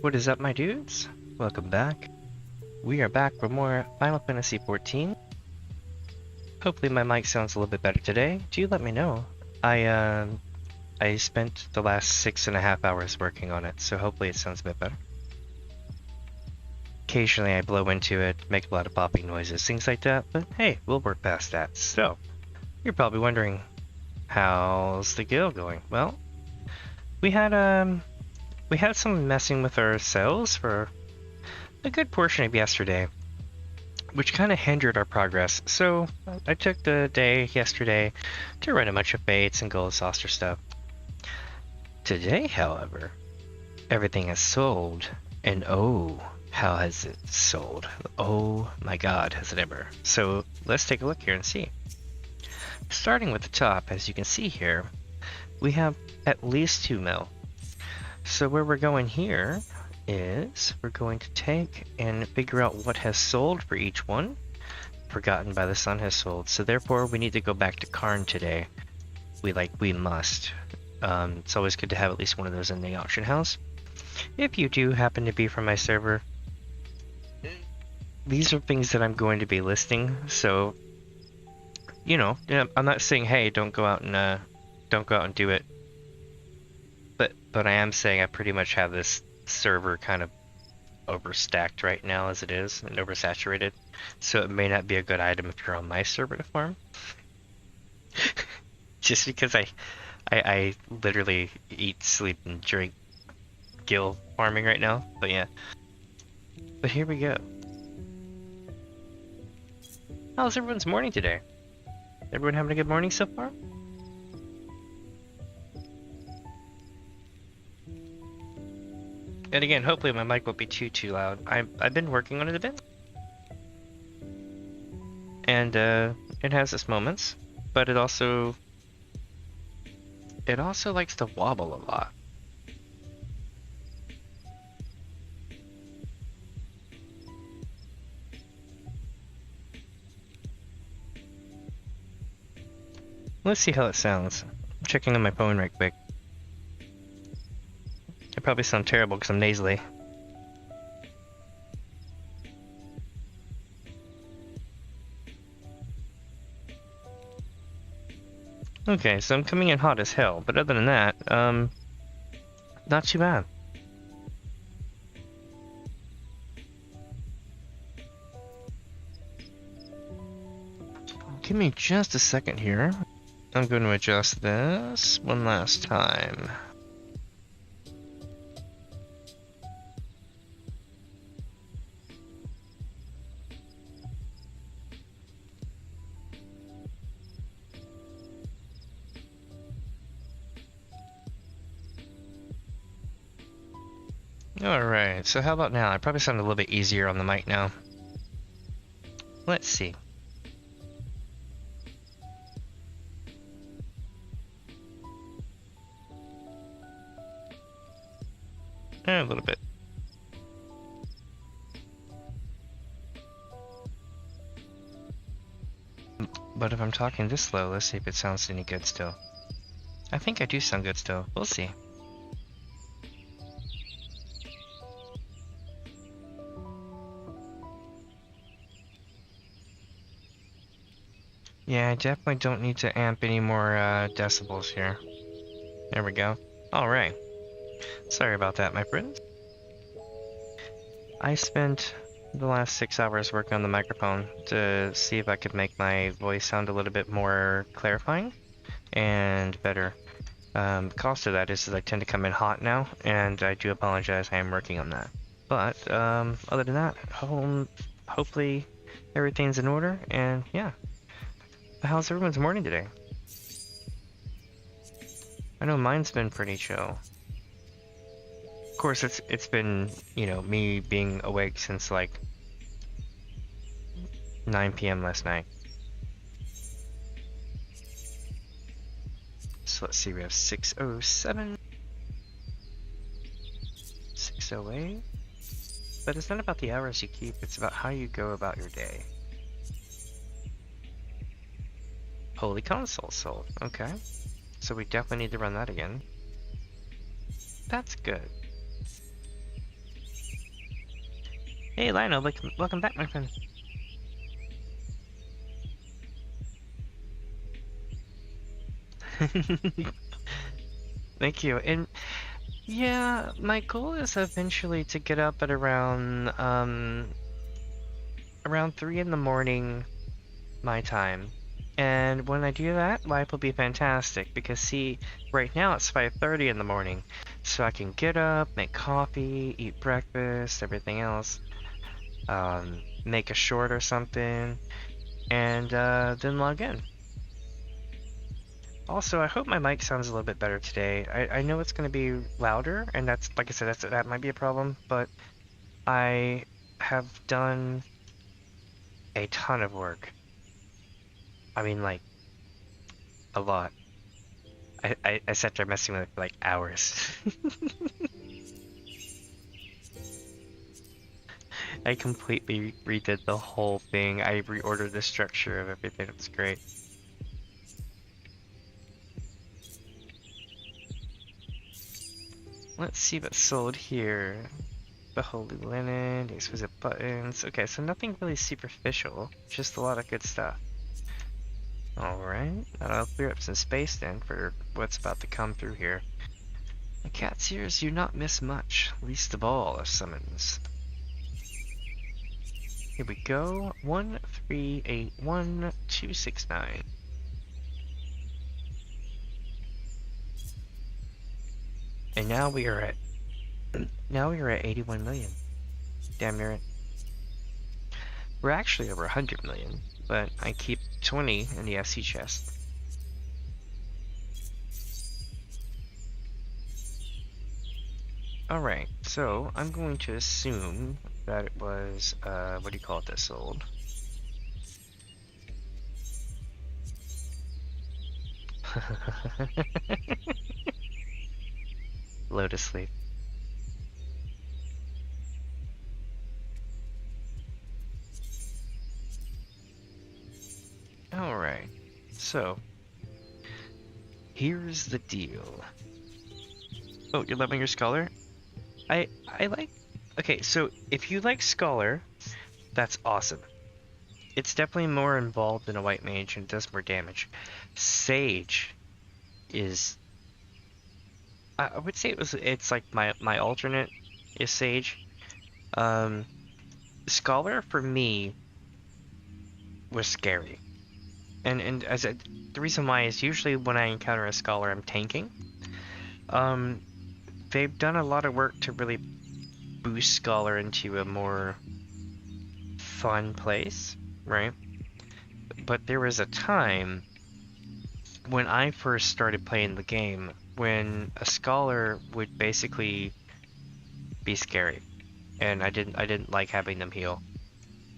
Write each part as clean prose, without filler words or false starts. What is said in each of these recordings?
What is up, my dudes? Welcome back. We are back for more Final Fantasy XIV. Hopefully my mic sounds a little bit better today. Do let me know. I spent the last 6.5 hours working on it, so hopefully it sounds a bit better. Occasionally I blow into it, make a lot of popping noises, things like that, but hey, we'll work past that. So, you're probably wondering, how's the guild going? Well, we had some messing with our cells for a good portion of yesterday, which kind of hindered our progress. So I took the day yesterday to run a bunch of fates and gold saucer stuff. Today, however, everything is sold, and oh, how has it sold? Oh my god, has it ever. So let's take a look here and see. Starting with the top, as you can see here, we have at least 2 mil. So where we're going here is we're going to take and figure out what has sold for each one. Forgotten by the Sun has sold, so therefore we need to go back to Karn today. We must. It's always good to have at least one of those in the auction house. If you do happen to be from my server, these are things that I'm going to be listing, so you know, I'm not saying hey, don't go out and do it. But I am saying I pretty much have this server kind of overstacked right now as it is and oversaturated, so it may not be a good item if you're on my server to farm. Just because I literally eat, sleep, and drink Gil farming right now. But yeah. But here we go. How's everyone's morning today? Everyone having a good morning so far? And again, hopefully my mic won't be too loud. I've been working on it a bit, and it has its moments, but it also likes to wobble a lot. Let's see how it sounds. I'm checking on my phone right quick. I probably sound terrible because I'm nasally. Okay, so I'm coming in hot as hell, but other than that, not too bad. Give me just a second here. I'm going to adjust this one last time. Alright, so how about now? I probably sound a little bit easier on the mic now. Let's see. A little bit. But if I'm talking this slow, let's see if it sounds any good still. I think I do sound good still. We'll see. Yeah, I definitely don't need to amp any more decibels here. There we go. Alright. Sorry about that, my friend. I spent the last 6 hours working on the microphone to see if I could make my voice sound a little bit more clarifying and better. Cost of that is I tend to come in hot now, and I do apologize, I am working on that. But other than that, hopefully everything's in order, and yeah. How's everyone's morning today? I know mine's been pretty chill. Of course, it's been, you know, me being awake since like 9 p.m. last night. So let's see, we have 607, 608. But it's not about the hours you keep, it's about how you go about your day. Holy Console sold. Okay. So we definitely need to run that again. That's good. Hey Lionel, welcome back, my friend. Thank you. And yeah, my goal is eventually to get up at around 3 in the morning my time. And when I do that, life will be fantastic because see, right now it's 5:30 in the morning. So I can get up, make coffee, eat breakfast, everything else. Make a short or something, and then log in. Also, I hope my mic sounds a little bit better today. I know it's going to be louder, and that's, like I said, that might be a problem, but I have done a ton of work. I mean, like, a lot. I sat there messing with it for like hours. I completely redid the whole thing. I reordered the structure of everything. It's great. Let's see what's sold here. The Holy Linen, exquisite buttons. Okay, so nothing really superficial, just a lot of good stuff. Alright, that'll clear up some space then for what's about to come through here. The cat's ears do not miss much, least of all a summons. Here we go, 1381269. And now we are at 81 million. Damn near it. We're actually over 100 million, but I keep 20 in the FC chest. Alright, so I'm going to assume that it was, what do you call it that sold? Lotus Leaf. Alright, so here's the deal. Oh, you're loving your Scholar? I like... Okay, so if you like Scholar, that's awesome. It's definitely more involved than a White Mage and does more damage. Sage is... I would say it's like my alternate is Sage. Scholar for me was scary. And the reason why is usually when I encounter a Scholar I'm tanking. They've done a lot of work to really boost Scholar into a more fun place, right? But there was a time when I first started playing the game when a Scholar would basically be scary, and I didn't like having them heal.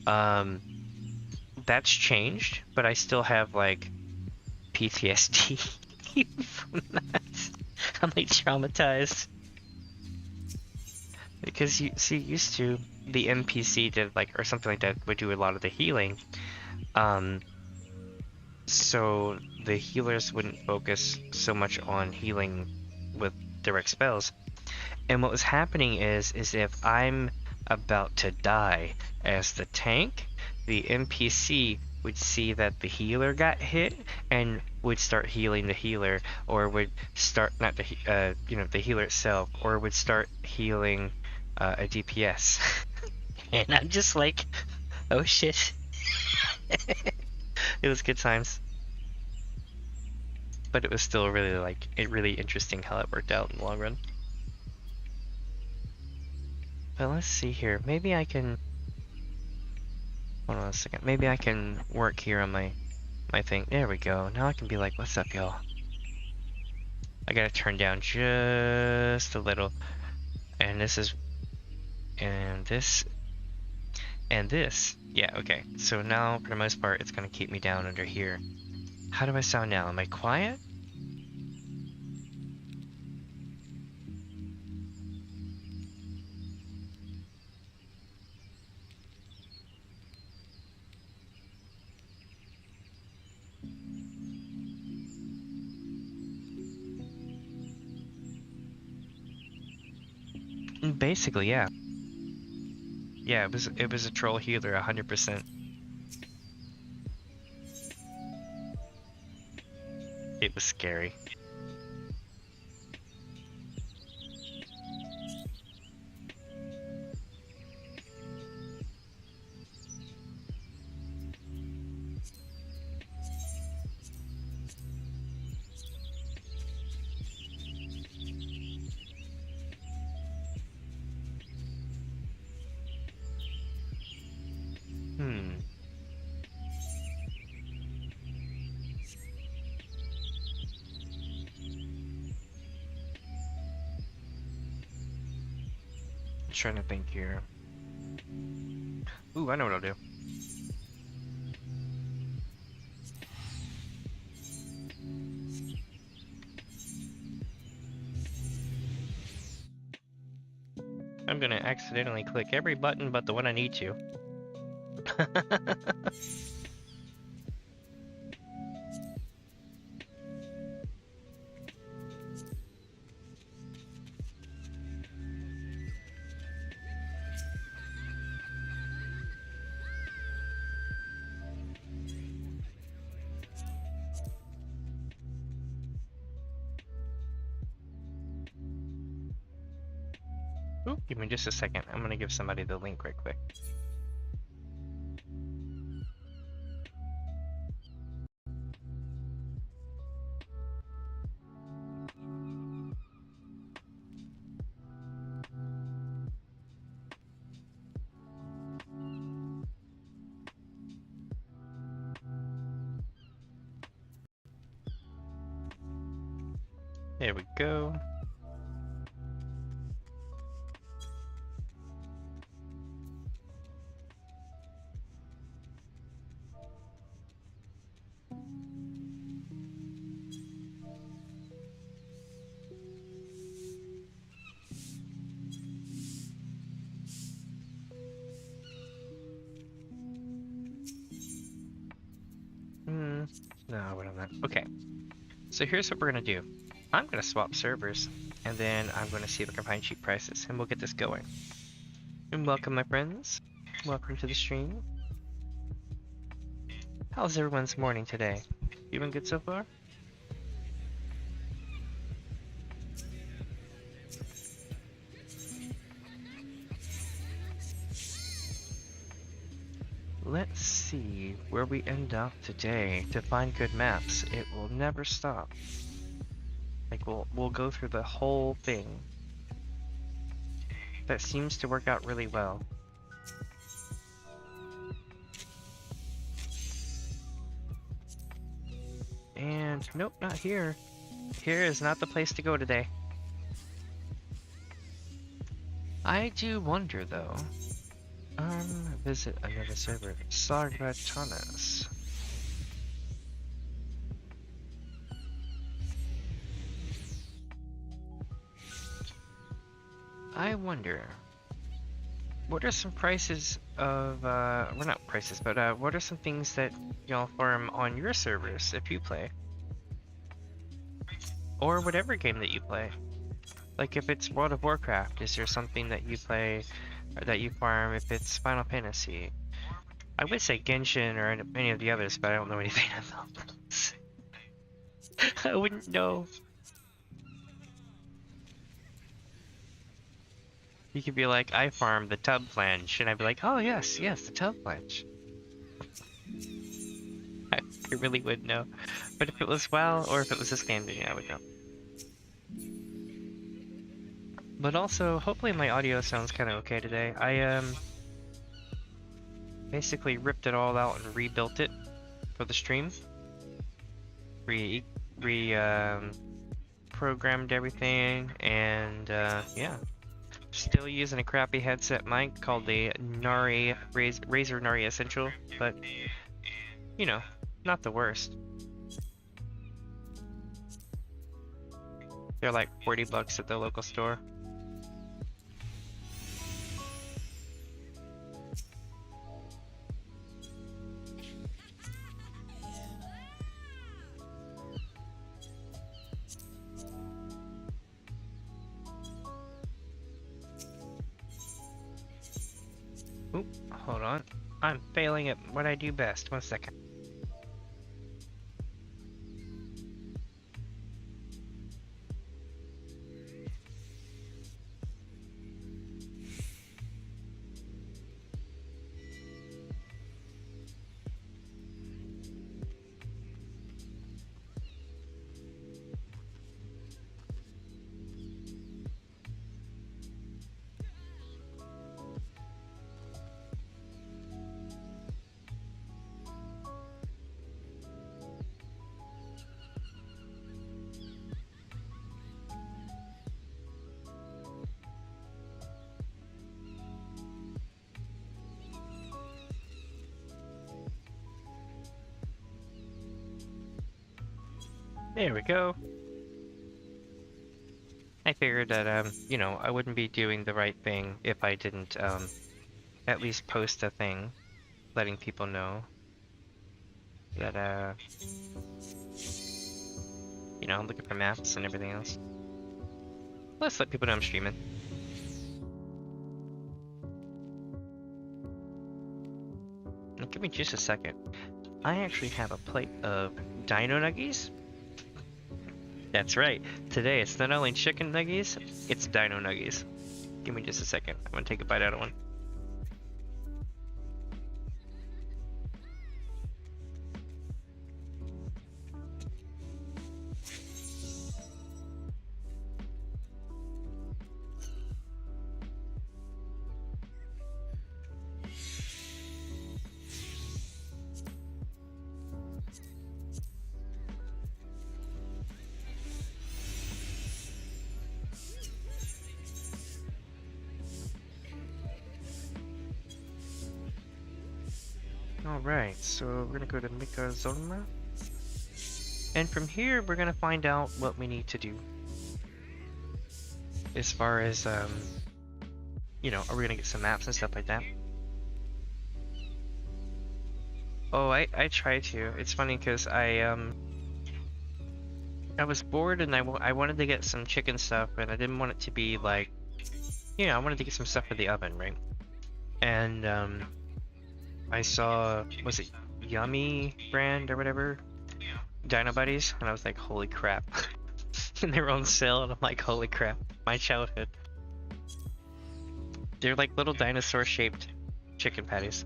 That's changed, but I still have like PTSD from that. I'm like traumatized. Because you see, used to the NPC did like or something like that would do a lot of the healing, so the healers wouldn't focus so much on healing with direct spells. And what was happening is if I'm about to die as the tank, the NPC would see that the healer got hit and would start healing the healer, or would start not the the healer itself, or would start healing a DPS. And I'm just like, oh shit. It was good times. But it was still really like really interesting how it worked out in the long run. But let's see here. Maybe I can... Hold on a second. Maybe I can work here on my thing. There we go. Now I can be like, what's up, y'all? I gotta turn down just a little. And this is... And this... And this. Yeah, okay. So now, for the most part, it's gonna keep me down under here. How do I sound now? Am I quiet? Basically, yeah. Yeah, it was a troll healer, 100%. It was scary. Hmm. I'm trying to think here. Ooh, I know what I'll do. I'm gonna accidentally click every button but the one I need to. Ooh, give me just a second. I'm gonna give somebody the link right quick. There we go. No, we're not. Okay. So here's what we're gonna do. I'm gonna swap servers, and then I'm gonna see if I can find cheap prices, and we'll get this going. And welcome, my friends. Welcome to the stream. How's everyone's morning today? You been good so far? Let's see where we end up today. To find good maps, it will never stop. Like we'll go through the whole thing. That seems to work out really well. And nope, not here. Here is not the place to go today. I do wonder though. Visit another server. Sargatanas. I wonder, what are some prices of, well not prices, but what are some things that y'all farm on your servers if you play? Or whatever game that you play. Like if it's World of Warcraft, is there something that you play or that you farm if it's Final Fantasy? I would say Genshin or any of the others, but I don't know anything about those. I wouldn't know. You could be like, I farm the tub flange, and I'd be like, oh yes, yes, the tub flange. I really would know. But if it was WoW, or if it was this game, then yeah, I would know. But also, hopefully my audio sounds kind of okay today. I basically ripped it all out and rebuilt it for the stream. Programmed everything, and yeah. Still using a crappy headset mic called the Razer Nari Essential, but you know, not the worst. They're like $40 at the local store. Oop, hold on. I'm failing at what I do best. 1 second. There we go. I figured that, you know, I wouldn't be doing the right thing if I didn't, at least post a thing letting people know that, you know, I'm looking for maps and everything else. Let's let people know I'm streaming. Now, give me just a second. I actually have a plate of dino nuggies. That's right. Today it's not only chicken nuggies, it's dino nuggies. Give me just a second. I'm gonna take a bite out of one. Alright, so we're gonna go to Eorzean. And from here, we're gonna find out what we need to do. As far as, you know, are we gonna get some maps and stuff like that? Oh, I try to. It's funny because I was bored and I wanted to get some chicken stuff and I didn't want it to be like, you know, I wanted to get some stuff for the oven, right? And, I saw, was it Yummy brand or whatever? Dino Buddies, and I was like, holy crap. And they were on sale, and I'm like, holy crap, my childhood. They're like little dinosaur-shaped chicken patties.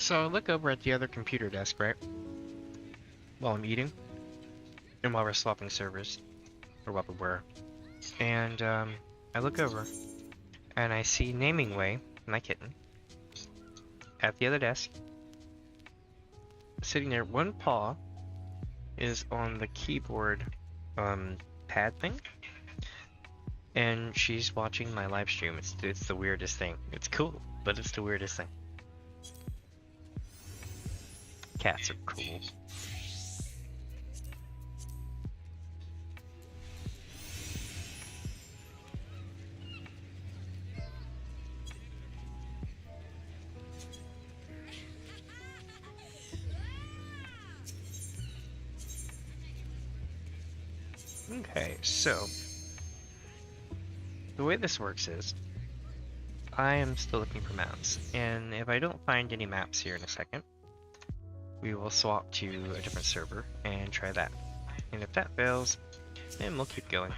So I look over at the other computer desk, right? While I'm eating. And while we're swapping servers. Or what we were. And I look over. And I see Naming Way, my kitten. At the other desk. Sitting there, one paw is on the keyboard pad thing. And she's watching my live stream. It's the weirdest thing. It's cool, but it's the weirdest thing. Cats are cool. Okay, so the way this works is I am still looking for maps, and if I don't find any maps here in a second, we will swap to a different server and try that. And if that fails, then we'll keep going.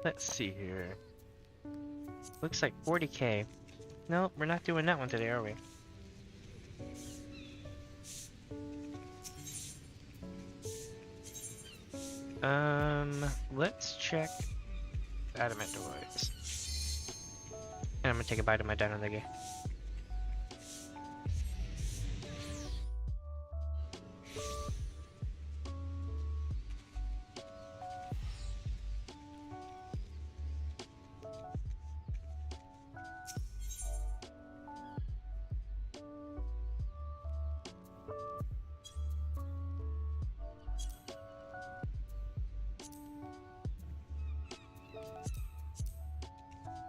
Let's see here. Looks like 40k. No, we're not doing that one today, are we? Let's check adamant toys. And I'm gonna take a bite of my dino nugget.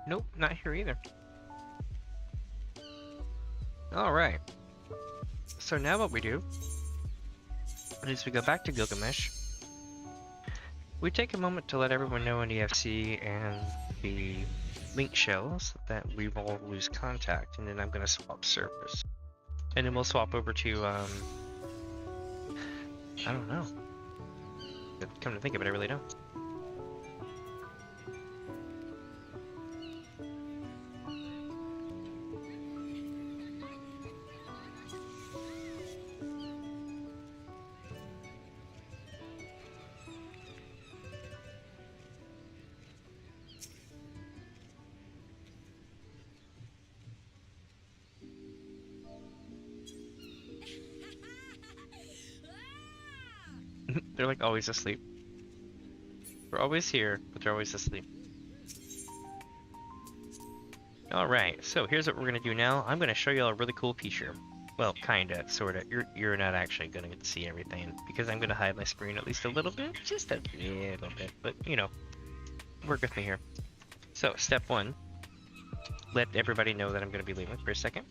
Nope, not here either. Alright. So now what we do is we go back to Gilgamesh. We take a moment to let everyone know in EFC and the link shells that we will lose contact, and then I'm going to swap servers. And then we'll swap over to, I don't know. Come to think of it, I really don't. They're like always asleep. We're always here, but they're always asleep. Alright, so here's what we're gonna do now. I'm gonna show you all a really cool feature. Well, kinda, sorta. You're not actually gonna get to see everything because I'm gonna hide my screen at least a little bit. Just a little bit, but you know, work with me here. So, step one. Let everybody know that I'm gonna be leaving for a second.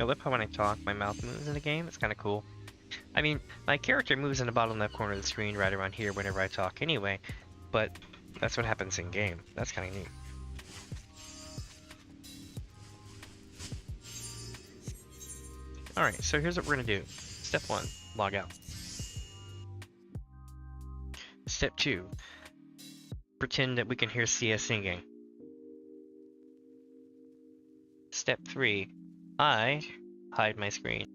I love how when I talk, my mouth moves in the game. It's kind of cool. I mean, my character moves in the bottom left corner of the screen right around here whenever I talk anyway, but that's what happens in game. That's kind of neat. Alright, so here's what we're going to do. Step 1, log out. Step 2, pretend that we can hear Sia singing. Step 3, I hide my screen.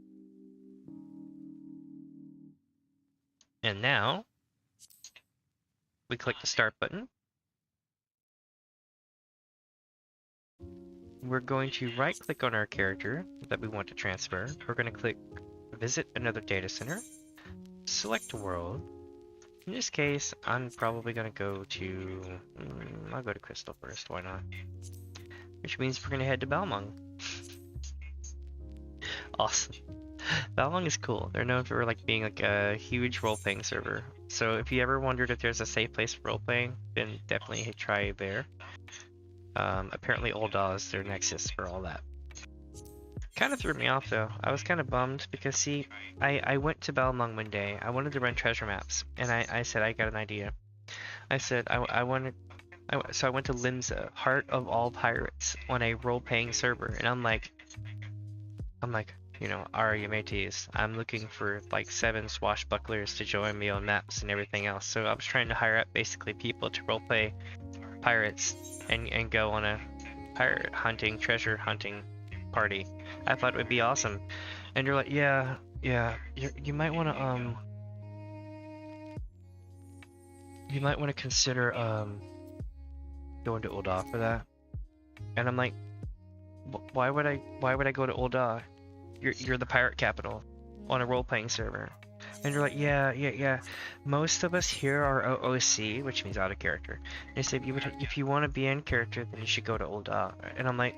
And now, we click the start button. We're going to right click on our character that we want to transfer. We're going to click visit another data center, select world. In this case, I'm probably going to go to, I'll go to Crystal first, why not? Which means we're going to head to Balmung. Awesome. Balmung is cool. They're known for like being like a huge role-playing server. So if you ever wondered if there's a safe place for role-playing, then definitely try there. Apparently Ul'dah is their nexus for all that. Kind of threw me off though. I was kind of bummed because see, I went to Balmung one day. I wanted to run treasure maps, and I said I got an idea. I said so I went to Limsa, Heart of All Pirates, on a role-playing server, and I'm like, you know, alright mateys, I'm looking for like 7 swashbucklers to join me on maps and everything else. So I was trying to hire up basically people to roleplay pirates and go on a pirate hunting, treasure hunting party. I thought it would be awesome. And you're like, yeah, you might want to consider going to Ul'dah for that. And I'm like, why would I go to Ul'dah? you're the pirate capital on a role-playing server. And you're like, yeah. Most of us here are OOC, which means out of character. And they say if you want to be in character, then you should go to Ul'dah. And I'm like,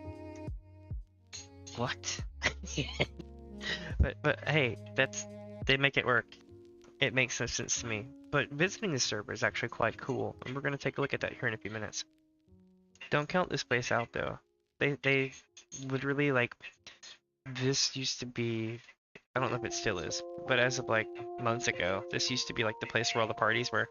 what? but hey, they make it work. It makes no sense to me. But visiting the server is actually quite cool, and we're gonna take a look at that here in a few minutes. Don't count this place out though. They literally, like, this used to be, I don't know if it still is, but as of like months ago, this used to be like the place where all the parties were.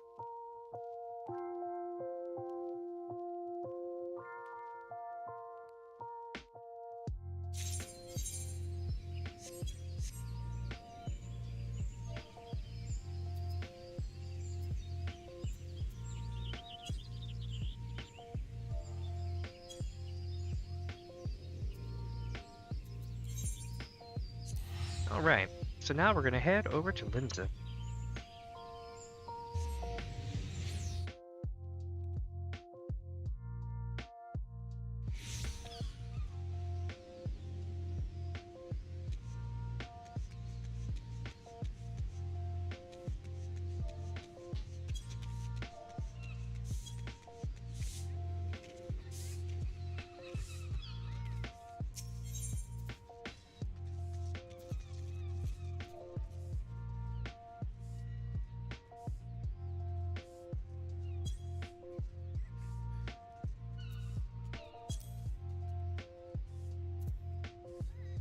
Alright, so now we're gonna head over to Lindsay.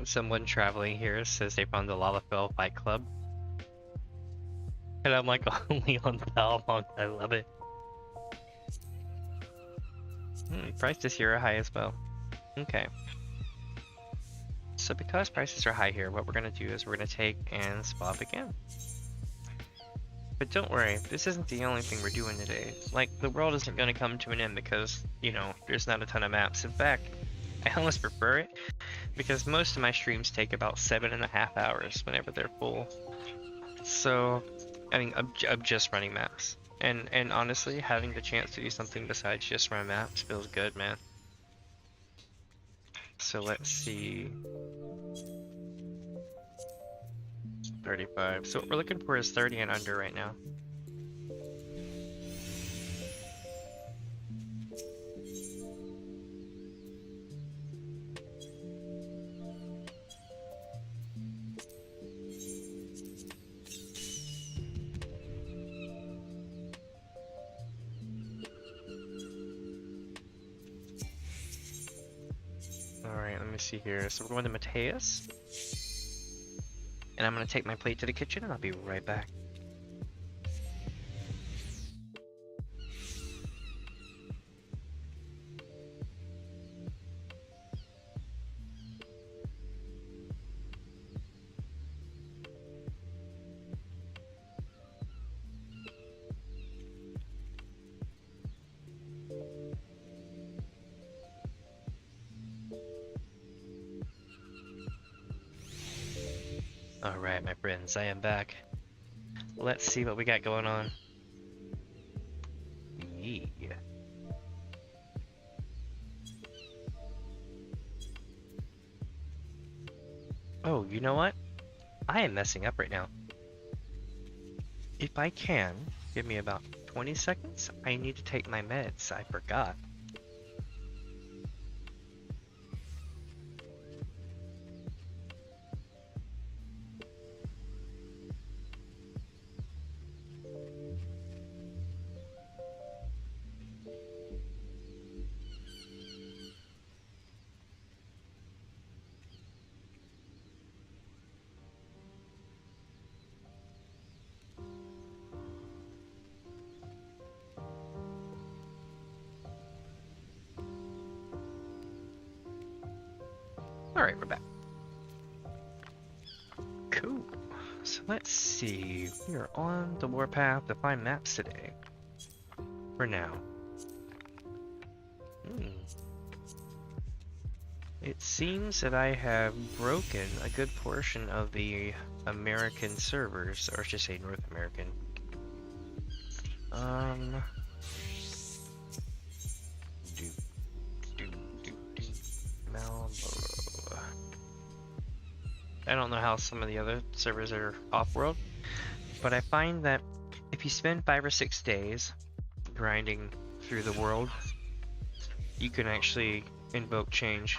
Someone traveling here says they found the Lalafell Fight Club. And I'm like, only on Palmont, I love it. Prices here are high as well. Okay. So because prices are high here, what we're gonna do is we're gonna take and swap again. But don't worry, this isn't the only thing we're doing today. Like, the world isn't gonna come to an end because, you know, there's not a ton of maps. In fact, I almost prefer it, because most of my streams take about 7.5 hours whenever they're full. So, I mean, I'm just running maps. And honestly, having the chance to do something besides just run maps feels good, man. So let's see. 35. So what we're looking for is 30 and under right now. Alright, let me see here. So we're going to Mateus. And I'm going to take my plate to the kitchen and I'll be right back. Alright, my friends, I am back. Let's see what we got going on. Yeah. Oh, you know what? I am messing up right now. If I can, give me about 20 seconds. I need to take my meds. I forgot. Alright, we're back. Cool. So let's see. We are on the warpath to find maps today. For now. It seems that I have broken a good portion of the American servers, or I should say North American. Marlboro. I don't know how some of the other servers are off-world, but I find that if you spend 5 or 6 days grinding through the world, you can actually invoke change.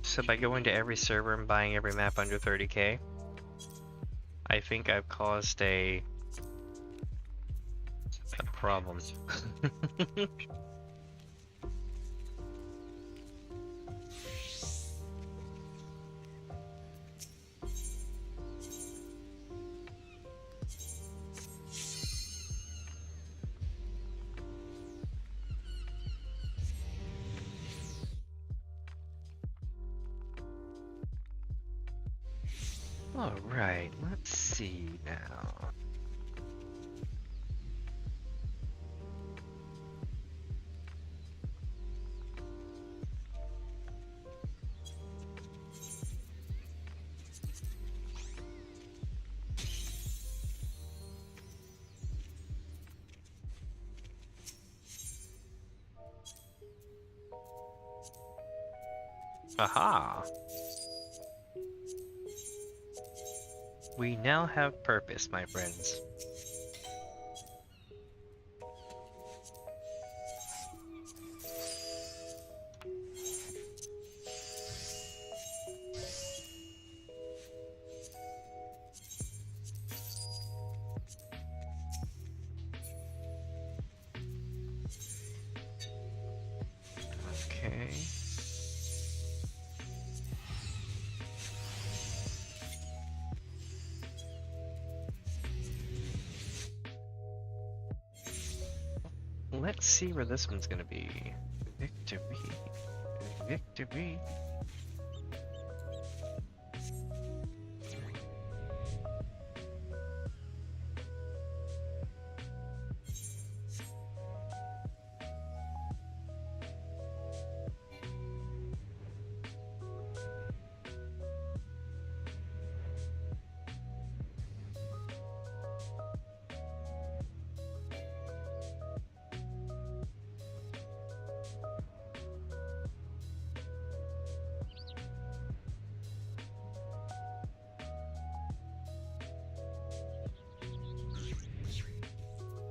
So by going to every server and buying every map under 30k, I think I've caused a problem. Alright, let's see now. Aha! We now have purpose, my friends. Okay. Let's see where this one's gonna be. Victory. Victory.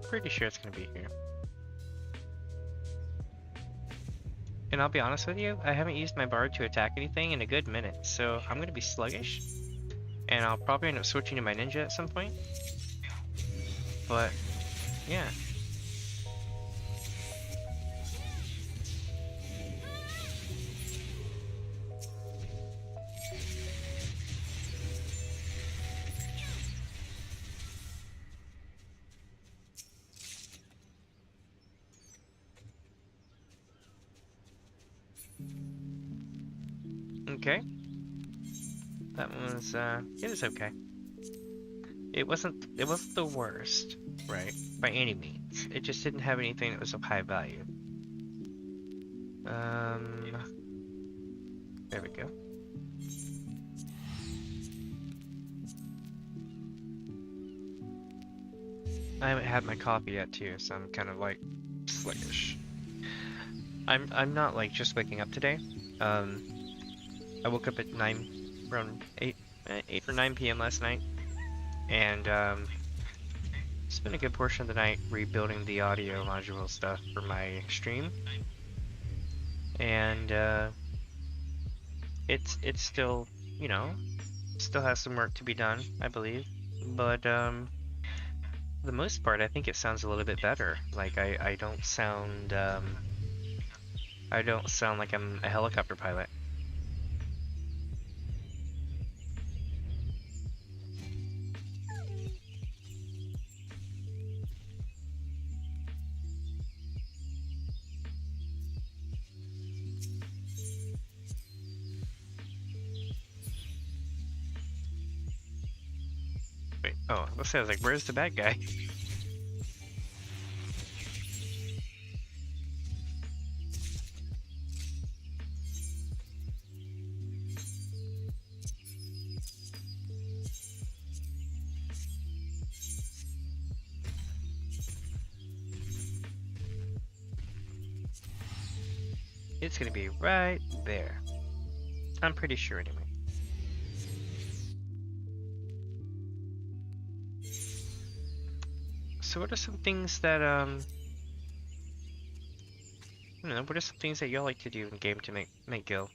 Pretty sure it's gonna be here. And I'll be honest with you, I haven't used my bard to attack anything in a good minute, so I'm gonna be sluggish. And I'll probably end up switching to my ninja at some point. But, yeah. Okay. That was, it was okay. It wasn't the worst, right? By any means. It just didn't have anything that was of high value. There we go. I haven't had my coffee yet too, so I'm kind of like sluggish. I'm not like just waking up today. I woke up at around 8 or 9 p.m. last night, and spent a good portion of the night rebuilding the audio module stuff for my stream. And it's still, you know, still has some work to be done, I believe. But for the most part, I think it sounds a little bit better. Like I don't sound like I'm a helicopter pilot. Wait, oh, let's say I was like, where's the bad guy? It's gonna be right there. I'm pretty sure anyway. So what are some things that, I don't know, what are some things that y'all like to do in game to make Gil?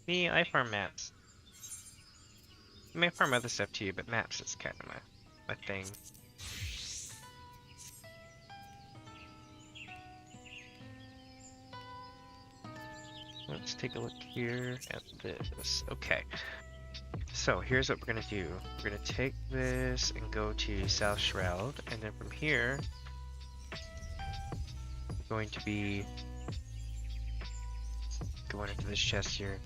Me, I farm maps. I may farm other stuff too, but maps is kind of my thing. Let's take a look here at this. Okay. So here's what we're gonna do. We're gonna take this and go to South Shroud, and then from here, we're going to be going into this chest here.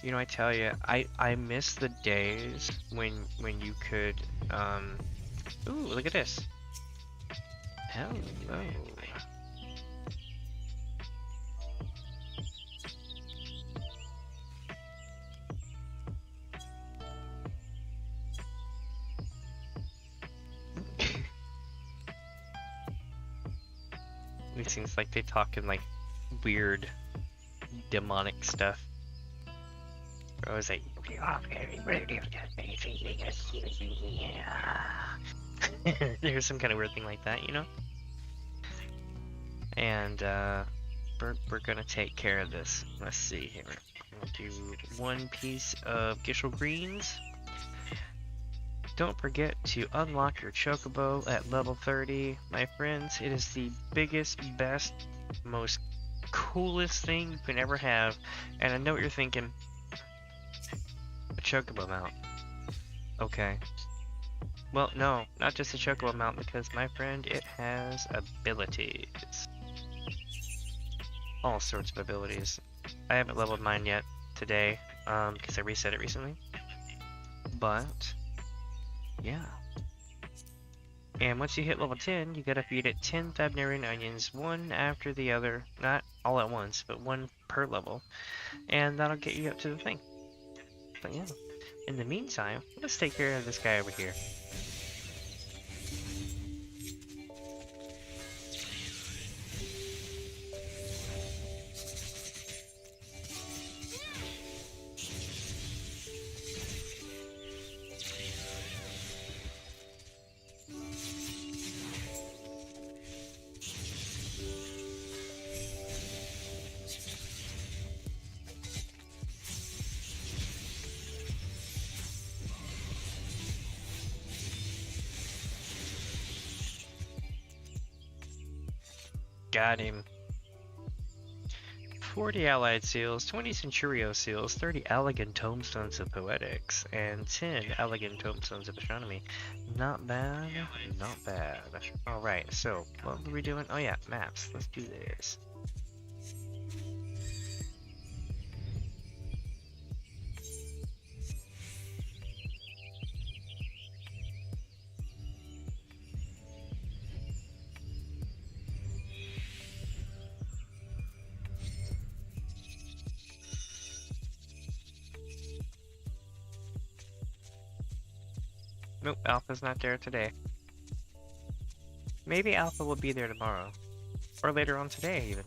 You know, I tell you, I miss the days when you could, ooh, look at this. Hello. It seems like they talk in like weird demonic stuff. I was like, there's some kind of weird thing like that, you know? And we're gonna take care of this. Let's see here. We'll do 1 piece of Gishel Greens. Don't forget to unlock your Chocobo at level 30, my friends. It is the biggest, best, most coolest thing you can ever have. And I know what you're thinking. A Chocobo mount. Okay. Well, no, not just a Chocobo mount, because my friend, it has abilities. All sorts of abilities. I haven't leveled mine yet today, because I reset it recently. But yeah. And once you hit level 10, you gotta feed it 10 Thabnarian onions, one after the other, not all at once, but one per level. And that'll get you up to the thing. But yeah. In the meantime, let's take care of this guy over here. Got him. 40 allied seals, 20 centurio seals, 30 elegant tomestones of poetics, and 10 elegant tomestones of astronomy. Not bad, not bad. Alright, so what were we doing? Oh yeah, maps. Let's do this. Nope, Alpha's not there today. Maybe Alpha will be there tomorrow. Or later on today, even.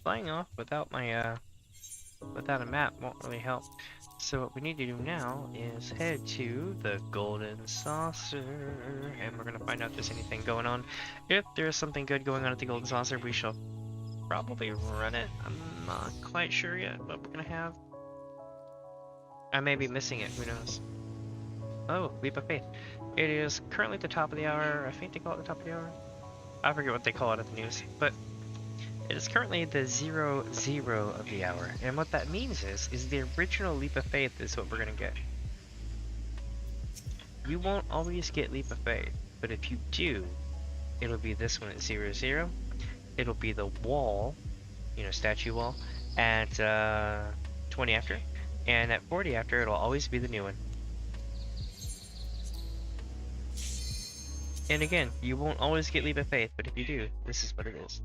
Flying off without my without a map won't really help. So what we need to do now is head to the Golden Saucer, and we're gonna find out if there's anything going on. If there's something good going on at the Golden Saucer, we shall probably run it. I'm not quite sure yet what we're gonna have. I may be missing it, who knows. Oh, Leap of Faith. It is currently at the top of the hour. I think they call it the top of the hour. I forget what they call it at the news, but it is currently the 00 of the hour, and what that means is the original Leap of Faith is what we're gonna get. You won't always get Leap of Faith, but if you do, it'll be this one at 00. It'll be the wall, you know, statue wall, at 20 after, and at 40 after, it'll always be the new one. And again, you won't always get Leap of Faith, but if you do, this is what it is.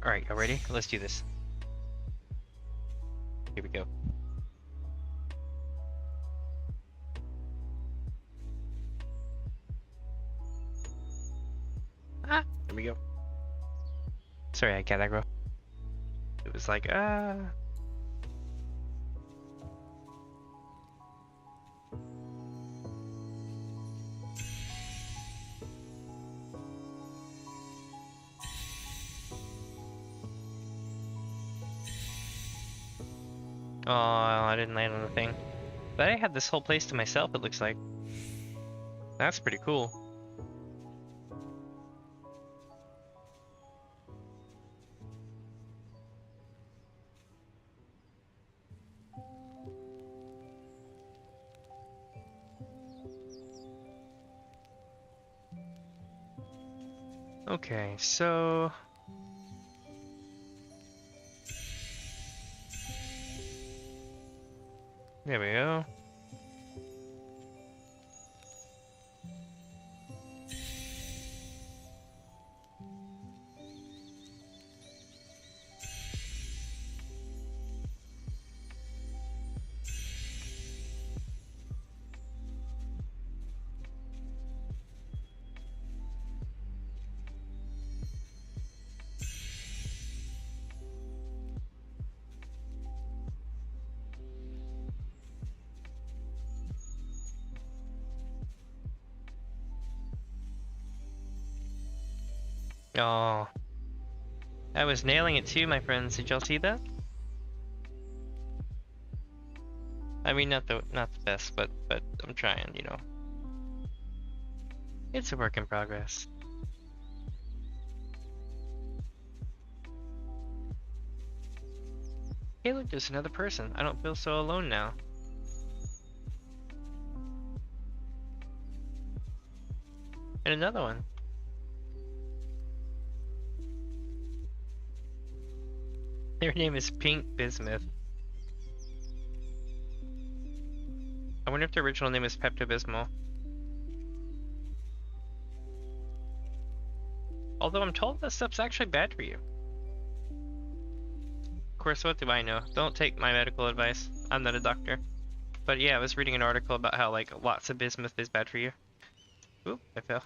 Alright, y'all ready? Let's do this. Here we go. Ah, there we go. Sorry, I got aggro. It was like, Oh, I didn't land on the thing. But I had this whole place to myself, it looks like. That's pretty cool. Okay, so... There we go. Oh, I was nailing it too, my friends. Did y'all see that? I mean, not the best, but I'm trying, you know. It's a work in progress. Hey, look, there's another person. I don't feel so alone now. And another one. Their name is Pink Bismuth. I wonder if the original name is Pepto-Bismol. Although I'm told that stuff's actually bad for you. Of course, what do I know? Don't take my medical advice. I'm not a doctor. But yeah, I was reading an article about how like lots of bismuth is bad for you. Oop, I fell.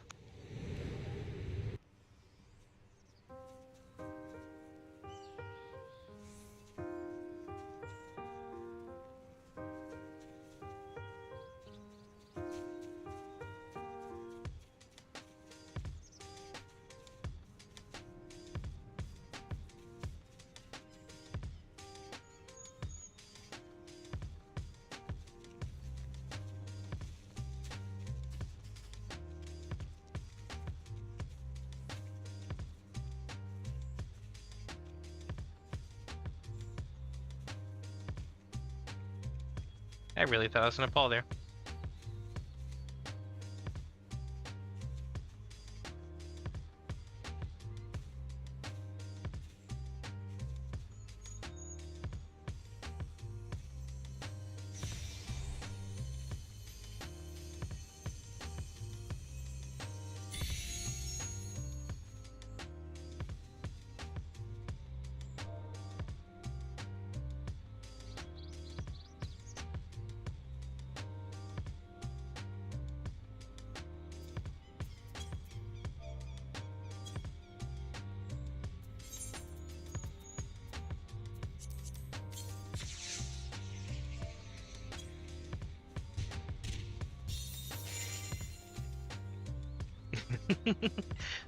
I really thought I was gonna fall there.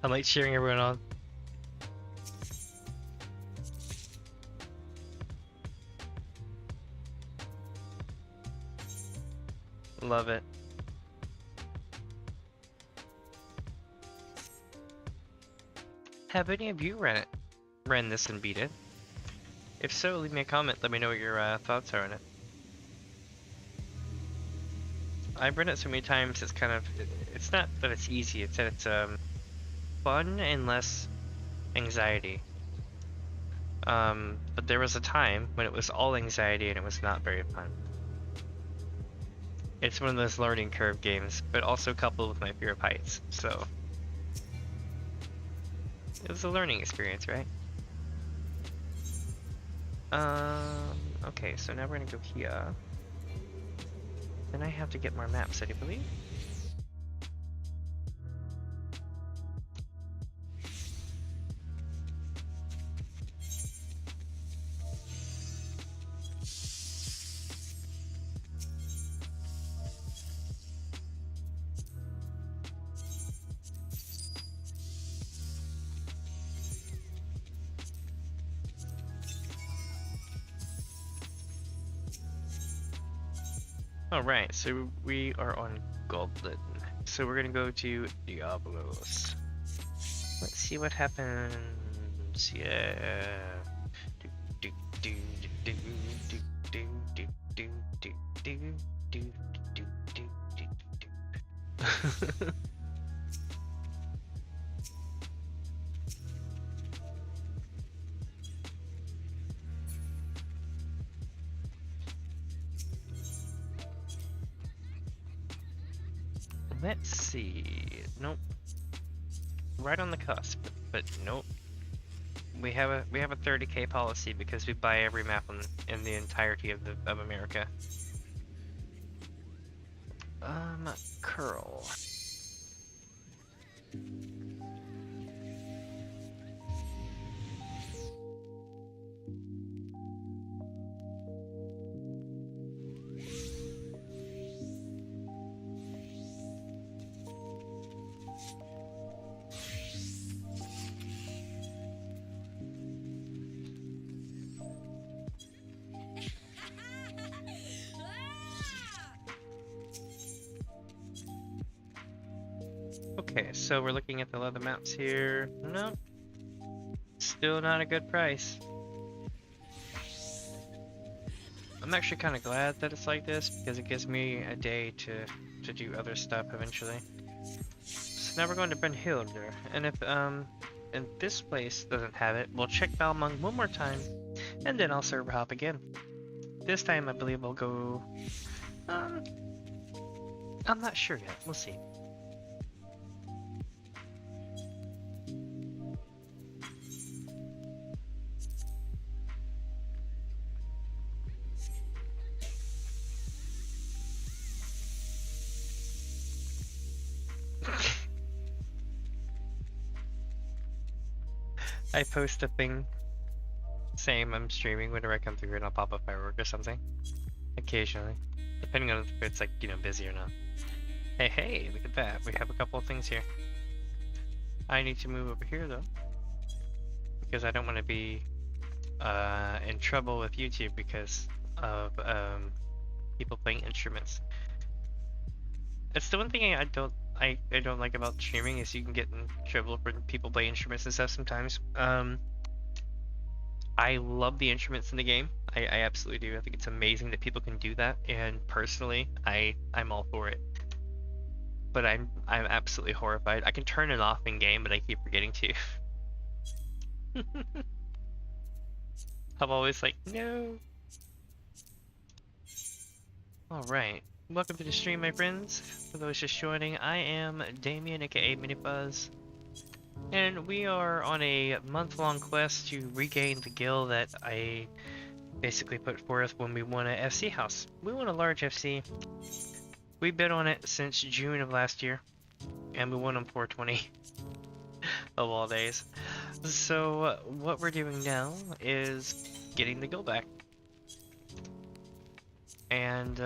I'm like cheering everyone on. Love it. Have any of you ran this and beat it? If so, leave me a comment. Let me know what your thoughts are on it. I've run it so many times. It's kind of, it's not that it's easy. It's that it's fun and less anxiety. But there was a time when it was all anxiety and it was not very fun. It's one of those learning curve games, but also coupled with my fear of heights. So it was a learning experience, right? Okay, so now we're gonna go here. Then I have to get more maps, I do believe. Alright, so we are on Goblin. So we're gonna go to Diablos. Let's see what happens. Yeah. Do do do do do do do do do do do do do do. Let's see. Nope. Right on the cusp, but nope. We have a 30k policy because we buy every map in the entirety of America. Curl. Okay, so we're looking at the leather maps here. Nope. Still not a good price. I'm actually kind of glad that it's like this because it gives me a day to do other stuff eventually. So now we're going to Brynhildr, and if this place doesn't have it, we'll check Balmung one more time, and then I'll server hop again. This time I believe we'll go. I'm not sure yet. We'll see. I post a thing saying I'm streaming whenever I come through and I'll pop a firework or something. Occasionally. Depending on if it's like, busy or not. Hey, look at that. We have a couple of things here. I need to move over here though. Because I don't want to be in trouble with YouTube because of people playing instruments. That's the one thing I don't like about streaming is you can get in trouble for people playing instruments and stuff sometimes. I love the instruments in the game. I absolutely do. I think it's amazing that people can do that, and personally, I'm all for it. But I'm absolutely horrified. I can turn it off in game, but I keep forgetting to. I'm always like, no. Alright. Welcome to the stream, my friends. For those just joining, I am Damien, aka Minifuzz. And we are on a month-long quest to regain the gil that I basically put forth when we won an FC house. We won a large FC. We've been on it since June of last year. And we won on 420 of all days. So what we're doing now is getting the gil back. And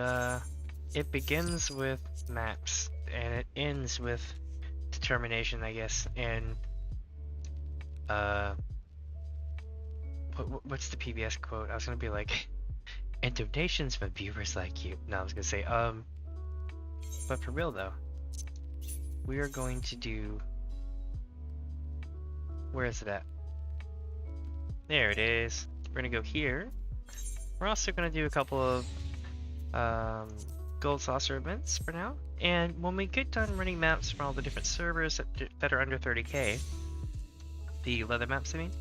it begins with maps, and it ends with determination, I guess, and what's the PBS quote? I was gonna be like, and donations from viewers like you. No, I was gonna say, but for real though, we are going to do, where is it at? There it is. We're gonna go here. We're also gonna do a couple of gold saucer events for now. And when we get done running maps from all the different servers that are under 30k, the leather maps I mean,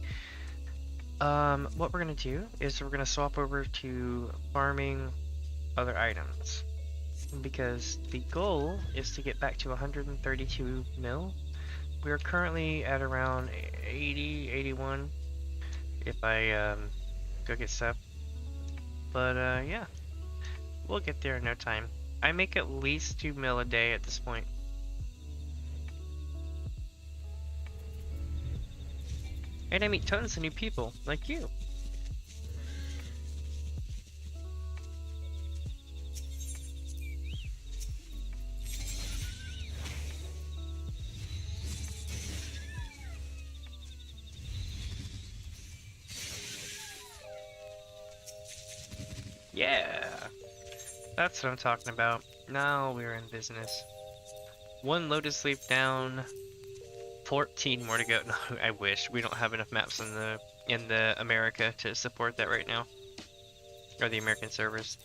what we're gonna do is we're gonna swap over to farming other items. Because the goal is to get back to 132 mil. We're currently at around 80, 81 if I go get stuff. But yeah, we'll get there in no time. I make at least 2 mil a day at this point. And I meet tons of new people, like you. Yeah, that's what I'm talking about. Now we're in business. 1 lotus leaf down, 14 more to go. No, I wish. We don't have enough maps in the America to support that right now. Or the American servers.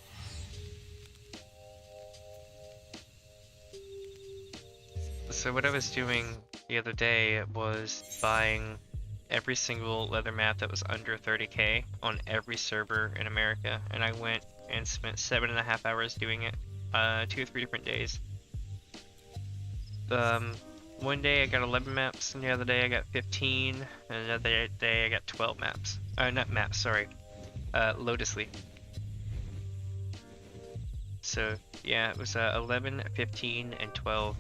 So what I was doing the other day was buying every single leather map that was under 30k on every server in America, and I went and spent 7.5 hours doing it, 2 or 3 different days. One day I got 11 maps, and the other day I got 15, and another day I got 12 maps. Not maps, sorry. Lotus Leaf. So, yeah, it was 11, 15, and 12.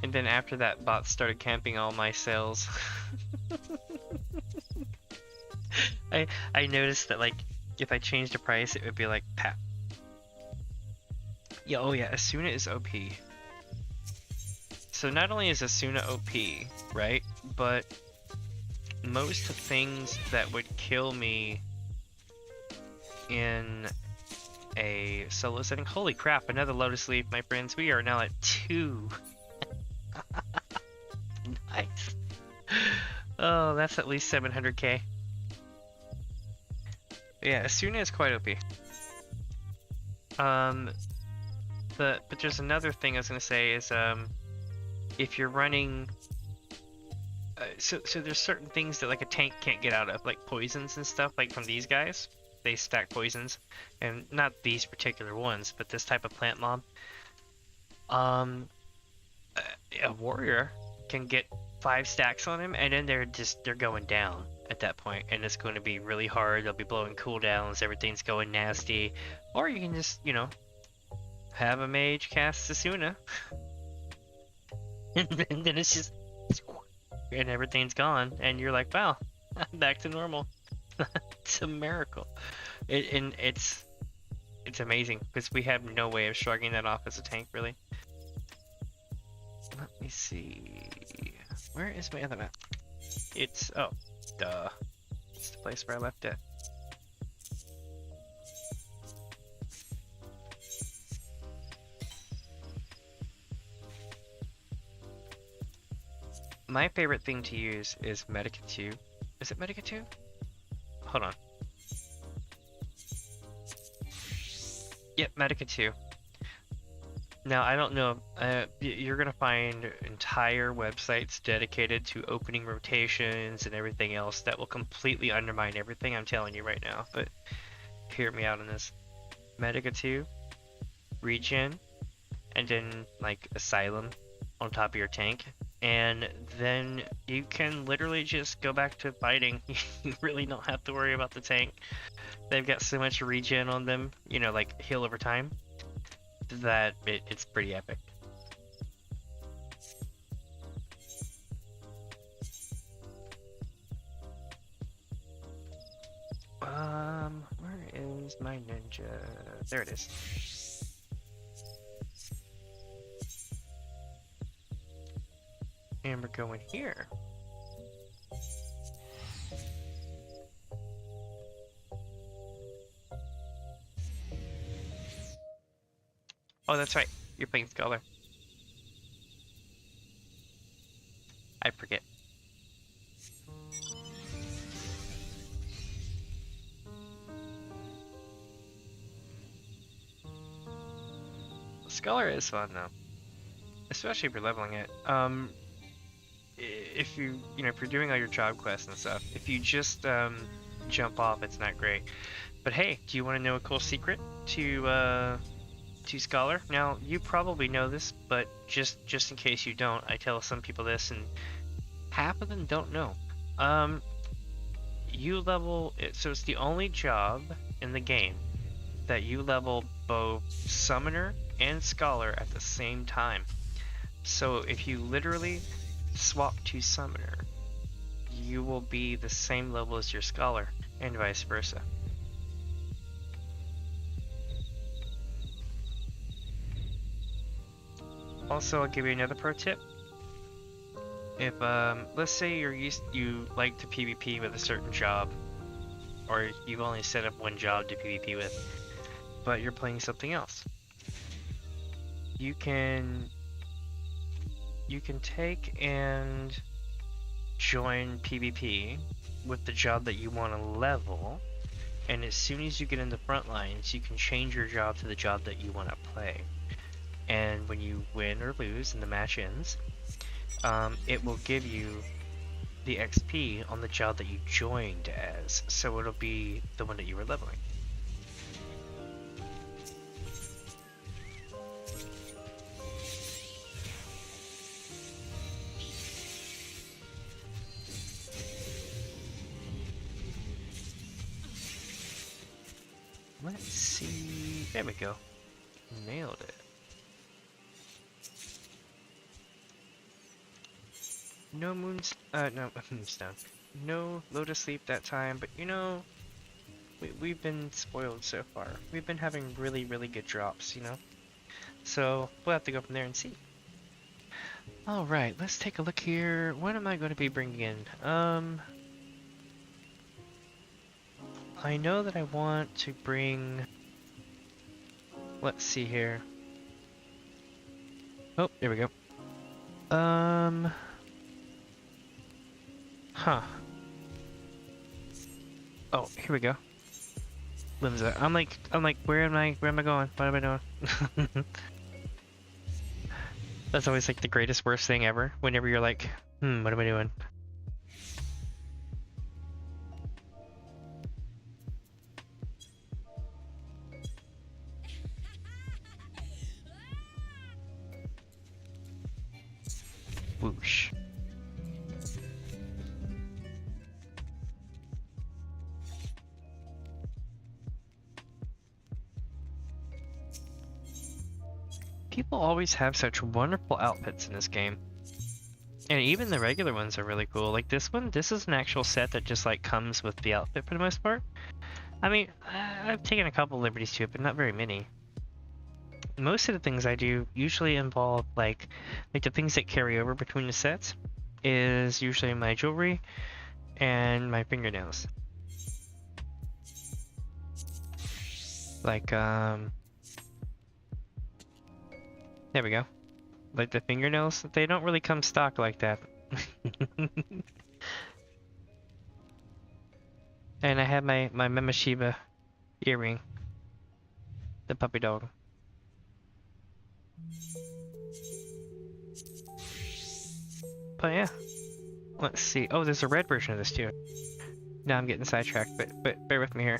And then after that, bots started camping all my sales. I noticed that, like, if I changed the price, it would be like, pat. Yeah, oh yeah, Asuna is OP. So not only is Asuna OP, right? But most things that would kill me in a solo setting. Holy crap, another Lotus Leaf, my friends. We are now at 2. Nice. Oh, that's at least 700k. Yeah, Asuna is quite OP. But there's another thing I was gonna say is if you're running, so there's certain things that like a tank can't get out of, like poisons and stuff, like from these guys. They stack poisons, and not these particular ones, but this type of plant mob. A warrior can get 5 stacks on him, and then they're going down at that point, and it's going to be really hard. They'll be blowing cooldowns, everything's going nasty. Or you can just, you know, have a mage cast Asuna, and then it's just, and everything's gone, and you're like, wow, I'm back to normal. It's a miracle. It's amazing because we have no way of shrugging that off as a tank, really. Let me see. Where is my other map? It's, oh, duh. It's the place where I left it. My favorite thing to use is Medica 2. Is it Medica 2? Hold on. Yep, Medica 2. Now, I don't know, you're going to find entire websites dedicated to opening rotations and everything else that will completely undermine everything I'm telling you right now, but hear me out on this. Medica 2, regen, and then, like, Asylum on top of your tank, and then you can literally just go back to fighting. You really don't have to worry about the tank. They've got so much regen on them, you know, like, heal over time, that it's pretty epic. Where is my ninja? There it is. And we're going here. Oh, that's right. You're playing Scholar. I forget. Scholar is fun though, especially if you're leveling it. If if you're doing all your job quests and stuff, if you just jump off, it's not great. But hey, do you want to know a cool secret to Scholar? Now, you probably know this, but just in case you don't, I tell some people this, and half of them don't know. You level it, so it's the only job in the game that you level both Summoner and Scholar at the same time. So if you literally swap to Summoner, you will be the same level as your Scholar, and vice versa. Also, I'll give you another pro tip. If let's say you like to PvP with a certain job, or you've only set up one job to PvP with, but you're playing something else, you can take and join PvP with the job that you want to level, and as soon as you get in the front lines, you can change your job to the job that you want to play. And when you win or lose and the match ends, it will give you the XP on the job that you joined as, so it'll be the one that you were leveling. Let's see. There we go. Nailed it. No moonstone. No lotus sleep that time, but you know, we've been spoiled so far. We've been having really, really good drops, you know? So, we'll have to go from there and see. Alright, let's take a look here. What am I going to be bringing in? I know that I want to bring... Let's see here. Oh, there we go. Huh. Oh, here we go. Limsa. I'm like, where am I going? What am I doing? That's always like the greatest worst thing ever. Whenever you're like, what am I doing? Whoosh. People always have such wonderful outfits in this game. And even the regular ones are really cool. Like this one, this is an actual set that just like comes with the outfit for the most part. I mean, I've taken a couple liberties to it, but not very many. Most of the things I do usually involve like the things that carry over between the sets is usually my jewelry and my fingernails. Like, there we go. Like the fingernails, they don't really come stock like that. And I have my Memeshiba earring. The puppy dog. But yeah. Let's see. Oh, there's a red version of this too. Now I'm getting sidetracked, but bear with me here.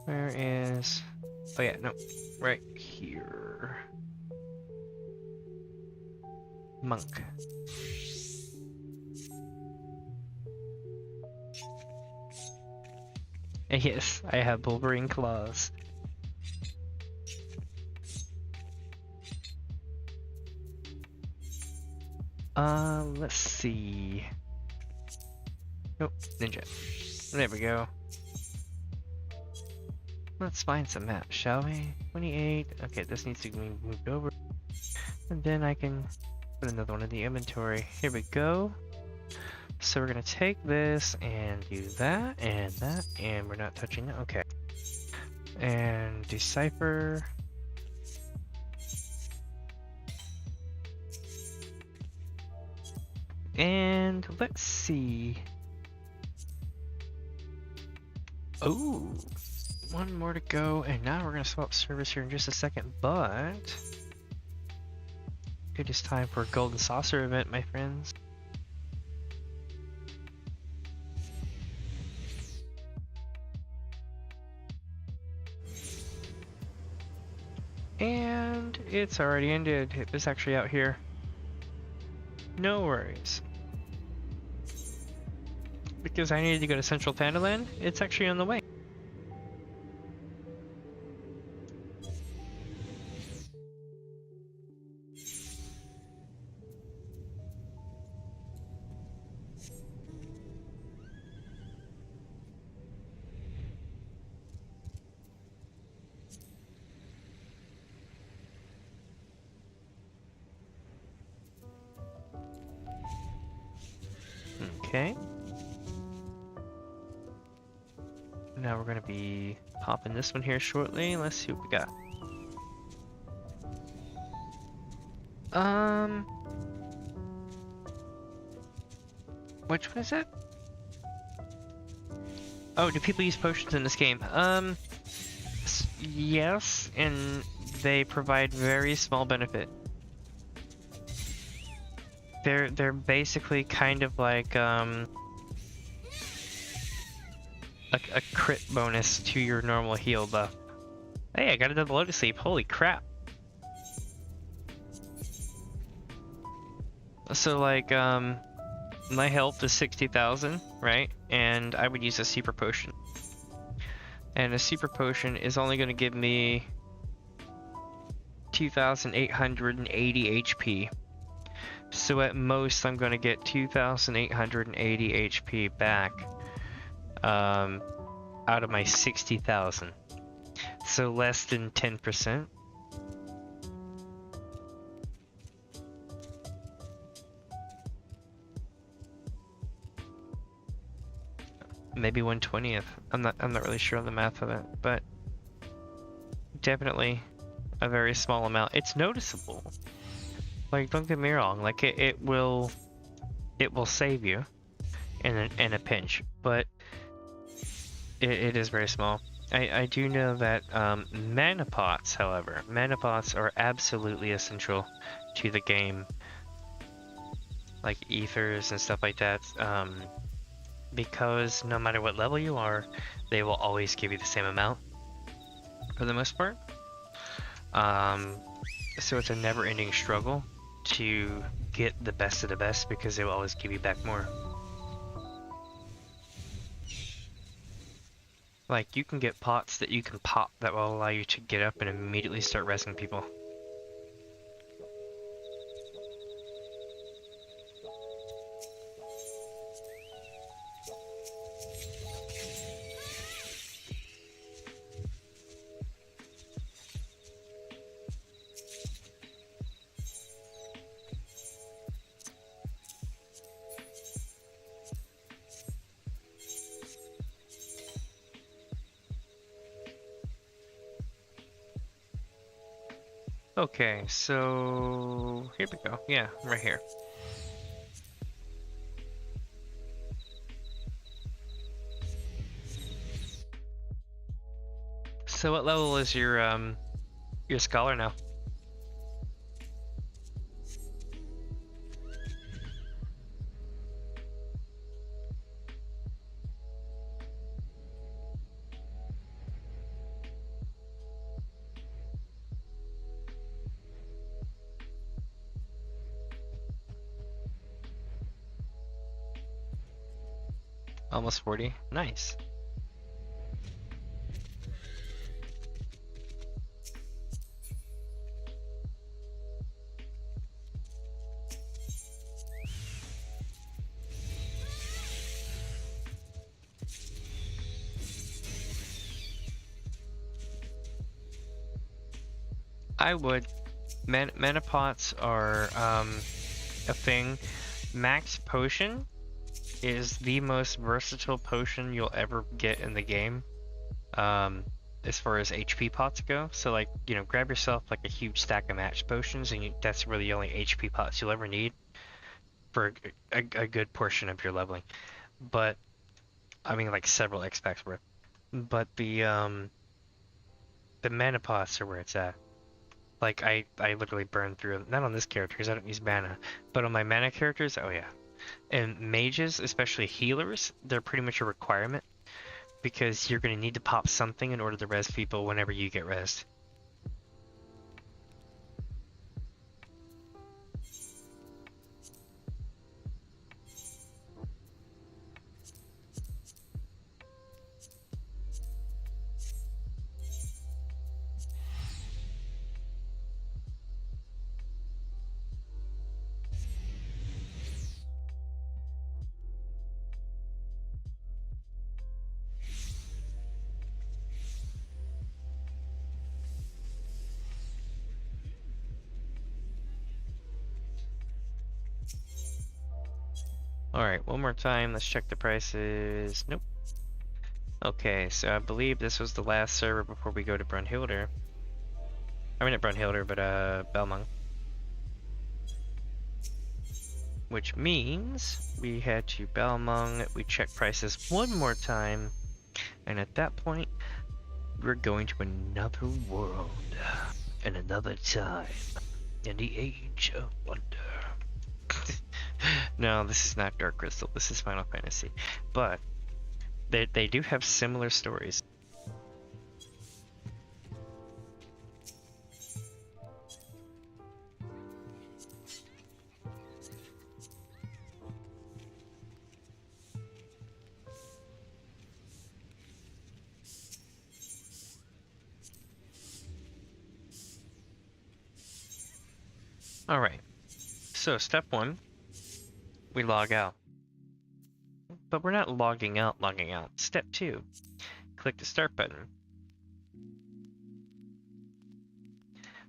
Where is... Oh yeah, no. Right here. Monk. Yes, I have Wolverine claws. Let's see. Nope, ninja. There we go. Let's find some maps, shall we? 28. Okay, this needs to be moved over. And then I can put another one in the inventory. Here we go. So we're gonna take this and do that, and we're not touching it. Okay. And decipher. And let's see. Oh, one more to go, and now we're gonna swap service here in just a second, but it is time for a golden saucer event, my friends. And it's already ended. It was actually out here. No worries. Because I needed to go to Central Fantaland, it's actually on the way. Okay. Now we're gonna be popping this one here shortly. Let's see what we got. Which one is it? Oh, do people use potions in this game? Yes, and they provide very small benefit. They're basically kind of like a crit bonus to your normal heal buff. Hey, I got a double lotus sleep. Holy crap! So like my health is 60,000, right? And I would use a super potion. And a super potion is only going to give me 2,880 HP. So at most, I'm going to get 2,880 HP back out of my 60,000. So less than 10%. Maybe 1/20th. I'm not really sure on the math of it, but definitely a very small amount. It's noticeable. Like, don't get me wrong, like it will save you in a pinch, but it is very small. I do know that mana pots, however, mana pots are absolutely essential to the game, like ethers and stuff like that, because no matter what level you are, they will always give you the same amount for the most part. So it's a never-ending struggle to get the best of the best because they will always give you back more. Like, you can get pots that you can pop that will allow you to get up and immediately start resing people. Okay, so here we go. Yeah, right here. So what level is your scholar now? Almost 40. Nice. I would. Mana pots are a thing. Max potion is the most versatile potion you'll ever get in the game, as far as HP pots go. So like, you know, grab yourself like a huge stack of match potions, and that's really the only HP pots you'll ever need for a good portion of your leveling. But I mean, like several X packs worth. But the the mana pots are where it's at. Like, I literally burn through them. Not on this character, because I don't use mana. But on my mana characters, oh yeah. And mages, especially healers, they're pretty much a requirement. Because you're going to need to pop something in order to res people whenever you get resed. Alright, one more time. Let's check the prices. Nope. Okay, so I believe this was the last server before we go to Brunhilde. I mean, not Brunhilde, but Belmont. Which means we head to Belmont, we check prices one more time, and at that point, we're going to another world, and another time, in the Age of Wonder. No, this is not Dark Crystal, this is Final Fantasy. But they do have similar stories. Alright, so step one, we log out. But we're not logging out. Step two, click the start button.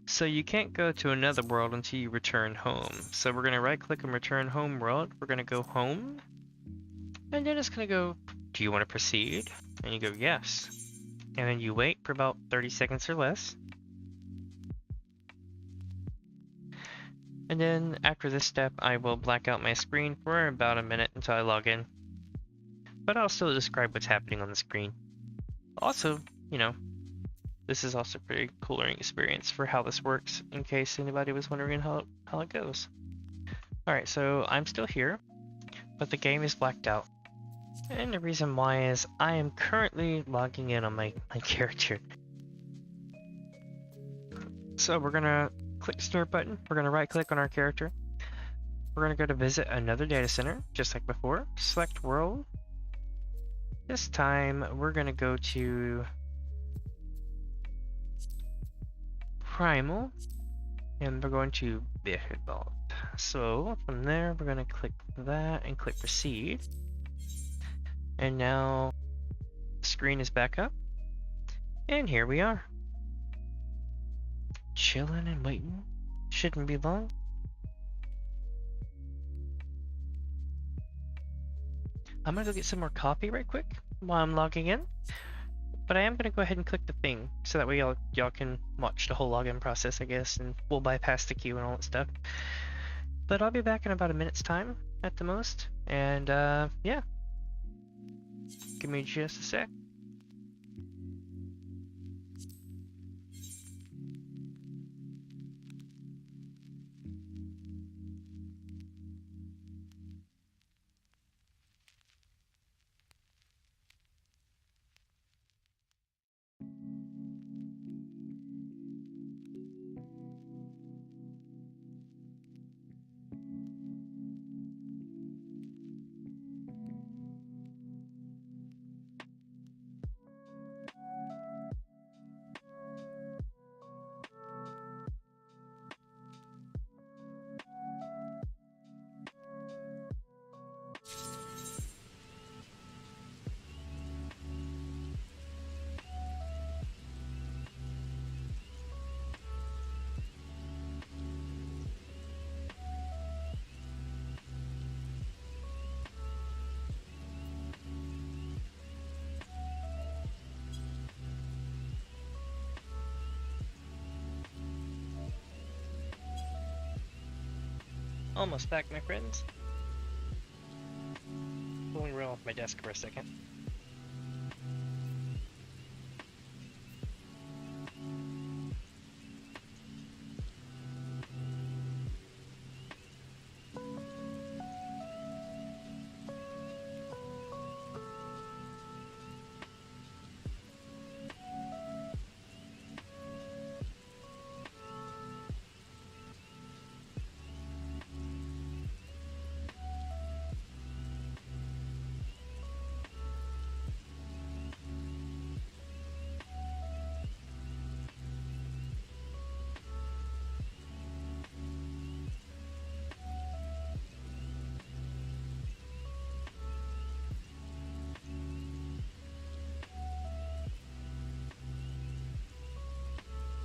So you can't go to another world until you return home. So we're going to right click and return home world. We're going to go home. And then it's going to go, do you want to proceed? And you go, yes. And then you wait for about 30 seconds or less. And then after this step, I will black out my screen for about a minute until I log in. But I'll still describe what's happening on the screen. Also, you know, this is also a pretty cool learning experience for how this works, in case anybody was wondering how it goes. Alright, so I'm still here, but the game is blacked out. And the reason why is I am currently logging in on my character. So we're gonna click the start button, we're gonna right click on our character. We're gonna go to visit another data center, just like before. Select world. This time we're gonna go to Primal, and we're going to biscuits. So from there we're gonna click that and click proceed. And now the screen is back up, and here we are. Chilling and waiting. Shouldn't be long. I'm gonna go get some more coffee right quick while I'm logging in. But I am gonna go ahead and click the thing so that way y'all can watch the whole login process, I guess, and we'll bypass the queue and all that stuff. But I'll be back in about a minute's time at the most, and yeah. Give me just a sec. Almost back, my friends. Pulling real off my desk for a second.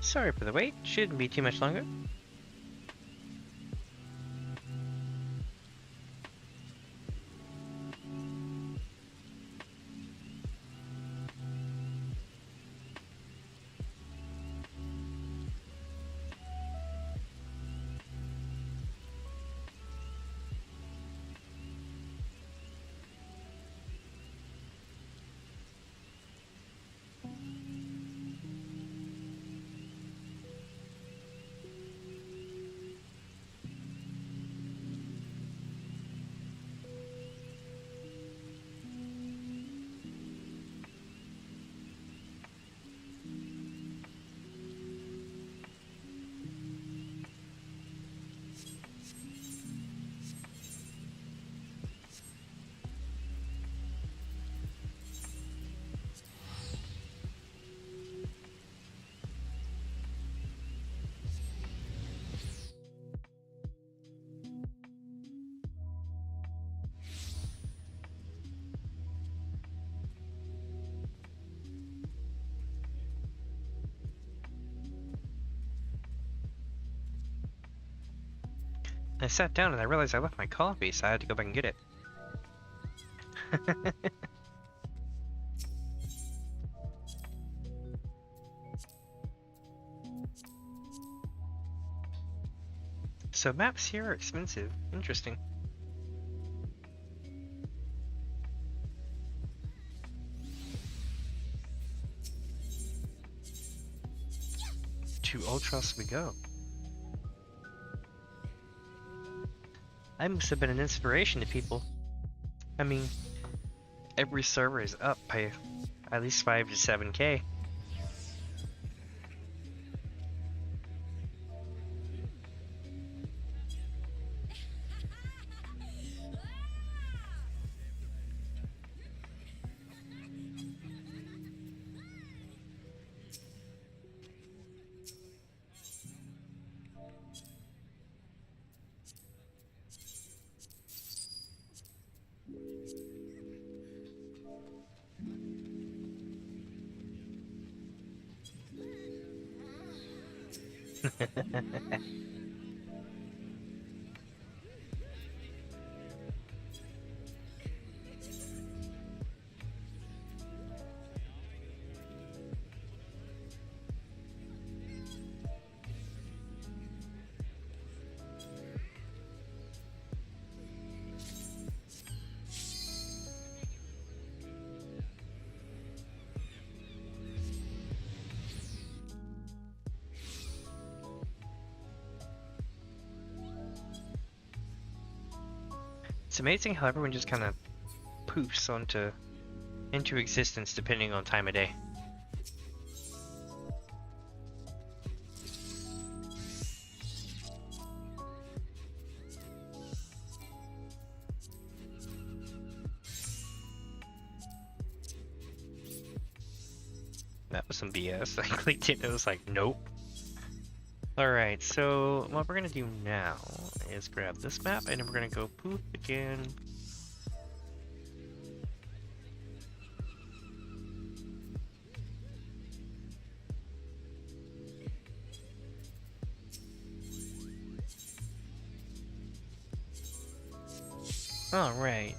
Sorry for the wait, shouldn't be too much longer. I sat down and I realized I left my coffee, so I had to go back and get it. So maps here are expensive. Interesting. To Ultros we go. I must have been an inspiration to people. I mean, every server is up by at least 5 to 7K. It's amazing how everyone just kind of poofs into existence depending on time of day. That was some BS. I clicked it and it was like, nope. Alright, so what we're gonna do now is grab this map and then we're gonna go poof again. Alright.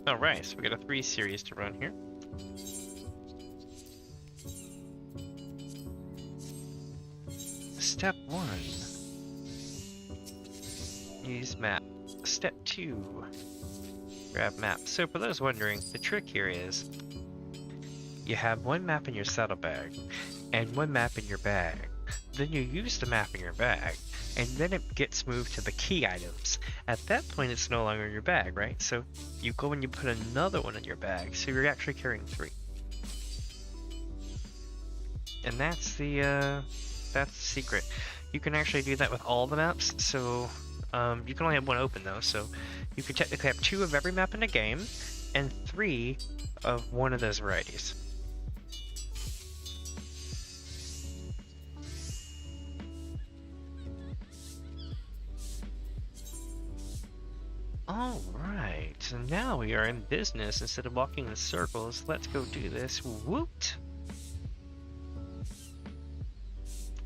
Alright, so we got a 3 series to run here. Step 1. Use map. Step 2. Grab map. So for those wondering, the trick here is you have one map in your saddlebag and one map in your bag. Then you use the map in your bag and then it gets moved to the key items. At that point, it's no longer in your bag, right? So you go and you put another one in your bag, so you're actually carrying 3. And that's the secret. You can actually do that with all the maps, so you can only have 1 open though, so you can technically have 2 of every map in a game, and 3 of one of those varieties. Alright, so now we are in business. Instead of walking in circles, let's go do this. Woot!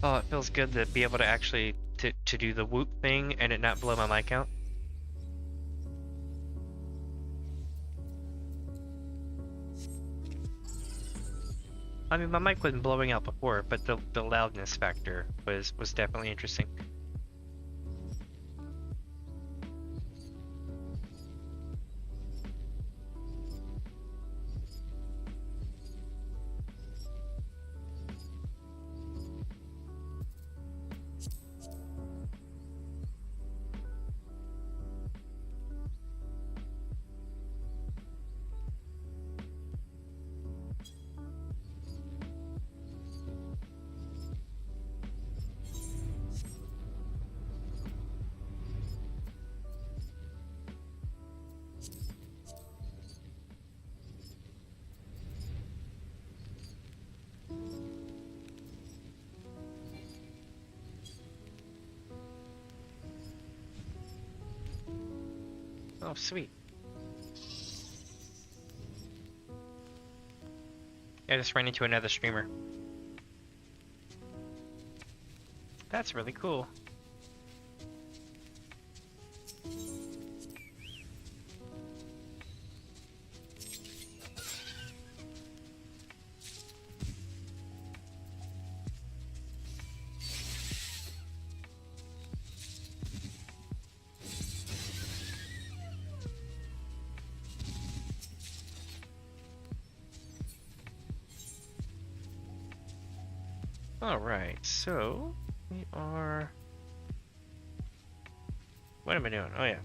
Oh, it feels good to be able to actually to do the whoop thing and it not blow my mic out. I mean, my mic wasn't blowing out before, but the loudness factor was definitely interesting. Oh, sweet. I just ran into another streamer. That's really cool. Alright, so we are... What am I doing? Oh yeah.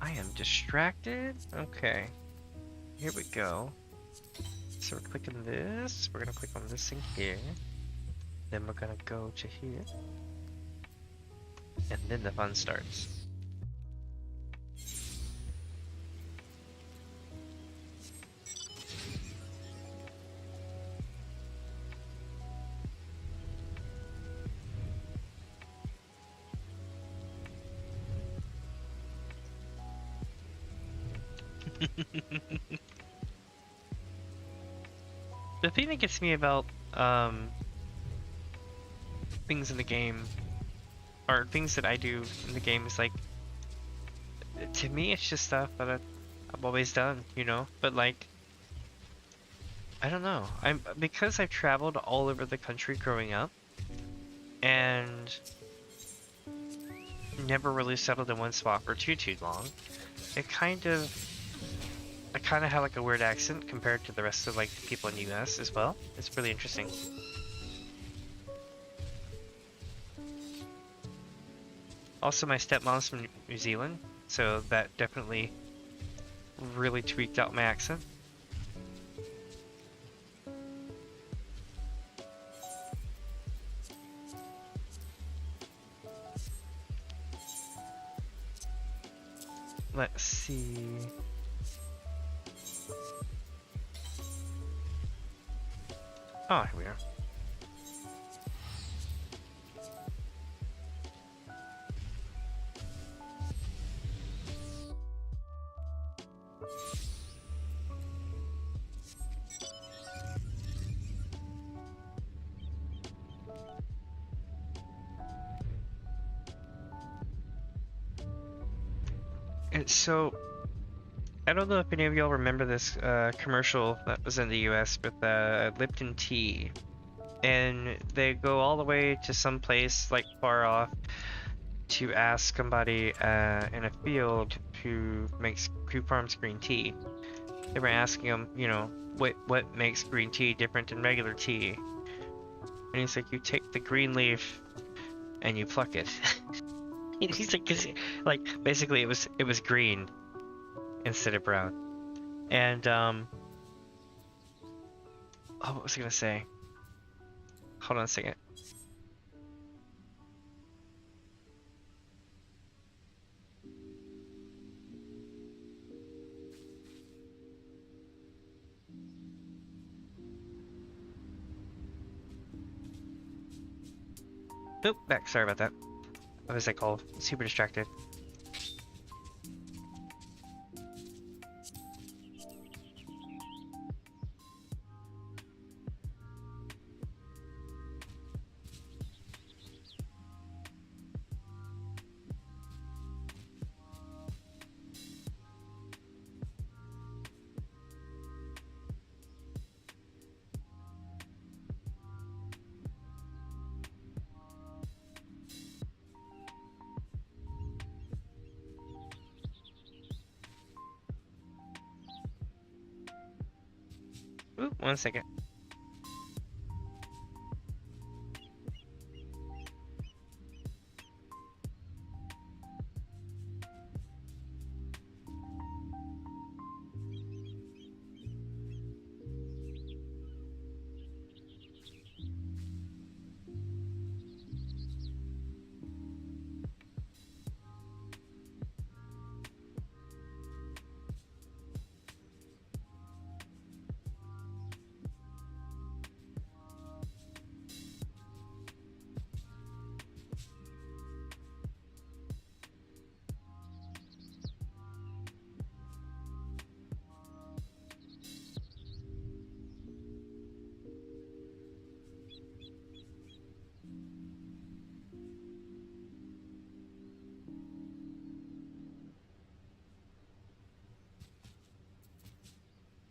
I am distracted? Okay. Here we go. So we're clicking this. We're gonna click on this thing here. Then we're gonna go to here. And then the fun starts. The thing that gets me about things in the game, or things that I do in the game, is like, to me it's just stuff that I've always done, you know? But like, I don't know. Because I've traveled all over the country growing up, and never really settled in one spot for too long. I kind of have like a weird accent compared to the rest of like the people in the US as well. It's really interesting. Also, my stepmom's from New Zealand, so that definitely really tweaked out my accent. Let's see. Oh, here we are. And so, I don't know if any of y'all remember this commercial that was in the US with Lipton tea. And they go all the way to some place like far off to ask somebody in a field who farms green tea. They were asking him, you know, what makes green tea different than regular tea. And he's like, you take the green leaf, and you pluck it. He's like, 'cause, like, basically it was green instead of brown. And oh, what was I gonna say? Hold on a second. Oop, back. Sorry about that. What was I called? Super distracted. Oop, 1 second.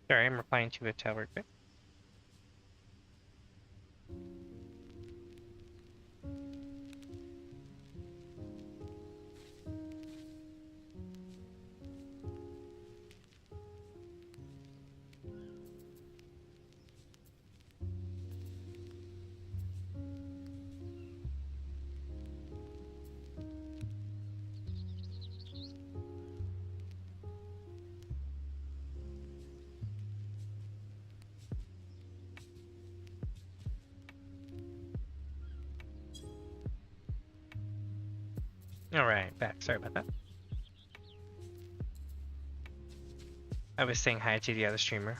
Sorry, I'm replying to a tower quick. Alright, back. Sorry about that. I was saying hi to the other streamer.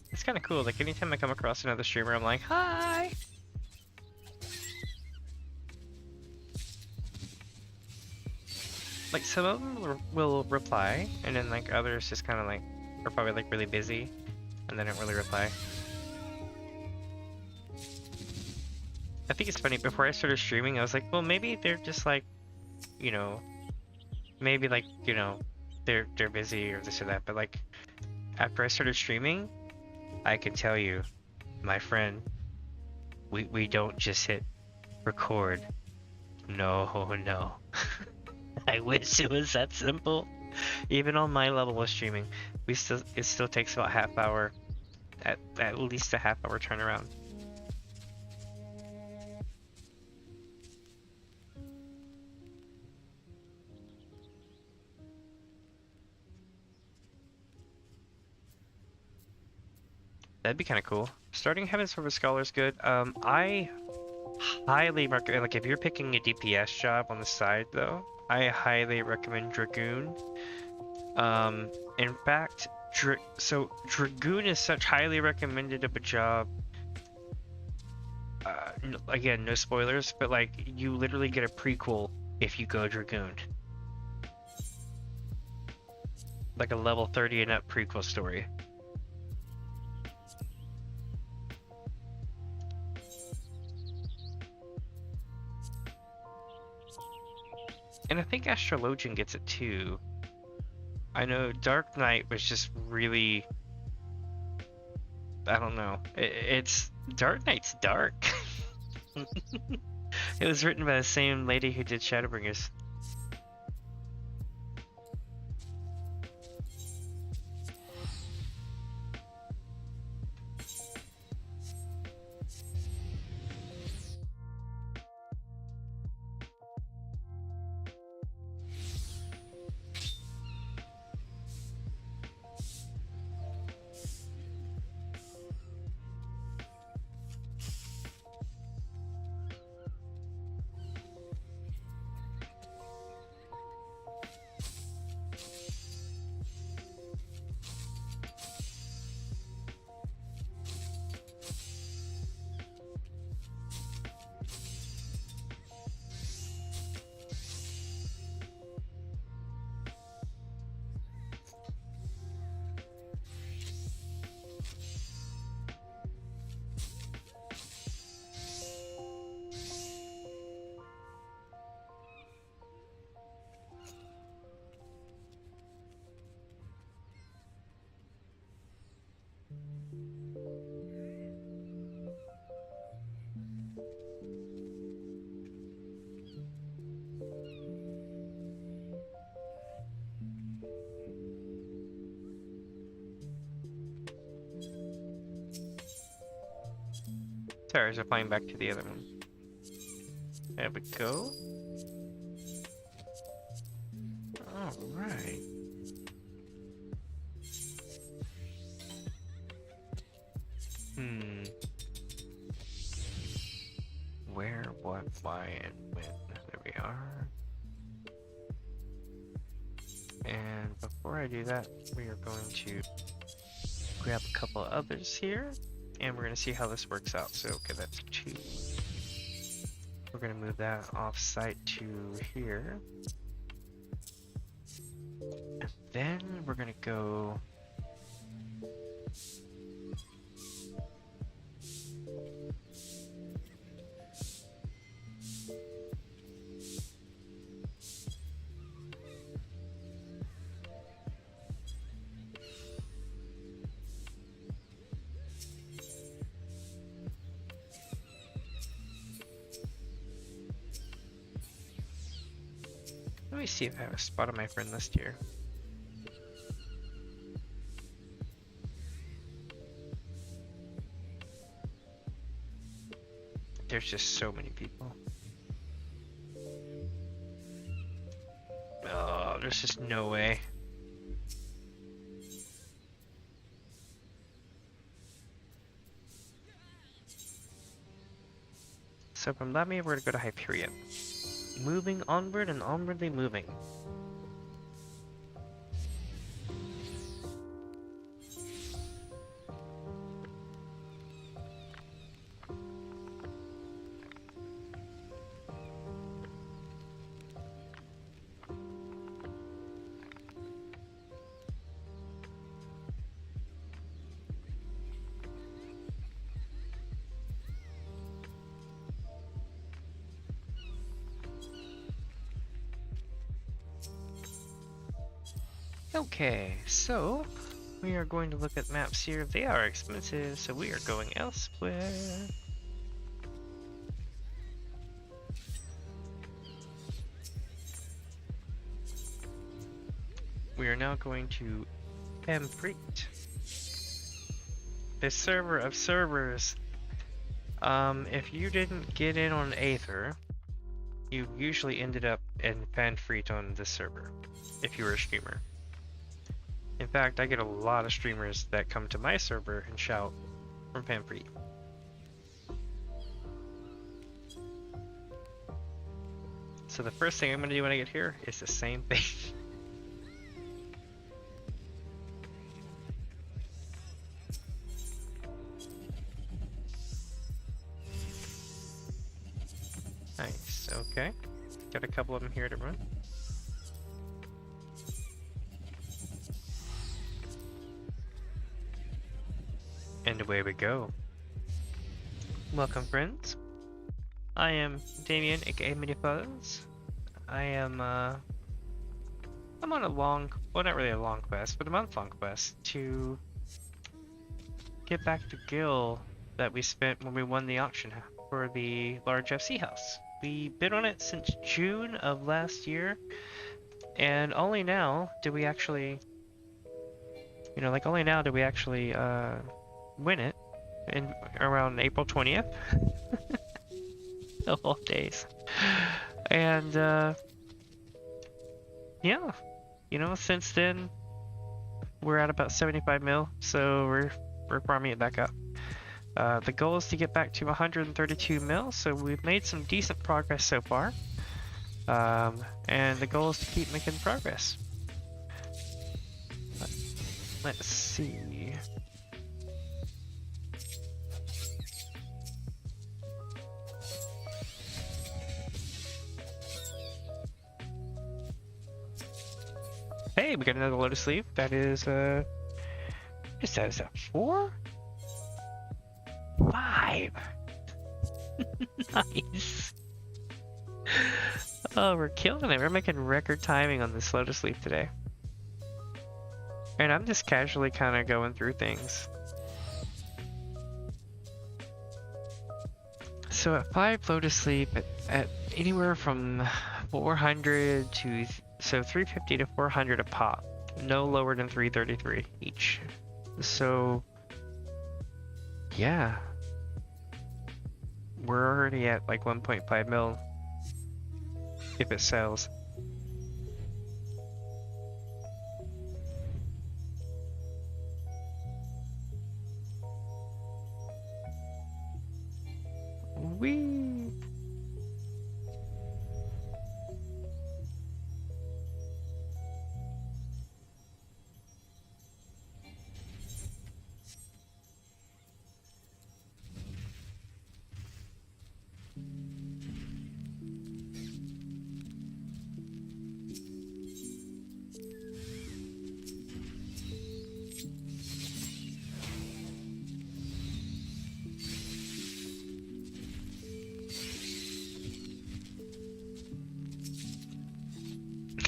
It's kind of cool. Like, anytime I come across another streamer, I'm like, hi! Like, some of them will reply, and then, like, others just kind of, like, are probably, like, really busy, and they don't really reply. I think it's funny, before I started streaming, I was like, well, maybe they're just, like, you know, maybe, like, you know, they're busy or this or that, but, like, after I started streaming, I can tell you, my friend, we don't just hit record. No, no. I wish it was that simple. Even on my level of streaming, it still takes about half hour, at least a half hour turnaround. That'd be kind of cool. Starting Heavens for a Scholar is good. I highly recommend, like, if you're picking a DPS job on the side, though, I highly recommend Dragoon. In fact, Dragoon is such highly recommended of a job. Again, no spoilers, but, like, you literally get a prequel if you go Dragoon. Like a level 30 and up prequel story. And I think Astrologian gets it too. I know Dark Knight was just really... I don't know. It's... Dark Knight's dark. It was written by the same lady who did Shadowbringers. tires are flying back to the other one. There we go. Alright. Where, what, why, and when. There we are. And before I do that, we are going to grab a couple of others here, and we're going to see how this works out. So, okay, that's 2. We're going to move that off site to here. And then we're going to go... Let me see if I have a spot on my friend list here. There's just so many people. Oh, there's just no way. So from Damien, we're gonna go to Hyperion. Moving onward and onwardly moving. Okay, so we are going to look at maps here. They are expensive, so we are going elsewhere. We are now going to ffxiv. The server of servers. If you didn't get in on Aether, you usually ended up in ffxiv on this server, if you were a streamer. In fact, I get a lot of streamers that come to my server and shout from ffxiv. So the first thing I'm going to do when I get here is the same thing. Nice, okay. Got a couple of them here to run. And away we go. Welcome, friends. I am Damien, aka Minifuzz. I'm on a long, well, not really a long quest, but a month-long quest to get back to Gil that we spent when we won the auction for the large FC house. We bid on it since June of last year, and only now did we actually, only now did we actually win it in around April 20th. Of all days. And yeah, since then we're at about 75 mil, so we're farming it back up. The goal is to get back to 132 mil, so we've made some decent progress so far. And the goal is to keep making progress. Let's see. Hey, we got another lotus leaf. That is, is that 4? 5. Nice. Oh, we're killing it. We're making record timing on this lotus leaf today. And I'm just casually kind of going through things. So at 5 lotus leaf, at anywhere from 400 to... So 350 to 400 a pop, no lower than 333 each. So yeah, We're already at like 1.5 mil if it sells. Whee!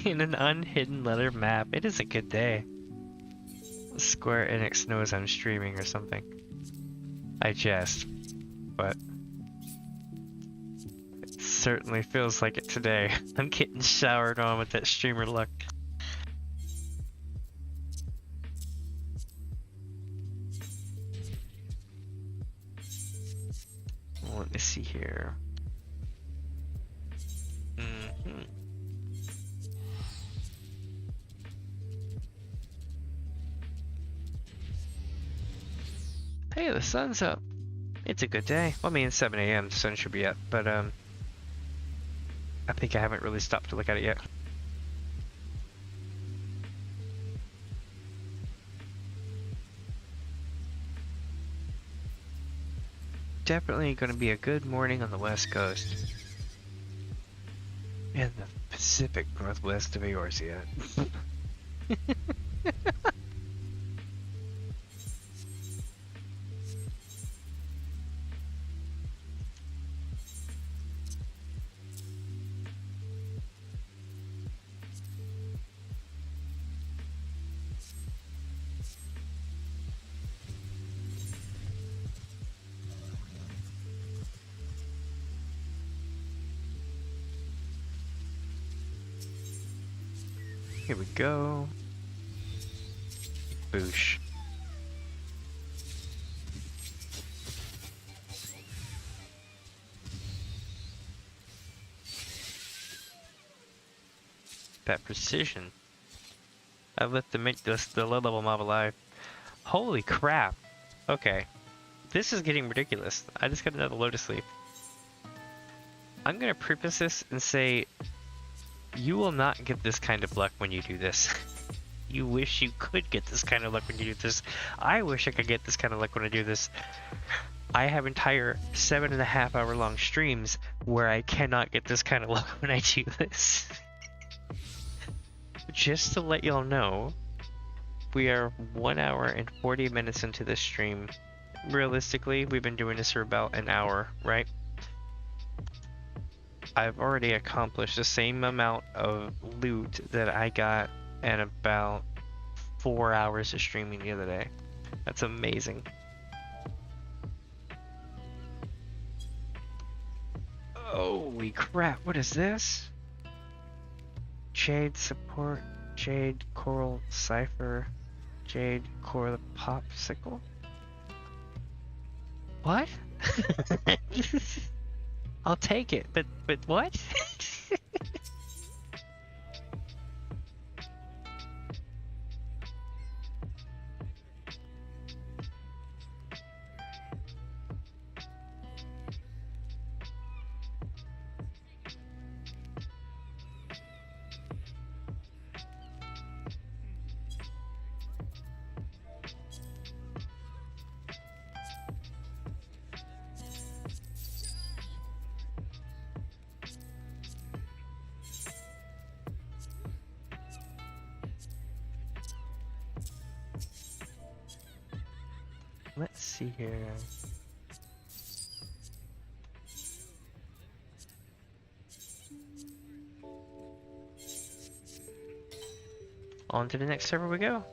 In an unhidden letter map, it is a good day. Square Enix knows I'm streaming or something. I jest, but it certainly feels like it today. I'm getting showered on with that streamer luck. Let me see here. Hey, the sun's up. It's a good day. Well, I mean, it's 7 a.m. The sun should be up, but I think I haven't really stopped to look at it yet. Definitely going to be a good morning on the west coast. In the Pacific Northwest of Eorzean. Here we go. Boosh. That precision. I let them make this the low level mob alive. Holy crap. Okay. This is getting ridiculous. I just got another Lotus Leaf. I'm gonna preface this and say you will not get this kind of luck when you do this. You wish you could get this kind of luck when you do this. I wish I could get this kind of luck when I do this. I have entire 7.5 hour long streams where I cannot get this kind of luck when I do this. Just to let y'all know, we are 1 hour and 40 minutes into this stream. Realistically, we've been doing this for about an hour, right? I've already accomplished the same amount of loot that I got in about 4 hours of streaming the other day. That's amazing. Holy crap, what is this? Jade support, Jade Coral Cipher, Jade Coral Popsicle? What? I'll take it, but what? Let's see here. On to the next server we go.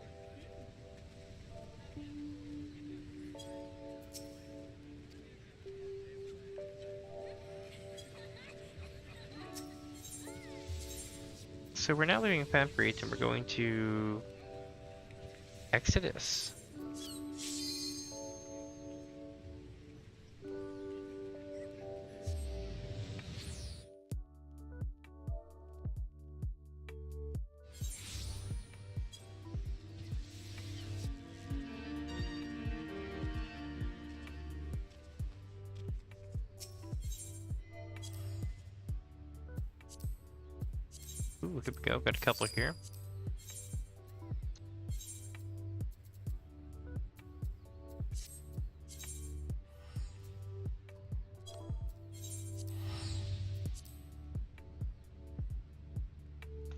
So we're now leaving Fanfreet and we're going to Exodus. here we go. Got a couple here.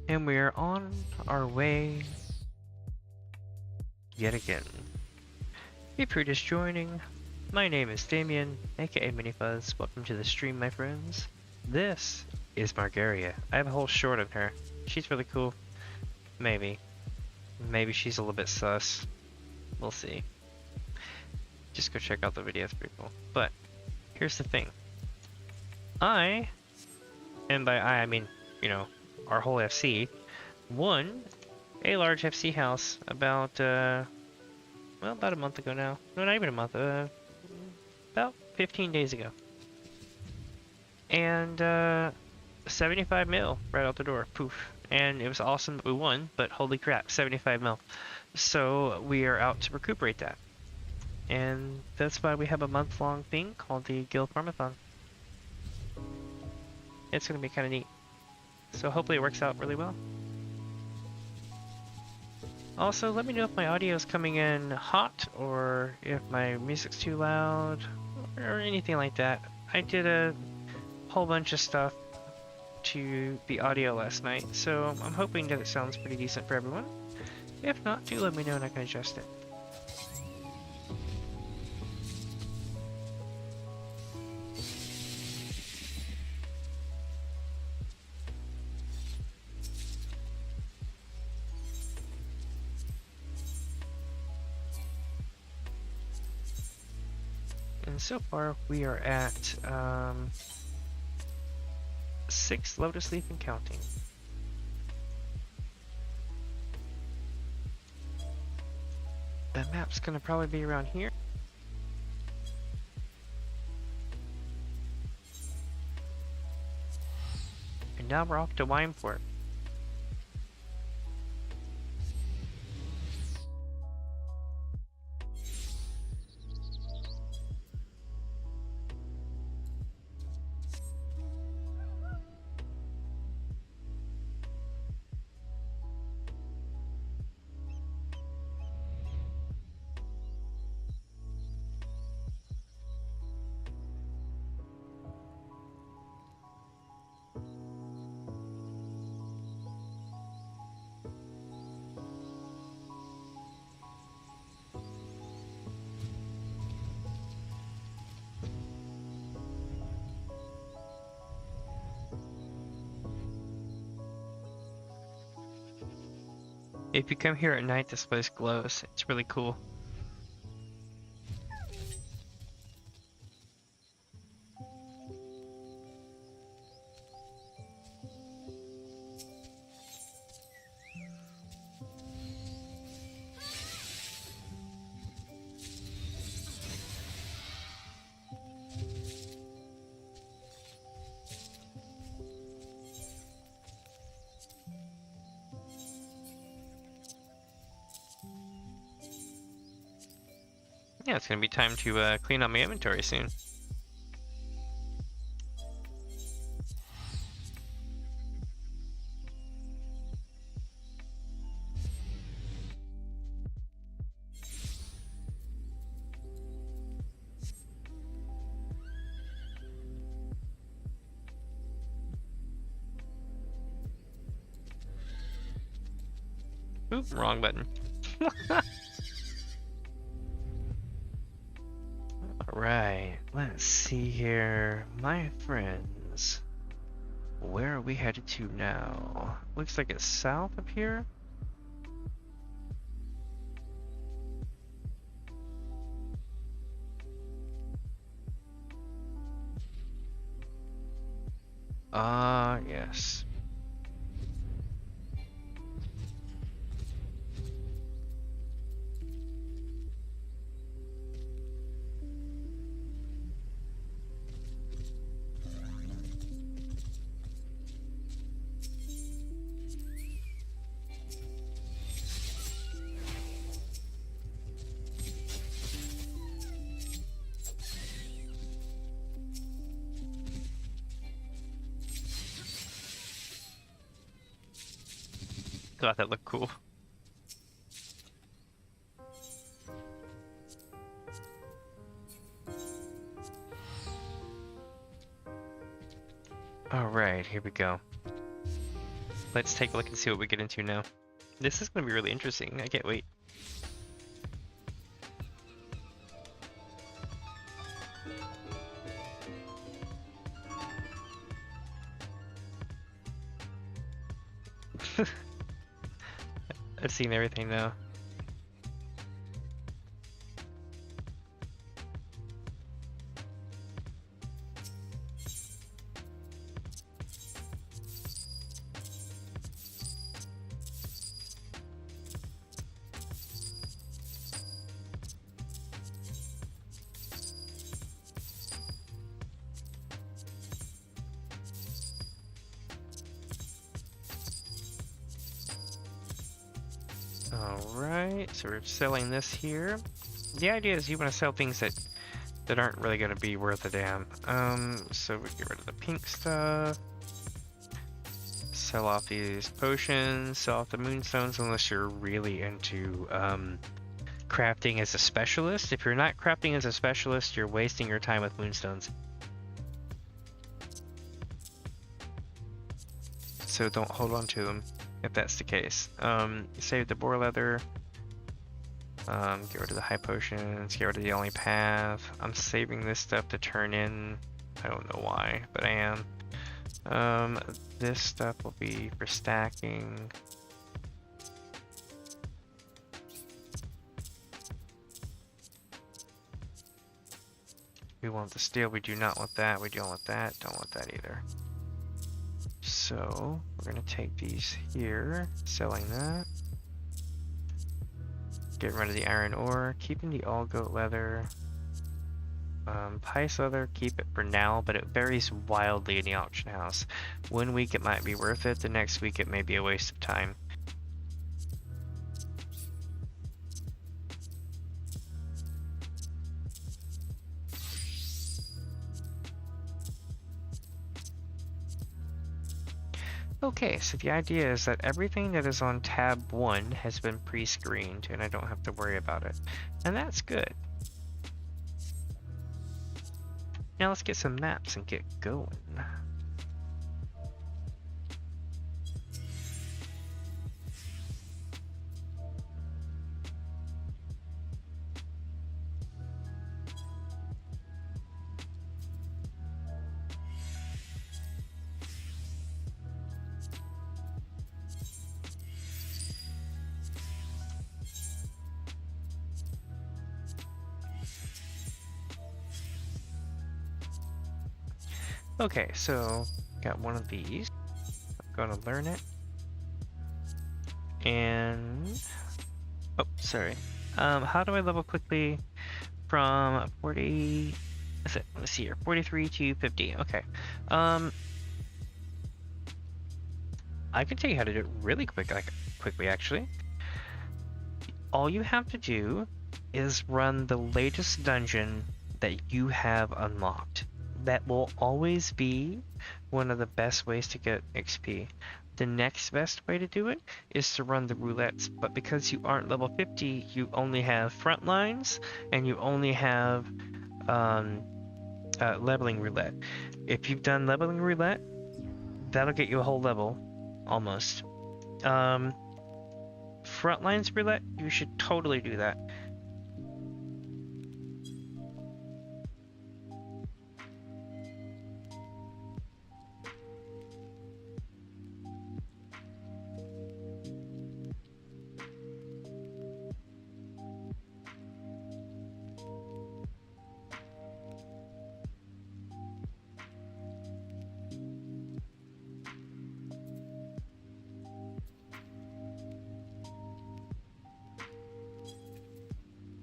And we are on our way yet again. If you're just joining, my name is Damien, aka Minifuzz. Welcome to the stream, my friends. This is Margaria. I have a whole short of her. She's really cool. Maybe. Maybe she's a little bit sus. We'll see. Just go check out the video, it's pretty cool. But, here's the thing. I, and by I mean, you know, our whole FC, won a large FC house about, well, about a month ago now. No, not even a month, about 15 days ago. And, 75 mil right out the door, poof. And it was awesome that we won, but holy crap, 75 mil. So we are out to recuperate that. And that's why we have a month-long thing called the Gil Farm-a-thon. It's going to be kind of neat. So hopefully it works out really well. Also, let me know if my audio is coming in hot or if my music's too loud or anything like that. I did a whole bunch of stuff to the audio last night, so I'm hoping that it sounds pretty decent for everyone. If not, do let me know and I can adjust it. And so far we are at 6 lotus leaf and counting. The map's gonna probably be around here. And now we're off to Wineport. If you come here at night, this place glows. It's really cool. Yeah, it's gonna be time to clean up my inventory soon. Oop, wrong button. Alright, let's see here. My friends, where are we headed to now? Looks like it's south of here. Yes. thought that looked cool. Alright, here we go. Let's take a look and see what we get into now. This is going to be really interesting. I can't wait. I've seen everything now. Alright, so we're selling this here. The idea is you want to sell things that aren't really going to be worth a damn. So we get rid of the pink stuff. Sell off these potions, sell off the moonstones unless you're really into crafting as a specialist. If you're not crafting as a specialist, you're wasting your time with moonstones. So don't hold on to them if that's the case. Save the boar leather. Get rid of the high potions, get rid of the only path. I'm saving this stuff to turn in. I don't know why, but I am. This stuff will be for stacking. We want the steel, we do not want that, we don't want that, don't want that either. So, we're gonna take these here, selling that. Getting rid of the iron ore, keeping the all goat leather. Pice leather, keep it for now, but it varies wildly in the auction house. One week it might be worth it, the next week it may be a waste of time. Okay, so the idea is that everything that is on tab 1 has been pre-screened and I don't have to worry about it. And that's good. Now let's get some maps and get going. Okay, so got one of these. I'm gonna learn it. And oh, sorry. How do I level quickly from 40? Let's see here, 43 to 50. Okay. I can tell you how to do it really quickly actually. All you have to do is run the latest dungeon that you have unlocked. That will always be one of the best ways to get XP. The next best way to do it is to run the roulettes, but because you aren't level 50, you only have front lines and you only have leveling roulette. If you've done leveling roulette, that'll get you a whole level, almost. Front lines roulette, you should totally do that.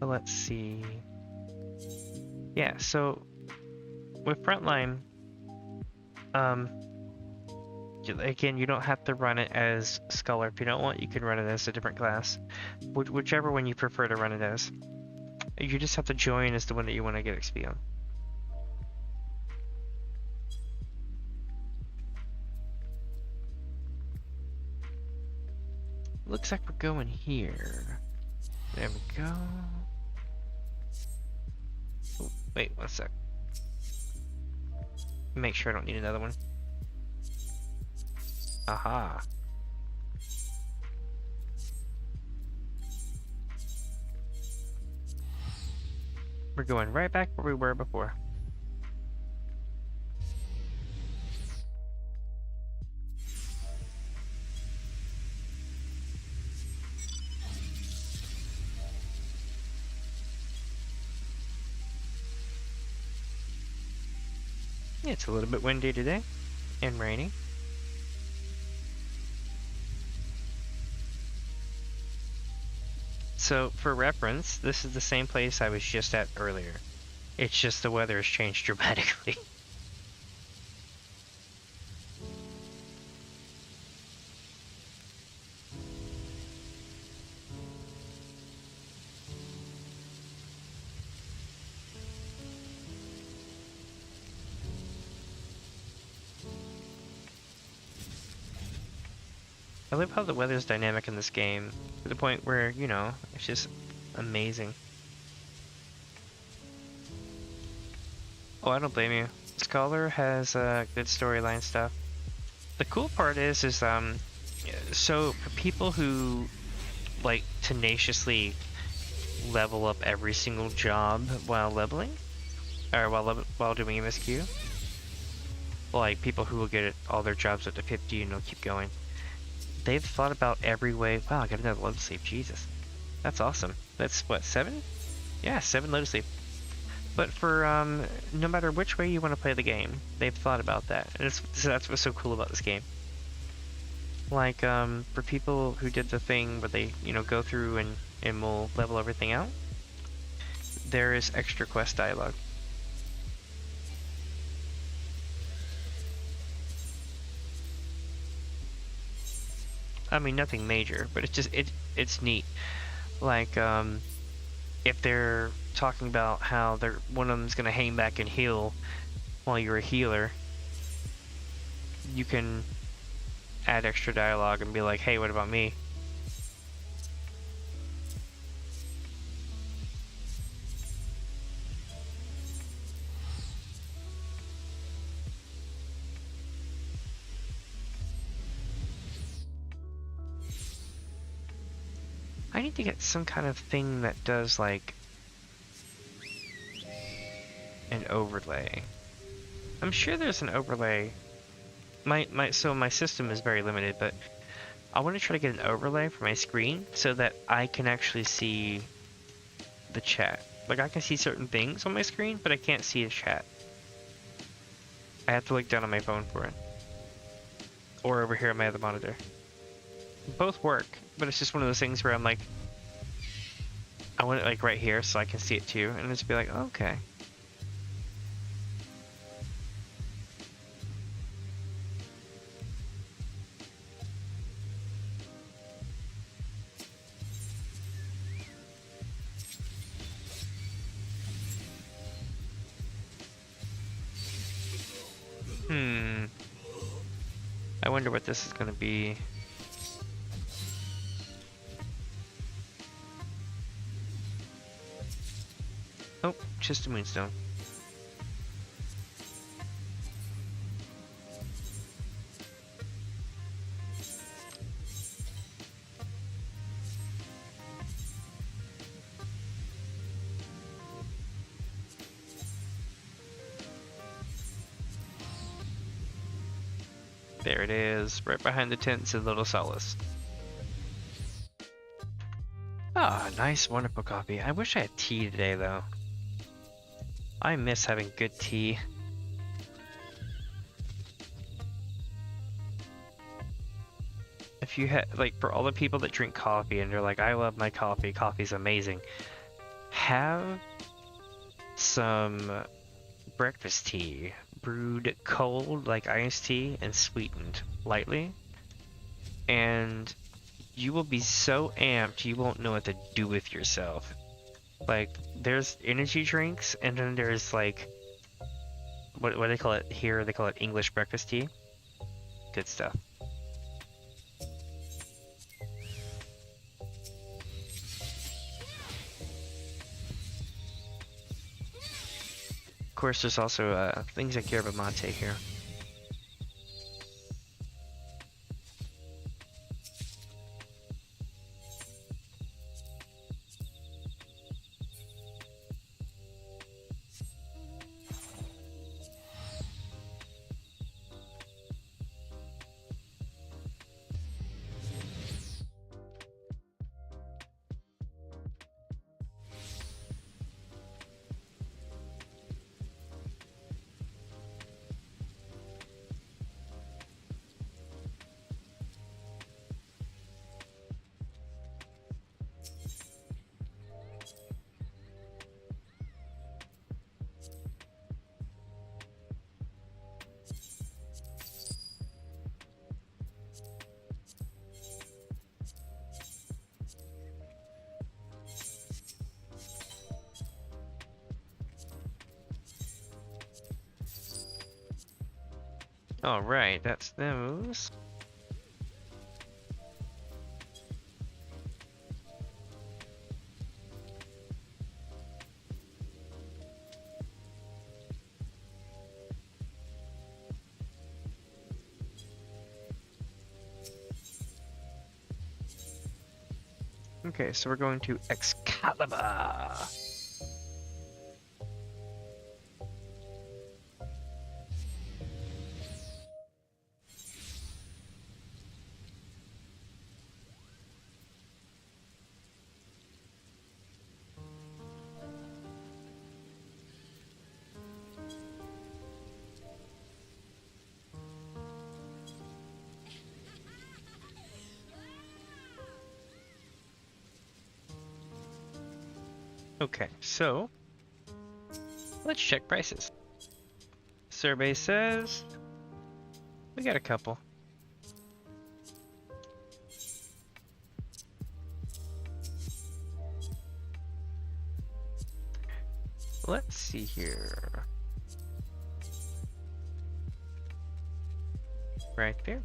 Let's see. Yeah, so with frontline, again, you don't have to run it as Scholar. If you don't want, you can run it as a different class, whichever one you prefer to run it as. You just have to join as the one that you want to get XP on. looks like we're going here. There we go. Oh, wait, one sec. Make sure I don't need another one. Aha. We're going right back where we were before. It's a little bit windy today and rainy. So, for reference, this is the same place I was just at earlier. It's just the weather has changed dramatically. I love how the weather's dynamic in this game, to the point where, you know, it's just amazing. Oh, I don't blame you. Scholar has good storyline stuff. The cool part is so for people who like tenaciously level up every single job while leveling, or while doing MSQ, like people who will get all their jobs up to 50 and they'll keep going. They've thought about every way. Wow, I got another load sleep. Jesus, that's awesome. That's what, 7? Yeah, 7 load sleep. But for no matter which way you want to play the game, they've thought about that, and so that's what's so cool about this game. Like for people who did the thing where they, you know, go through and will level everything out, there is extra quest dialogue. I mean, nothing major, but it's just it's neat. Like if they're talking about how one of them's gonna hang back and heal while you're a healer, you can add extra dialogue and be like, hey, what about me? I need to get some kind of thing that does like an overlay. I'm sure there's an overlay. So my system is very limited, but I want to try to get an overlay for my screen so that I can actually see the chat. Like I can see certain things on my screen, but I can't see the chat. I have to look down on my phone for it. Or over here on my other monitor. Both work, but it's just one of those things where I'm like, I want it like right here so I can see it too, and just be like, oh, okay. I wonder what this is gonna be. Oh, just a moonstone. There it is, right behind the tents is Little Solace. Ah, nice, wonderful coffee. I wish I had tea today, though. I miss having good tea. If you had, like, for all the people that drink coffee and they're like, I love my coffee, coffee's amazing. Have some breakfast tea, brewed cold like iced tea and sweetened lightly, and you will be so amped you won't know what to do with yourself. Like, there's energy drinks, and then there's like what do they call it here? They call it English breakfast tea. Good stuff. course, there's also things like yerba mate here. Alright, that's those. Okay, so we're going to Excalibur. Okay, so let's check prices. Survey says we got a couple. Let's see here. Right there.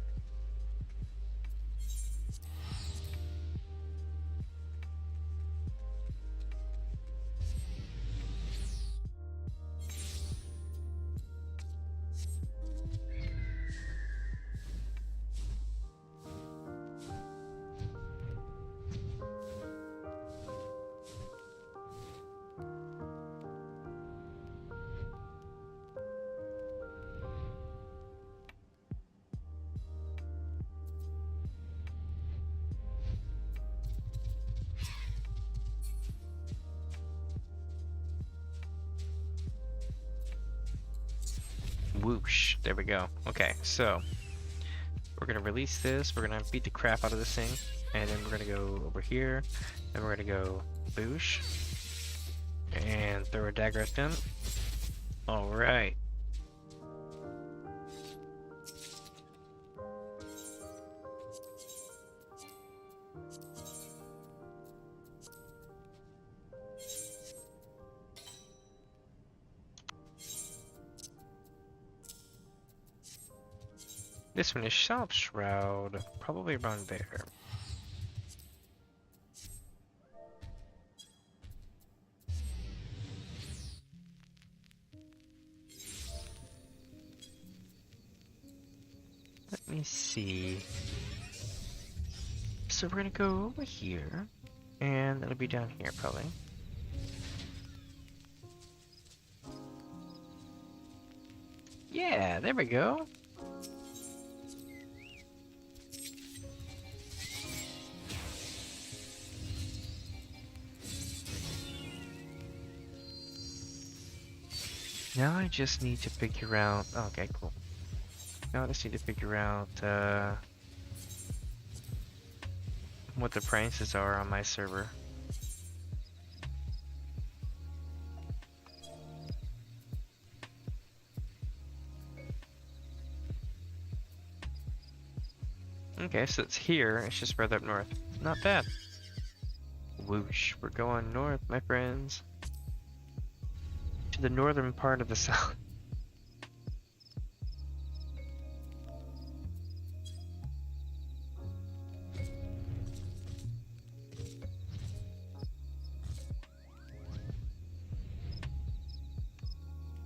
Whoosh. There we go. Okay, so we're gonna release this. We're gonna beat the crap out of this thing, and then we're gonna go over here, and we're gonna go boosh, and throw a dagger at them. All right. This one is Shelf Shroud, probably around there. Let me see. So we're gonna go over here, and that'll be down here probably. Yeah, there we go. Now I just need to figure out, oh, okay, cool. Now I just need to figure out what the prices are on my server. Okay, so it's here, it's just further up north. Not bad. Whoosh, we're going north, my friends. To the northern part of the south.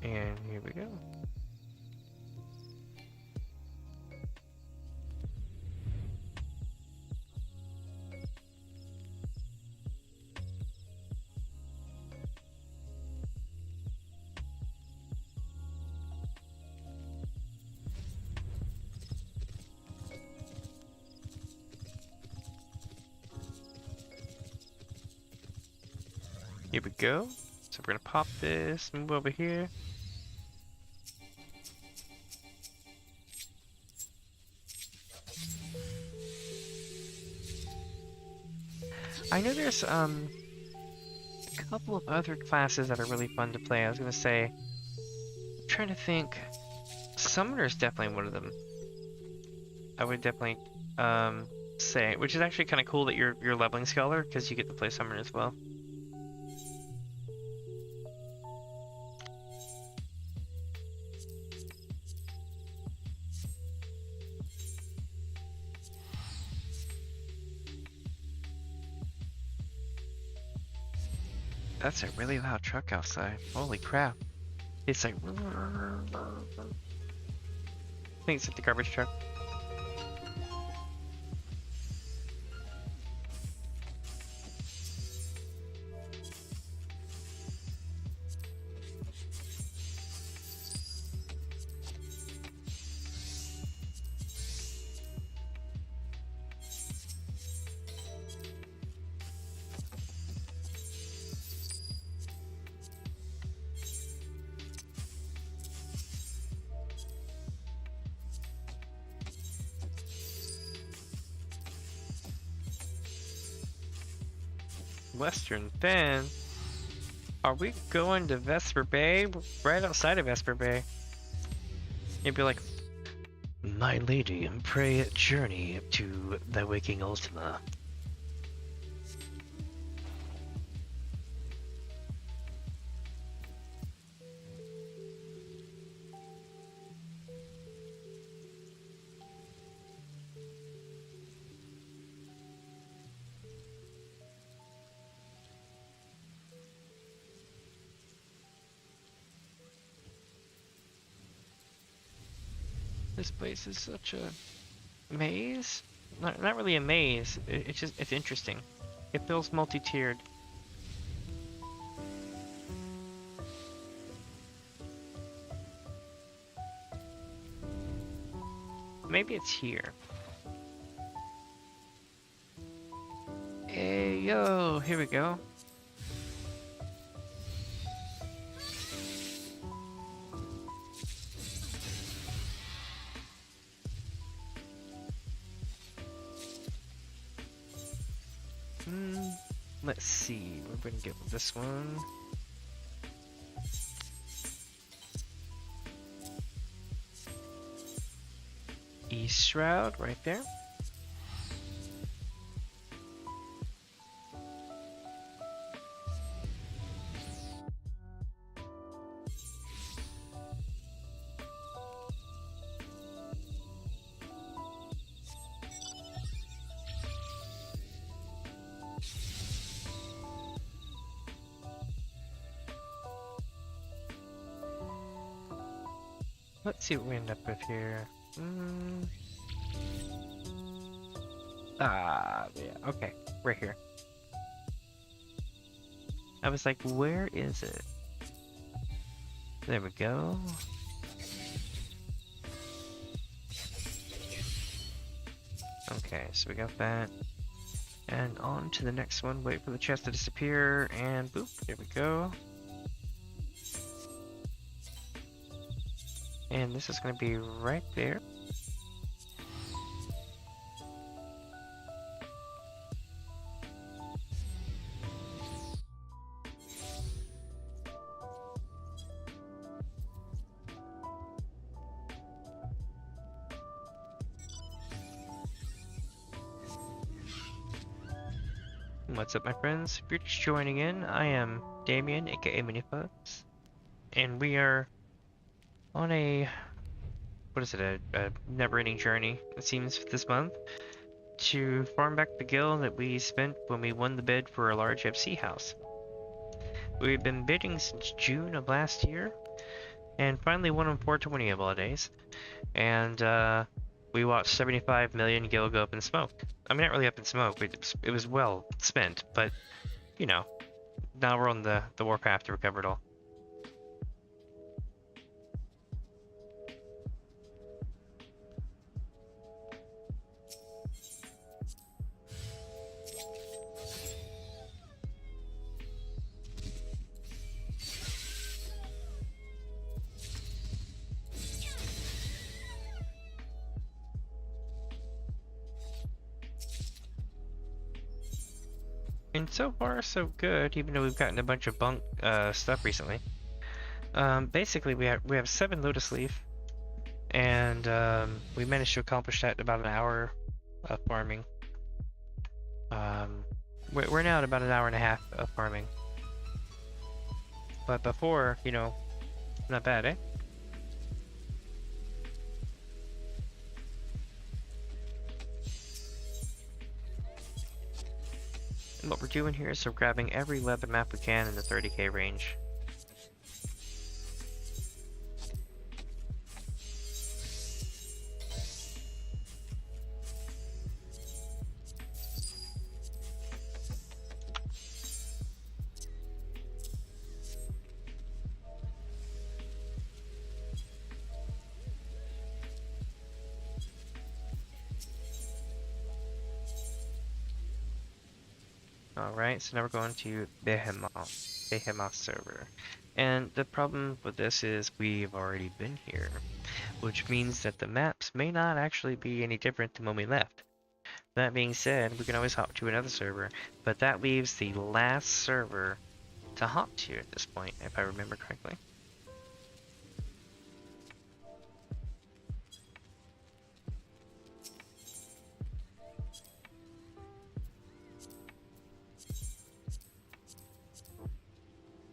And here we go. Here we go. So we're gonna pop this, move over here. I know there's a couple of other classes that are really fun to play. I was gonna say, I'm trying to think. Summoner is definitely one of them. I would definitely say, which is actually kind of cool that you're leveling Scholar because you get to play Summoner as well. That's a really loud truck outside. Holy crap. It's like... I think it's like the garbage truck. Western Fen? Are we going to Vesper Bay? Right outside of Vesper Bay. You'd be like, my lady, pray journey to the waking Ultima. This place is such a maze. Not really a maze. It's just it's interesting. It feels multi-tiered. Maybe it's here. Hey yo, here we go. Let's see, we're gonna get this one. East Shroud right there. Let's see what we end up with here. Yeah, okay, right here. I was like, where is it? There we go. Okay, so we got that. And on to the next one, wait for the chest to disappear, and boop, there we go. And this is going to be right there. What's up, my friends? If you're just joining in, I am Damien, aka Minifubs, and we are on a, what is it, a never-ending journey, it seems, this month, to farm back the gil that we spent when we won the bid for a large FC house. We've been bidding since June of last year, And finally won on 420 of all days. And we watched 75 million gil go up in smoke. I mean, not really up in smoke, but it was well spent. But, you know, now we're on the warpath to recover it all. And so far, so good, even though we've gotten a bunch of bunk stuff recently. Basically, we have 7 Lotus Leaf, and we managed to accomplish that in about an hour of farming. We're now at about an hour and a half of farming. But before, you know, not bad, eh? And what we're doing here is we're grabbing every weapon map we can in the 30k range. Alright, so now we're going to Behemoth server. And the problem with this is we've already been here, which means that the maps may not actually be any different than when we left. That being said, we can always hop to another server, but that leaves the last server to hop to at this point, if I remember correctly.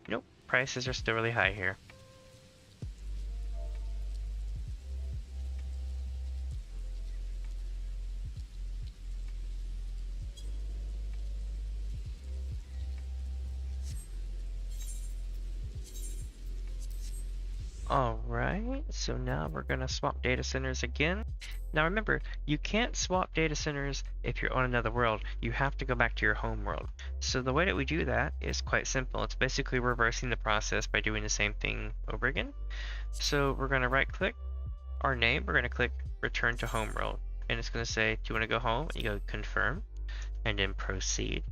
Nope, prices are still really high here. Alright, so now we're gonna swap data centers again. Now remember, you can't swap data centers if you're on another world. You have to go back to your home world. So the way that we do that is quite simple. It's basically reversing the process by doing the same thing over again. So we're gonna right click our name, we're gonna click return to home world. And it's gonna say, do you wanna go home? And you go confirm, and then proceed.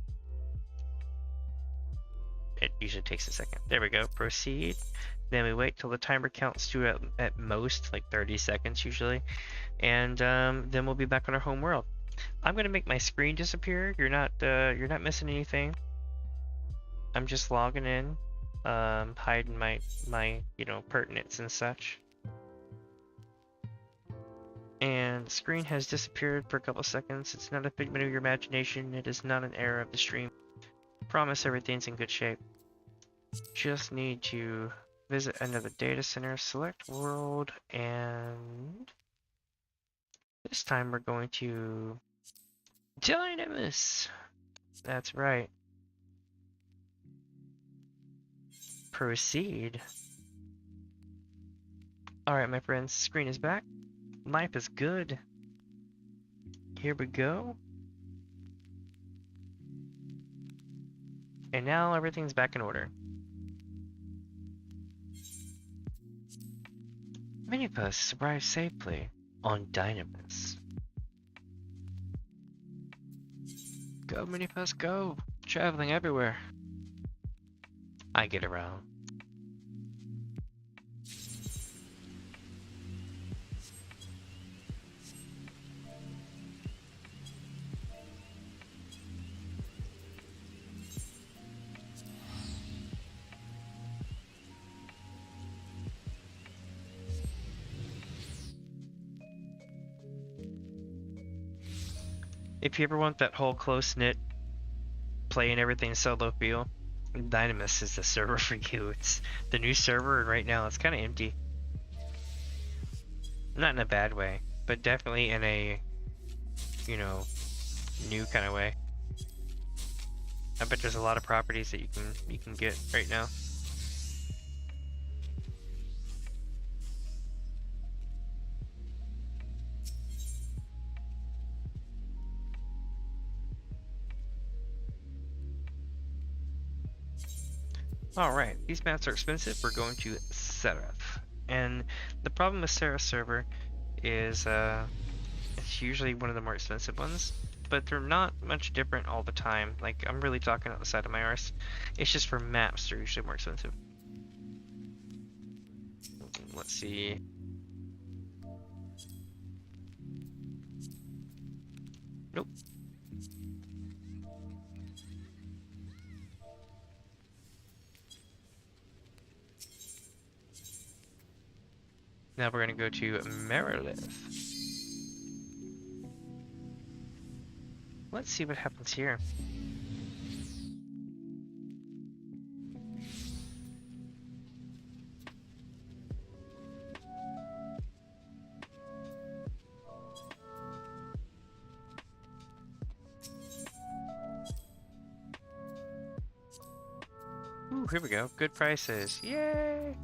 It usually takes a second. There we go, proceed. Then we wait till the timer counts to at most like 30 seconds usually, and then we'll be back on our home world. I'm gonna make my screen disappear. You're not missing anything. I'm just logging in, hiding my you know, pertinence and such. And the screen has disappeared for a couple seconds. It's not a figment of your imagination. It is not an error of the stream. Promise everything's in good shape. Just need to visit another data center, select world, and this time we're going to Dynamis. That's right. Proceed. Alright, my friends, screen is back. Life is good. Here we go. And now everything's back in order. Minibus arrived safely on Dynamis. Go, Minibus, go! Traveling everywhere. I get around. If you ever want that whole close-knit, playing everything solo feel, Dynamis is the server for you. It's the new server, and right now it's kind of empty. Not in a bad way, but definitely in a, you know, new kind of way. I bet there's a lot of properties that you can get right now. Alright, these maps are expensive. We're going to Seraph. And the problem with Seraph server is it's usually one of the more expensive ones, but they're not much different all the time. Like, I'm really talking out the side of my arse. It's just for maps, they're usually more expensive. Let's see. Nope. Now we're going to go to Merilith. Let's see what happens here. Ooh, here we go. Good prices. Yay!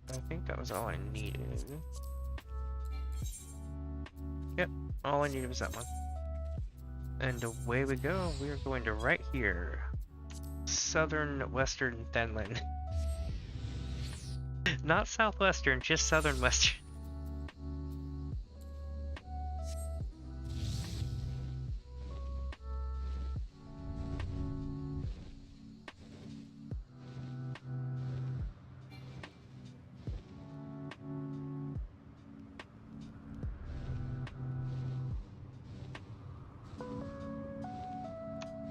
I think that was all I needed. Yep, all I needed was that one. And away we go. We are going to right here. Southern Western Finland. Not Southwestern, just Southern Western.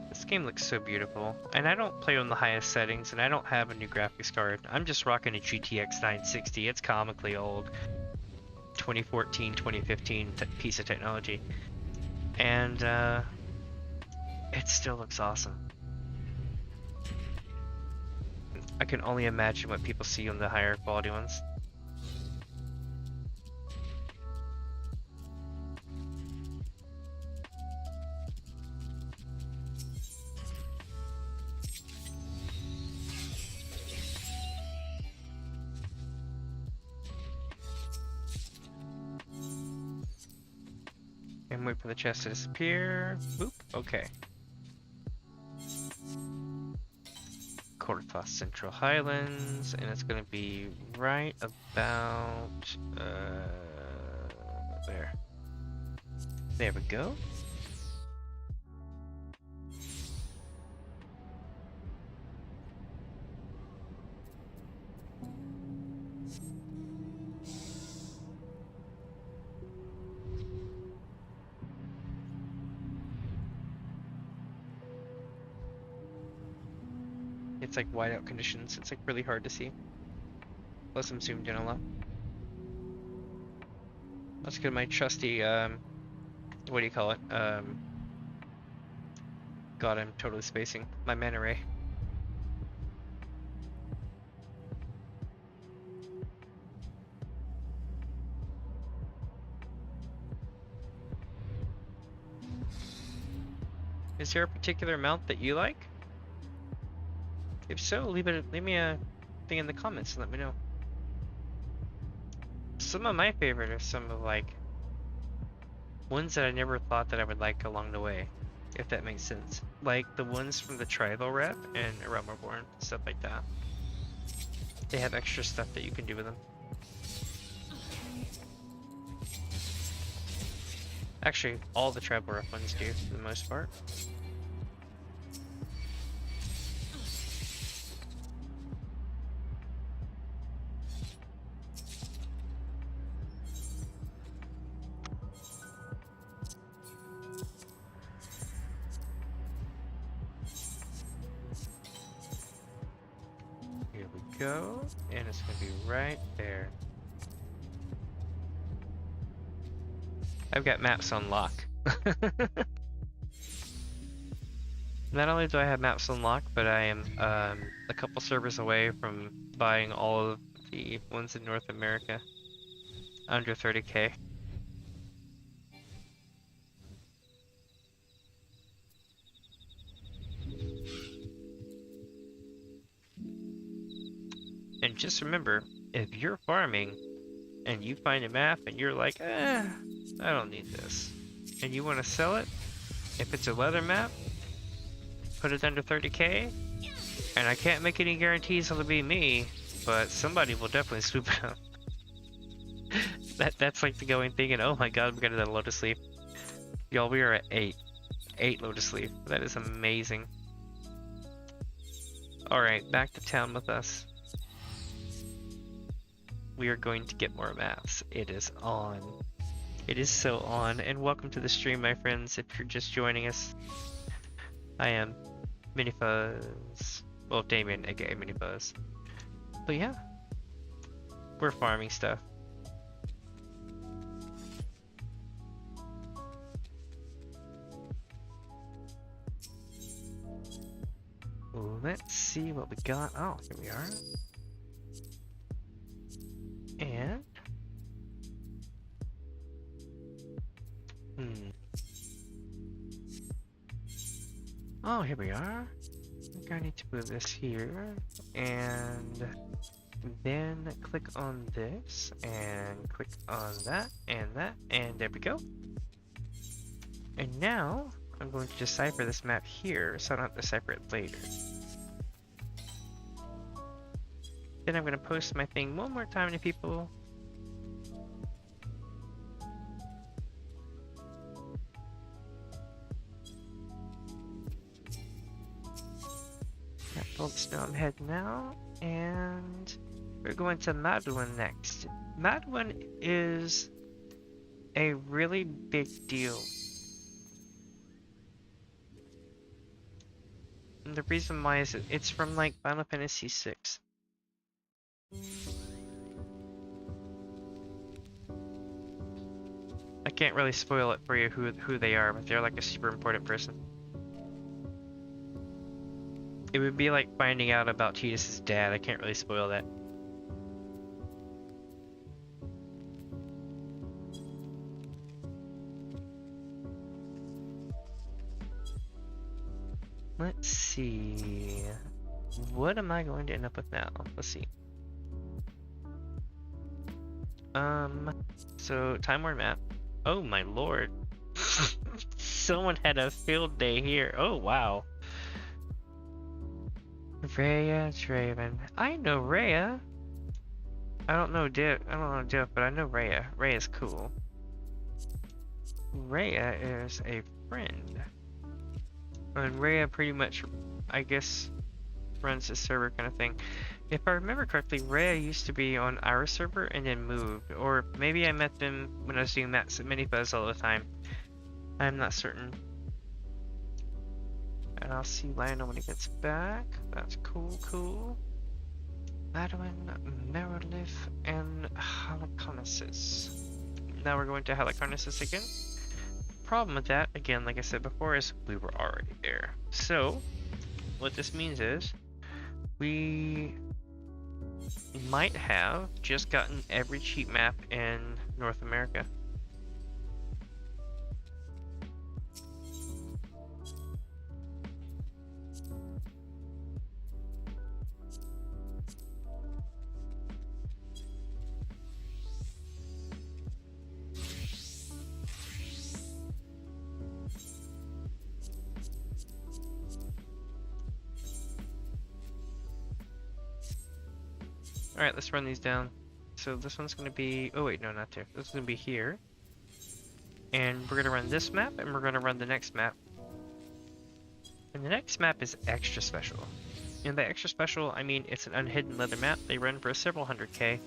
This game looks so beautiful, and I don't play on the highest settings, and I don't have a new graphics card. I'm just rocking a GTX 960. It's comically old. 2014, 2015 piece of technology. And it still looks awesome. I can only imagine what people see on the higher quality ones. And wait for the chest to disappear. Boop. Okay. Korthos Central Highlands, and it's gonna be right about there. There we go. It's like whiteout conditions. It's like really hard to see. Plus I'm zoomed in a lot. Let's get my trusty, what do you call it? God, I'm totally spacing. My mana ray. Is there a particular mount that you like? If so, leave me a thing in the comments and let me know. Some of my favorite are some of like ones that I never thought that I would like along the way, if that makes sense. Like the ones from the Tribal Rep and Realm Reborn, stuff like that. They have extra stuff that you can do with them. Actually, all the Tribal Rep ones do for the most part. Go, and it's gonna be right there. I've got maps on lock. Not only do I have maps on lock, but I am a couple servers away from buying all of the ones in North America under 30k. And just remember, if you're farming and you find a map and you're like, I don't need this, and you want to sell it, if it's a leather map, put it under 30k, and I can't make any guarantees it'll be me, but somebody will definitely swoop it up. That's like the going thing, and oh my god, we got a Lotus Leaf. Y'all, we are at 8 Lotus Leaf. That is amazing. Alright, back to town with us. We are going to get more maps. It is on. It is so on, and welcome to the stream, my friends, if you're just joining us. I am Minifuzz. Well, Damien, aka Minifuzz. But yeah, we're farming stuff. Let's see what we got. Oh, here we are. And oh, here we are. I think I need to move this here, and then click on this, and click on that, and there we go. And now I'm going to decipher this map here, so I don't have to decipher it later. Then I'm going to post my thing one more time to people. Folks know I'm heading out, and we're going to Madwin next. Madwin is a really big deal. And the reason why is it's from like Final Fantasy VI. I can't really spoil it for you who they are, but they're like a super important person. It would be like finding out about Tidus's dad. I can't really spoil that. Let's see. What am I going to end up with now? Let's see. So Time War map. Oh my lord. Someone had a field day here. Oh wow. Rhea Draven. I know Rhea. I don't know Div, but I know Rhea. Rhea's cool. Rhea is a friend. And Rhea pretty much, I guess, runs the server kind of thing. If I remember correctly, Rhea used to be on our server and then moved. Or maybe I met them when I was doing that Minifuzz all the time. I'm not certain. And I'll see Lionel when he gets back. That's cool. Madwin, Merilith, and Halicarnassus. Now we're going to Halicarnassus again. Problem with that, again, like I said before, is we were already there. So, what this means is, we might have just gotten every cheat map in North America. Alright, let's run these down. So this one's going to be... Oh wait, no, not there. This is going to be here. And we're going to run this map, and we're going to run the next map. And the next map is extra special. And by extra special, I mean it's an unhidden leather map. They run for several 100k.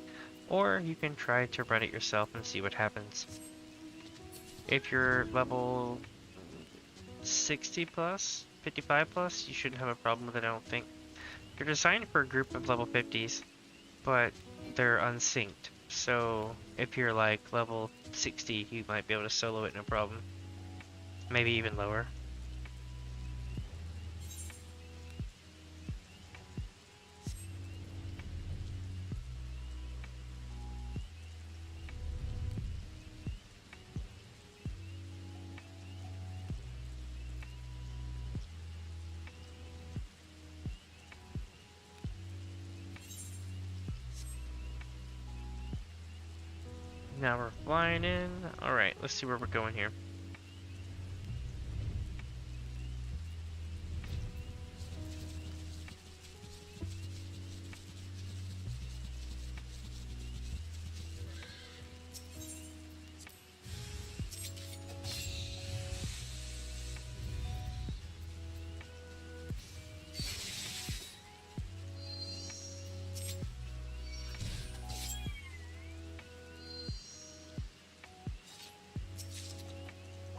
Or you can try to run it yourself and see what happens. If you're level 60 plus, 55 plus, you shouldn't have a problem with it, I don't think. They're designed for a group of level 50s. But they're unsynced, so if you're like level 60, you might be able to solo it no problem. Maybe even lower. Now we're flying in. Alright, let's see where we're going here.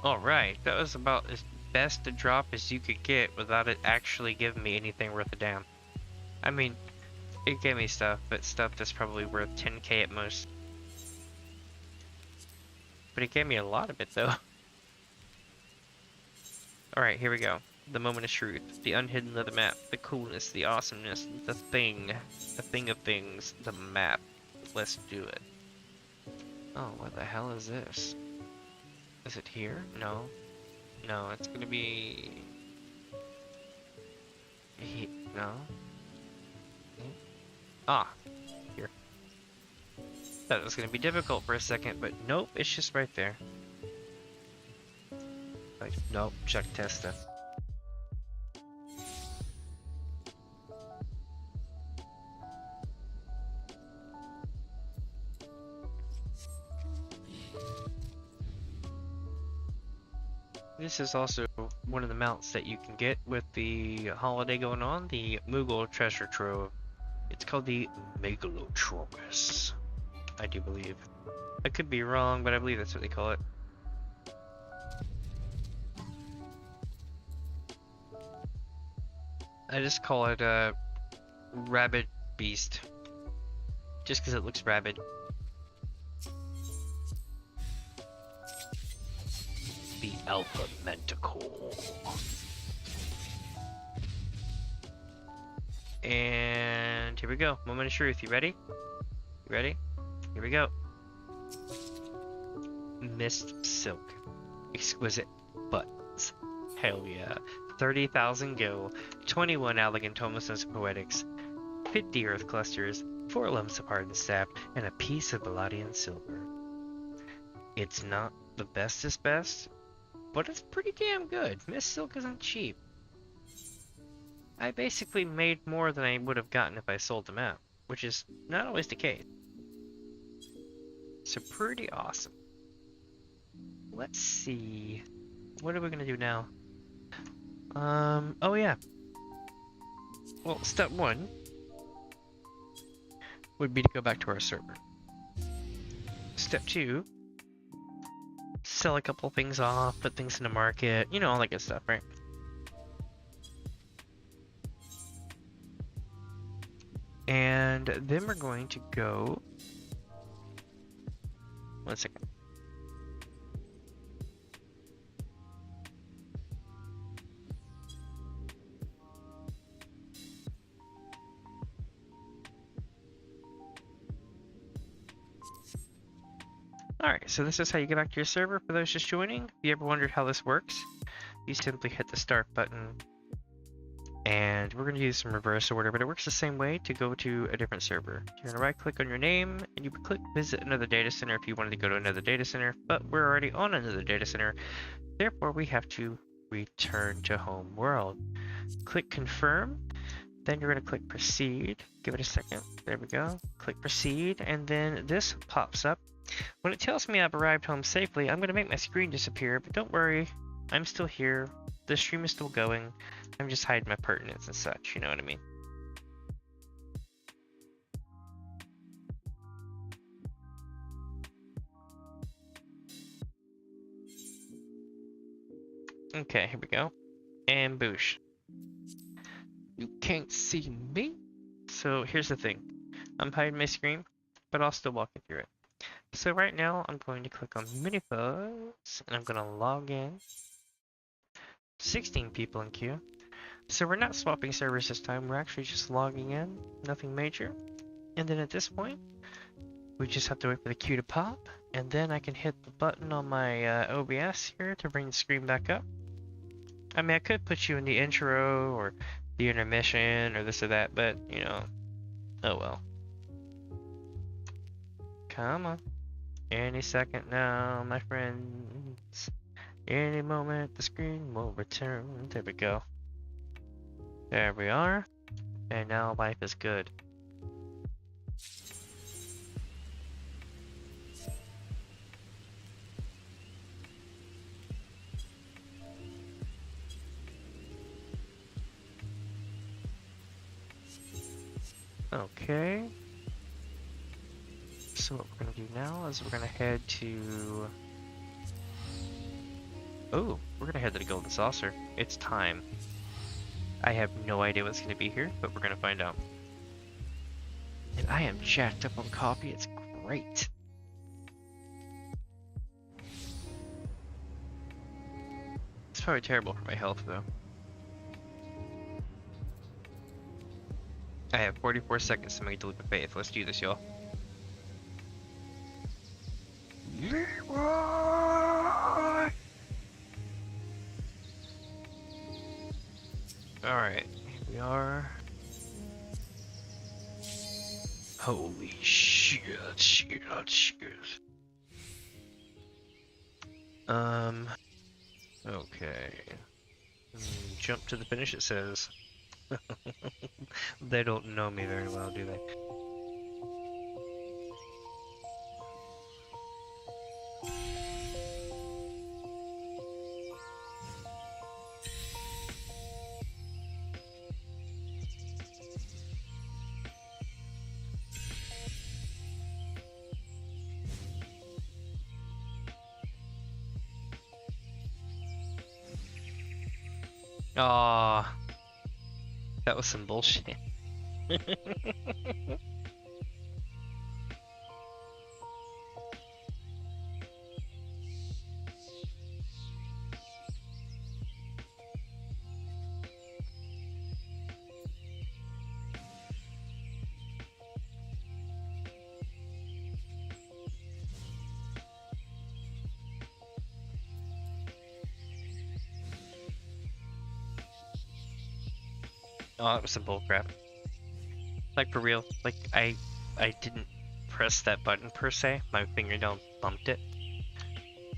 Alright, that was about as best a drop as you could get without it actually giving me anything worth a damn. I mean, it gave me stuff, but stuff that's probably worth 10k at most. But it gave me a lot of it though. Alright, here we go. The moment of truth, the unhidden of the map, the coolness, the awesomeness, the thing of things, the map. Let's do it. Oh, what the hell is this? Is it here? No. No, it's gonna be... No. Ah, here. Thought it was gonna be difficult for a second, but nope, it's just right there. Like, nope, check testa. This is also one of the mounts that you can get with the holiday going on, the Moogle Treasure Trove. It's called the Megalotrogus, I do believe. I could be wrong, but I believe that's what they call it. I just call it a rabid beast, just because it looks rabid. The Alpha Manticore. And here we go. Moment of truth. You ready? You ready? Here we go. Mist Silk. Exquisite buttons. Hell yeah. 30,000 gil. 21 elegant tomosense poetics. 50 earth clusters. 4 lumps of hardened sap. And a piece of Baladian silver. It's not the bestest best, but it's pretty damn good. Mist Silk isn't cheap. I basically made more than I would have gotten if I sold them out, which is not always the case. So pretty awesome. Let's see. What are we gonna do now? Oh yeah. Well, step 1 would be to go back to our server. Step 2, sell a couple things off, put things in the market, you know, all that good stuff, right? And then we're going to go... One second. Alright, so this is how you get back to your server for those just joining. If you ever wondered how this works, you simply hit the start button. And we're going to use some reverse order, but it works the same way to go to a different server. You're going to right click on your name, and you click visit another data center if you wanted to go to another data center, but we're already on another data center. Therefore, we have to return to home world. Click confirm, then you're going to click proceed. Give it a second. There we go. Click proceed, and then this pops up. When it tells me I've arrived home safely, I'm going to make my screen disappear, but don't worry, I'm still here. The stream is still going. I'm just hiding my pertinence and such, you know what I mean? Okay, here we go. And boosh. You can't see me. So here's the thing. I'm hiding my screen, but I'll still walk you through it. So right now, I'm going to click on Minifuzz, and I'm going to log in. 16 people in queue. So we're not swapping servers this time, we're actually just logging in, nothing major. And then at this point, we just have to wait for the queue to pop, and then I can hit the button on my OBS here to bring the screen back up. I mean, I could put you in the intro, or the intermission, or this or that, but, you know, oh well. Come on. Any second now, my friends. Any moment, the screen will return. There we go. There we are. And now life is good. Okay. So what we're going to do now is we're going to head to Oh, we're gonna head to the Golden Saucer. It's time. I have no idea what's gonna be here, but we're gonna find out. And I am jacked up on coffee. It's great. It's probably terrible for my health, though. I have 44 seconds to make the leap of faith. Let's do this, y'all. Alright, here we are. Holy shit. Okay. Jump to the finish, it says. They don't know me very well, do they? Aw, that was some bullshit. Oh, that was some bullcrap. Like, for real. Like, I didn't press that button per se. My fingernail bumped it.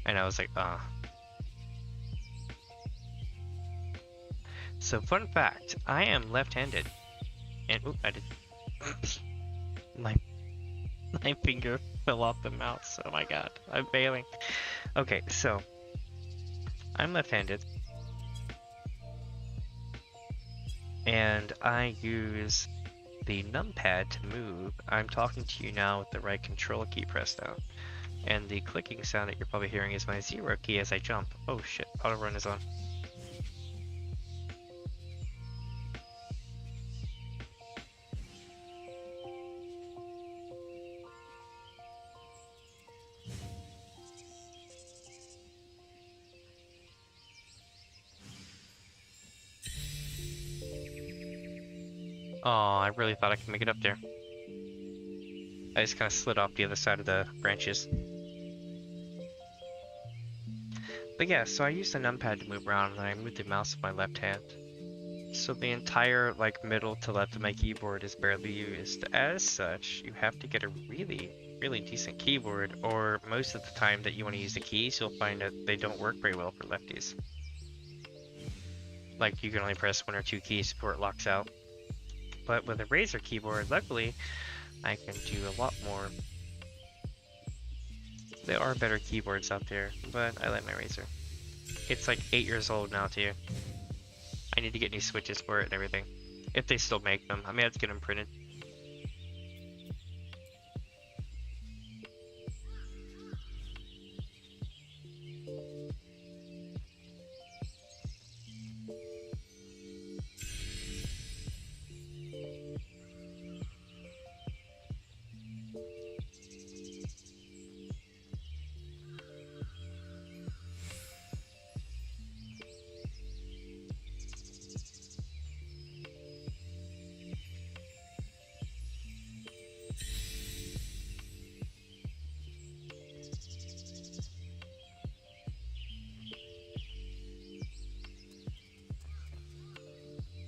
And I was like, So, fun fact, I am left-handed. And, oop, I did. my finger fell off the mouse. Oh my god, I'm failing. Okay, so, I'm left-handed. And I use the numpad to move. I'm talking to you now with the right control key pressed down. And the clicking sound that you're probably hearing is my 0 key as I jump. Oh shit, auto run is on. Oh, I really thought I could make it up there. I just kind of slid off the other side of the branches. But yeah, so I used the numpad to move around, and then I moved the mouse with my left hand. So the entire like middle to left of my keyboard is barely used. As such, you have to get a really decent keyboard, or most of the time that you want to use the keys, you'll find that they don't work very well for lefties. Like, you can only press 1 or 2 keys before it locks out. But with a Razer keyboard, luckily, I can do a lot more. There are better keyboards out there, but I like my Razer. It's like 8 years old now too. I need to get new switches for it and everything. If they still make them. I may have to get them printed.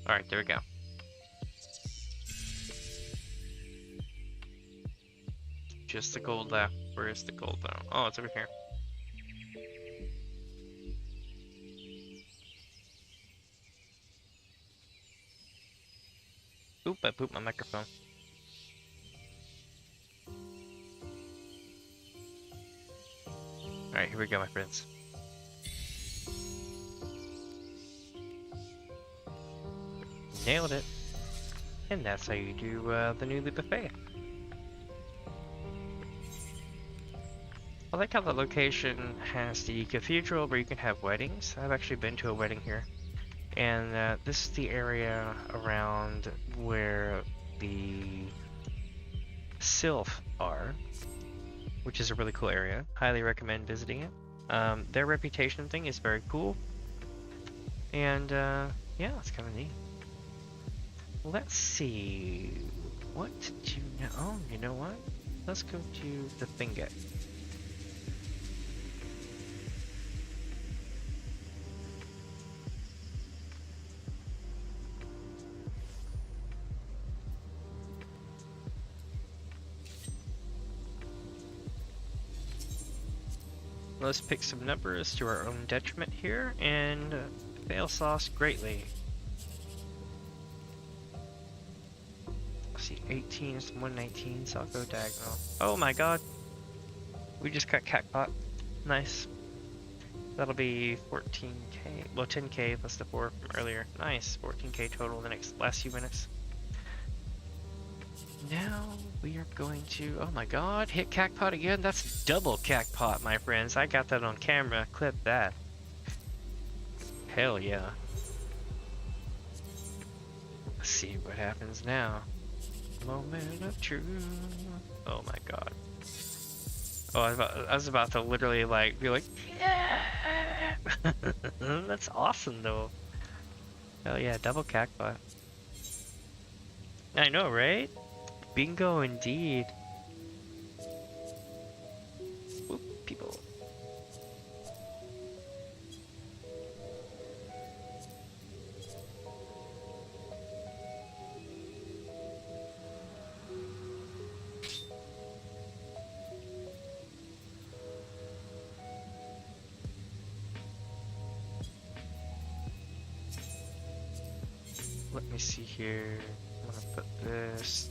Alright, there we go. Just the gold left. Where is the gold though? Oh, it's over here. Oop, I pooped my microphone. Alright, here we go, my friends. Nailed it. And that's how you do the new leap of faith. I like how the location has the cathedral where you can have weddings. I've actually been to a wedding here. And this is the area around where the Sylph are, which is a really cool area. Highly recommend visiting it. Their reputation thing is very cool. And yeah, it's kind of neat. Let's see. What to do now? Oh, you know what? Let's go to the Thinget. Let's pick some numbers to our own detriment here and fail sauce greatly. Let's see, 18 is 119, so I'll go diagonal. Oh my god! We just got catpot. Nice. That'll be 14k, well 10k plus the 4 from earlier. Nice, 14k total in the last few minutes. Now we are going to, oh my god, hit cacpot again? That's double cacpot, my friends. I got that on camera. Clip that. Hell yeah. Let's see what happens now. Moment of truth. Oh my god. Oh, I was about to literally like be like, yeah! That's awesome though. Hell yeah, double cacpot. I know, right? Bingo indeed. Whoop, people. Let me see here. I'm gonna put this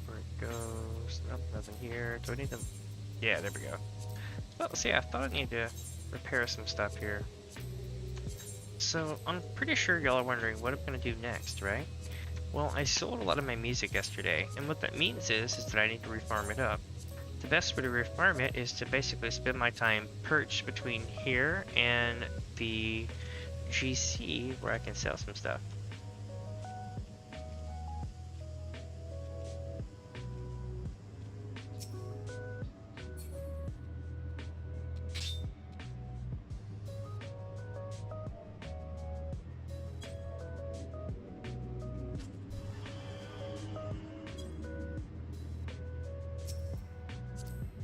where it goes. Nope, nothing here. Do I need them? Yeah, there we go. Well, see, I thought I needed to repair some stuff here. So, I'm pretty sure y'all are wondering what I'm gonna do next, right? Well, I sold a lot of my music yesterday, and what that means is that I need to refarm it up. The best way to refarm it is to basically spend my time perched between here and the GC where I can sell some stuff.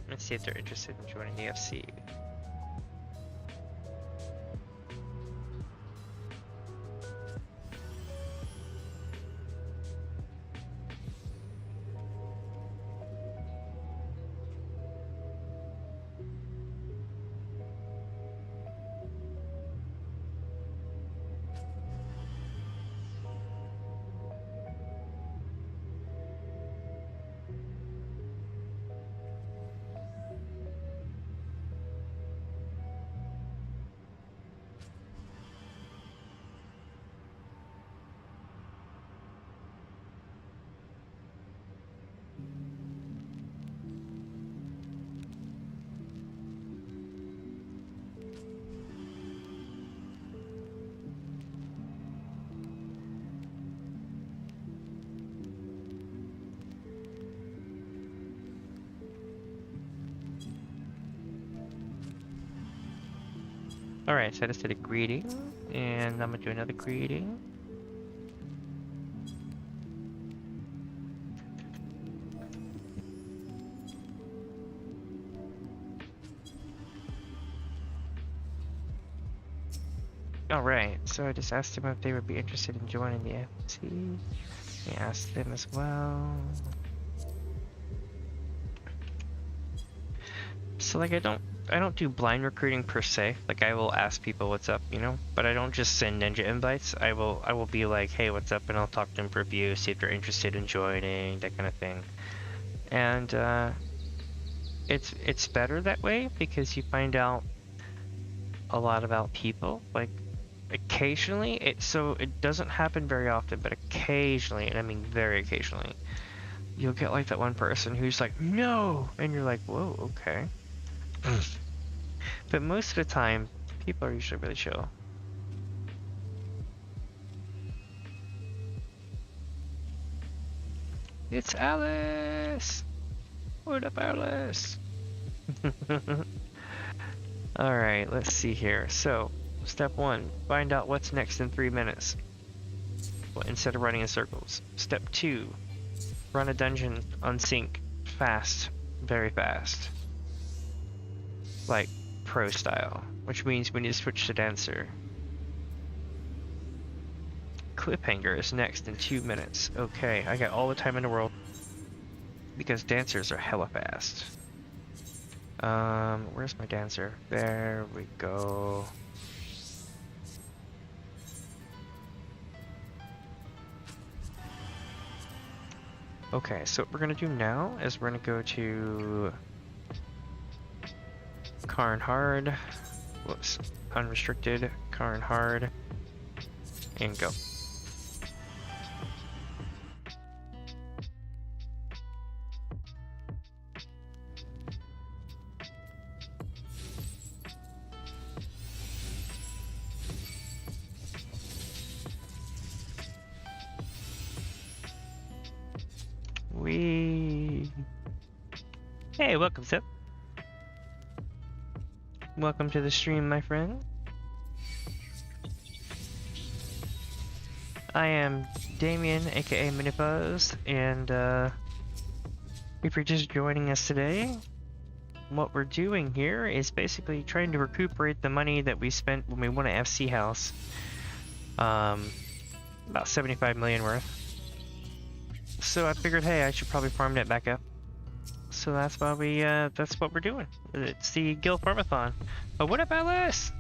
Let's see if they're interested in joining the FC. Alright, so I just did a greeting, and I'm gonna do another greeting. Alright, so I just asked them if they would be interested in joining the FC. I asked them as well. So like I don't do blind recruiting per se. Like I will ask people what's up, you know, but I don't just send ninja invites. I will be like, hey, what's up, and I'll talk to them for a view, see if they're interested in joining, that kind of thing. And it's better that way because you find out a lot about people. Like occasionally, it doesn't happen very often, but occasionally, and I mean very occasionally, you'll get like that one person who's like, no, and you're like, whoa, okay. But most of the time, people are usually really chill. It's Alice! What up, Alice? Alright, let's see here. So, step 1, find out what's next in 3 minutes. Well, instead of running in circles. Step 2, run a dungeon on sync. Fast. Very fast. Like, pro style. Which means we need to switch to dancer. Cliffhanger is next in 2 minutes. Okay, I got all the time in the world. Because dancers are hella fast. Where's my dancer? There we go. Okay, so what we're gonna do now is we're gonna go to Karn Hard. Whoops. Unrestricted. Karn Hard. And go. Hey, welcome, Sip. Welcome to the stream, my friend. I am Damien, aka Minifuzz, and if you're just joining us today, what we're doing here is basically trying to recuperate the money that we spent when we won an FC house. About 75 million worth. So I figured, hey, I should probably farm that back up. So that's why that's what we're doing. It's the Gil Farm-a-thon. Oh, what up, Alice?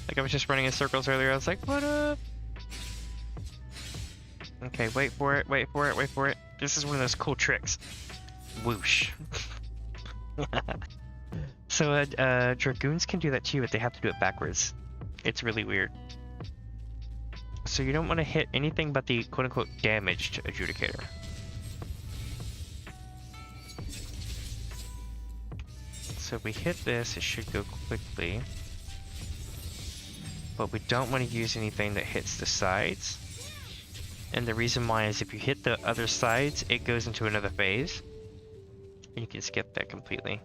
Like I was just running in circles earlier. I was like, what up? Okay, wait for it, wait for it, wait for it. This is one of those cool tricks. Whoosh. So Dragoons can do that too, but they have to do it backwards. It's really weird. So you don't want to hit anything but the quote-unquote damaged adjudicator. So if we hit this, it should go quickly. But we don't want to use anything that hits the sides. And the reason why is if you hit the other sides, it goes into another phase. And you can skip that completely.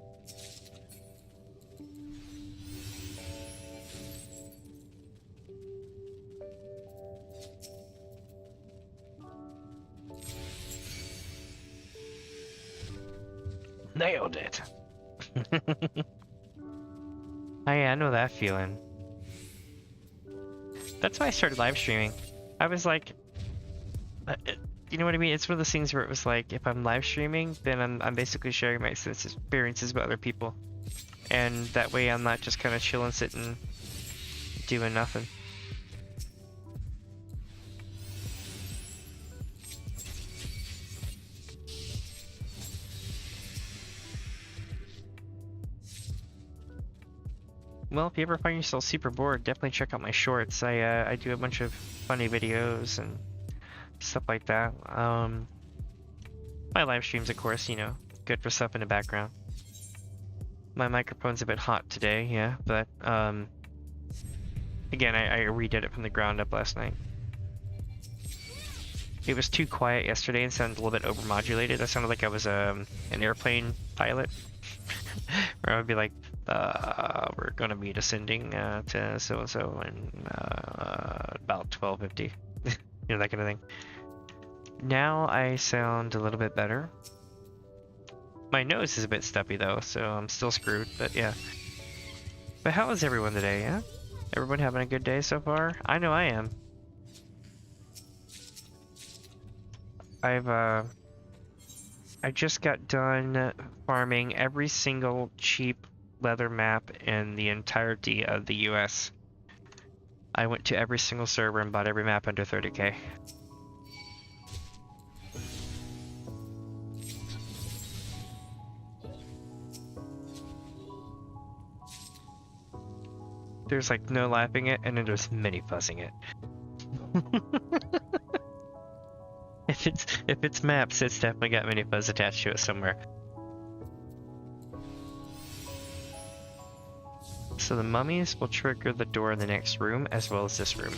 Nailed it! I know that feeling. That's why I started live streaming. I was like, you know what I mean? It's one of those things where it was like, if I'm live streaming, then I'm basically sharing my experiences with other people. And that way I'm not just kind of chilling, sitting, doing nothing. Well, if you ever find yourself super bored, definitely check out my shorts. I do a bunch of funny videos and stuff like that. My live streams, of course, you know, good for stuff in the background. My microphone's a bit hot today, yeah, but again, I redid it from the ground up last night. It was too quiet yesterday and sounded a little bit overmodulated. I sounded like I was an airplane pilot. Where I would be like, we're gonna be descending to so-and-so in about 12:50. You know, that kind of thing. Now I sound a little bit better. My nose is a bit stuffy though, so I'm still screwed, but yeah. But how is everyone today, yeah? Everyone having a good day so far? I know I am. I just got done farming every single cheap leather map in the entirety of the US. I went to every single server and bought every map under 30k. There's like no laughing it, and then there's many fuzzing it. if it's maps, it's definitely got mini fuzz attached to it somewhere. So the mummies will trigger the door in the next room as well as this room.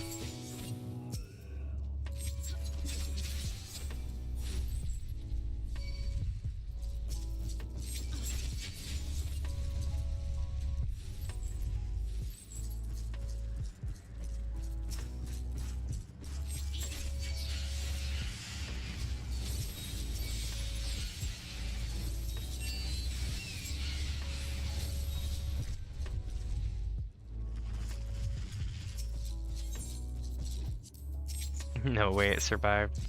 No way it survived.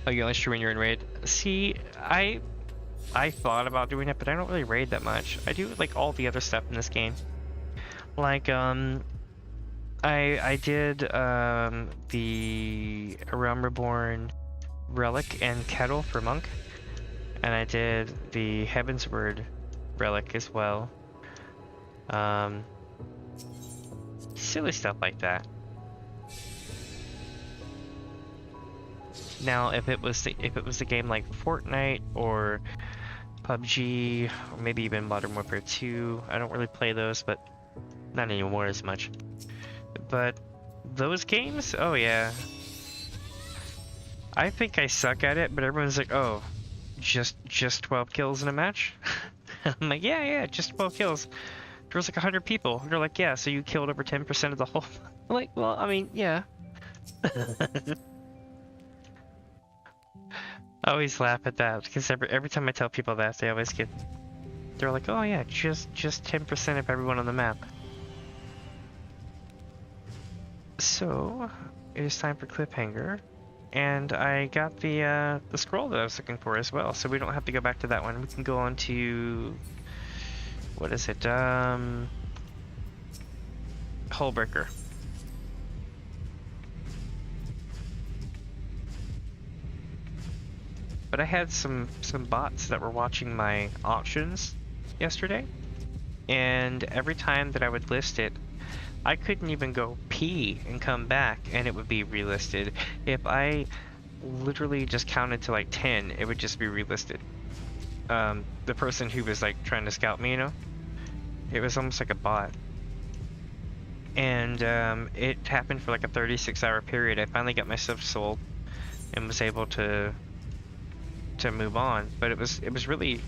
Oh, you only stream when you're in raid? See, I thought about doing it, but I don't really raid that much. I do like all the other stuff in this game. Like I did the Realm Reborn relic and kettle for monk, and I did the Heaven's Word relic as well. Silly stuff like that. Now, if it was a game like Fortnite or PUBG, or maybe even Modern Warfare 2, I don't really play those, but not anymore as much. But those games, oh yeah. I think I suck at it, but everyone's like, oh, just 12 kills in a match? I'm like, yeah, just 12 kills. There was like 100 people. They're like, yeah, so you killed over 10% of the whole. I'm like, well, I mean, yeah. I always laugh at that because every time I tell people that, they always they're like, oh yeah, just 10% of everyone on the map. So it is time for cliffhanger, and I got the scroll that I was looking for as well, so we don't have to go back to that one. We can go on to, what is it? Hullbreaker. But I had some bots that were watching my auctions yesterday, and every time that I would list it, I couldn't even go pee and come back and it would be relisted. If I literally just counted to like 10, it would just be relisted. The person who was like trying to scout me, you know, it was almost like a bot. And it happened for like a 36-hour period. I finally got my stuff sold and was able to move on, but it was really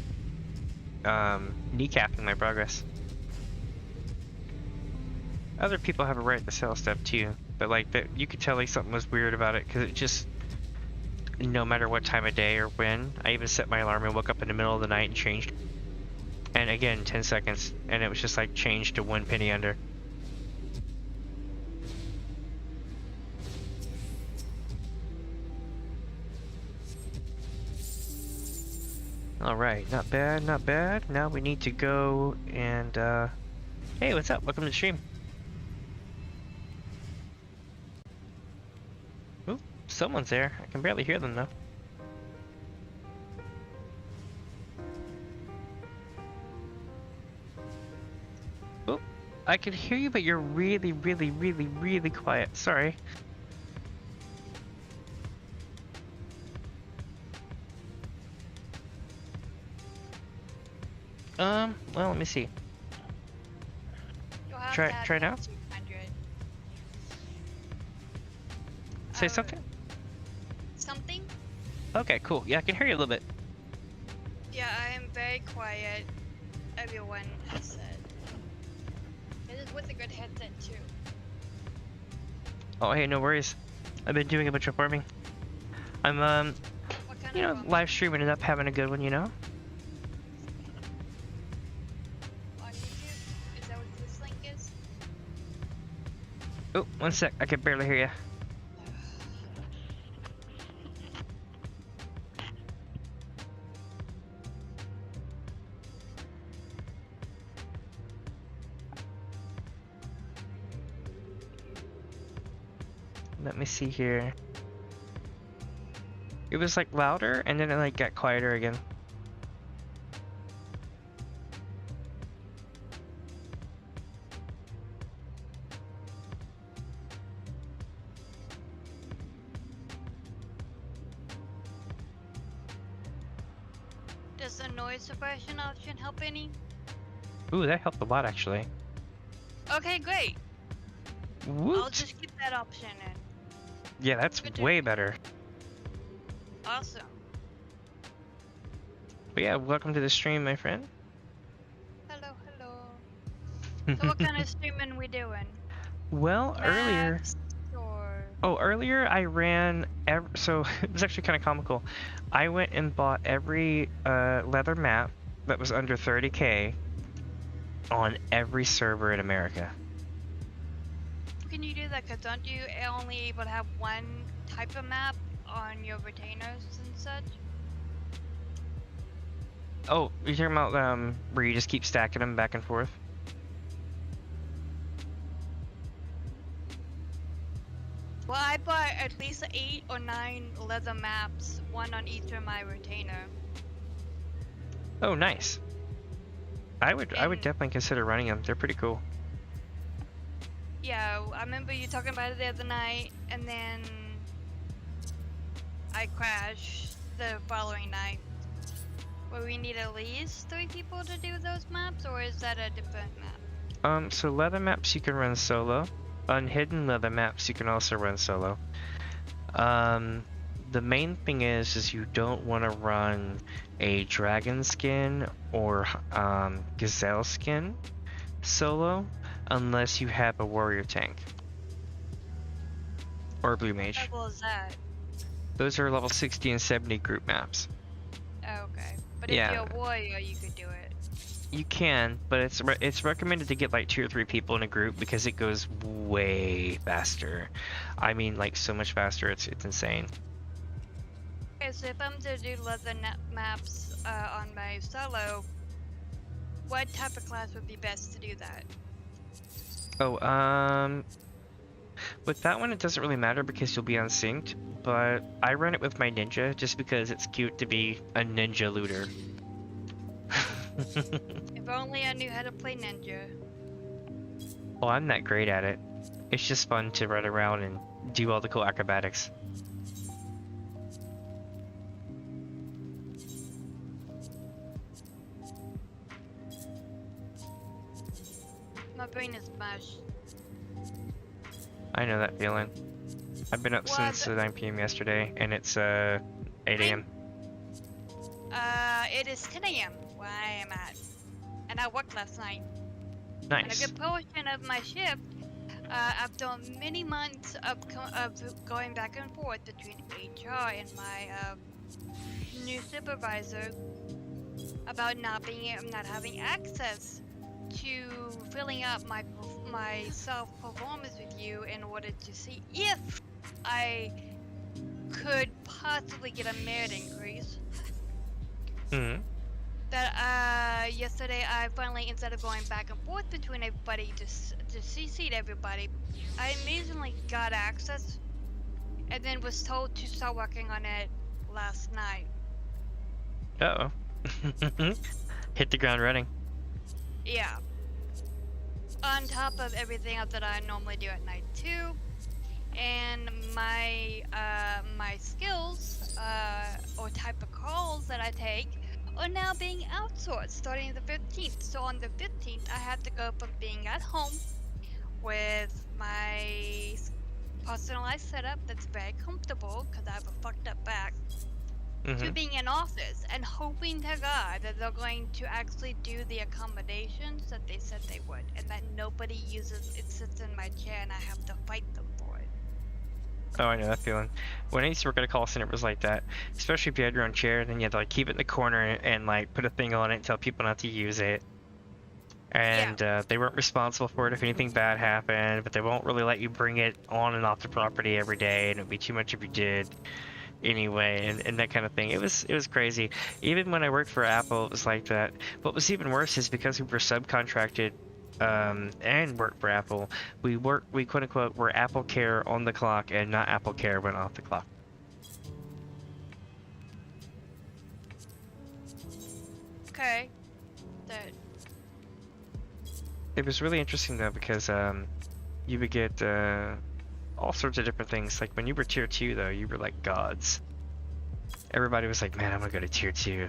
kneecapping my progress. Other people have a right to sell stuff too, but like that, you could tell like something was weird about it because it just, no matter what time of day or when, I even set my alarm and woke up in the middle of the night and changed, and again 10 seconds, and it was just like changed to 1 penny under. Alright, not bad, not bad. Now we need to go and, hey, what's up? Welcome to the stream. Ooh, someone's there. I can barely hear them, though. Ooh, I can hear you, but you're really, really, really, really quiet. Sorry. Well, let me see. Try now? Say something? Something? Okay, cool. Yeah, I can hear you a little bit. Yeah, I am very quiet. Everyone has said. It is with a good headset too. Oh, hey, no worries. I've been doing a bunch of farming. I'm, What kind you know, of live stream ended up having a good one, you know? on YouTube? Is that what this link is? Oh, one sec. I can barely hear you. Let me see here. It was like louder and then it like got quieter again. Does the noise suppression option help any? Ooh, that helped a lot actually. Okay, great. I'll Woot! just keep that option in. Yeah, that's Good to way know. better. Awesome. But yeah, welcome to the stream, my friend. Hello, hello. So what kind of streaming we doing? Well, earlier. Maps or... Oh, earlier I ran. So it was actually kind of comical. I went and bought every leather map that was under 30K on every server in America. Can you do that? Cause don't you only able to have one type of map on your retainers and such? Oh, you're talking about where you just keep stacking them back and forth? Well, I bought at least 8 or 9 leather maps, one on each of my retainer. Oh, nice. I would And- definitely consider running them. They're pretty cool. Yeah, I remember you talking about it the other night, and then I crashed the following night. Where we need at least 3 people to do those maps, or is that a different map? So leather maps you can run solo. Unhidden leather maps you can also run solo. The main thing is you don't want to run a dragon skin or gazelle skin solo unless you have a warrior tank or a blue mage. What level is that? Those are level 60 and 70 group maps. Oh, okay. But Yeah. if you're a warrior, you could do it. You can, but it's recommended to get like 2 or 3 people in a group because it goes way faster. I mean, like so much faster. It's insane. Okay, so if I'm to do leather maps on my solo, what type of class would be best to do that? Oh, with that one it doesn't really matter because you'll be unsynced, but I run it with my ninja just because it's cute to be a ninja looter. If only I knew how to play ninja. Well, I'm not great at it. It's just fun to run around and do all the cool acrobatics. My brain is mush. I know that feeling. I've been up Well, since 9 p.m. yesterday, and it's 8 a.m. It is 10 a.m. where I am at. And I worked last night. And a Nice. good portion of my shift, after many months of going back and forth between HR and my new supervisor about not having access to filling up my self-performance review in order to see if I could possibly get a merit increase. Hmm. That yesterday I finally, instead of going back and forth between everybody to CC'd everybody, I amazingly got access and then was told to start working on it last night. Uh oh. Hit the ground running. Yeah. On top of everything else that I normally do at night too, and my my skills or type of calls that I take are now being outsourced starting the 15th. So on the 15th, I have to go from being at home with my personalized setup that's very comfortable because I have a fucked up back, to being in office and hoping to God that they're going to actually do the accommodations that they said they would, and that nobody uses it, sits in my chair and I have to fight them for it. Oh, I know that feeling. When I used to work at a call center, it was like that. Especially if you had your own chair, then you had to like keep it in the corner and like put a thing on it and tell people not to use it. And they weren't responsible for it if anything bad happened, but they won't really let you bring it on and off the property every day, and it'd be too much if you did anyway, and that kind of thing. It was crazy. Even when I worked for Apple, it was like that. What was even worse is because we were subcontracted and worked for Apple, we quote unquote were Apple Care on the clock and not Apple Care when off the clock. Okay. That. It was really interesting though because you would get all sorts of different things. Like when you were tier 2 though, you were like gods. Everybody was like, man, I'm gonna go to tier 2.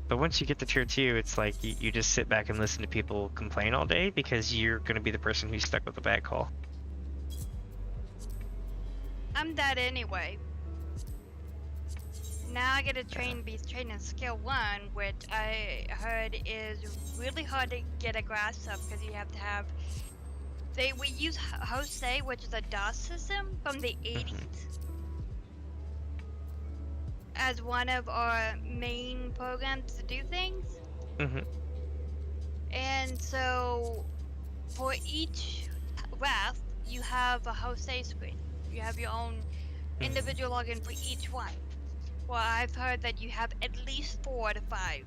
But once you get to tier 2, it's like you just sit back and listen to people complain all day because you're going to be the person who's stuck with a bad call. I'm that anyway. Now I get to be trained in skill 1, which I heard is really hard to get a grasp of because you have to have. We use Jose, which is a DOS system from the 80s, as one of our main programs to do things. And so, for each raft, you have a Jose screen. You have your own individual login for each one. Well, I've heard that you have at least 4 to 5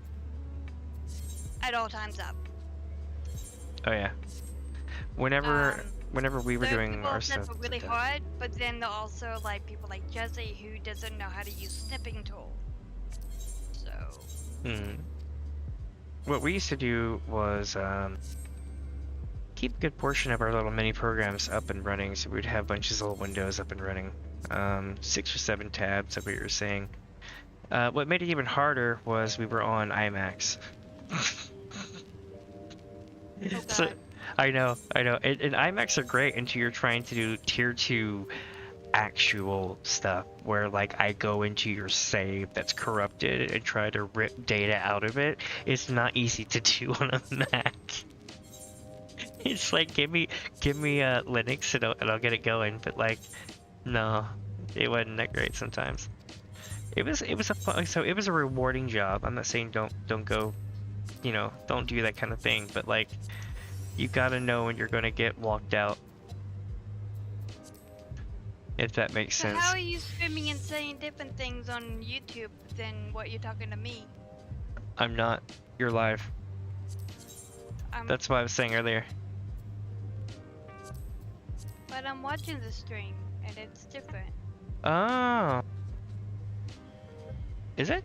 at all times up. Oh yeah. Whenever we were doing our stuff, it's really hard, but then there are also like people like Jesse who doesn't know how to use snipping tool. So. What we used to do was keep a good portion of our little mini programs up and running, so we'd have bunches of little windows up and running. 6 or 7 tabs, like what you were saying. What made it even harder was we were on IMAX. Oh, so, I know. And IMAX are great until you're trying to do tier 2 actual stuff, where like I go into your save that's corrupted and try to rip data out of it. It's not easy to do on a Mac. It's like give me Linux and I'll get it going, but like no, it wasn't that great sometimes. It was a fun, so it was a rewarding job. I'm not saying don't go, don't do that kind of thing, but like you gotta know when you're gonna get walked out. If that makes sense. How are you streaming and saying different things on YouTube than what you're talking to me? I'm not. You're live. That's what I was saying earlier. But I'm watching the stream, and it's different. Oh. Is it?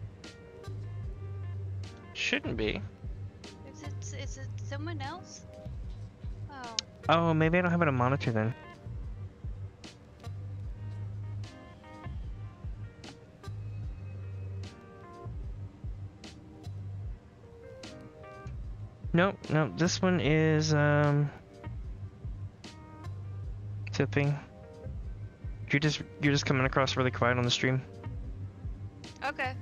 Shouldn't be. Is it someone else? Oh. Oh, maybe I don't have it on monitor then. Nope, this one is, tipping. You're just coming across really quiet on the stream. Okay.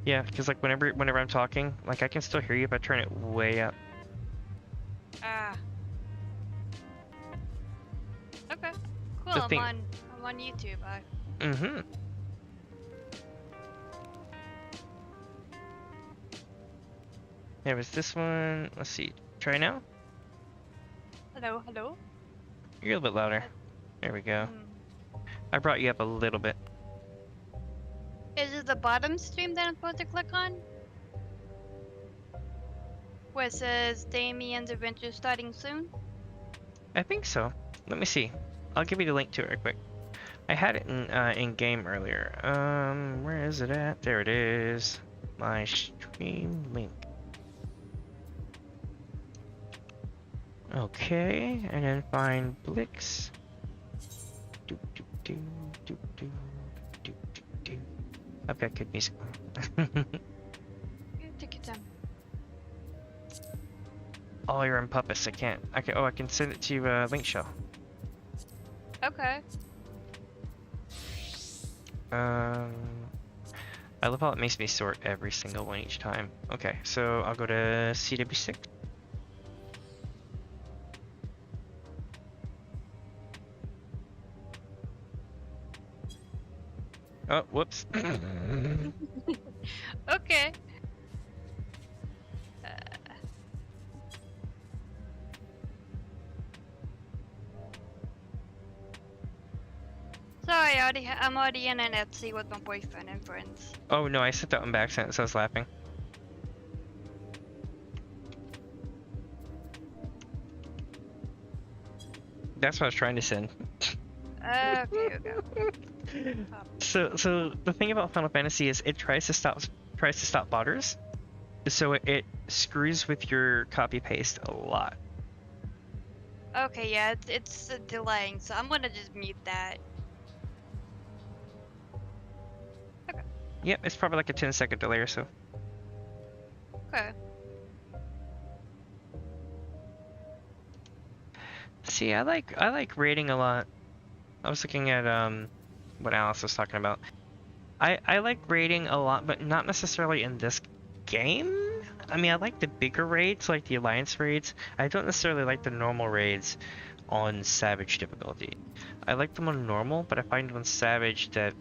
Yeah, because like whenever I'm talking, like I can still hear you if I turn it way up. Ah. Okay. Cool, I'm on YouTube. There was this one. Let's see. Try now. Hello. You're a little bit louder. There we go. I brought you up a little bit. Is it the bottom stream that I'm supposed to click on? Where it says Damien's adventure starting soon? I think so. Let me see. I'll give you the link to it real quick. I had it in game earlier. Where is it at? There it is. My stream link. Okay, and then find Blix. I've got good music. Take your time. Oh, you're in Puppets. I can't. I can send it to you. Link shell. Okay. I love how it makes me sort every single one each time. Okay, so I'll go to CW6. Oh, whoops. Okay. Sorry, I'm already in an Etsy with my boyfriend and friends. Oh no, I set that one back since I was laughing. That's what I was trying to send. Okay. So the thing about Final Fantasy is it tries to stop botters, so it screws with your copy paste a lot. Okay, yeah, it's delaying, so I'm gonna just mute that. Okay. Yep, it's probably like a 10-second delay or so. Okay. See, I like raiding a lot. I was looking at what Alice was talking about. I like raiding a lot, but not necessarily in this game. I mean, I like the bigger raids, like the Alliance raids. I don't necessarily like the normal raids on Savage difficulty. I like them on normal, but I find on Savage that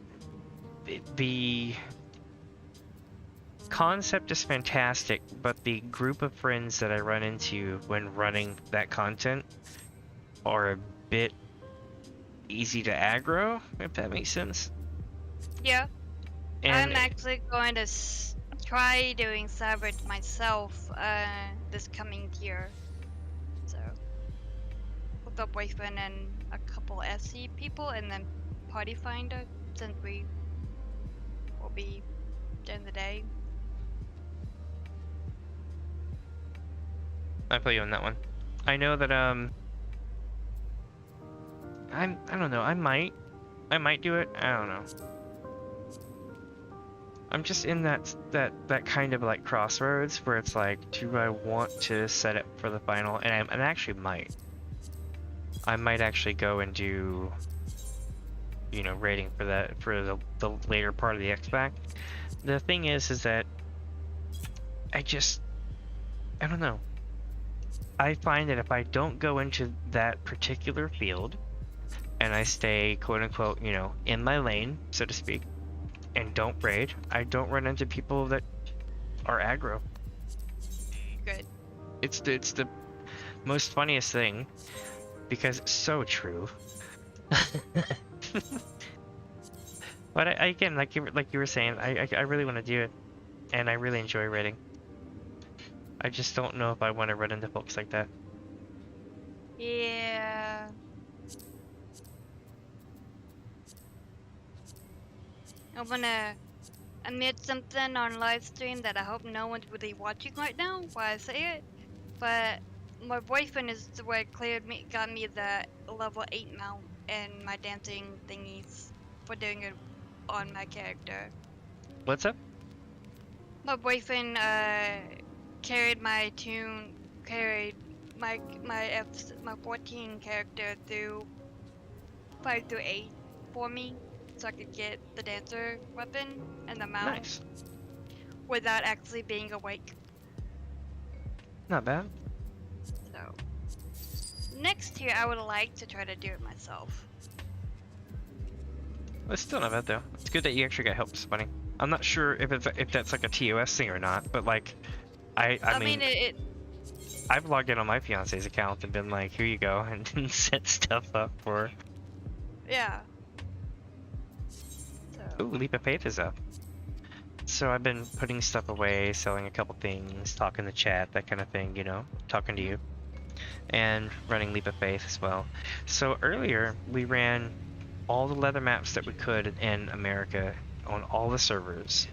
the concept is fantastic, but the group of friends that I run into when running that content are a bit easy to aggro, if that makes sense. Yeah. And I'm actually going to try doing Savage myself this coming year. So, with a boyfriend and a couple SC people, and then Party Finder, since we will be during the day. I play you on that one. I know that I don't know, I might do it. I don't know. I'm just in that kind of like crossroads where it's like, do I want to set it for the final? And I actually might. I might actually go and do, you know, rating for that for the later part of the XPAC. The thing is that I don't know. I find that if I don't go into that particular field and I stay quote unquote, you know, in my lane, so to speak, and don't raid, I don't run into people that are aggro. Good. It's the most funniest thing because it's so true. But I again, like you were saying, I really want to do it, and I really enjoy raiding. I just don't know if I want to run into folks like that. Yeah. I'm gonna admit something on live stream that I hope no one's really watching right now while I say it. But my boyfriend is the way got me the level 8 mount and my dancing thingies for doing it on my character. What's up? My boyfriend carried my 14 character through 5 through 8 for me, so I could get the dancer weapon and the mount Nice. without actually being awake. Not bad. So next year I would like to try to do it myself. It's still not bad though. It's good that you actually got help spawning. I'm not sure if that's like a TOS thing or not, but like, I mean I've logged in on my fiance's account and been like, here you go, and set stuff up for her. Yeah. So. Ooh, Leap of Faith is up. So I've been putting stuff away, selling a couple things, talking to chat, that kind of thing, you know, talking to you, and running Leap of Faith as well. So earlier we ran all the leather maps that we could in America on all the servers.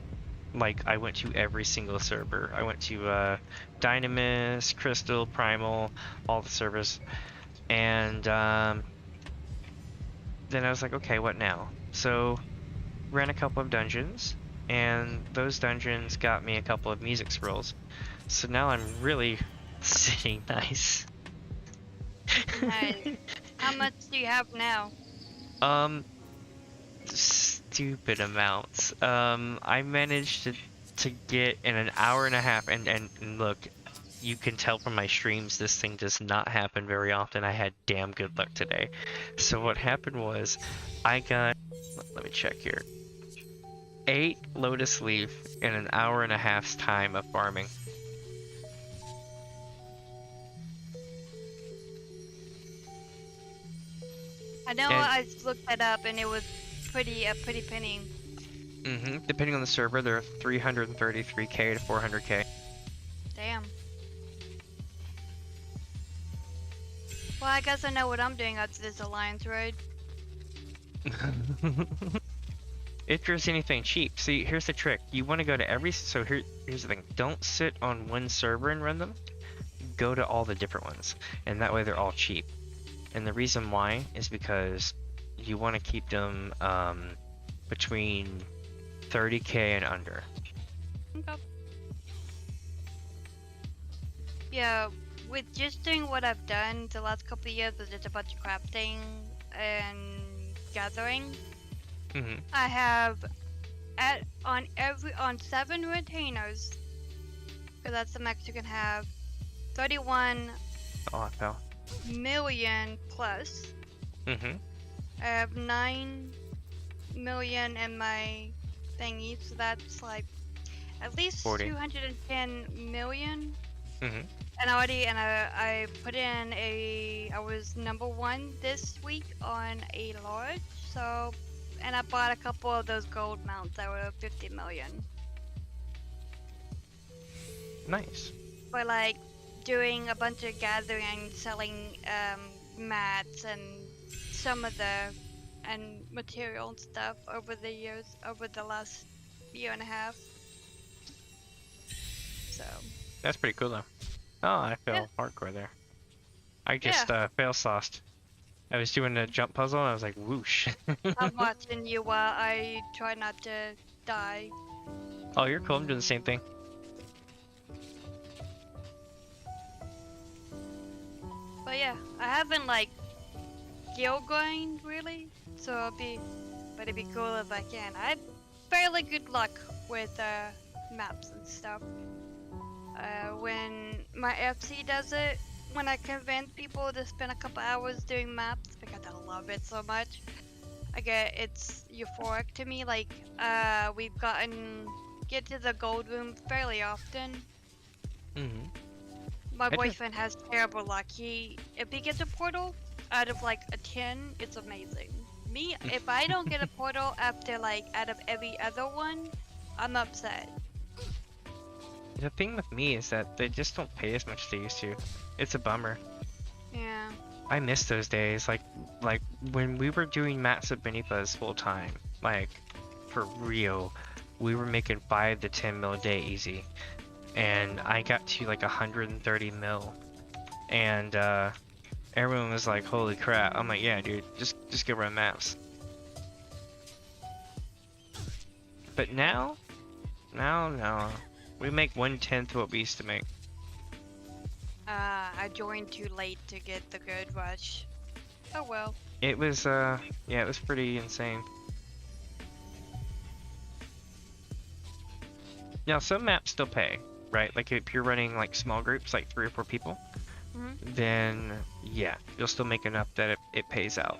Like, I went to every single server. I went to Dynamis, Crystal, Primal, all the servers. And then I was like, okay, what now? So ran a couple of dungeons, and those dungeons got me a couple of music scrolls. So now I'm really sitting nice. Nice. How much do you have now? Stupid amounts. I managed to get in an hour and a half, and look, you can tell from my streams this thing does not happen very often. I had damn good luck today. So what happened was, I got, let me check here, 8 Lotus Leaf in an hour and a half's time of farming. I know I looked that up and it was a pretty penny. Depending on the server, they're 333k to 400k. Damn. Well, I guess I know what I'm doing after this Alliance raid. If there's anything cheap, see, here's the trick. You want to go to every, so here's the thing. Don't sit on one server and run them. Go to all the different ones, and that way they're all cheap. And the reason why is because you want to keep them between 30k and under. Okay. Yeah, with just doing what I've done the last couple of years with just a bunch of crafting and gathering, Mm-hmm. I have on 7 retainers, because that's the max you can have, 31 Oh, I fell. million plus. Mm-hmm. I have 9 million in my thingy, so that's like at least 40. 210 million. Mm-hmm. And I put in I was #1 this week on a large, so, and I bought a couple of those gold mounts that were 50 million. Nice. For like doing a bunch of gathering, selling mats and some of the and material and stuff over the years, over the last year and a half. So That's pretty cool though. Oh, I yeah, fell hardcore there. I yeah. just fail sauced. I was doing a jump puzzle and I was like, whoosh. I'm watching you while I try not to die. Oh, you're cool. I'm doing the same thing. But yeah, I haven't like skill grind really, so it'd be cool if I can. I have fairly good luck with maps and stuff. When my FC does it, when I convince people to spend a couple hours doing maps because I love it so much, it's euphoric to me. Like we've get to the gold room fairly often. Mm-hmm. My do. boyfriend has terrible luck. If he gets a portal out of like a 10, it's amazing. Me, if I don't get a portal after like out of every other one, I'm upset. The thing with me is that they just don't pay as much as they used to. It's a bummer. Yeah. I miss those days. Like when we were doing Mats of Benifaz full time, like for real, we were making 5 to 10 mil a day easy. And I got to like 130 mil. And everyone was like, holy crap. I'm like, yeah, dude, just go run maps. But now, no. We make 1/10 what we used to make. I joined too late to get the good rush. Oh well. It was, yeah, it was pretty insane. Now, some maps still pay, right? Like if you're running like small groups, like 3 or 4 people, then yeah, you'll still make enough that it pays out.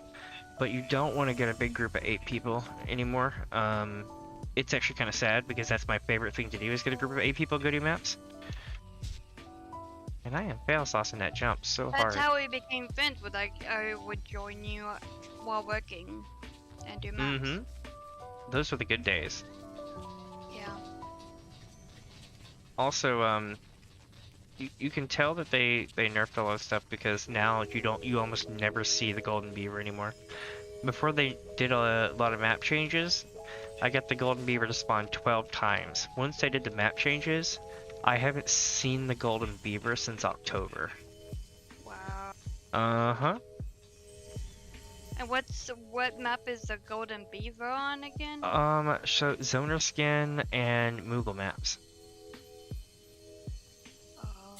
But you don't want to get a big group of 8 people anymore. It's actually kind of sad because that's my favorite thing to do is get a group of 8 people go do maps. And I am fail saucing that jump so hard. That's how we became friends. I would join you while working and do maps. Mm-hmm. Those were the good days. Yeah. Also, you can tell that they nerfed a lot of stuff because now you almost never see the golden beaver anymore. Before they did a lot of map changes, I got the golden beaver to spawn 12 times. Once they did the map changes, I haven't seen the golden beaver since October. Wow. Uh-huh. And what map is the golden beaver on again? So Zoner Skin and Moogle maps. Oh.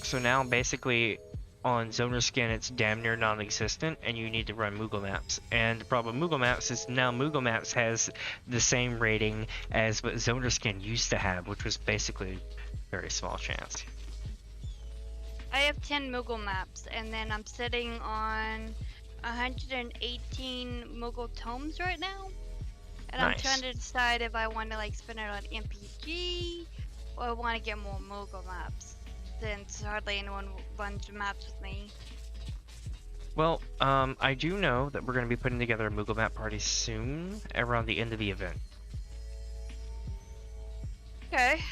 So now basically on Zoner Skin it's damn near non-existent and you need to run Moogle maps. And the problem with Moogle maps is now Moogle maps has the same rating as what Zoner Skin used to have, which was basically a very small chance. I have 10 Moogle maps, and then I'm sitting on 118 Moogle tomes right now. And Nice. I'm trying to decide if I want to like spend it on MPG or I want to get more Moogle maps, since hardly anyone runs maps with me. Well, I do know that we're going to be putting together a Moogle map party soon, around the end of the event. Okay,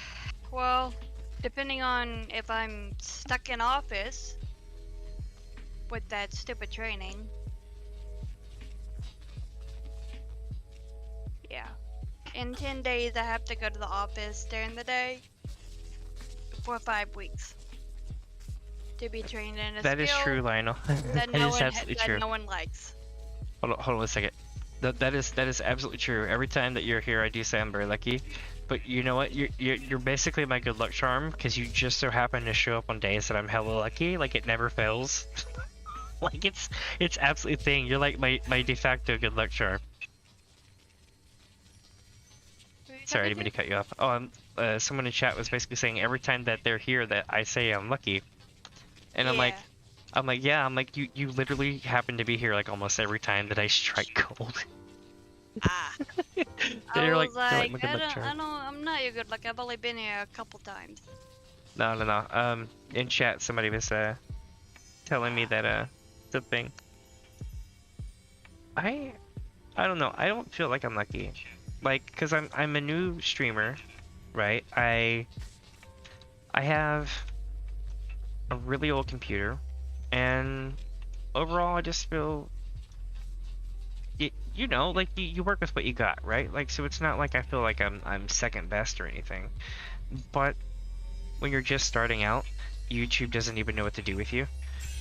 well, depending on if I'm stuck in office with that stupid training. Yeah. In 10 days, I have to go to the office during the day for 5 weeks to be trained in a That is skill true, Lionel. that That is absolutely true. no one likes. Hold on a second. That is absolutely true. Every time that you're here, I do say I'm very lucky But you know what? You're basically my good luck charm because you just so happen to show up on days that I'm hella lucky. Like it never fails. Like it's absolutely thing. You're like my de facto good luck charm. Who are you Sorry, I talking didn't mean to to? cut you off. Oh, someone in chat was basically saying every time that they're here that I say I'm lucky, and Yeah. I'm like, yeah, I'm like you literally happen to be here like almost every time that I strike gold. Ah. I You're was like like, my good luck charm. I'm not your good luck. I've only been here a couple times. No. In chat somebody was telling me that the thing. I don't know. I don't feel like I'm lucky. Like, cause I'm a new streamer, right? I have a really old computer, and overall I just feel you know, like you work with what you got, right? Like, so it's not like I feel like I'm second best or anything. But when you're just starting out, YouTube doesn't even know what to do with you.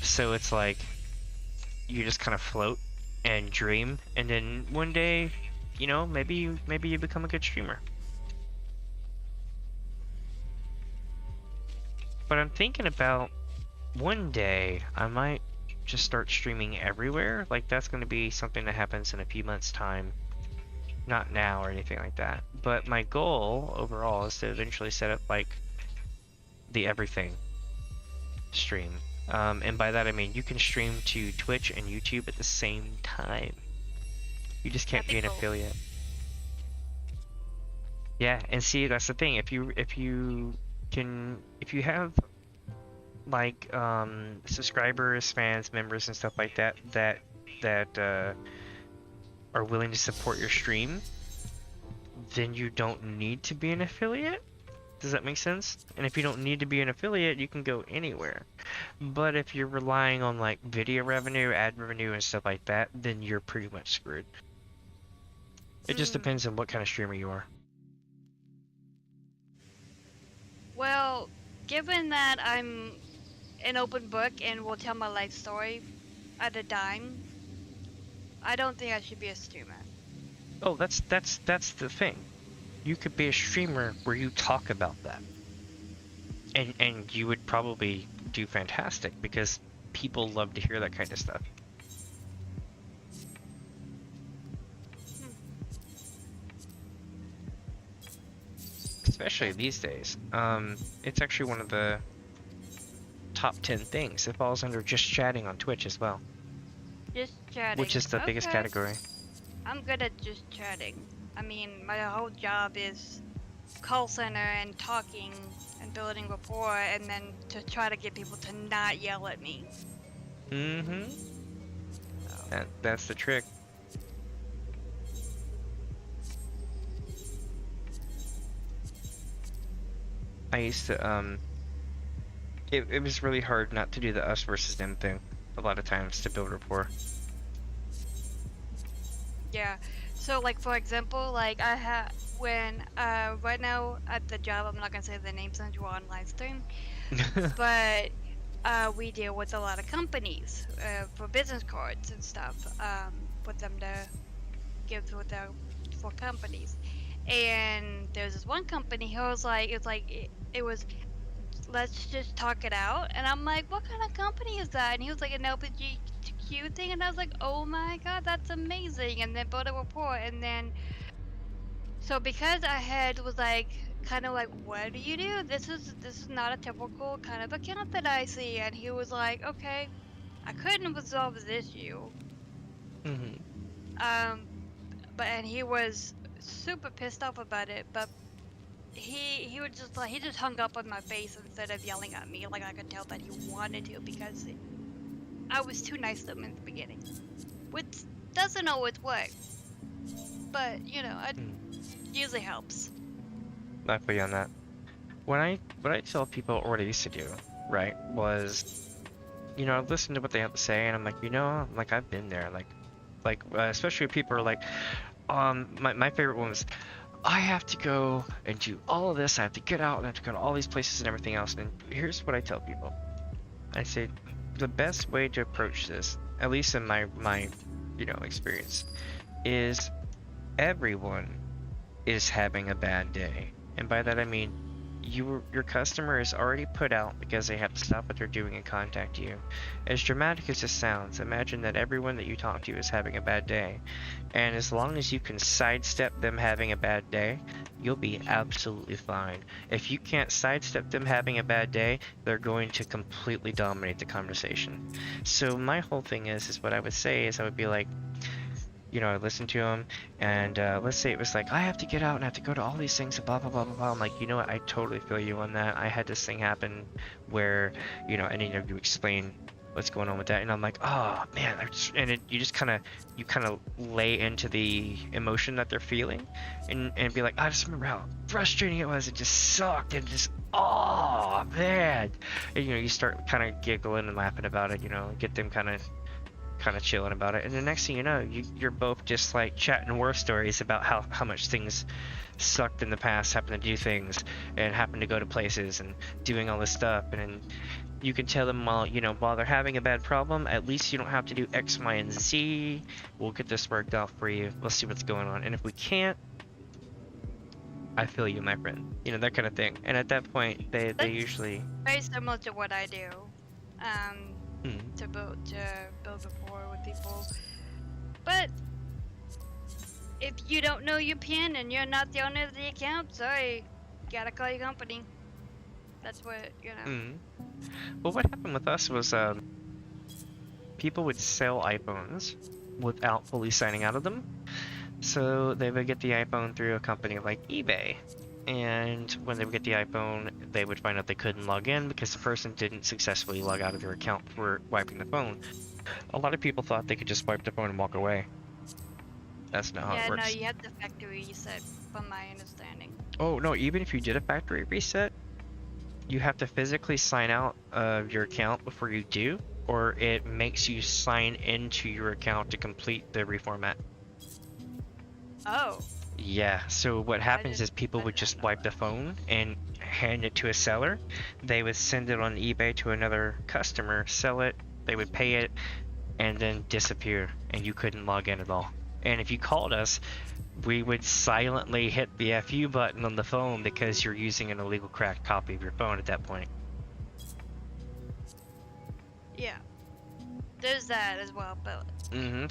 So it's like you just kind of float and dream, and then one day, you know, maybe you become a good streamer. But I'm thinking about one day I might just start streaming everywhere. Like that's going to be something that happens in a few months' time. Not now or anything like that. But my goal overall is to eventually set up like the everything stream. And by that I mean you can stream to Twitch and YouTube at the same time. You just can't That'd be be an cool. affiliate. Yeah, and see that's the thing. If you have like subscribers, fans, members, and stuff like that that are willing to support your stream, then you don't need to be an affiliate. Does that make sense? And if you don't need to be an affiliate, you can go anywhere. But if you're relying on like video revenue, ad revenue, and stuff like that, then you're pretty much screwed. It just depends on what kind of streamer you are. Well, given that I'm an open book and will tell my life story at a dime, I don't think I should be a streamer. Oh, that's the thing. You could be a streamer where you talk about that. And you would probably do fantastic because people love to hear that kind of stuff. Especially these days. It's actually one of the top 10 things. It falls under just chatting on Twitch as well. Just chatting. Which is the biggest Okay. category. I'm good at just chatting. I mean, my whole job is call center and talking and building rapport, and then to try to get people to not yell at me. Mm-hmm. So. That's the trick. I used to, it was really hard not to do the us versus them thing a lot of times to build rapport. Yeah. So, like, for example, like, I have, when, right now at the job, I'm not gonna say the name since we're on live stream, but, we deal with a lot of companies, for business cards and stuff, with them to give to the, for companies. And there's this one company who was like, it was, let's just talk it out. And I'm like, what kind of company is that? And he was like, an LGBTQ thing. And I was like, oh my god, that's amazing. And then built a rapport. And then, so because I had was like, kind of like, what do you do? This is not a typical kind of account that I see. And he was like, okay, I couldn't resolve this issue. Mm-hmm. But and he was super pissed off about it, but he would just like, he just hung up on my face instead of yelling at me. Like, I could tell that he wanted to because I was too nice to him in the beginning, which doesn't always work, but you know, it usually helps. I feel you on that. What I tell people, or what I used to do, right, was, you know, listen to what they have to say, and I'm like, you know, like I've been there, like especially if people are like, my favorite one was, I have to go and do all of this, I have to get out and I have to go to all these places and everything else. And here's what I tell people. I say the best way to approach this, at least in my you know, experience, is everyone is having a bad day. And by that I mean your customer is already put out because they have to stop what they're doing and contact you. As dramatic as this sounds, imagine that everyone that you talk to is having a bad day. And as long as you can sidestep them having a bad day, you'll be absolutely fine. If you can't sidestep them having a bad day, they're going to completely dominate the conversation. So my whole thing is what I would say is I would be like, you know, I listened to him, and let's say it was like, I have to get out and I have to go to all these things and blah, blah, blah, blah, blah. I'm like, you know what, I totally feel you on that. I had this thing happen where, you know, I needed to explain what's going on with that, and I'm like, oh, man, you just kind of lay into the emotion that they're feeling, and be like, I just remember how frustrating it was, it just sucked, and just, oh, man. And, you know, you start kind of giggling and laughing about it, you know, get them kind of chilling about it, and the next thing you know, you're both just like chatting war stories about how much things sucked in the past, happened to do things and happened to go to places and doing all this stuff, and you can tell them, while they're having a bad problem, at least you don't have to do X, Y, and Z. We'll get this worked out for you. We'll see what's going on, and if we can't, I feel you, my friend. You know, that kind of thing. And at that point, they usually very similar to what I do. To build rapport with people. But if you don't know your PIN and you're not the owner of the account, sorry, gotta call your company. That's what, you know. Well, what happened with us was people would sell iPhones without fully signing out of them. So they would get the iPhone through a company like eBay. And when they would get the iPhone, they would find out they couldn't log in because the person didn't successfully log out of their account for wiping the phone. A lot of people thought they could just wipe the phone and walk away. That's not how it works. Yeah, no, you have the factory reset, from my understanding. Oh, no, even if you did a factory reset, you have to physically sign out of your account before you do, or it makes you sign into your account to complete the reformat. Oh. Yeah, so what happens is people would just wipe the phone and hand it to a seller. They would send it on eBay to another customer, sell it, they would pay it, and then disappear, and you couldn't log in at all. And if you called us, we would silently hit the FU button on the phone because you're using an illegal cracked copy of your phone at that point. Yeah. There's that as well, but...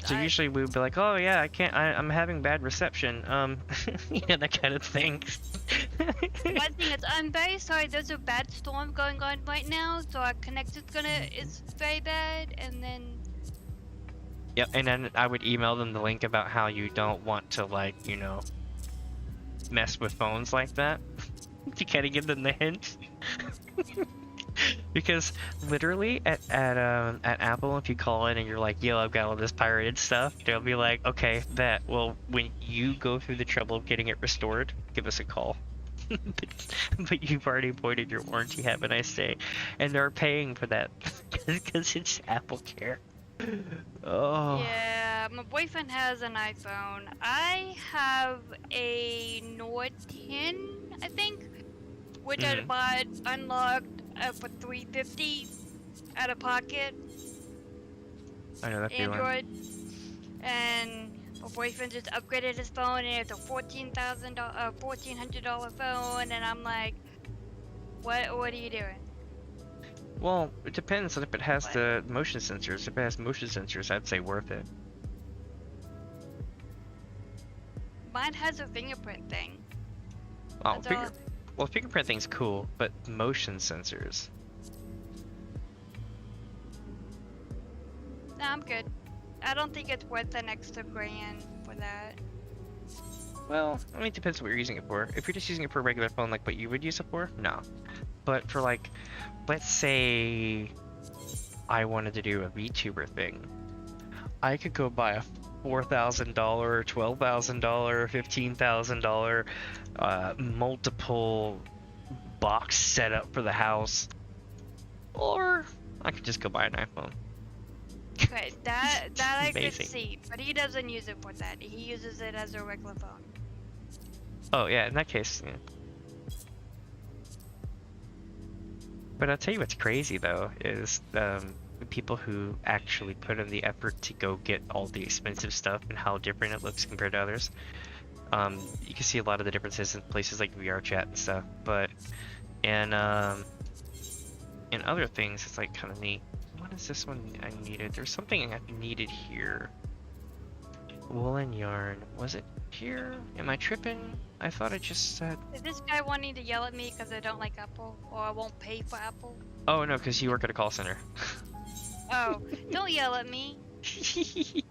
So usually we would be like, oh yeah, I'm having bad reception, yeah, that kind of thing. One thing is, I'm very sorry, there's a bad storm going on right now, so our connection's is very bad, and then... Yep, and then I would email them the link about how you don't want to, mess with phones like that. To kind of give them the hint. Because literally at Apple, if you call in and you're like, yo, I've got all this pirated stuff, they'll be like, okay, bet. Well, when you go through the trouble of getting it restored, give us a call. But you've already voided your warranty, have a nice day. And they're paying for that because it's Apple Care. Oh. Yeah, my boyfriend has an iPhone. I have a Note 10, I think, which I bought unlocked for $350 out of pocket. I know that feeling. Android. And my boyfriend just upgraded his phone, and it's a $1,400 phone, and I'm like, what are you doing? Well, it depends on if it has the motion sensors. If it has motion sensors, I'd say worth it. Mine has a fingerprint thing. Oh, fingerprint thing's cool, but motion sensors. No, I'm good. I don't think it's worth an extra grand for that. Well, I mean, it depends what you're using it for. If you're just using it for a regular phone, like what you would use it for, no. But for let's say I wanted to do a VTuber thing, I could go buy a $4,000, $12,000, $15,000 multiple box setup for the house, or I could just go buy an iPhone. Okay, that I could see, but he doesn't use it for that. He uses it as a regular phone. Oh yeah, in that case, yeah. But I'll tell you what's crazy though is the people who actually put in the effort to go get all the expensive stuff and how different it looks compared to others. You can see a lot of the differences in places like VR chat and stuff, but in other things, it's like kind of neat. What is this one I needed? There's something I needed here. Woolen yarn. Was it here? Am I tripping? I thought I just said... Is this guy wanting to yell at me because I don't like Apple, or I won't pay for Apple? Oh no, because you work at a call center. Oh, don't yell at me.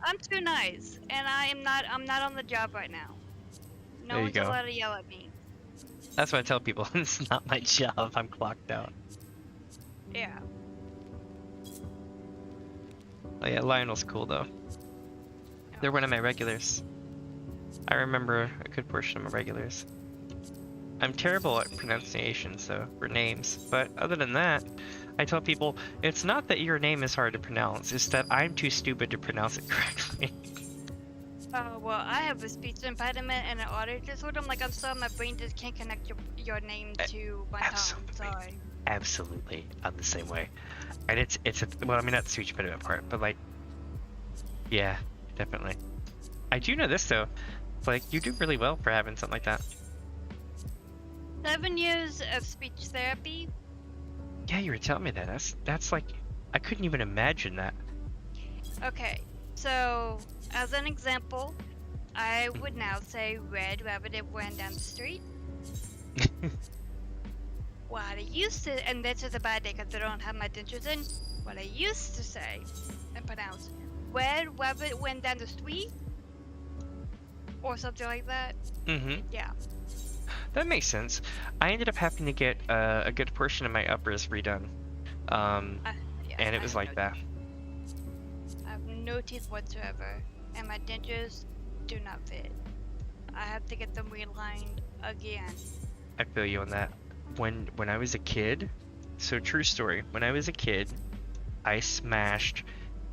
I'm too nice, and I'm not on the job right now. No There you one's go. allowed to yell at me. That's what I tell people. It's not my job. I'm clocked out. Yeah. Oh yeah, Lionel's cool though. They're one of my regulars. I remember a good portion of my regulars. I'm terrible at pronunciations though, for names, but other than that, I tell people, it's not that your name is hard to pronounce, it's that I'm too stupid to pronounce it correctly. Oh, well, I have a speech impediment and an audio disorder. I'm sorry, my brain just can't connect your name to my tongue. Absolutely. Sorry. Absolutely, I'm the same way. And it's well, I mean, not the speech impediment part, but like, yeah, definitely. I do know this though, like, you do really well for having something like that. 7 years of speech therapy. Yeah, you were telling me that. That's like, I couldn't even imagine that. Okay, so as an example, I would now say red rabbit it ran down the street. What I used to, and this is a bad day because I don't have my dentures in, what I used to say and pronounce, red rabbit went down the street, or something like that. Mm-hmm. Yeah. That makes sense. I ended up having to get a good portion of my uppers redone. Yes, and it I was have like no that. teeth. I have no teeth whatsoever, and my dentures do not fit. I have to get them realigned again. I feel you on that. When I was a kid, so true story, when I was a kid, I smashed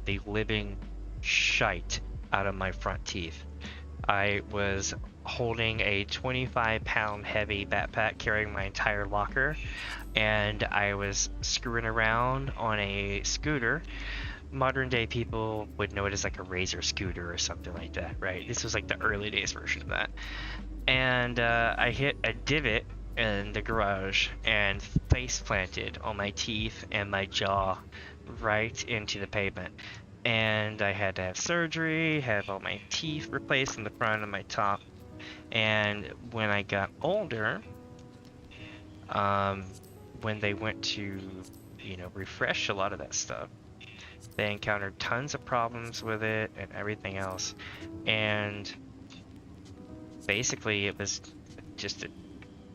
the living shite out of my front teeth. I was holding a 25-pound heavy backpack carrying my entire locker, and I was screwing around on a scooter. Modern day people would know it as like a Razor scooter or something like that, right? This was like the early days version of that. And I hit a divot in the garage and face planted on my teeth and my jaw right into the pavement. And I had to have surgery, have all my teeth replaced in the front and my top. And when I got older, when they went to, refresh a lot of that stuff, they encountered tons of problems with it and everything else. And basically it was just a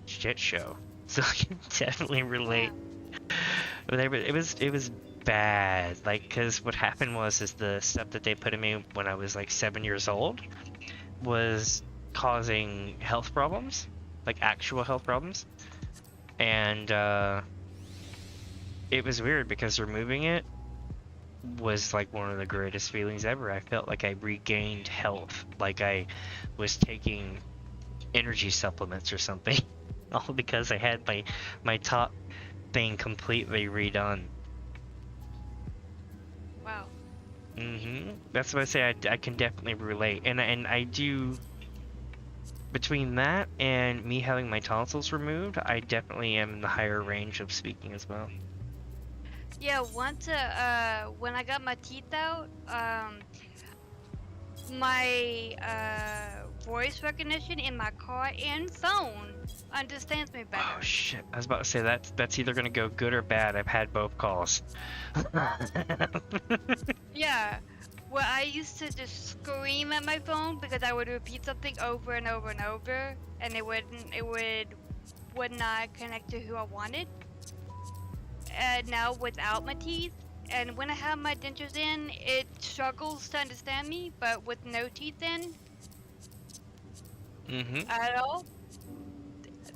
shit show. So I can definitely relate. But it was bad, like, because what happened was the stuff that they put in me when I was like 7 years old was causing health problems, like actual health problems. And it was weird because removing it was like one of the greatest feelings ever. I felt like I regained health, like I was taking energy supplements or something. All because I had my top thing completely redone. Wow. That's what I say. I can definitely relate, and I do. Between that and me having my tonsils removed, I definitely am in the higher range of speaking as well. Yeah, once when I got my teeth out, my voice recognition in my car and phone understands me better. Oh shit! I was about to say that's either gonna go good or bad. I've had both calls. Yeah. Well, I used to just scream at my phone because I would repeat something over and over and over, and it would not connect to who I wanted. And now without my teeth, and when I have my dentures in, it struggles to understand me, but with no teeth in at all,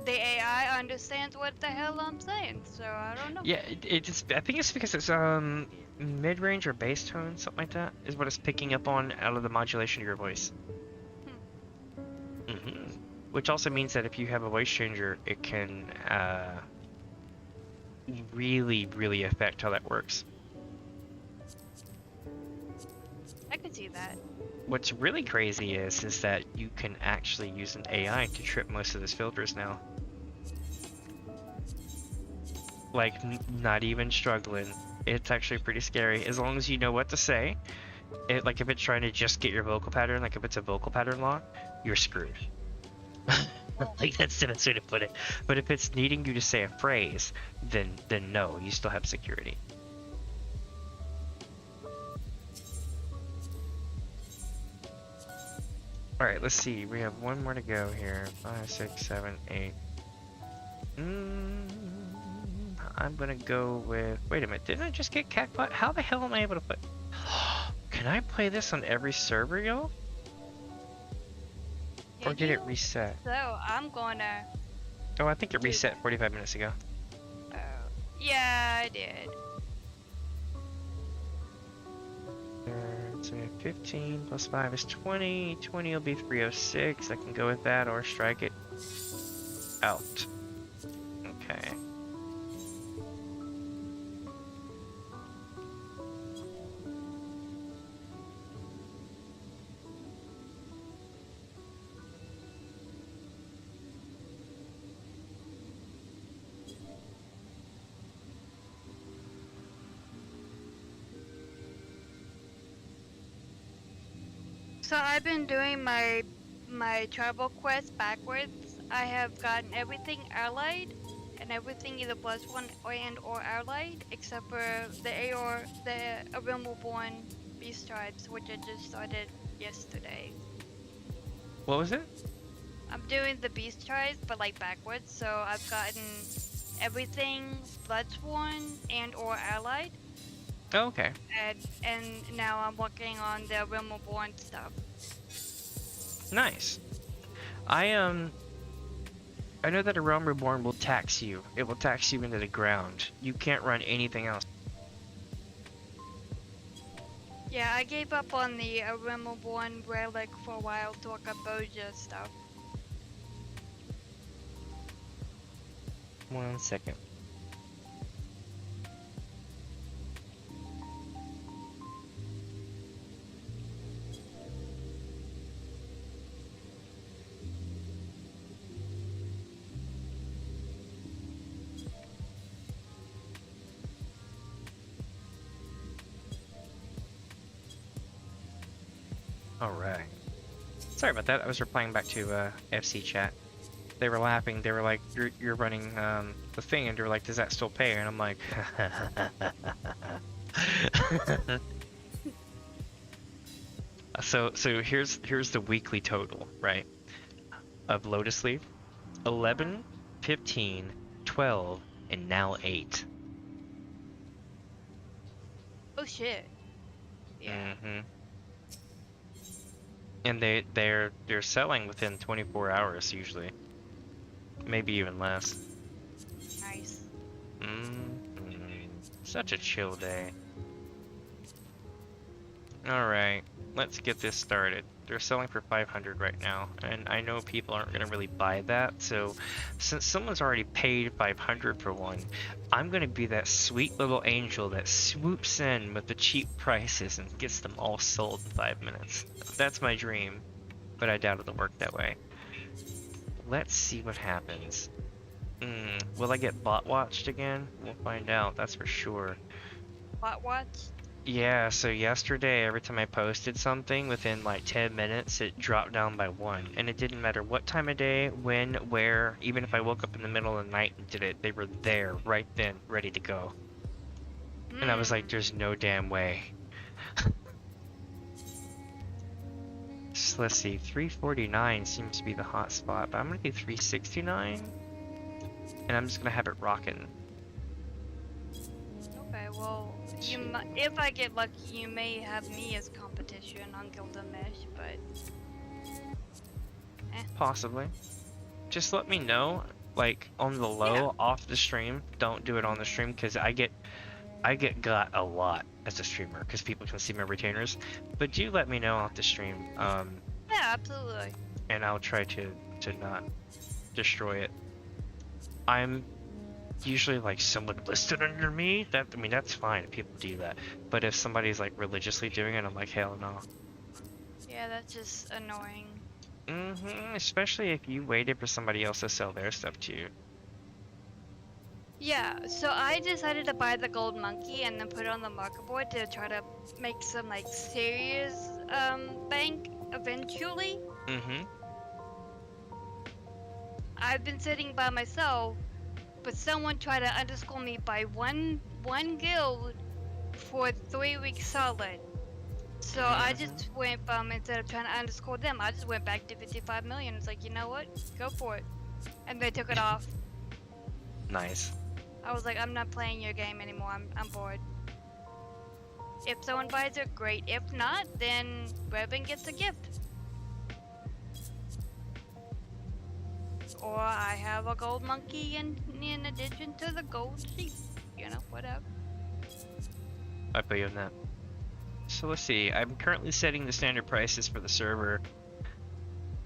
the AI understands what the hell I'm saying. So I don't know. Yeah, I think it's because it's mid-range or bass tone, something like that, is what it's picking up on out of the modulation of your voice. Which also means that if you have a voice changer, it can really, really affect how that works. I can see that. what's really crazy is that you can actually use an AI to trip most of those filters now. Like, not even struggling. It's actually pretty scary, as long as you know what to say. Like, if it's trying to just get your vocal pattern, like if it's a vocal pattern lock, you're screwed. Like, that's the best way to put it. But if it's needing you to say a phrase, then no, you still have security. Alright, let's see. We have one more to go here. 5, 6, 7, 8. I'm gonna go with... Wait a minute, didn't I just get Catbot? How the hell am I able to play... Can I play this on every server, y'all? Or did it reset? So, I'm gonna... Oh, I think it reset 45 minutes ago. Oh, yeah, I did. So we have 15 plus 5 is 20. 20 will be 306. I can go with that or strike it out. Okay. So I've been doing my tribal quest backwards. I have gotten everything allied and everything either +1 or allied, except for the Realm-born beast tribes, which I just started yesterday. What was it? I'm doing the beast tribes, but like backwards. So I've gotten everything Bloodsworn and or allied. Oh, okay. And now I'm working on the Realm-born stuff. Nice. I know that a Realm Reborn will tax you. It will tax you into the ground. You can't run anything else. Yeah, I gave up on the Realm-born relic for a while to work on Boja stuff. 1 second. Alright. Sorry about that, I was replying back to FC chat. They were laughing, they were like, you're running the thing, and they were like, does that still pay? And I'm like, so here's the weekly total, right? Of Lotus Leaf. 11, 15, 12, and now 8. Oh shit. Yeah. Mm-hmm. And they're selling within 24 hours usually, maybe even less. Nice. Such a chill day. All right, let's get this started. They're selling for 500 right now, and I know people aren't gonna really buy that. So, since someone's already paid 500 for one, I'm gonna be that sweet little angel that swoops in with the cheap prices and gets them all sold in 5 minutes. That's my dream, but I doubt it'll work that way. Let's see what happens. Will I get bot watched again? We'll find out, that's for sure. Bot watch? Yeah, so yesterday, every time I posted something, within like 10 minutes, it dropped down by 1. And it didn't matter what time of day, when, where, even if I woke up in the middle of the night and did it, they were there, right then, ready to go. And I was like, there's no damn way. So let's see, 349 seems to be the hot spot, but I'm gonna do 369. And I'm just gonna have it rocking. Okay, well, if I get lucky, you may have me as competition on Gilgamesh, but... Possibly. Just let me know, like, on the low, off the stream. Don't do it on the stream, because I get got a lot as a streamer, because people can see my retainers. But do let me know off the stream. Yeah, absolutely. And I'll try to not destroy it. I'm usually like someone listed under me. That's fine if people do that. But if somebody's like religiously doing it, I'm like, hell no. Yeah, Yeah, that's just annoying. Especially if you waited for somebody else to sell their stuff to you. Yeah, so I decided to buy the gold monkey and then put it on the market board to try to make some like serious bank eventually. I've been sitting by myself, but someone tried to underscore me by one guild for 3 weeks solid. So I just went instead of trying to underscore them, I just went back to 55 million. It's like, you know what? Go for it. And they took it off. Nice. I was like, I'm not playing your game anymore. I'm bored. If someone buys it, great. If not, then Revan gets a gift. Or I have a gold monkey in addition to the gold sheep. You know, whatever. I put you on that. So let's see. I'm currently setting the standard prices for the server.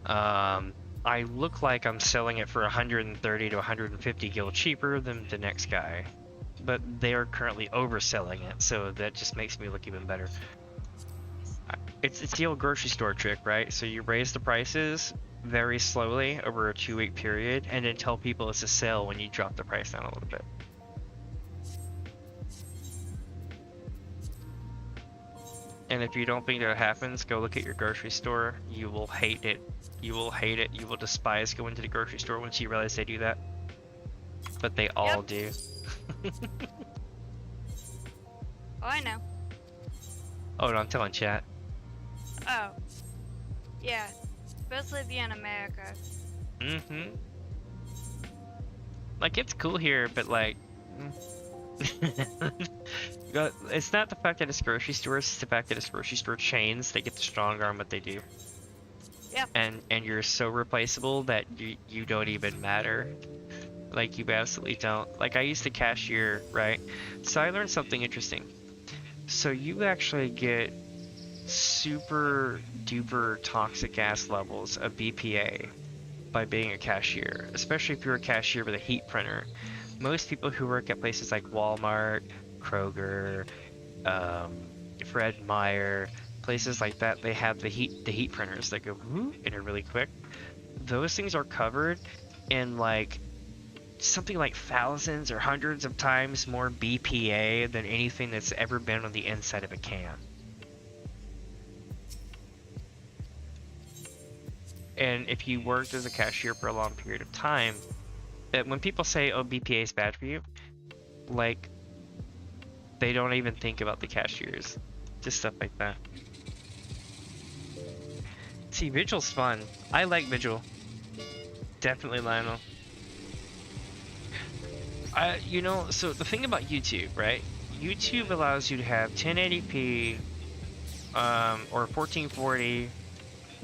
I look like I'm selling it for 130 to 150 gil cheaper than the next guy, but they are currently overselling it, so that just makes me look even better. It's the old grocery store trick, right? So you raise the prices very slowly over a 2-week period, and then tell people it's a sale when you drop the price down a little bit. And if you don't think that happens, go look at your grocery store. You will hate it. You will hate it. You will despise going to the grocery store once you realize they do that. But they all do. Oh, I know. Oh, no, I'm telling chat. Oh. Yeah. Especially if you're in America. Like, it's cool here, but like... It's not the fact that it's grocery stores, it's the fact that it's grocery store chains that get the strong arm what they do. Yep. And you're so replaceable that you don't even matter. Like, you absolutely don't. Like, I used to cashier, right? So I learned something interesting. So you actually get super duper toxic gas levels of BPA by being a cashier, especially if you're a cashier with a heat printer. Most people who work at places like Walmart, Kroger, Fred Meyer, places like that, they have the heat printers that go whoop and are really quick. Those things are covered in like something like thousands or hundreds of times more BPA than anything that's ever been on the inside of a can. And if you worked as a cashier for a long period of time, that when people say, oh, BPA is bad for you, like, they don't even think about the cashiers. Just stuff like that. See, Vigil's fun. I like Vigil. Definitely Lionel. You know, so the thing about YouTube, right? YouTube allows you to have 1080p, or 1440,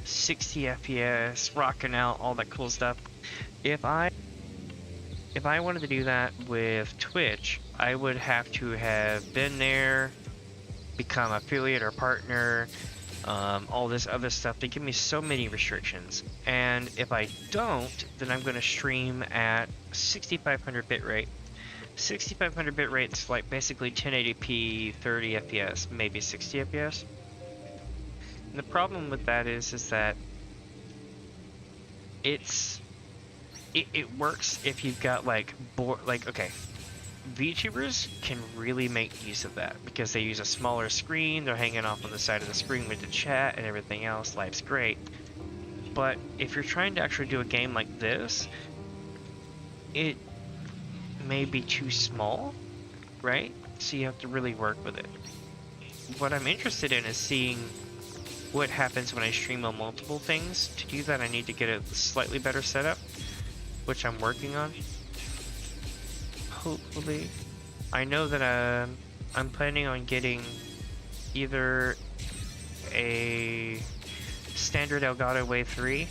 60 FPS, rocking out, all that cool stuff. If I wanted to do that with Twitch, I would have to have been there, become affiliate or partner, all this other stuff. They give me so many restrictions. And if I don't, then I'm going to stream at 6500 bitrate. 6500 bitrate is like basically 1080p, 30 FPS, maybe 60 FPS. And the problem with that is that it works if you've got like okay, VTubers can really make use of that because they use a smaller screen, they're hanging off on the side of the screen with the chat and everything else. Life's great. But if you're trying to actually do a game like this, it may be too small, right? So you have to really work with it. What I'm interested in is seeing what happens when I stream on multiple things. To do that, I need to get a slightly better setup, which I'm working on. Hopefully. I know that I'm planning on getting either a standard Elgato Wave 3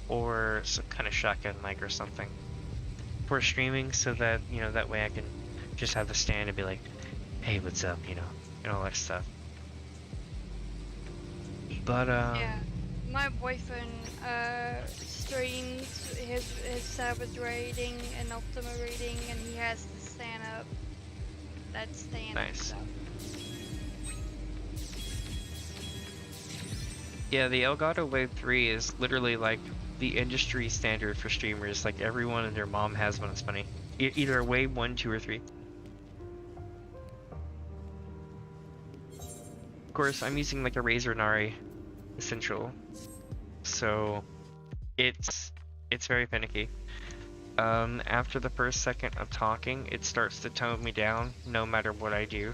or some kind of shotgun mic or something for streaming, so that, you know, that way I can just have the stand and be like, hey, what's up, you know, and all that stuff. But yeah, my boyfriend streams his Savage rating and Ultima rating, and he has to stand up. That's stand up nice. stuff. Yeah, the Elgato Wave 3 is literally like the industry standard for streamers. Like everyone and their mom has one. It's funny. Either a Wave 1, 2, or 3. Of course, I'm using like a Razer Nari Essential, so it's very finicky. After the first second of talking, it starts to tone me down no matter what I do.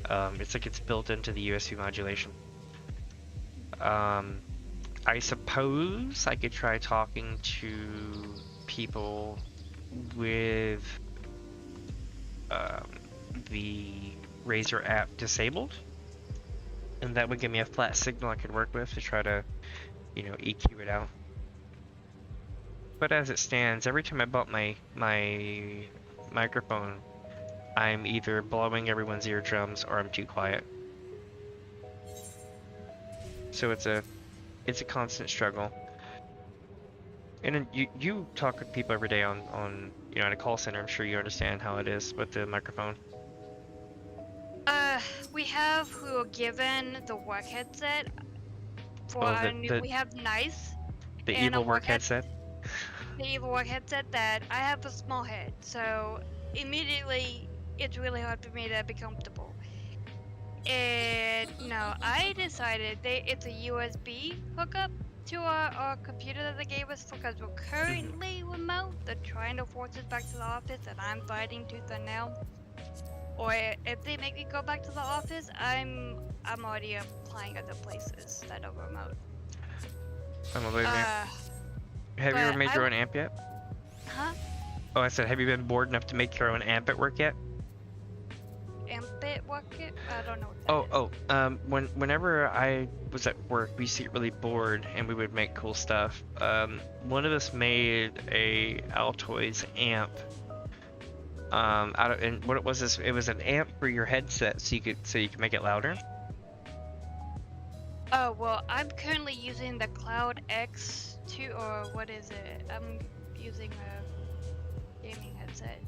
It's like it's built into the USB modulation. I suppose I could try talking to people with the Razer app disabled, and that would give me a flat signal I could work with to try to, you know, EQ it out. But as it stands, every time I bump my microphone, I'm either blowing everyone's eardrums or I'm too quiet. So it's a constant struggle. And then you talk with people every day on you know, at a call center. I'm sure you understand how it is with the microphone. We have who are given the work headset for Oh, our new. We have Nice the and evil a work headset. The evil work headset that I have a small head, so immediately it's really hard for me to be comfortable. And no, I decided it's a USB hookup to our computer that they gave us because we're currently remote. They're trying to force us back to the office, and I'm fighting tooth and nail. Or if they make me go back to the office, I'm already applying other places that are remote. I'm a man. Have you ever made your own amp yet? Huh? Oh, I said, have you been bored enough to make your own amp at work yet? Amp at work? I don't know what that is. Whenever I was at work, we used to get really bored and we would make cool stuff. One of us made a Altoids amp. And what it was is it was an amp for your headset, so you could make it louder. Oh well, I'm currently using the Cloud X2, or what is it? I'm using a gaming headset.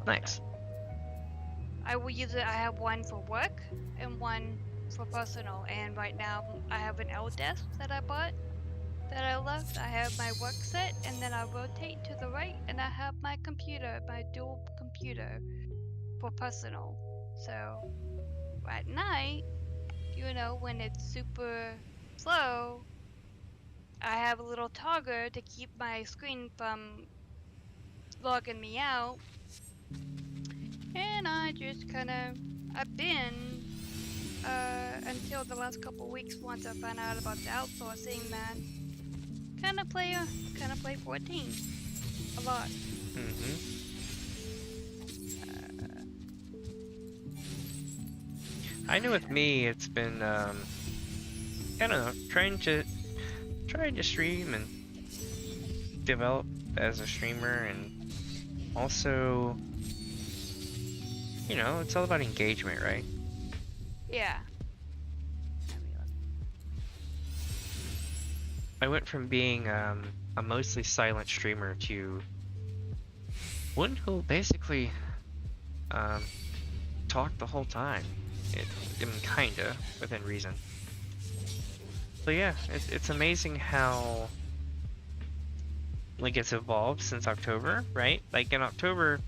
Nice. I will use it. I have one for work and one for personal. And right now I have an L desk that I bought that I love. I have my work set, and then I rotate to the right, and I have my computer, my dual computer for personal. So at night, you know, when it's super slow, I have a little toggle to keep my screen from logging me out. And I just I've been, until the last couple weeks, once I found out about the outsourcing, that kind of play 14 a lot. I know with me, it's been, I don't know, trying to stream and develop as a streamer, and also, you know, it's all about engagement, right? Yeah. I went from being a mostly silent streamer to one who basically talked the whole time. I mean, kinda, within reason. So yeah, it's amazing how like it's evolved since October, right? Like in October,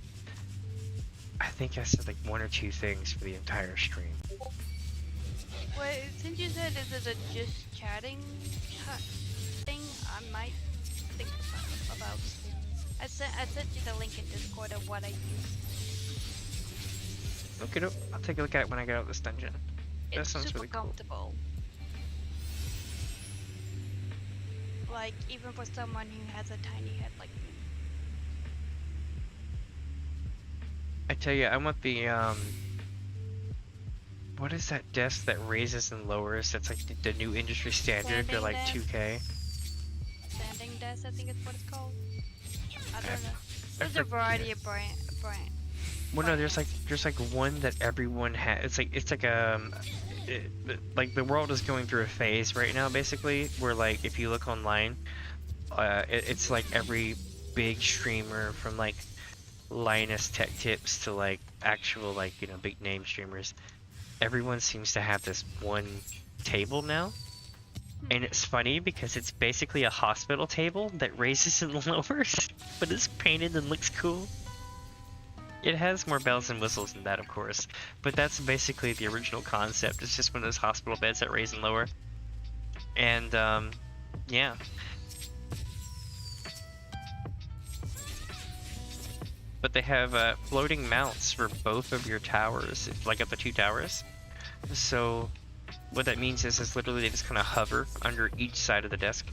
I think I said like one or two things for the entire stream. Well, since you said this is a just chatting thing, I might think about. I sent you the link in Discord of what I use. Okay, I'll take a look at it when I get out of this dungeon. That It's sounds super really cool. comfortable. Like, even for someone who has a tiny head like me. I tell you, I want the what is that desk that raises and lowers? That's like the new industry standard for like 2K. Standing desk, I think is what it's called. I don't know. There's a variety of brand. Well, no, there's like one that everyone has. It's like like the world is going through a phase right now, basically, where like if you look online, it's like every big streamer from like Linus Tech Tips to like actual like, you know, big name streamers, everyone seems to have this one table now. And it's funny because it's basically a hospital table that raises and lowers, but it's painted and looks cool. It has more bells and whistles than that, of course, but that's basically the original concept. It's just one of those hospital beds that raise and lower. And, yeah. But they have floating mounts for both of your towers, like up the 2 towers. So what that means is literally they just kind of hover under each side of the desk.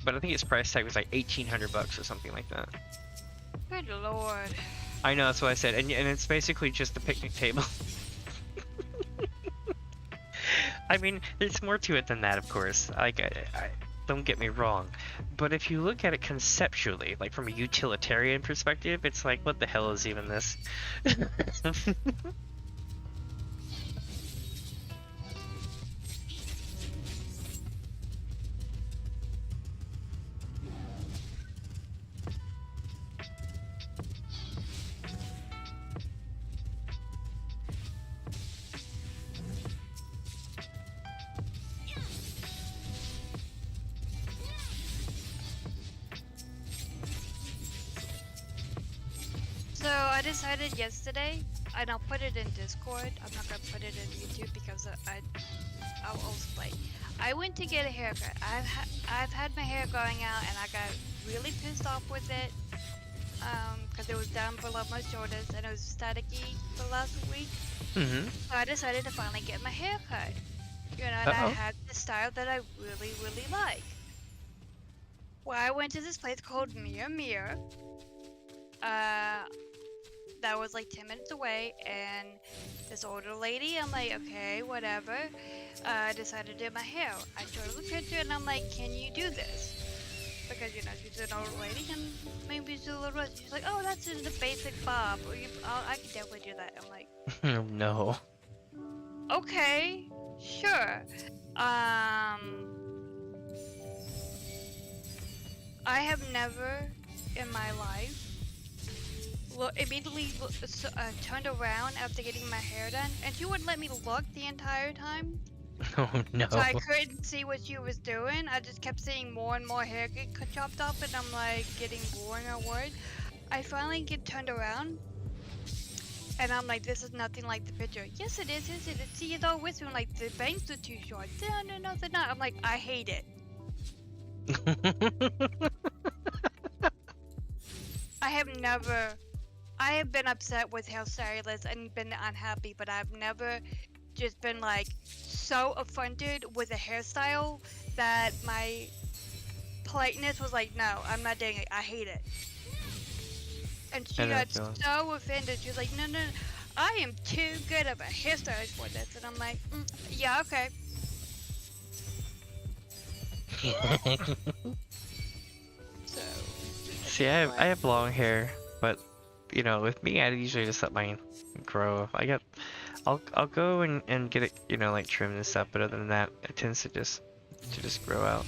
But I think its price tag was like $1,800 or something like that. Good lord. I know, that's what I said, and it's basically just a picnic table. I mean, there's more to it than that, of course. Like, I don't get me wrong, but if you look at it conceptually, like from a utilitarian perspective, it's like, what the hell is even this? So I decided yesterday, and I'll put it in Discord. I'm not gonna put it in YouTube because I'll explain. I went to get a haircut. I've had my hair going out, and I got really pissed off with it because it was down below my shoulders and it was staticky for the last week. So I decided to finally get my hair cut. You know, and I had the style that I really, really like. Well, I went to this place called Mir. That was like 10 minutes away, and this older lady, I'm like, okay, whatever. I decided to do my hair. I showed her the picture, and I'm like, can you do this? Because, you know, she's an older lady, and maybe she's a little rusty. She's like, oh, that's in the basic bob. I can definitely do that. I'm like, Oh no. okay, sure. I have never in my life immediately turned around after getting my hair done, and she wouldn't let me look the entire time. Oh no. So I couldn't see what she was doing. I just kept seeing more and more hair get chopped off, and I'm like getting boring or worried. I finally get turned around, and I'm like, this is nothing like the picture. Yes, it is. Yes, it is. See, it's all whispering like the bangs are too short. No, they're not. I'm like, I hate it. I have been upset with hairstylists and been unhappy, but I've never just been like so affronted with a hairstyle that my politeness was like, no, I'm not doing it. I hate it. And she got so offended. She was like, no, I am too good of a hairstylist for this. And I'm like, yeah, okay. So. See, I have long hair, but you know, with me, I usually just let mine grow. I'll go and get it, you know, like trimmed and stuff. But other than that, it tends to just grow out.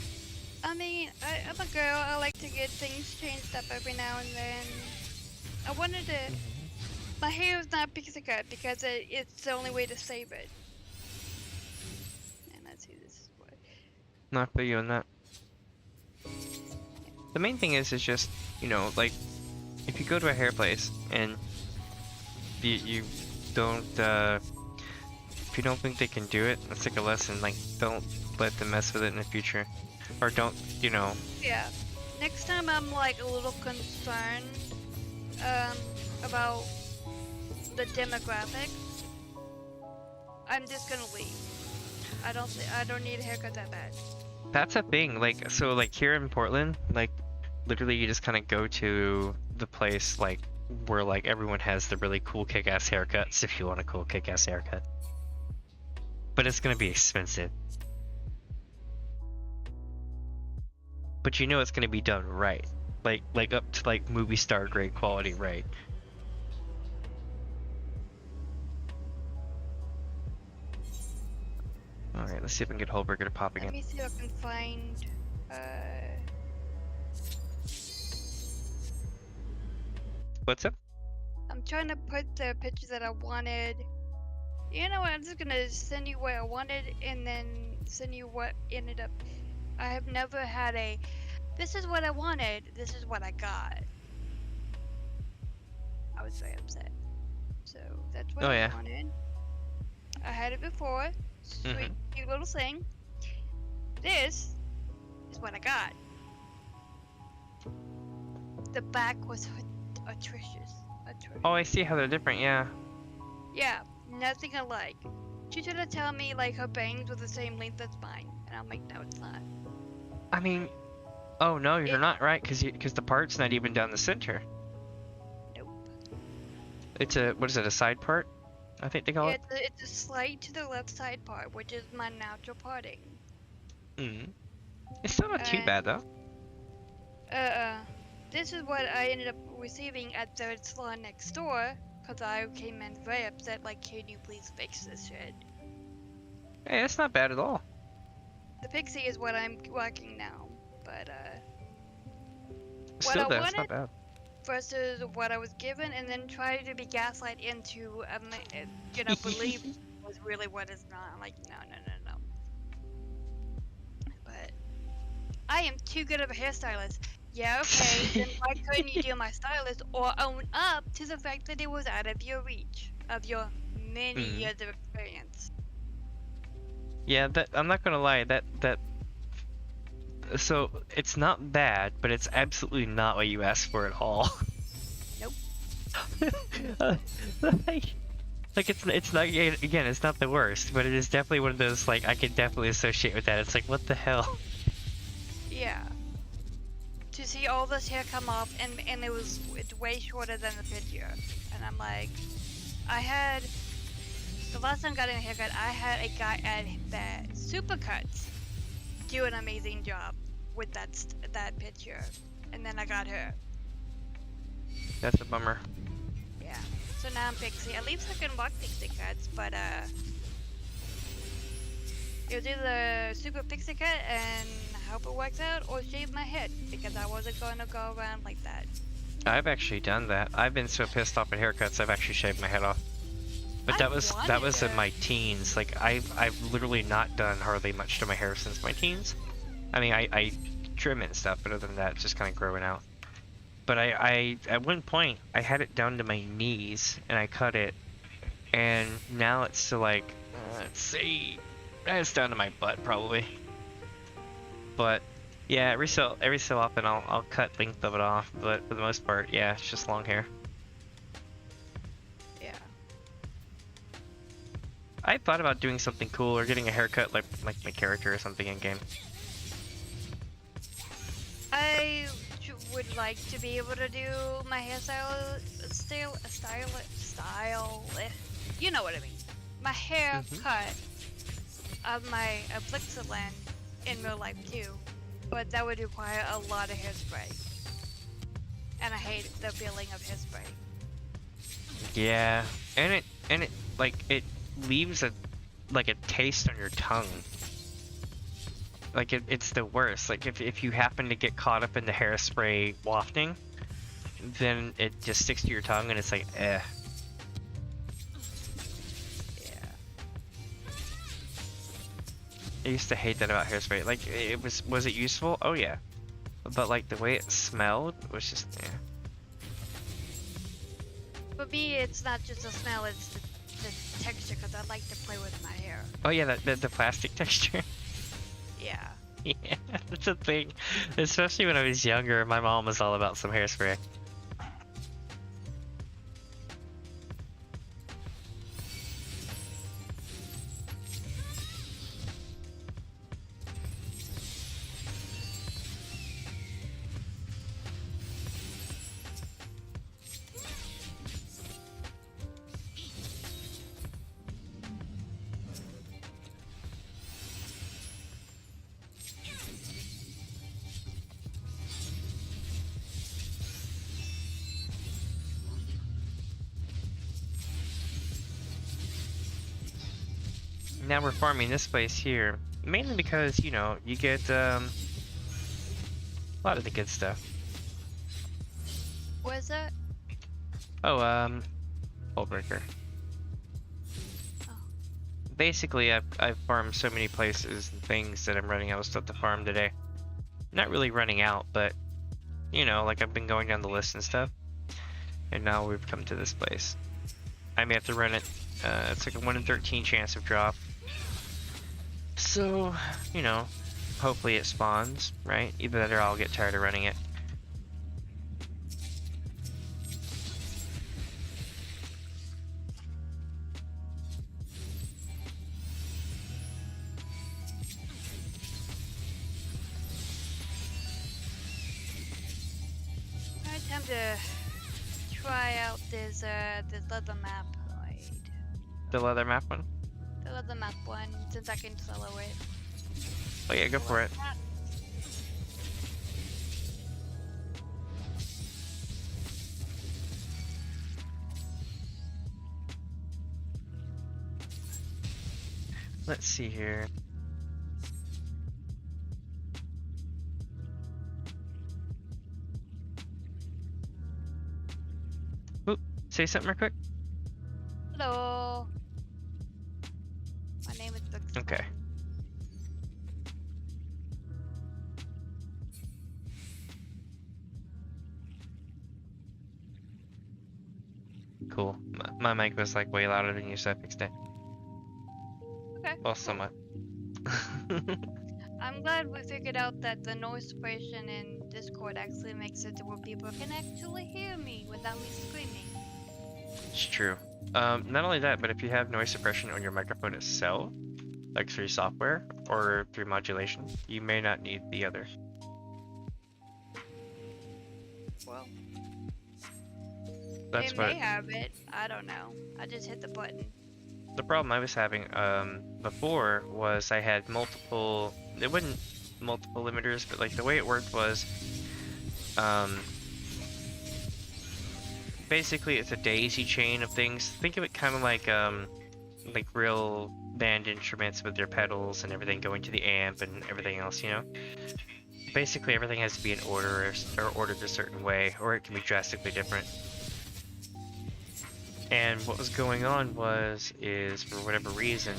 I mean, I'm a girl. I like to get things changed up every now and then. I wanted to. My hair is not pixie cut because it's the only way to save it. And let's see, this is what. Not for you on that. The main thing is just, you know, like, if you go to a hair place and you don't, if you don't think they can do it, let's take a lesson. Like, don't let them mess with it in the future, or don't, you know. Yeah. Next time I'm like a little concerned, about the demographics, I'm just gonna leave. I don't need a haircut that bad. That's a thing. Like, so like here in Portland, like literally you just kind of go to the place like where like everyone has the really cool kick-ass haircuts if you want a cool kick-ass haircut. But it's gonna be expensive. But you know it's gonna be done right. Like up to like movie star grade quality, right? Alright, let's see if we can get Holberger to pop again. Let me see if I can find, What's up? I'm I'm trying to put the picture that I wanted. You know what? I'm just gonna send you what I wanted and then send you what ended up. I have never had a. This is what I wanted. This is what I got. I was very upset. So that's what Oh I yeah. wanted. I had it before. Sweet, cute little thing. This is what I got. The back was atrocious. Oh, I see how they're different. Yeah. Yeah, nothing alike. She tried to tell me like her bangs were the same length as mine, and I'm like, no, it's not. I mean, oh no, you're not right, because the part's not even down the center. Nope. It's a, what is it, a side part? I think they call it. It's a slight to the left side part, which is my natural parting. It's still not too bad though. This is what I ended up receiving at the salon next door, because I came in very upset, like, can you please fix this shit? Hey, that's not bad at all. The pixie is what I'm rocking now, but, Still, that's not bad. versus what I was given, and then try to be gaslight into, believe was really what is not. I'm like, no. But I am too good of a hairstylist. Yeah, okay, then why couldn't you do my stylist or own up to the fact that it was out of your reach, of your many years of experience? Yeah, that I'm not gonna lie, that so it's not bad, but it's absolutely not what you asked for at all. Nope. Like it's not, again, it's not the worst, but it is definitely one of those, like, I can definitely associate with that. It's like, what the hell? Yeah. To see all this hair come off, and it's way shorter than the picture, and I'm like, the last time I got a haircut, I had a guy at that Supercuts do an amazing job with that picture, and then I got her. That's a bummer. Yeah. So now I'm pixie. At least I can walk pixie cuts, but it was either super pixie cut and hope it works out, or shave my head, because I wasn't going to go around like that. I've actually done that. I've been so pissed off at haircuts, I've actually shaved my head off. But that was in my teens. Like, I've literally not done hardly much to my hair since my teens. I mean, I trim it and stuff, but other than that, it's just kind of growing out. But I at one point I had it down to my knees and I cut it, and now it's to, like, let's see, it's down to my butt probably. But yeah, every so often I'll cut length of it off, but for the most part, yeah, it's just long hair. Yeah. I thought about doing something cool or getting a haircut like my character or something in game. I would like to be able to do my hairstyle, you know what I mean. My hair cut of my ffxiv in real life too, but that would require a lot of hairspray, and I hate the feeling of hairspray. Yeah, and it like it leaves a taste on your tongue. Like it's the worst. Like if you happen to get caught up in the hairspray wafting, then it just sticks to your tongue and it's like, eh. Yeah. I used to hate that about hairspray. Like, was it useful? Oh yeah. But like the way it smelled was just, eh. For me, it's not just the smell, it's the texture, because I like to play with my hair. Oh yeah, the plastic texture. Yeah. Yeah, that's a thing. Especially when I was younger, my mom was all about some hairspray. Now we're farming this place here, mainly because, you know, you get a lot of the good stuff. What is that? Oh, Hull breaker. Oh. Basically, I've farmed so many places and things that I'm running out of stuff to farm today. Not really running out, but you know, like I've been going down the list and stuff. And now we've come to this place. I may have to run it. It's like a 1 in 13 chance of drop. So, you know, hopefully it spawns, right? Either that or I'll get tired of running it. Alright, time to try out this leather map. Wait. The leather map one? The leather map one, since I can solo it. Oh yeah, go for it. Map. Let's see here. Oop, say something real quick. Hello. My name is Books. Okay. Cool. My mic was like way louder than you, so I fixed it. Okay. Well, somewhat. I'm glad we figured out that the noise suppression in Discord actually makes it to where people can actually hear me without me screaming. It's true. Not only that, but if you have noise suppression on your microphone itself, like through software or through modulation, you may not need the other. Well, That's they what may have it. I don't know. I just hit the button. the problem I was having before was I had multiple. It wasn't multiple limiters, but like the way it worked was, basically it's a daisy chain of things. Think of it kind of like real band instruments with their pedals and everything going to the amp and everything else, you know? Basically everything has to be in order or ordered a certain way, or it can be drastically different. And what was going on is for whatever reason,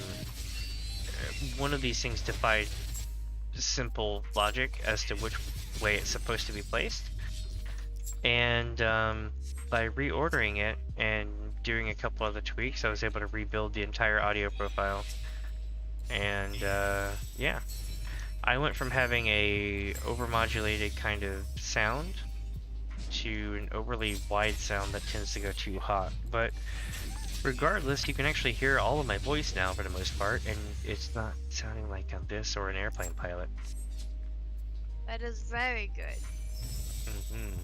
one of these things defied simple logic as to which way it's supposed to be placed. And by reordering it and doing a couple other tweaks, I was able to rebuild the entire audio profile. And yeah, I went from having a overmodulated kind of sound to an overly wide sound that tends to go too hot. But regardless, you can actually hear all of my voice now for the most part, and it's not sounding like I'm this or an airplane pilot. That is very good. Mm-hmm.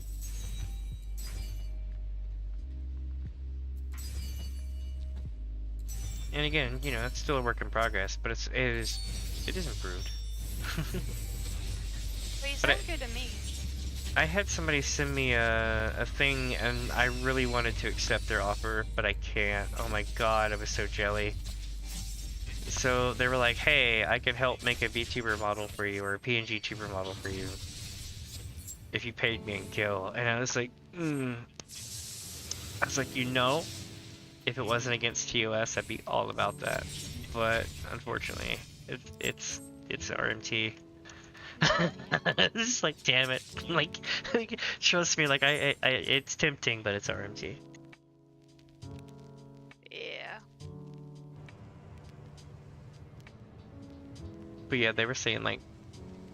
And again, you know, it's still a work in progress, but it is improved. But you But sound good to me. I had somebody send me a thing, and I really wanted to accept their offer, but I can't. Oh my god, I was so jelly. So they were like, hey, I can help make a VTuber model for you, or a PNG tuber model for you, if you paid me in Gil. And I was like, I was like, you know, if it wasn't against TOS, I'd be all about that. But unfortunately, it's RMT. This is like, damn it. Like trust me, like I it's tempting, but it's RMT. Yeah. But yeah, they were saying like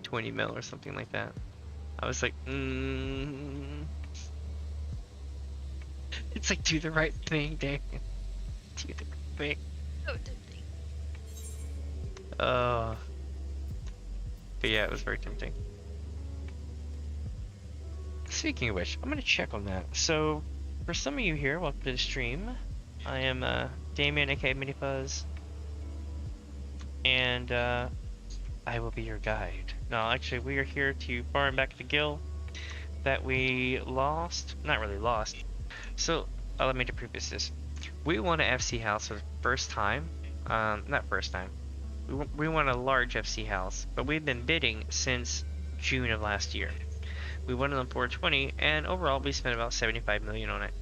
20 mil or something like that. I was like, It's like, do the right thing, Damien. Do the right thing. Oh, tempting. But yeah, it was very tempting. Speaking of which, I'm gonna check on that. So, for some of you here, welcome to the stream. I am Damien, aka Minifuzz, and I will be your guide. No, actually, we are here to farm back the Gil that we lost. Not really lost. So, let me to preface this. We won an FC house for the first time. Not first time. We won a large FC house, but we've been bidding since June of last year. We won it on 420, and overall we spent about 75 million on it.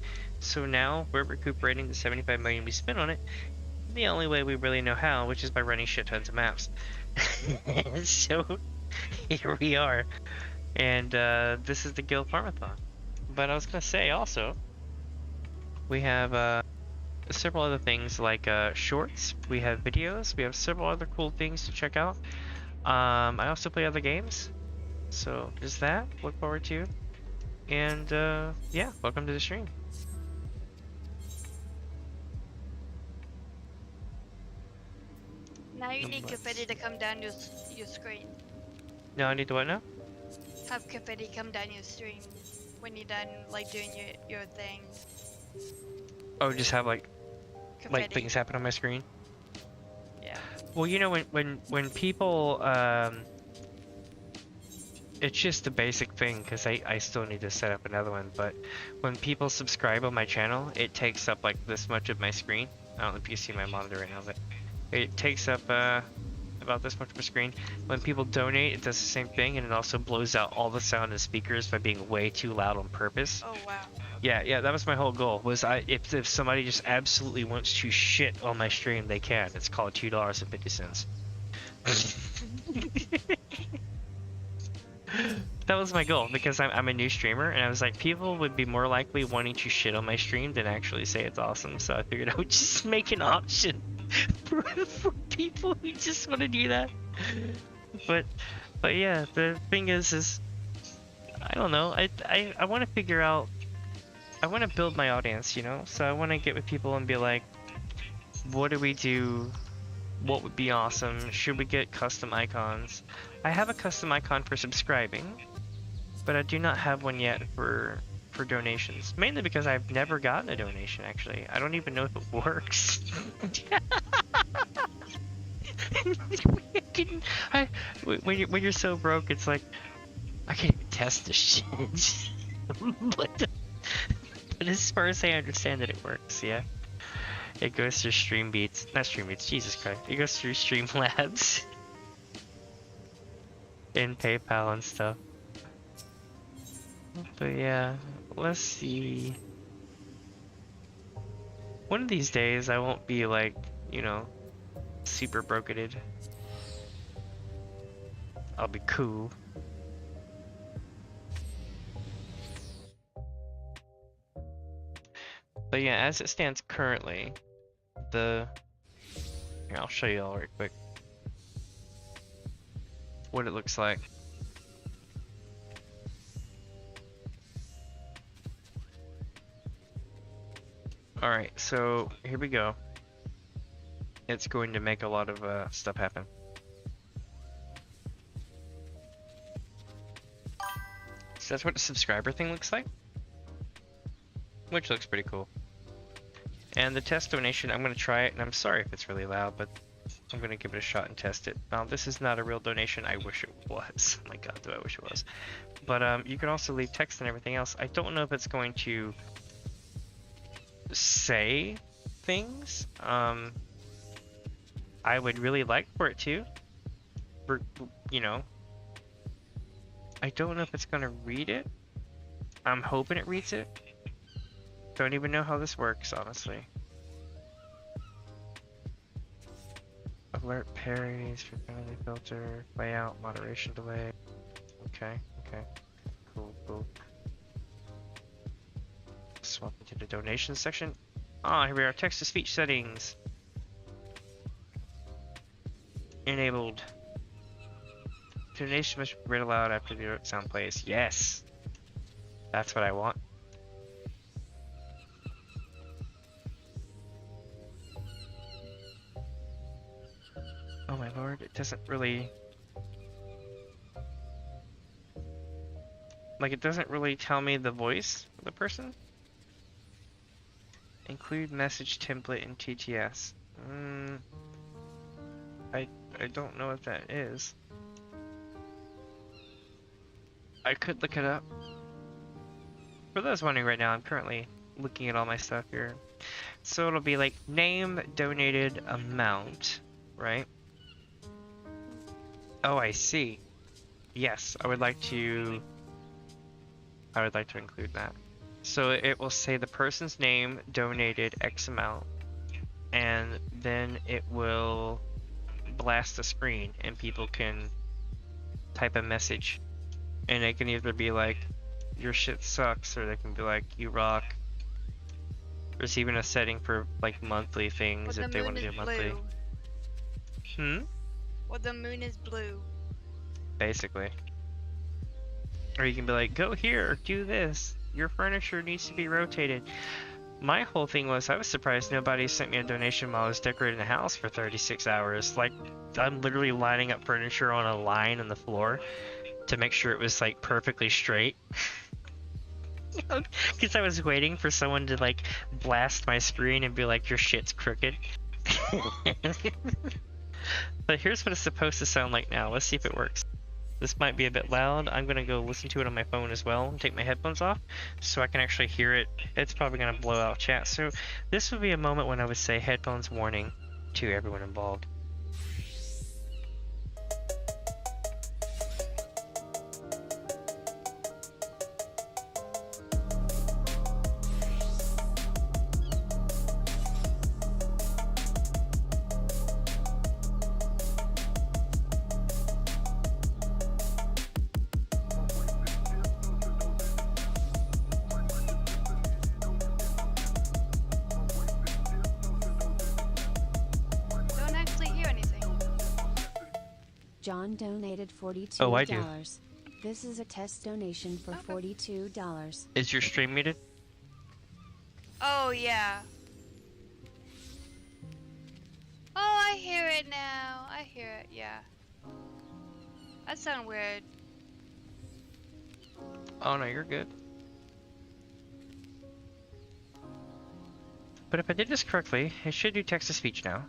So now we're recuperating the 75 million we spent on it the only way we really know how, which is by running shit tons of maps. So here we are. And this is the Gil Farm-a-thon. But I was gonna say also, we have several other things like shorts, we have videos, we have several other cool things to check out. I also play other games, so there's that, look forward to. And yeah, welcome to the stream. Now you need confetti to come down your screen. No, I need to what now? Have confetti come down your stream when you're done like doing your thing. Oh, just have like Confetti. things happen on my screen. Yeah. Well, you know, when people it's just a basic thing because I still need to set up another one, but when people subscribe on my channel, it takes up like this much of my screen. I don't know if you see my monitor right now, but it takes up about this much of a screen. When people donate, it does the same thing, and it also blows out all the sound in speakers by being way too loud on purpose. Oh wow. Yeah, that was my whole goal. Was if somebody just absolutely wants to shit on my stream, they can. It's called $2.50. That was my goal because I'm a new streamer, and I was like, people would be more likely wanting to shit on my stream than actually say it's awesome. So I figured I would just make an option for people who just want to do that. But yeah, the thing is I don't know. I want to figure out. I want to build my audience, you know. So I want to get with people and be like, what do we do? What would be awesome? Should we get custom icons? I have a custom icon for subscribing, but I do not have one yet for donations. Mainly because I've never gotten a donation, actually. I don't even know if it works. When you're so broke, it's like, I can't even test this shit. but as far as I understand it, it works, yeah. It goes through not Streambeats, Jesus Christ. It goes through Streamlabs. And PayPal and stuff. But yeah, let's see. One of these days I won't be like, you know, super broketed. I'll be cool. But yeah, as it stands currently, here, I'll show you all right quick what it looks like. Alright, so here we go. It's going to make a lot of stuff happen. So that's what the subscriber thing looks like, which looks pretty cool. And the test donation, I'm going to try it, and I'm sorry if it's really loud, but I'm going to give it a shot and test it. Now, this is not a real donation. I wish it was. Oh my god, do I wish it was. But you can also leave text and everything else. I don't know if it's going to say things. I would really like for it to. You know. I don't know if it's going to read it. I'm hoping it reads it. Don't even know how this works, honestly. Alert parries for penalty filter, layout, moderation delay. Okay. Cool. Swap into the donation section. Here we are, text to speech settings. Enabled. Donation must be read aloud after the alert sound plays. Yes! That's what I want. Oh my lord, it doesn't really... Like, it doesn't really tell me the voice of the person. Include message template in TTS. I don't know what that is. I could look it up. For those wondering right now, I'm currently looking at all my stuff here. So it'll be like name, donated, amount, right? Oh, I see. Yes, I would like to include that. So it will say the person's name, donated X amount, and then it will blast the screen and people can type a message. And it can either be like, your shit sucks, or they can be like, you rock. There's even a setting for like monthly things if they want to do monthly. Well, the moon is blue. Basically. Or you can be like, go here, do this. Your furniture needs to be rotated. My whole thing was, I was surprised nobody sent me a donation while I was decorating the house for 36 hours. Like, I'm literally lining up furniture on a line on the floor to make sure it was like perfectly straight. Because I was waiting for someone to like blast my screen and be like, your shit's crooked. But here's what it's supposed to sound like now. Let's see if it works. This might be a bit loud. I'm gonna go listen to it on my phone as well and take my headphones off so I can actually hear it. It's probably gonna blow out chat. So this would be a moment when I would say headphones warning to everyone involved. John donated $42. Oh, I do. This is a test donation for $42. Is your stream muted? Oh, yeah. Oh, I hear it now. I hear it, yeah. That sounds weird. Oh no, you're good. But if I did this correctly, it should do text-to-speech now.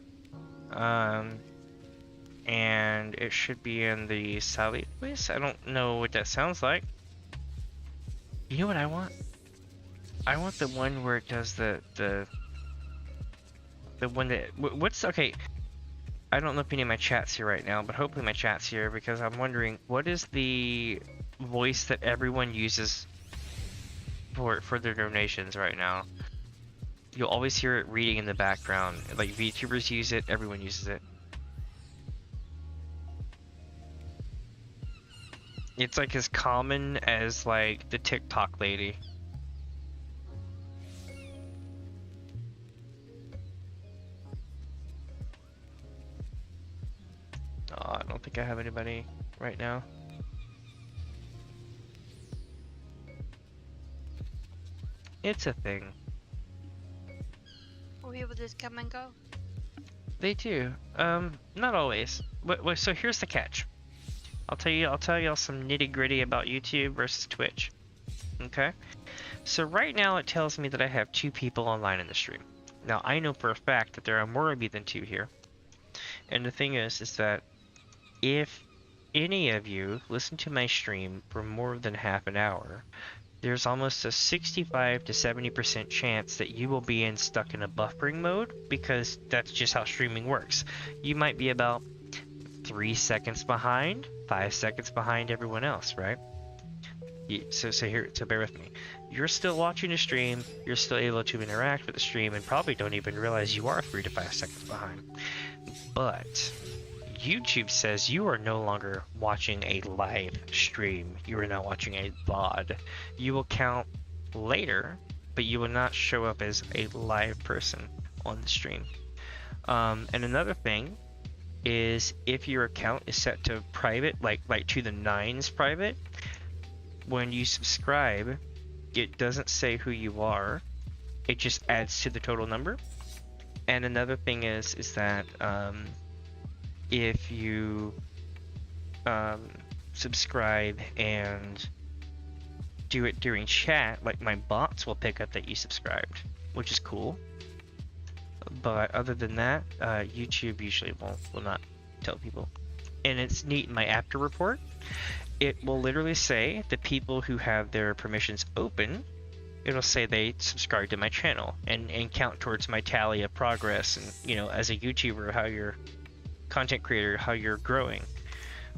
And it should be in the Sally voice. I don't know what that sounds like. You know what I want? I want the one where it does the one that what's okay. I don't know if any of my chat's here right now, but hopefully my chat's here because I'm wondering what is the voice that everyone uses for their donations right now. You'll always hear it reading in the background. Like VTubers use it, everyone uses it. It's like as common as like the TikTok lady. Oh, I don't think I have anybody right now. It's a thing. Will people just come and go? They do. Not always. But so here's the catch. I'll tell y'all some nitty gritty about YouTube versus Twitch. Okay? So right now it tells me that I have 2 people online in the stream. Now I know for a fact that there are more of you than 2 here. And the thing is that if any of you listen to my stream for more than half an hour, there's almost a 65 to 70% chance that you will be stuck in a buffering mode because that's just how streaming works. You might be about 3 seconds behind, 5 seconds behind everyone else, right? So bear with me. You're still watching the stream, you're still able to interact with the stream, and probably don't even realize you are 3 to 5 seconds behind. But YouTube says you are no longer watching a live stream. You are now watching a VOD. You will count later, but you will not show up as a live person on the stream. And another thing is if your account is set to private, like to the 9s private, when you subscribe, it doesn't say who you are. It just adds to the total number. And another thing is that if you subscribe and do it during chat, like my bots will pick up that you subscribed, which is cool. But other than that, YouTube usually will not tell people. And it's neat in my after report. It will literally say the people who have their permissions open, it'll say they subscribe to my channel and count towards my tally of progress and, you know, as a YouTuber, how you're content creator, how you're growing.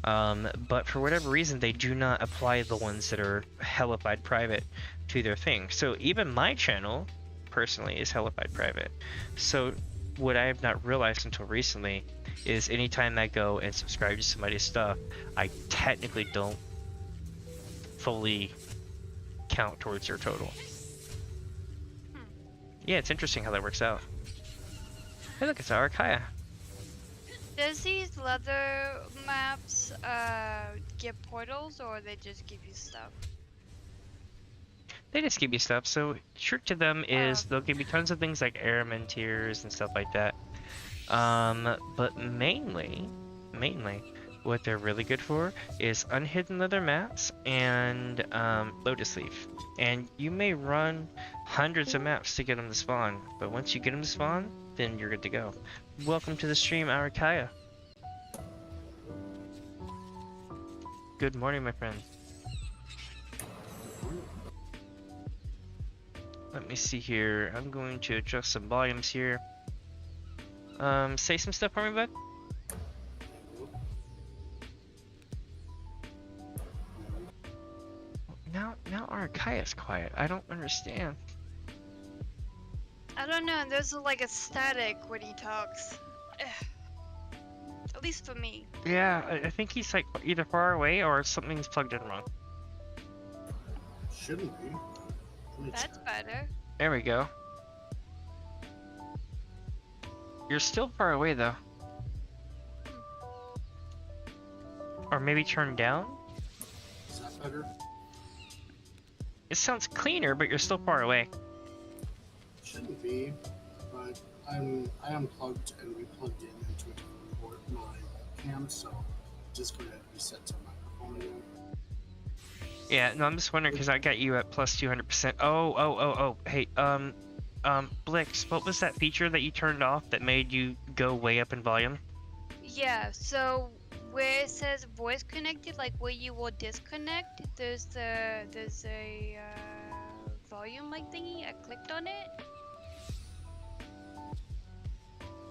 But for whatever reason, they do not apply the ones that are hellified private to their thing. So even my channel, personally, is hellified private. So what I have not realized until recently is anytime I go and subscribe to somebody's stuff, I technically don't fully count towards their total. Yeah, it's interesting how that works out. Hey, look, it's Arakaya. Does these leather maps give portals, or they just give you stuff? They just give you stuff. So trick to them is they'll give you tons of things like airman tiers and stuff like that. But mainly, what they're really good for is unhidden leather maps and lotus leaf. And you may run hundreds of maps to get them to spawn, but once you get them to spawn, then you're good to go. Welcome to the stream, Arakaya. Good morning, my friend. Let me see here. I'm going to adjust some volumes here. Say some stuff for me, bud. Now Arakaya's quiet. I don't understand. I don't know, there's like a static when he talks. At least for me. Yeah, I think he's like either far away or something's plugged in wrong. Shouldn't be. That's better. There we go. You're still far away though. Or maybe turn down? Is that better? It sounds cleaner, but you're still far away. Shouldn't be, but I unplugged and replugged in into a different port my cam, so just going to reset to microphone again. Yeah, no, I'm just wondering because I got you at plus 200%. Oh. Hey, Blix, what was that feature that you turned off that made you go way up in volume? Yeah, so where it says voice connected, like where you will disconnect, there's a volume like thingy. I clicked on it.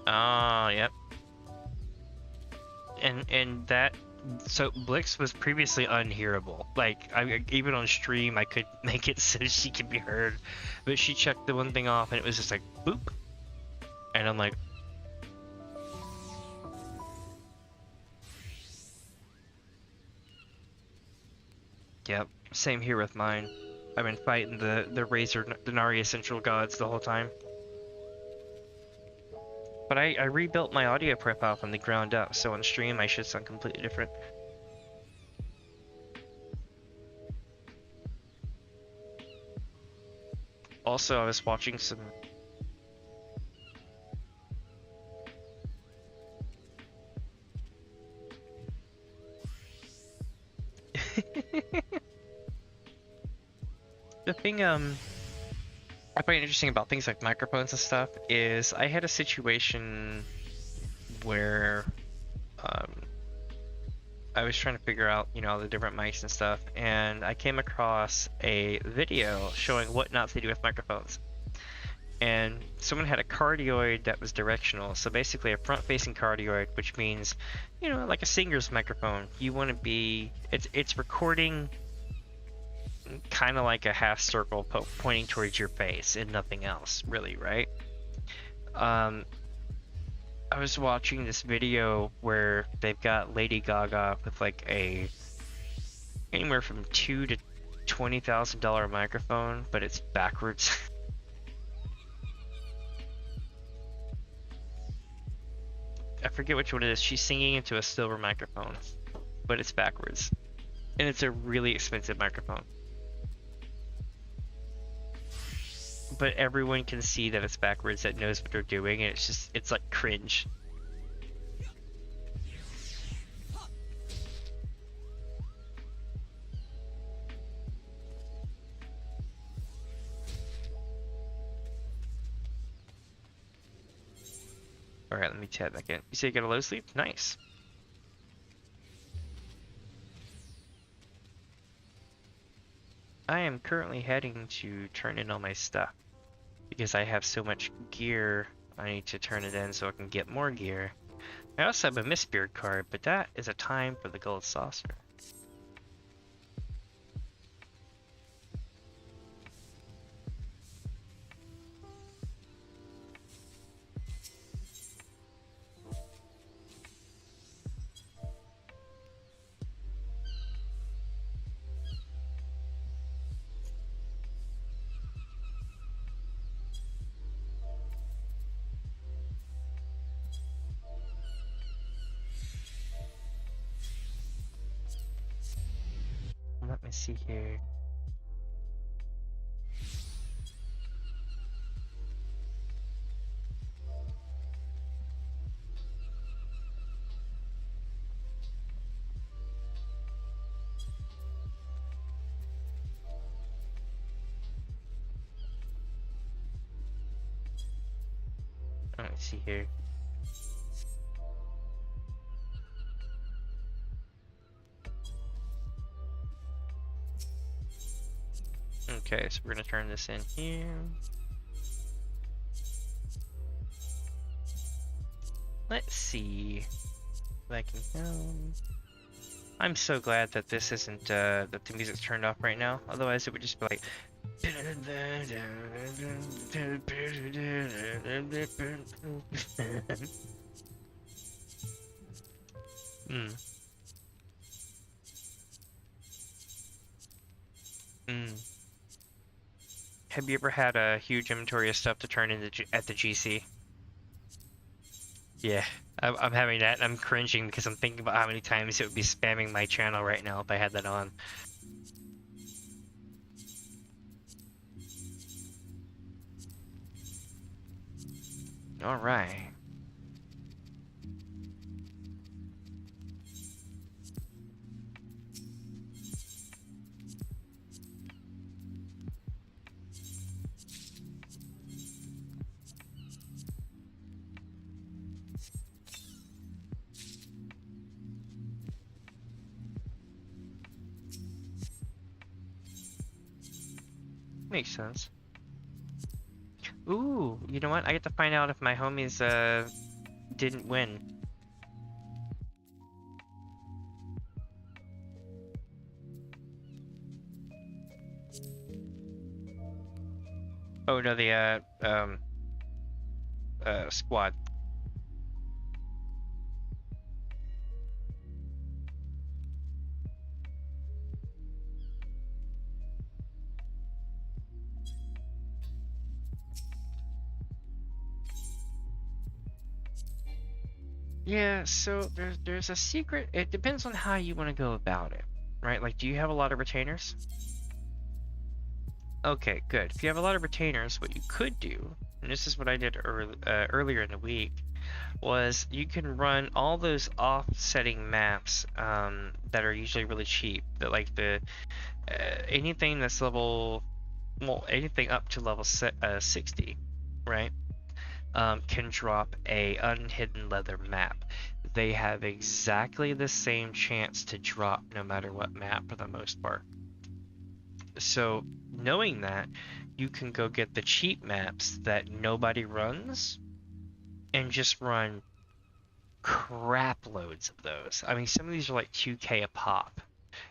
Oh, yep. And that, so Blix was previously unhearable. Like, even on stream, I could make it so she could be heard, but she checked the one thing off, and it was just like boop, and I'm like, yep, same here with mine. I've been fighting the Razor Denarii Central Gods the whole time. But I rebuilt my audio profile from the ground up, so on stream I should sound completely different. Also, I was watching some... The thing, I find interesting about things like microphones and stuff is I had a situation where I was trying to figure out, you know, all the different mics and stuff, and I came across a video showing what not to do with microphones. And someone had a cardioid that was directional, so basically a front-facing cardioid, which means, you know, like a singer's microphone. You want to be, it's recording kind of like a half circle pointing towards your face and nothing else, really, right? I was watching this video where they've got Lady Gaga with like a anywhere from $2,000 to $20,000 microphone, but it's backwards. I forget which one it is. She's singing into a silver microphone, but it's backwards, and it's a really expensive microphone. But everyone can see that it's backwards, that knows what they're doing, and it's like cringe. Alright, let me tab back in. You say you got a low sleep? Nice. I am currently heading to turn in all my stuff. Because I have so much gear, I need to turn it in so I can get more gear. I also have a Mistbeard card, but that is a time for the gold saucer. Let me see here. Let me see here. Okay, so we're gonna turn this in here. Let's see if I can. I'm so glad that this isn't that the music's turned off right now. Otherwise, it would just be like. Have you ever had a huge inventory of stuff to turn into at the GC? Yeah, I'm having that, and I'm cringing because I'm thinking about how many times it would be spamming my channel right now if I had that on. All right. Makes sense. Ooh, you know what? I get to find out if my homies didn't win. Oh no, the squad. Yeah, so there's a secret. It depends on how you want to go about it, right? Like, do you have a lot of retainers? Okay, good. If you have a lot of retainers, what you could do, and this is what I did earlier in the week, was you can run all those offsetting maps that are usually really cheap. That like the anything that's level, well, anything up to level 60, right? Can drop a unhidden leather map. They have exactly the same chance to drop no matter what map for the most part. So knowing that, you can go get the cheap maps that nobody runs and just run crap loads of those. I mean, some of these are like 2k a pop.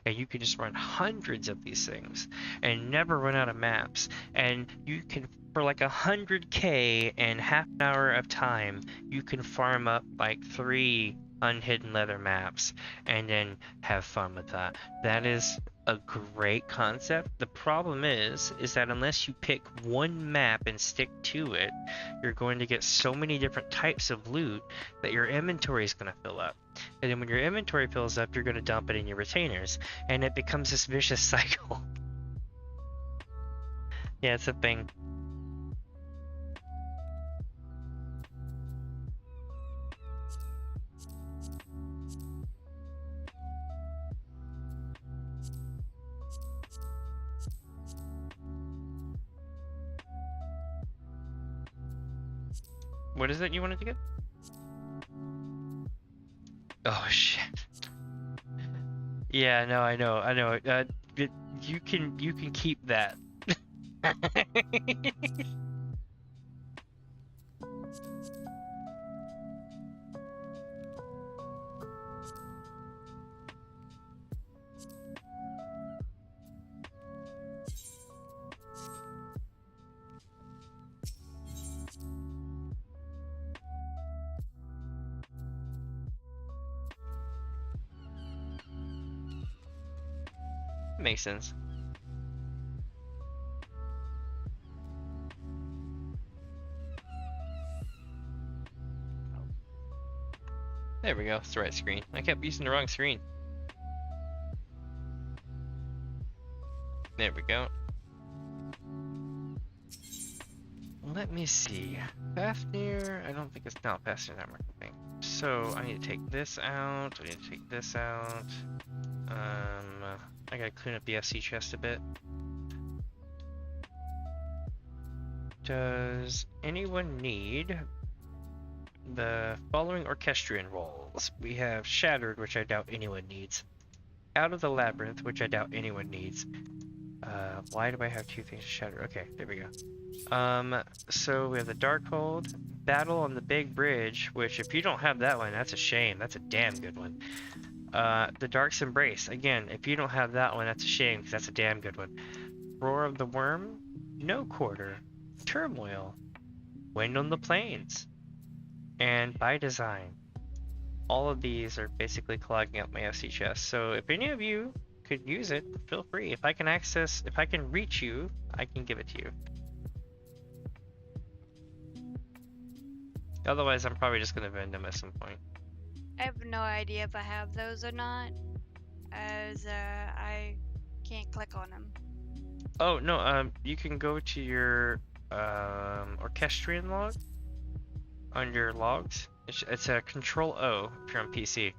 And you can just run hundreds of these things and never run out of maps. And you can, for like 100k and half an hour of time, you can farm up like 3 unhidden leather maps and then have fun with that. That is a great concept. The problem is that unless you pick one map and stick to it, you're going to get so many different types of loot that your inventory is going to fill up. And then when your inventory fills up, you're going to dump it in your retainers, and it becomes this vicious cycle. Yeah, it's a thing. What is it you wanted to get? Oh shit. Yeah, no, I know. You can keep that. Makes sense. There we go. It's the right screen. I kept using the wrong screen. There we go. Let me see. Fafnir, I don't think it's not Fafnir that working. So I need to take this out. I need to take this out. I gotta clean up the FC chest a bit. Does anyone need the following orchestrion roles? We have Shattered, which I doubt anyone needs. Out of the Labyrinth, which I doubt anyone needs. Why do I have two things to shatter? Okay, there we go. So we have the Darkhold, Battle on the Big Bridge, which if you don't have that one, that's a shame. That's a damn good one. The Dark's Embrace, again, if you don't have that one, that's a shame, because that's a damn good one. Roar of the Worm, No Quarter, Turmoil, Wind on the Plains, and By Design. All of these are basically clogging up my FC chest, so if any of you could use it, feel free. If I can reach you, I can give it to you. Otherwise, I'm probably just gonna vend them at some point. I have no idea if I have those or not, as I can't click on them. Oh no, you can go to your orchestrion log on your logs. It's a Control O if you're on PC.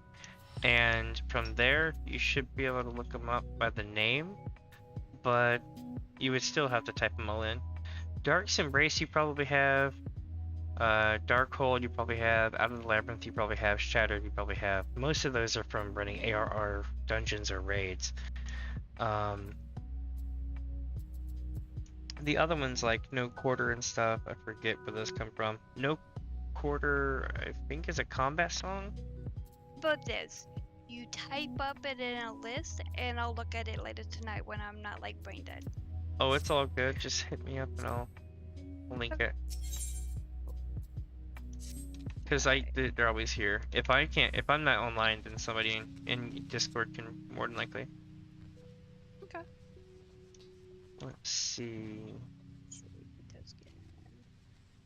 And from there, you should be able to look them up by the name, but you would still have to type them all in. Dark's Embrace, you probably have. Darkhold, you probably have. Out of the Labyrinth, you probably have. Shattered, you probably have. Most of those are from running ARR dungeons or raids. The other ones, like No Quarter and stuff, I forget where those come from. No Quarter, I think, is a combat song. But this, you type up it in a list, and I'll look at it later tonight when I'm not like brain dead. Oh, it's all good. Just hit me up and I'll link it. Because they're always here. If I'm not online, then somebody in Discord can more than likely. Okay. Let's see.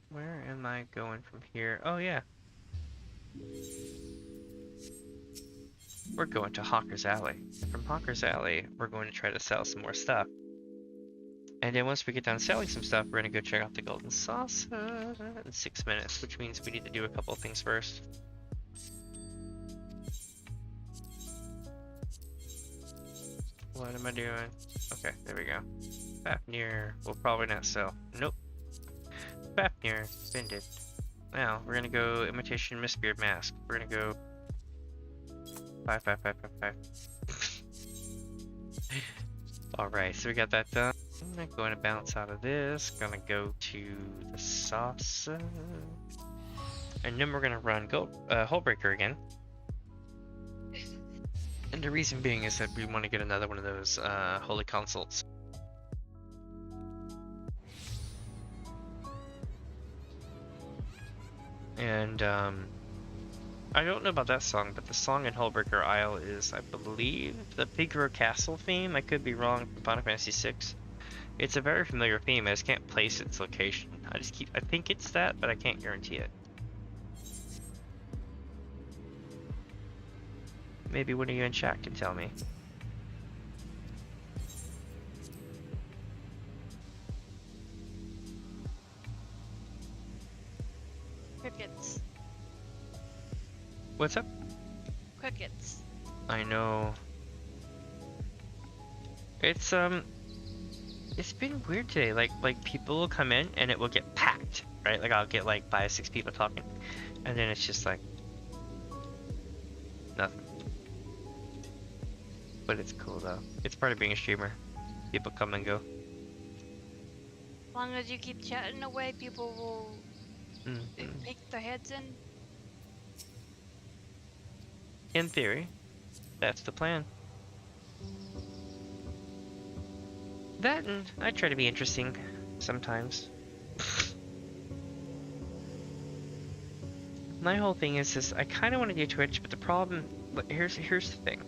Where am I going from here? Oh yeah. We're going to Hawker's Alley. From Hawker's Alley, we're going to try to sell some more stuff. And then once we get done selling some stuff, we're going to go check out the Golden Saucer in 6 minutes, which means we need to do a couple of things first. What am I doing? Okay, there we go. Fafnir will probably not sell. Nope. Fafnir, spend it. Now, we're going to go Imitation Mistbeard Mask. We're going to go 5, 5, 5, 5, 5. Alright, so we got that done. I'm going to bounce out of this. Gonna go to the sauce. And then we're gonna run Hullbreaker again. And the reason being is that we want to get another one of those Holy Consults. And I don't know about that song, but the song in Hullbreaker Isle is, I believe, the Figaro Castle theme. I could be wrong from Final Fantasy VI. It's a very familiar theme. I just can't place its location. I think it's that, but I can't guarantee it. Maybe one of you in chat can tell me. Crickets. What's up? Crickets. I know. It's been weird today. Like people will come in and it will get packed, right? Like I'll get like 5, 6 people talking, and then it's just like nothing. But it's cool though. It's part of being a streamer. People come and go. As long as you keep chatting away, people will peek their heads in. In theory, that's the plan. That, and I try to be interesting sometimes. My whole thing is this: I kind of want to do Twitch, but the problem, here's the thing.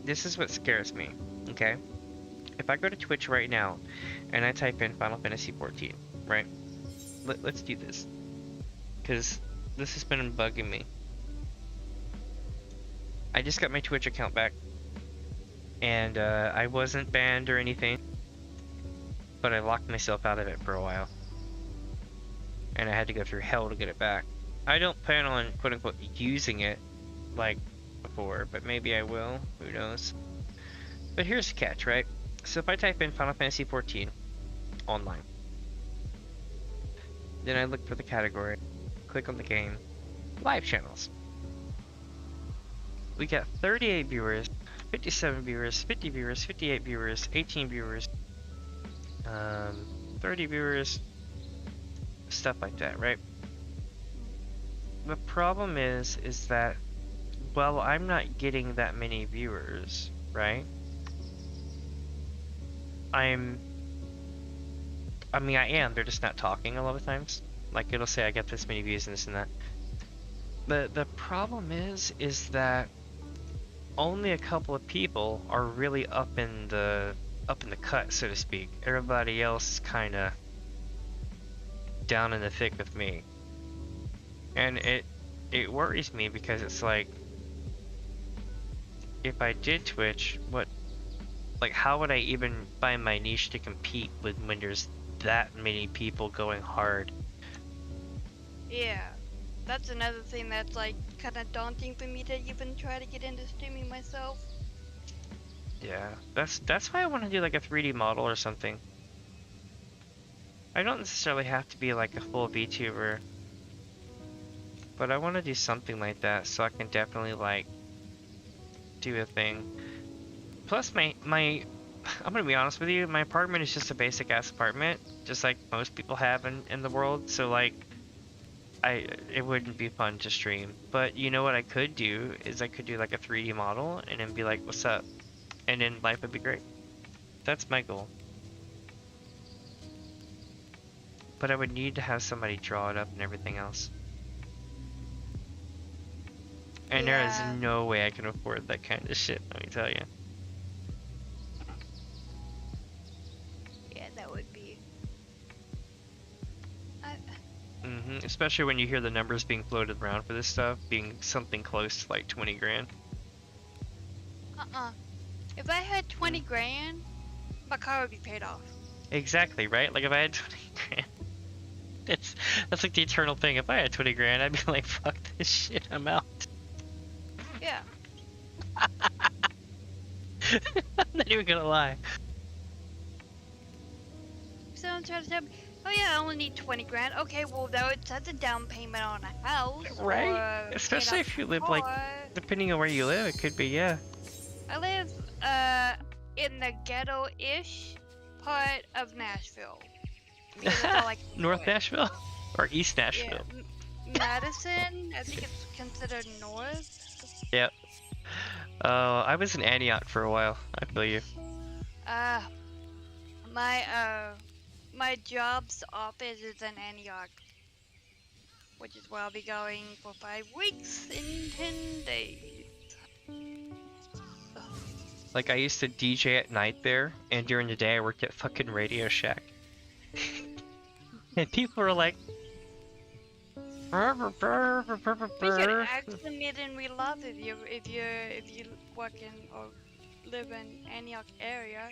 This is what scares me. Okay, if I go to Twitch right now and I type in Final Fantasy 14, right? Let's do this, because this has been bugging me. I just got my Twitch account back, and I wasn't banned or anything, but I locked myself out of it for a while, and I had to go through hell to get it back. I don't plan on quote-unquote using it like before, but maybe I will, who knows. But here's the catch, right? So if I type in Final Fantasy 14 online, then I look for the category, click on the game, live channels. We got 38 viewers, 57 viewers, 50 viewers, 58 viewers, 18 viewers, 30 viewers, stuff like that, right? The problem is that, well, I'm not getting that many viewers, right? I am, they're just not talking a lot of times. Like, it'll say I get this many views and this and that. The problem is that only a couple of people are really up in the cut, so to speak. Everybody else is kind of down in the thick with me, and it worries me, because it's like, if I did Twitch, how would I even find my niche to compete with when there's that many people going hard? Yeah, that's another thing that's like kind of daunting for me to even try to get into streaming myself. Yeah, that's why I want to do like a 3D model or something. I don't necessarily have to be like a full VTuber, but I want to do something like that so I can definitely like do a thing. Plus my I'm gonna be honest with you, my apartment is just a basic ass apartment, just like most people have in the world, so like it wouldn't be fun to stream. But you know what I could do is I could do like a 3D model and then be like, what's up? And then life would be great. That's my goal. But I would need to have somebody draw it up and everything else. And there is no way I can afford that kind of shit, let me tell you. Yeah, that would be... Especially when you hear the numbers being floated around for this stuff being something close to like 20 grand. If I had 20 grand, my car would be paid off. Exactly, right? Like if I had 20 grand. That's like the eternal thing. If I had 20 grand, I'd be like, fuck this shit, I'm out. Yeah. I'm not even gonna lie. Someone tried to tell me, oh yeah, I only need 20 grand. Okay, well that's a down payment on a house. Right? Especially if you live like, depending on where you live, it could be, yeah. I live in the ghetto-ish part of Nashville. Because that's all I can North do. Nashville? Or East Nashville? Yeah, Madison, I think it's considered north. Yep. I was in Antioch for a while. I feel you. My job's office is in Antioch, which is where I'll be going for 5 weeks in 10 days. Like, I used to DJ at night there, and during the day I worked at fucking Radio Shack. And people were like... We could actually meet in real life if you work in or live in Antioch area.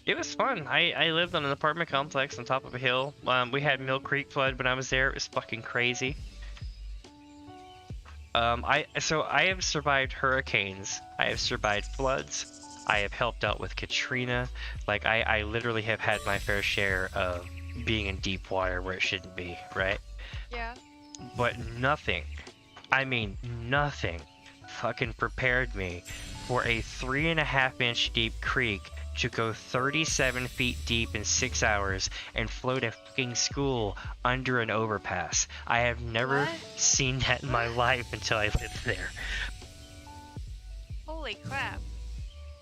It was fun. I lived on an apartment complex on top of a hill. We had Mill Creek flood when I was there. It was fucking crazy. I have survived hurricanes. I have survived floods. I have helped out with Katrina. Like I literally have had my fair share of being in deep water where it shouldn't be, right? Yeah. But nothing, I mean nothing, fucking prepared me for a 3.5-inch deep creek to go 37 feet deep in 6 hours and float a fucking school under an overpass. I have never seen that in my life until I lived there. Holy crap.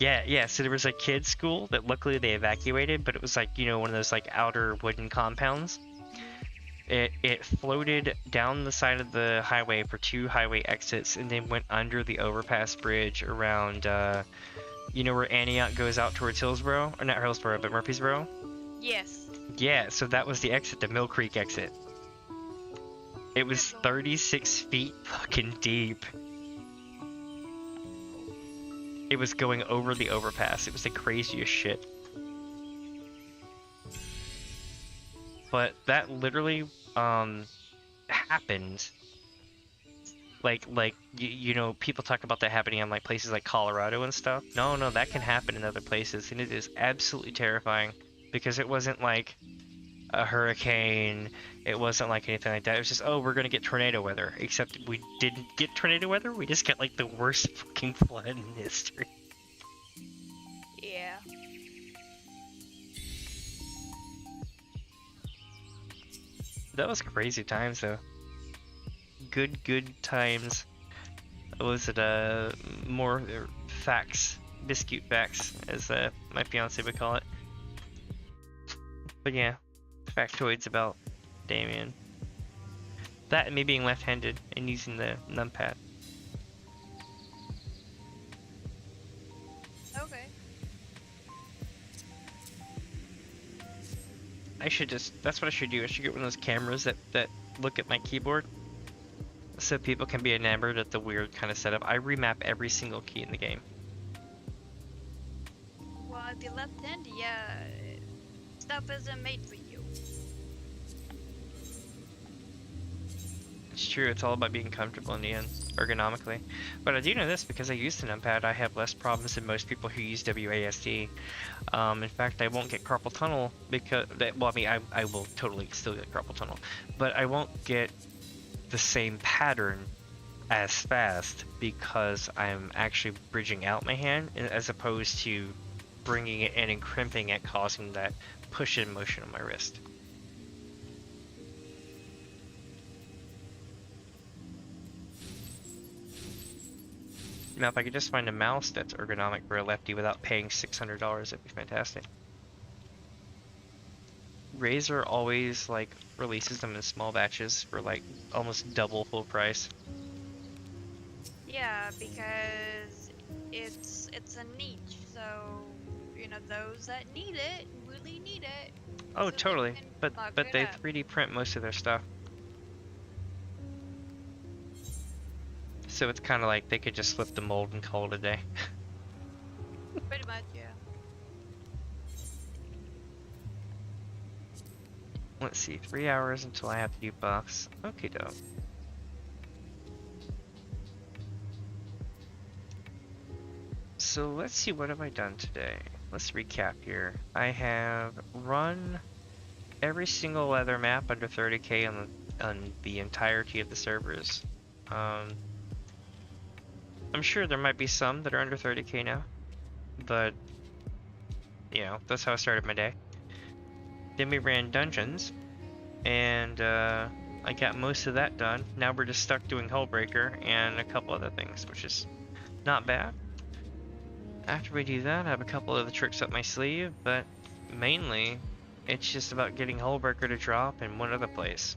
Yeah, so there was a kid's school that luckily they evacuated, but it was like, you know, one of those like outer wooden compounds. It floated down the side of the highway for 2 highway exits and then went under the overpass bridge around You know where Antioch goes out towards Hillsboro? Or not Hillsboro, but Murfreesboro? Yes. Yeah, so that was the exit, the Mill Creek exit. It was 36 feet fucking deep. It was going over the overpass. It was the craziest shit. But that literally, happened. Like you know, people talk about that happening on like places like Colorado and stuff. No, that can happen in other places, and it is absolutely terrifying because it wasn't like a hurricane. It wasn't like anything like that. It was just, oh, we're gonna get tornado weather. Except we didn't get tornado weather. We just got like the worst fucking flood in history. Yeah. That was crazy times though. Good times. Was it more facts, biscuit facts, as my fiance would call it. But yeah, factoids about Damien. That and me being left-handed and using the numpad. Okay. I should that's what I should do. I should get one of those cameras that look at my keyboard, so people can be enamored at the weird kind of setup. I remap every single key in the game. Well, if you're left-handed, yeah, stuff isn't made for you. It's true, it's all about being comfortable in the end, ergonomically. But I do know this, because I use the numpad, I have less problems than most people who use WASD. In fact, I won't get carpal tunnel because, well, I mean, I will totally still get carpal tunnel, but I won't get the same pattern as fast because I'm actually bridging out my hand as opposed to bringing it in and crimping it, causing that push-in motion on my wrist. Now, if I could just find a mouse that's ergonomic for a lefty without paying $600, that'd be fantastic. Razer always like releases them in small batches for like almost double full price. Yeah, because it's a niche, so you know those that need it really need it. Oh, So they totally. can But lock but it they up. 3D print most of their stuff. So it's kind of like they could just flip the mold and call it a day. Pretty much, yeah. Let's see, 3 hours until I have to do buffs. Okay, dope. So let's see, what have I done today? Let's recap here. I have run every single leather map under 30k on the entirety of the servers. I'm sure there might be some that are under 30k now, but you know, that's how I started my day. Then we ran dungeons, and I got most of that done. Now we're just stuck doing Hullbreaker and a couple other things, which is not bad. After we do that, I have a couple of the tricks up my sleeve, but mainly it's just about getting Hullbreaker to drop in one other place.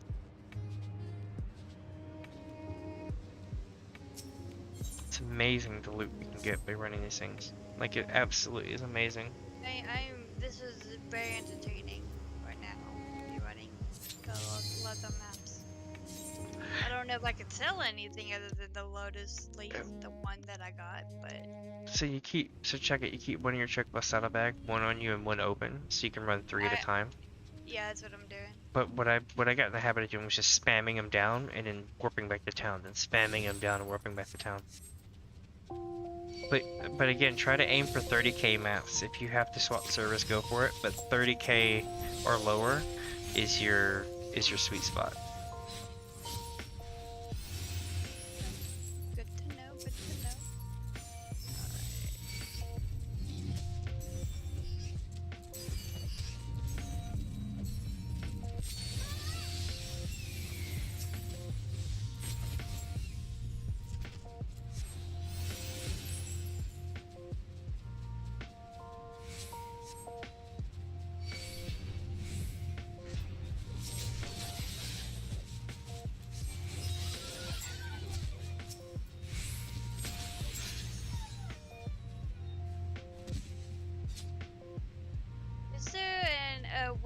It's amazing the loot we can get by running these things. Like, it absolutely is amazing. This is very entertaining right now. Be running the leather maps. I don't know if I could sell anything other than the Lotus Leaf, the one that I got, but. So check it, you keep one in your checklist saddlebag, one on you and one open, so you can run 3 at a time. Yeah, that's what I'm doing. But what I got in the habit of doing was just spamming them down and then warping back to town, then spamming them down and warping back to town. But again, try to aim for 30k maps. If you have to swap servers, go for it. But 30k or lower is your sweet spot. Good to know, good to know.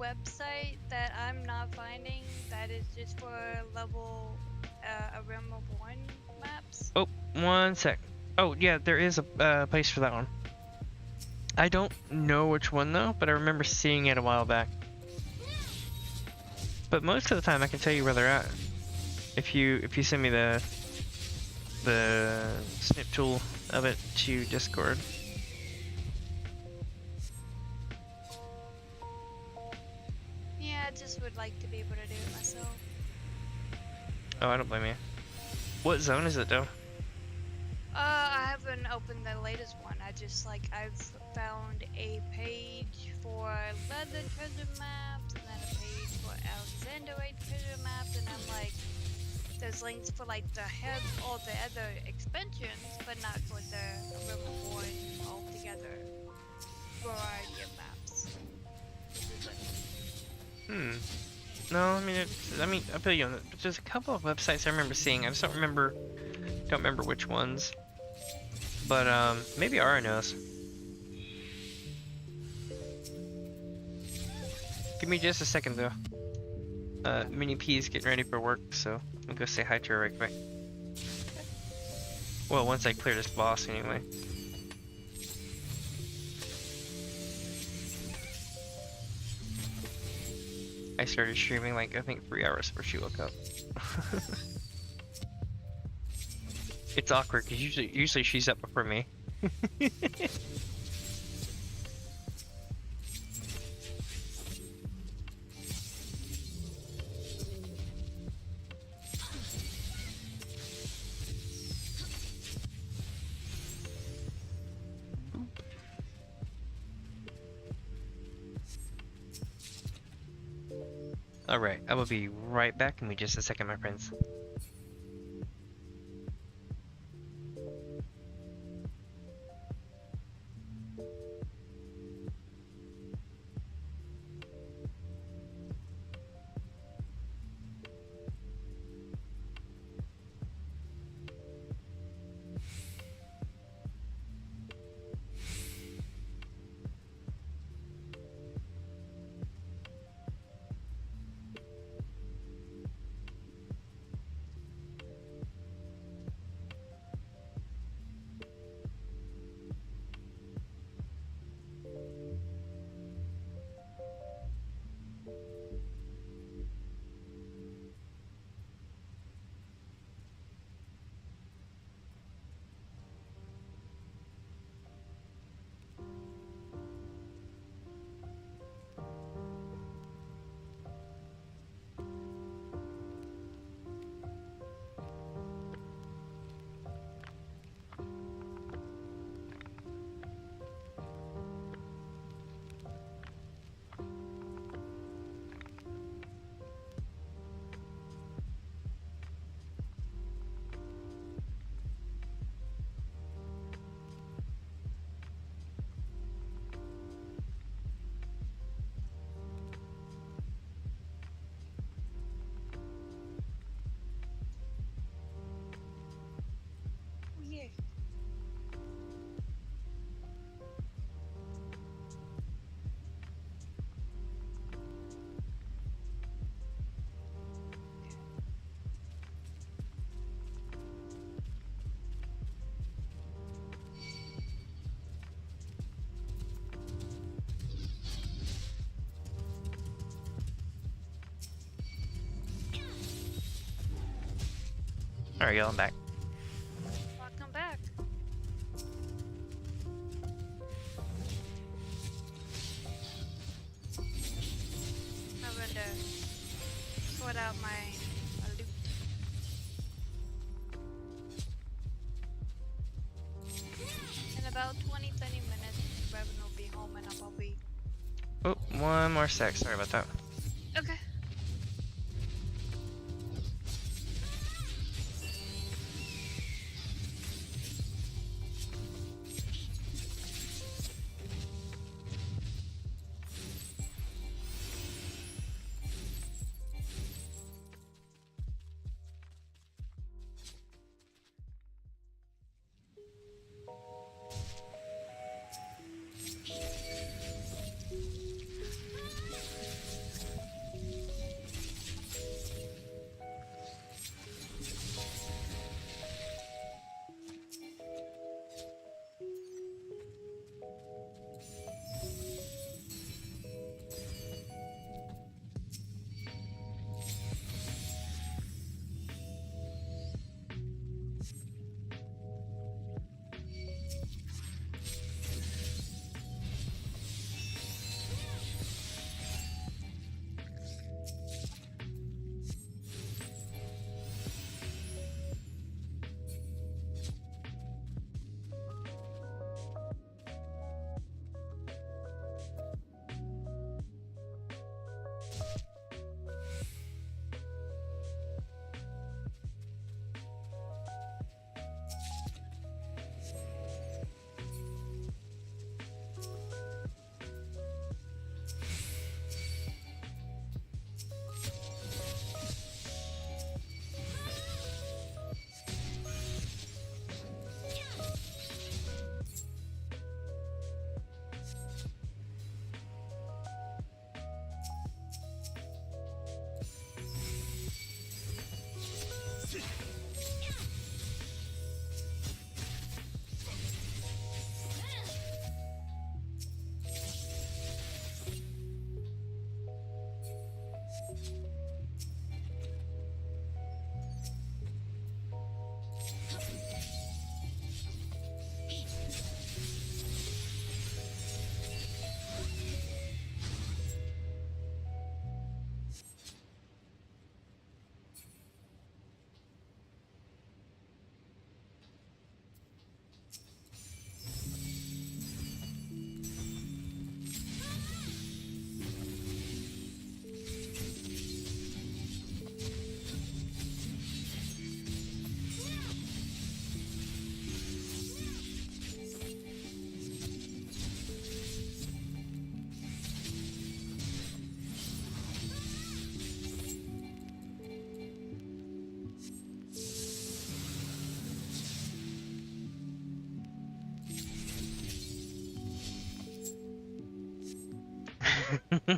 website that I'm not finding that is just for level a Realm of One maps? Oh, one sec. Oh, yeah, there is a place for that one. I don't know which one though, but I remember seeing it a while back. But most of the time I can tell you where they're at. If you send me the snip tool of it to Discord. Yeah, I just would like to be able to do it myself. Oh, I don't blame you. What zone is it though? I haven't opened the latest one. I've found a page for Leather treasure maps, and then a page for Alexandrite treasure maps, and I'm like, there's links for like all the other expansions, but not for the River One altogether variety of maps. No, I mean, I feel you on that. But there's a couple of websites I remember seeing. I just don't remember which ones. But maybe Ara knows. Give me just a second though. Mini P's getting ready for work, so I'll go say hi to her right quick. Well, once I clear this boss anyway. I started streaming like I think 3 hours before she woke up. It's awkward because usually she's up before me. Alright, I will be right back in just a second, my friends. Alright, y'all, I'm back. Welcome back. I'm going to sort out my loot. In about 20-30 minutes, Revan will be home and I'll be... Oh, one more sec. Sorry about that. Okay.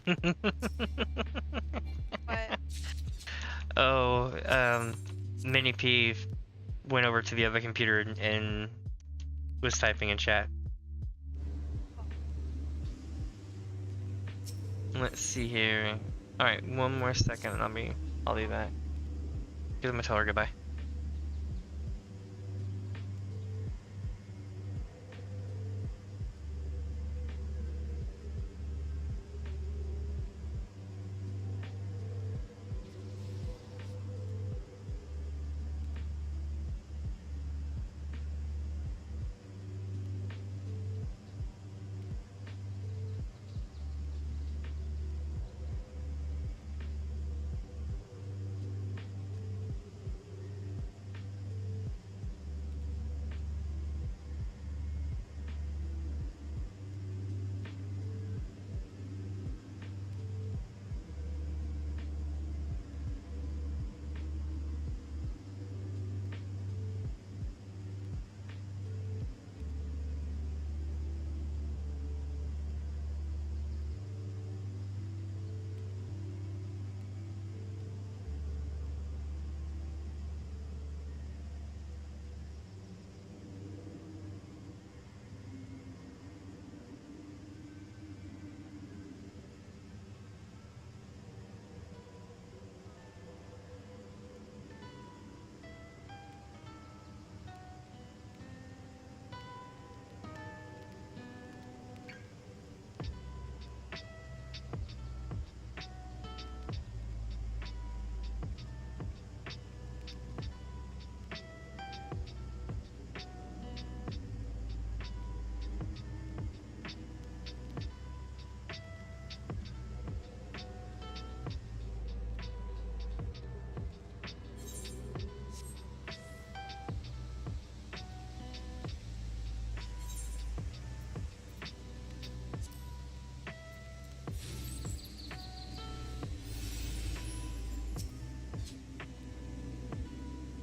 But Oh, Mini P went over to the other computer and was typing in chat. Let's see here. Alright, one more second and I'll be back. Give them a tell her goodbye.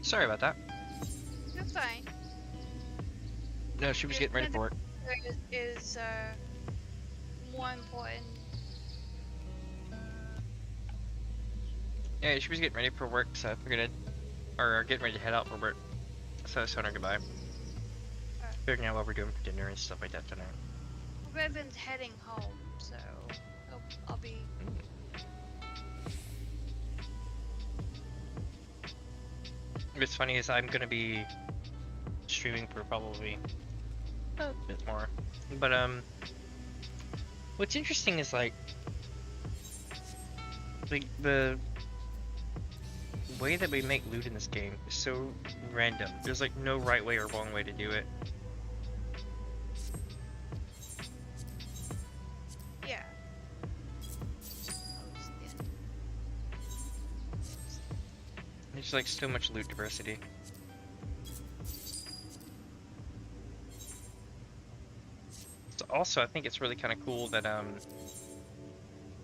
Sorry about that. that's fine. No, she was getting ready for it. Is more important. Yeah, she was getting ready for work, so I figured or getting ready to head out for work. So I was telling her goodbye. Figuring out what we're doing for dinner and stuff like that tonight. Raven's heading home, so I'll be. What's funny is I'm gonna be streaming for probably a bit more, but what's interesting is like the way that we make loot in this game is so random. There's like no right way or wrong way to do it. Yeah. There's like so much loot diversity. So also, I think it's really kind of cool that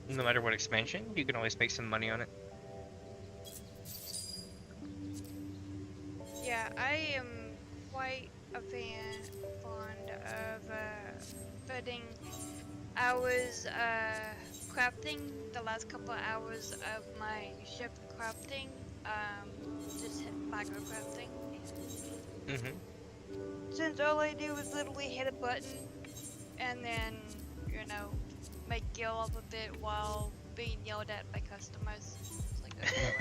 no matter what expansion, you can always make some money on it. Yeah, I am quite a fond of putting hours crafting, the last couple of hours of my ship crafting, just micro crafting. Since all I do is literally hit a button and then, you know, make Gil up a bit while being yelled at by customers. It's like, okay,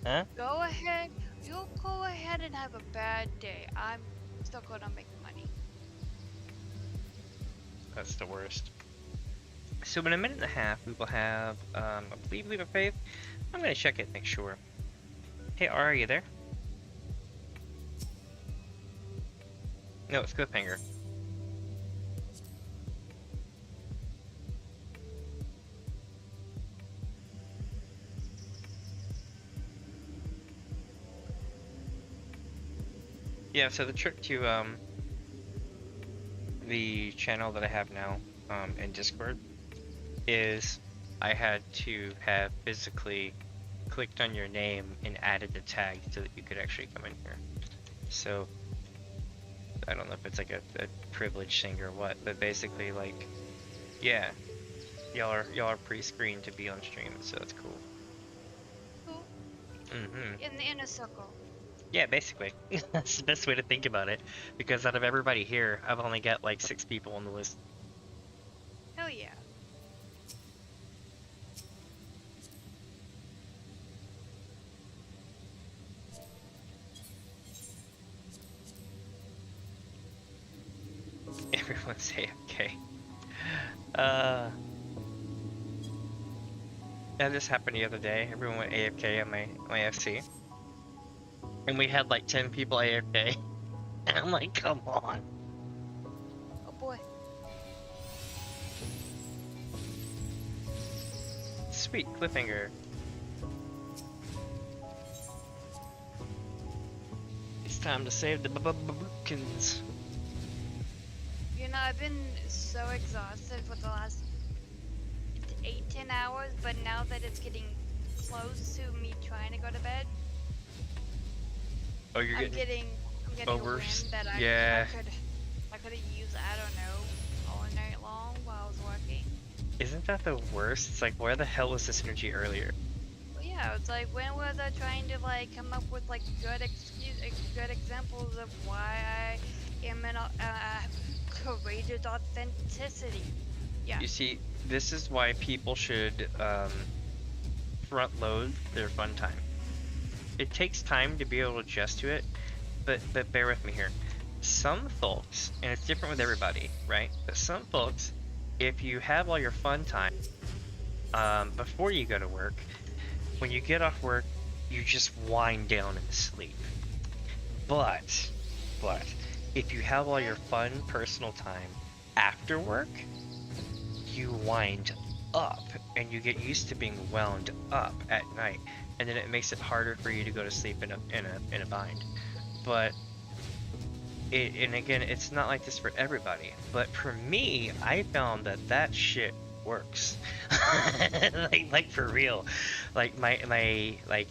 whatever. Go ahead. You'll go ahead and have a bad day. I'm still gonna make money. That's the worst. So in a minute and a half, we will have, I believe, Leave a Faith. I'm gonna check it, make sure. Hey, are you there? No, it's Cliffhanger. Yeah, so the trick to the channel that I have now in Discord is I had to have physically clicked on your name and added the tag so that you could actually come in here. So I don't know if it's like a privilege thing or what, but basically, like, yeah, y'all are pre-screened to be on stream, so that's cool. Cool. Mm-hmm. In the inner circle. Yeah, basically. That's the best way to think about it. Because out of everybody here, I've only got like 6 people on the list. Hell yeah. Everyone's AFK. That just happened the other day. Everyone went AFK on my FC. And we had like 10 people AFK. And I'm like, come on. Oh boy. Sweet cliffhanger. It's time to save the bookins. You know, I've been so exhausted for the last 8-10 hours, but now that it's getting close to me trying to go to bed, Oh, you're I'm getting a over- win that I yeah. I could have used, I don't know, all night long while I was working. Isn't that the worst? It's like, where the hell was this energy earlier? But yeah, it's like, when was I trying to like come up with like good examples of why I am in courageous authenticity? Yeah. You see, this is why people should front load their fun time. It takes time to be able to adjust to it, but bear with me here. Some folks, and it's different with everybody, right? But some folks, if you have all your fun time before you go to work, when you get off work, you just wind down and sleep. But if you have all your fun personal time after work, you wind up and you get used to being wound up at night, and then it makes it harder for you to go to sleep in a bind. But and again, it's not like this for everybody, but for me, I found that shit works. like for real. Like my like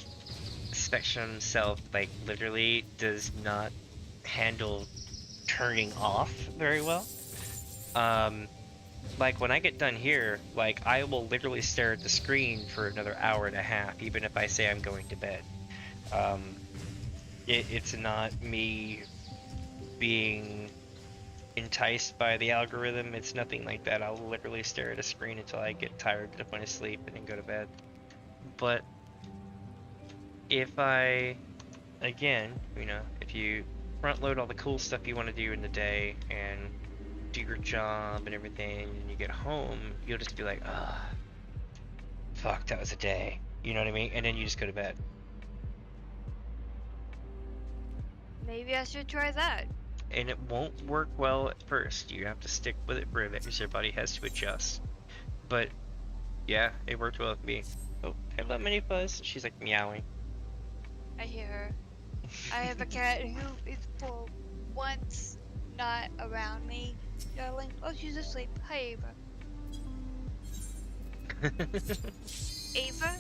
spectrum self like literally does not handle turning off very well. Like when I get done here, like I will literally stare at the screen for another hour and a half, even if I say I'm going to bed. It's not me being enticed by the algorithm. It's nothing like that. I'll literally stare at a screen until I get tired and want to sleep and then go to bed. But if I, again, you know, if you front load all the cool stuff you want to do in the day and do your job and everything, and you get home, you'll just be like, ah, fuck, that was a day. You know what I mean? And then you just go to bed. Maybe I should try that. And it won't work well at first. You have to stick with it for a bit because your body has to adjust. But yeah, it worked well with me. Oh, hello, Mini Fuzz. She's like meowing. I hear her. I have a cat who is for once not around me, yelling, oh, she's asleep. Hi, Ava. Ava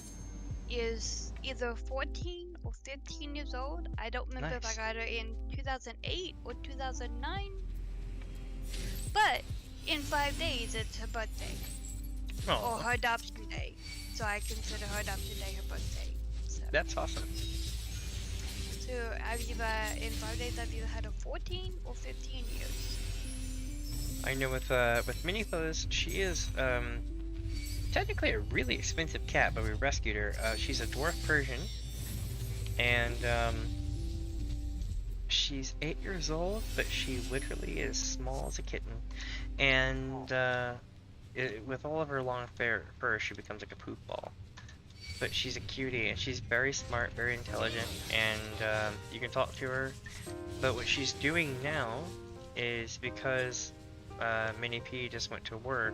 is either 14 or 15 years old. I don't remember if I Nice. got her in 2008 or 2009. But in 5 days, it's her birthday. Or Oh, her adoption day. So I consider her adoption day her birthday. So, that's awesome. so I've either, in 5 days, I've either had her 14 or 15 years. I know with Mini Fuzz, she is technically a really expensive cat, but we rescued her. She's a dwarf Persian, and she's 8 years old, but she literally is small as a kitten. And with all of her long fur, she becomes like a poop ball. But she's a cutie, and she's very smart, very intelligent, and you can talk to her. But what she's doing now is because Mini P just went to work,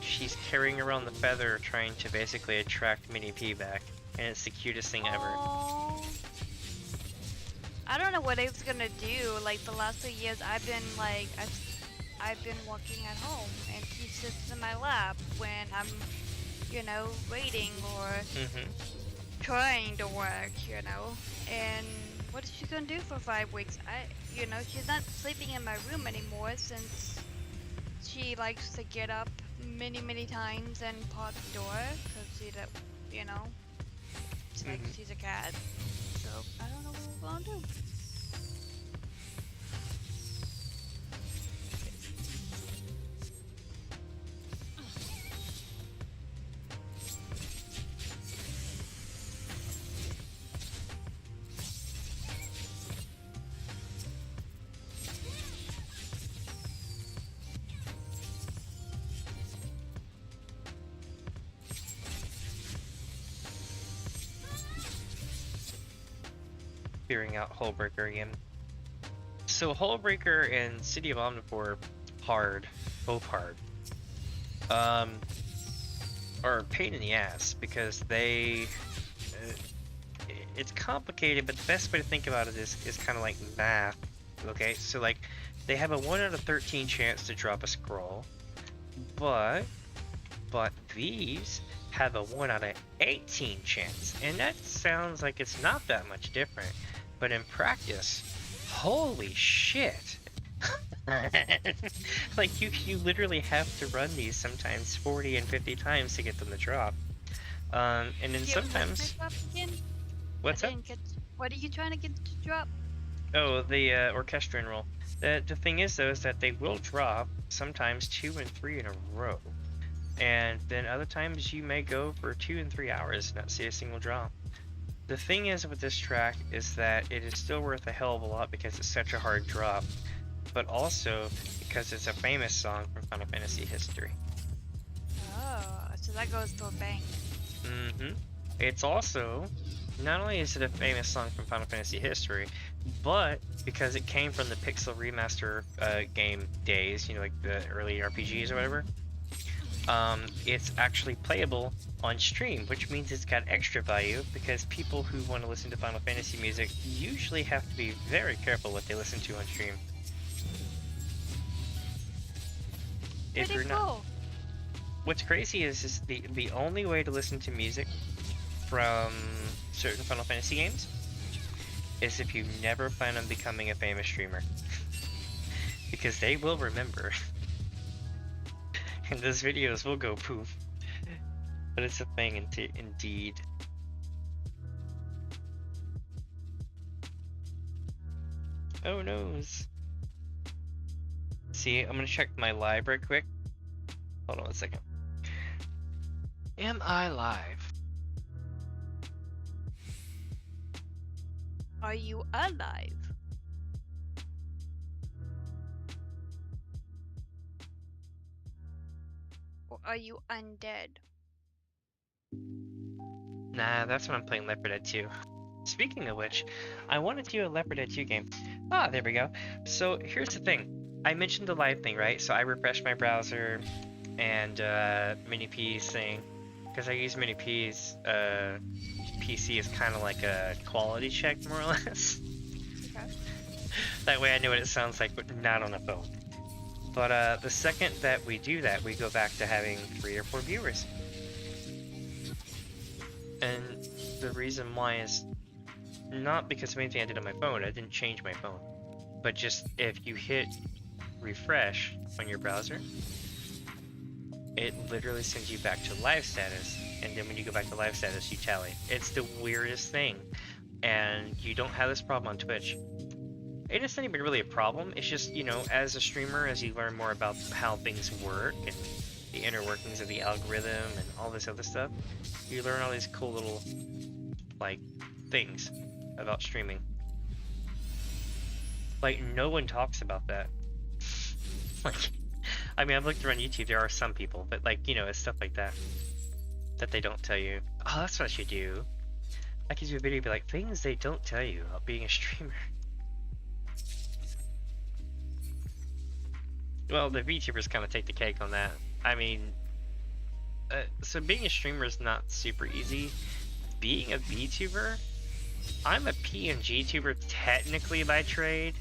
she's carrying around the feather trying to basically attract Mini P back, and it's the cutest thing ever. Aww. I don't know what Ava's gonna do. Like the last 2 years, I've been like, I've been working at home, and she sits in my lap when I'm, you know, waiting or trying to work, you know. And what is she gonna do for 5 weeks? She's not sleeping in my room anymore since she likes to get up many times and paw the door because he, you know, he's a cat. So I don't know what we're gonna do. Figuring out Hullbreaker again. So Hullbreaker and City of Omnivore, both hard, are a pain in the ass because they, it's complicated, but the best way to think about it is kind of like math. Okay, so like they have a 1 out of 13 chance to drop a scroll, but these have a 1 out of 18 chance, and that sounds like it's not that much different, but in practice, holy shit. Like you literally have to run these sometimes 40 and 50 times to get them to drop. And then sometimes what's up? What are you trying to get to drop? Oh, the orchestrion roll. The thing is though is that they will drop sometimes 2 and 3 in a row. And then other times you may go for 2 and 3 hours and not see a single drop. The thing is with this track is that it is still worth a hell of a lot because it's such a hard drop, but also because it's a famous song from Final Fantasy history. Oh, so that goes to a bank. It's also, not only is it a famous song from Final Fantasy history, but because it came from the Pixel Remaster game days, you know, like the early RPGs or whatever, it's actually playable on stream, which means it's got extra value because people who want to listen to Final Fantasy music usually have to be very careful what they listen to on stream. If you're not, what's crazy is the only way to listen to music from certain Final Fantasy games is if you never plan on becoming a famous streamer, because they will remember. And those videos will go poof. But it's a thing indeed. Oh noes. See, I'm gonna check my live right quick. Hold on a second. Am I live? Are you alive? Or are you undead? Nah, that's when I'm playing Left 4 Dead 2. Speaking of which, I want to do a Left 4 Dead 2 game. Ah, there we go. So here's the thing. I mentioned the live thing, right? So I refreshed my browser and Mini-P's thing. Because I use Mini-P's PC is kind of like a quality check, more or less. Okay. That way I know what it sounds like, but not on a phone. But the second that we do that, we go back to having 3 or 4 viewers. And the reason why is not because of anything I did on my phone. I didn't change my phone. But just if you hit refresh on your browser, it literally sends you back to live status. And then when you go back to live status, you tally. It's the weirdest thing. And you don't have this problem on Twitch. And it's not even really a problem. It's just, you know, as a streamer, as you learn more about how things work and the inner workings of the algorithm and all this other stuff, you learn all these cool little, like, things about streaming. Like, no one talks about that. Like, I mean, I've looked around YouTube, there are some people, but, like, you know, it's stuff like that that they don't tell you. Oh, that's what I should do. I could do a video be like, things they don't tell you about being a streamer. Well, the VTubers kind of take the cake on that. I mean, so being a streamer is not super easy. Being a VTuber, I'm a PNG tuber technically by trade,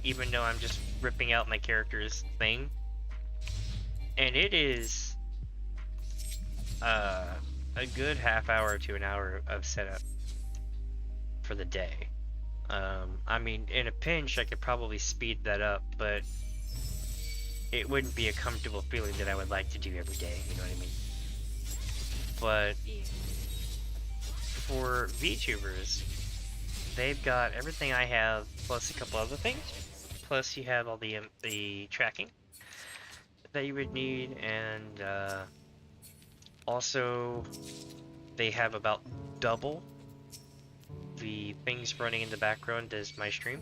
even though I'm just ripping out my character's thing. And it is a good half hour to an hour of setup for the day. I mean, in a pinch, I could probably speed that up, but it wouldn't be a comfortable feeling that I would like to do every day, you know what I mean? But Yeah. for VTubers, they've got everything I have, plus a couple other things. Plus you have all the tracking that you would need, and also they have about double the things running in the background as my stream,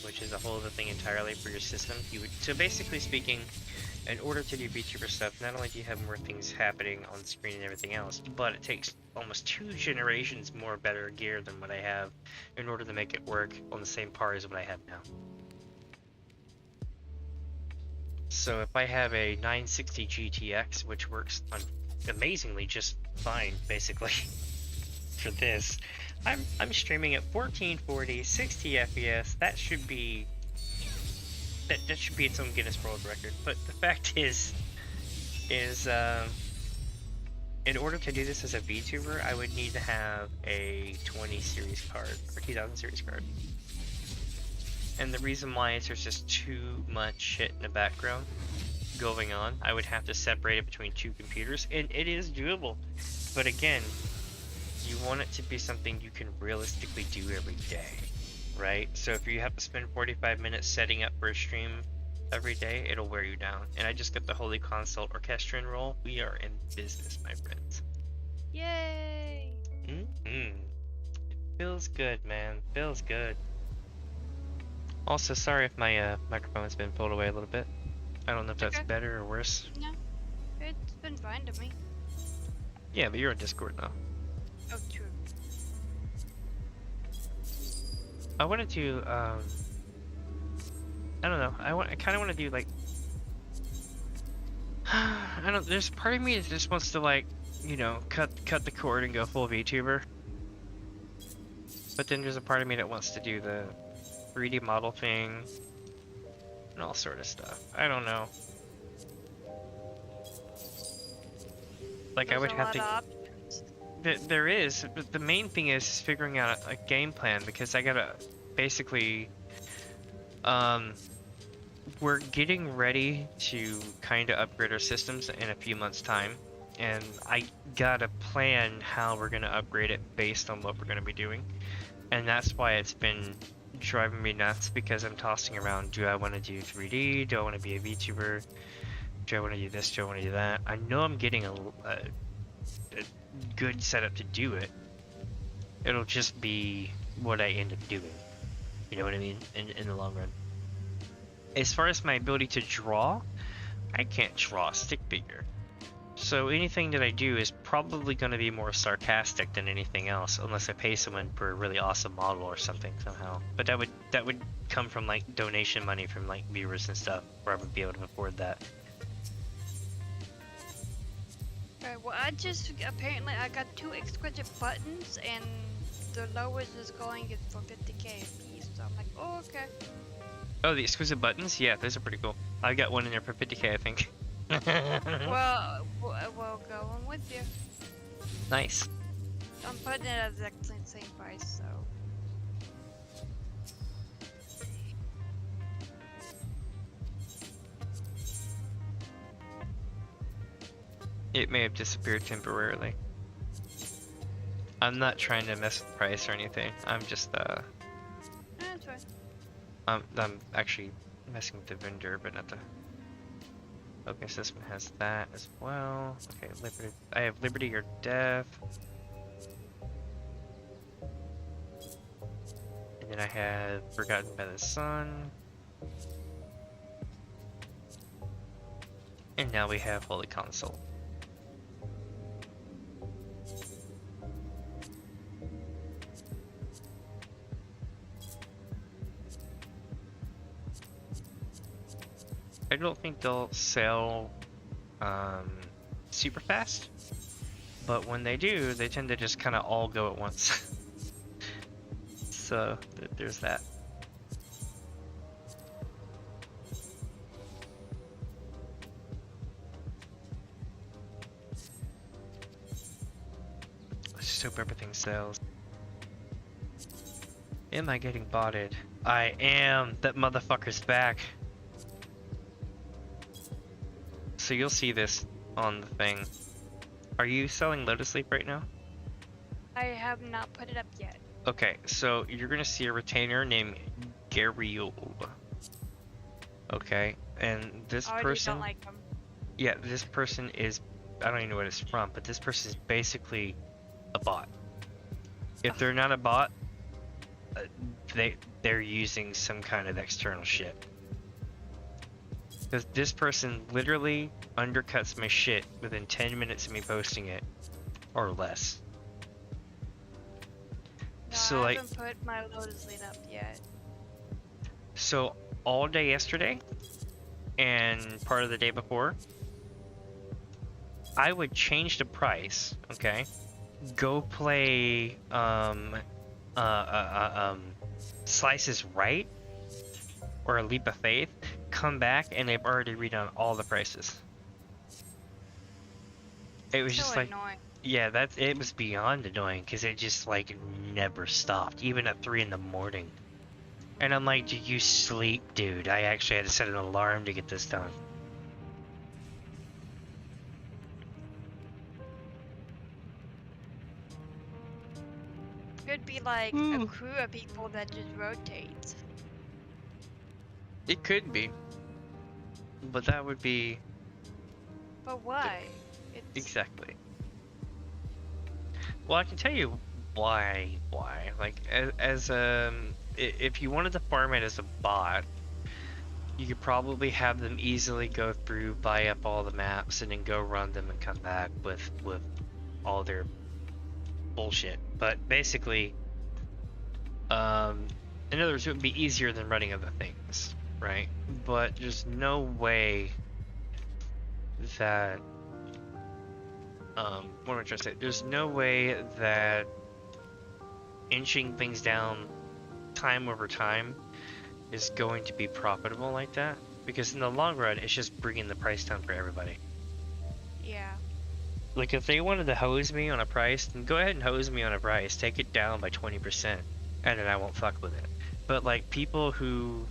which is a whole other thing entirely for your system. So basically speaking, in order to do VTuber stuff, not only do you have more things happening on screen and everything else, but it takes almost 2 generations more better gear than what I have in order to make it work on the same par as what I have now. So if I have a 960 GTX, which works on amazingly just fine, basically, for this, I'm streaming at 1440, 60 FPS. That should be its own Guinness World Record. But the fact is in order to do this as a VTuber, I would need to have a 20 series card or 2000 series card. And the reason why is there's just too much shit in the background going on. I would have to separate it between 2 computers, and it is doable. But again, you want it to be something you can realistically do every day, right? So if you have to spend 45 minutes setting up for a stream every day, it'll wear you down. And I just got the Holy Consult Orchestra enroll. We are in business, my friends. Yay! It feels good, man. Feels good. Also, sorry if my microphone's been pulled away a little bit. I don't know if that's Okay. better or worse. No, it's been fine to me. Yeah, but you're on Discord now. Oh, true. I wanted to, I don't know. I kind of want to do like, I don't. There's part of me that just wants to like, you know, cut the cord and go full VTuber. But then there's a part of me that wants to do the 3D model thing and all sort of stuff. I don't know. Like I There's would a have lot to. of options. There is, but the main thing is figuring out a game plan, because I gotta basically, we're getting ready to kind of upgrade our systems in a few months' time, and I gotta plan how we're gonna upgrade it based on what we're gonna be doing, and that's why it's been driving me nuts, because I'm tossing around, do I want to do 3D, do I want to be a VTuber, do I want to do this, do I want to do that. I know I'm getting a good setup to do it. It'll just be what I end up doing. You know what I mean? In the long run. As far as my ability to draw, I can't draw a stick figure. So anything that I do is probably going to be more sarcastic than anything else, unless I pay someone for a really awesome model or something somehow. But that would come from like donation money from like viewers and stuff, where I would be able to afford that. Alright, well, apparently I got 2 exquisite buttons, and the lowest is going is for 50k a piece, so I'm like, oh, okay. Oh, the exquisite buttons? Yeah, those are pretty cool. I got one in there for 50k, I think. Well, go on with you. Nice. I'm putting it at the exact same price, so. It may have disappeared temporarily. I'm not trying to mess with the price or anything. I'm just That's fine. I'm actually messing with the vendor, but not the. Okay, so this one has that as well. Okay, Liberty. I have Liberty or Death. And then I have Forgotten by the Sun. And now we have Holy Console. I don't think they'll sell super fast, but when they do, they tend to just kind of all go at once. So there's that. I just hope everything sells. Am I getting botted? I am. That motherfucker's back. so you'll see this on the thing. Are you selling Lotus Leaf right now? I have not put it up yet. Okay, so you're gonna see a retainer named Gariol. Okay, and this I already person, don't like them. yeah, this person is, I don't even know what it's from, but this person is basically a bot. If they're not a bot, they're using some kind of external shit. Because this person literally undercuts my shit within 10 minutes of me posting it, or less. No, So I like, haven't put my Lotus Leaf up yet. so all day yesterday, and part of the day before, I would change the price, okay? Go play, Slices Right, or a Leap of Faith, come back, and they've already redone all the prices. It was So just like, annoying. yeah, it was beyond annoying, because it just, like, never stopped, even at 3 in the morning. And I'm like, do you sleep, dude? I actually had to set an alarm to get this done. Could be like a Ooh. crew of people that just rotates. It could be. But that would be... But why? It's Exactly. Well, I can tell you why. Like, if you wanted to farm it as a bot, you could probably have them easily go through, buy up all the maps, and then go run them and come back with all their bullshit. But basically, in other words, it would be easier than running other things, right? But there's no way that what am I trying to say? There's no way that inching things down time over time is going to be profitable like that, because in the long run it's just bringing the price down for everybody. yeah. Like, if they wanted to hose me on a price, then go ahead and hose me on a price, take it down by 20%, and then I won't fuck with it. But like, people who,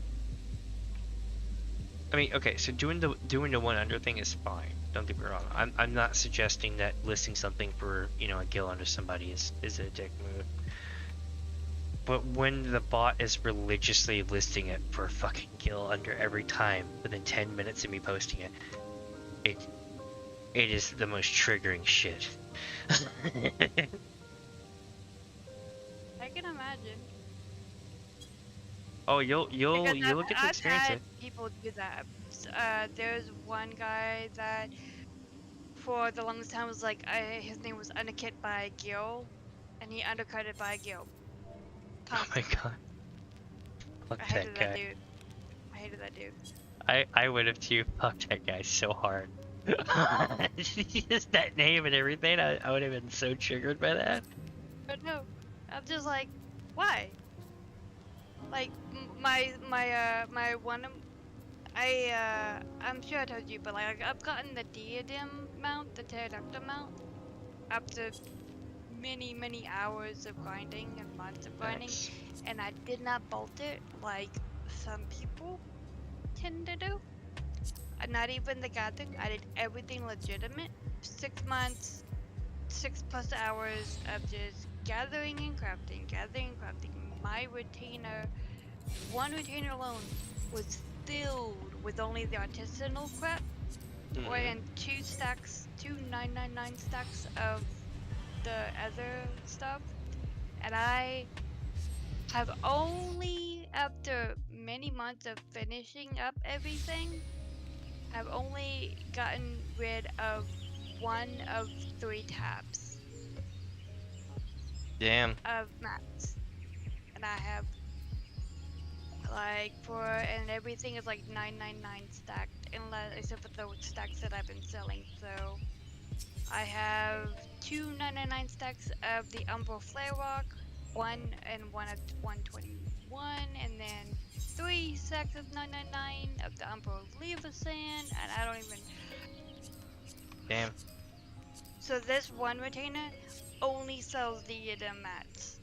I mean, okay, so doing the one under thing is fine. Don't get me wrong. I'm not suggesting that listing something for, you know, a Gil under somebody is a dick move. But when the bot is religiously listing it for a fucking Gil under every time within 10 minutes of me posting it, it is the most triggering shit. I can imagine. Oh, you'll Because get to I've experience had it. people do that. There's one guy that for the longest time was like, his name was Undercut by Gil, and he undercutted by Gil. Oh my Constantly. god. Fuck I that hated that guy. dude. I hated that dude. I would have too. Fuck that guy so hard. Just that name and everything, I would have been so triggered by that. But no, I'm just like, why? Like my one, I'm sure I told you, but like I've gotten the diadem mount, the pterodactyl mount, after many hours of grinding and months of grinding, Nice. and I did not bolt it like some people tend to do. Not even the gathering. I did everything legitimate. 6 months, 6+ hours of just gathering and crafting. My retainer, one retainer alone, was filled with only the artisanal crap, or in 2 999 stacks of the other stuff. And I have only, after many months of finishing up everything, I've only gotten rid of 1 of 3 tabs Damn. of mats. And I have like and everything is like 999 stacked, except for the stacks that I've been selling. So I have 2 999 stacks of the Umbral Flare Rock, 1 of 121, and then 3 stacks of 999 of the Umbral Eorzean, and I don't even. Damn. So this one retainer only sells the mats,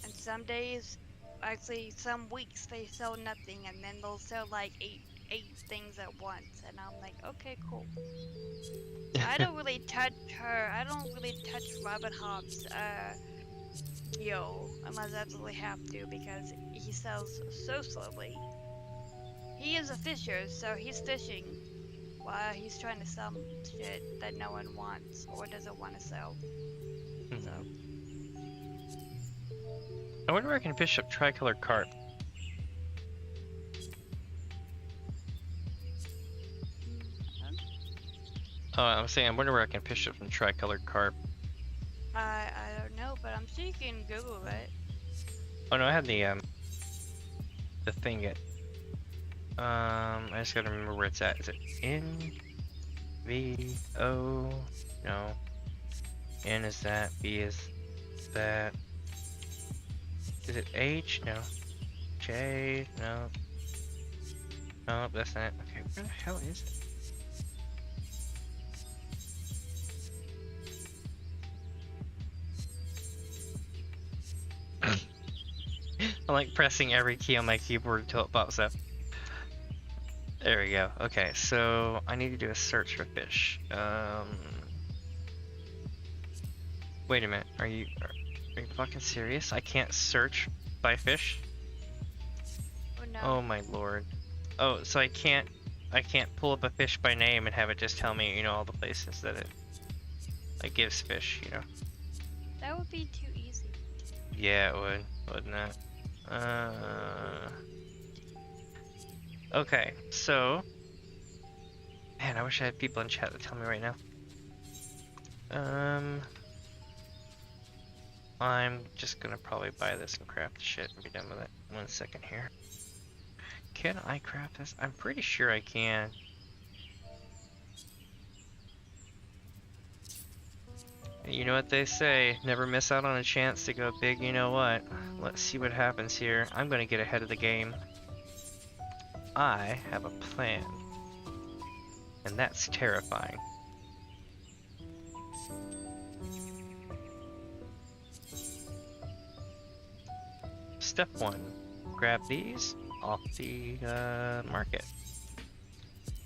and some days, actually some weeks, they sell nothing, and then they'll sell like 8 things at once, and I'm like, okay, cool. I don't really touch her. I don't really touch Robin Hobb's Gil unless I absolutely have to because he sells so slowly. He is a fisher, so he's fishing while he's trying to sell shit that no one wants or doesn't want to sell. So. I wonder where I can fish up tricolored carp. Oh, I was saying, I wonder where I can fish up some tricolored carp. I don't know, but I'm sure you can Google it. Oh no, I had the thing it. I just gotta remember where it's at. Is it N V O? No. N is that. V is that. Is it H? No. J? No. No, that's not it. Okay, where the hell is it? I'm like pressing every key on my keyboard until it pops up. There we go. Okay, so I need to do a search for fish. Wait a minute. Are you fucking serious? I can't search by fish? Oh no. Oh my lord. Oh, so I can't pull up a fish by name and have it just tell me, you know, all the places that it gives fish, you know. That would be too easy. Yeah, it would, wouldn't it? Okay, so man, I wish I had people in chat to tell me right now. I'm just gonna probably buy this and craft the shit and be done with it. 1 second here. Can I craft this? I'm pretty sure I can. You know what they say, never miss out on a chance to go big, you know what. Let's see what happens here. I'm gonna get ahead of the game. I have a plan. And that's terrifying. Step 1. Grab these off the market.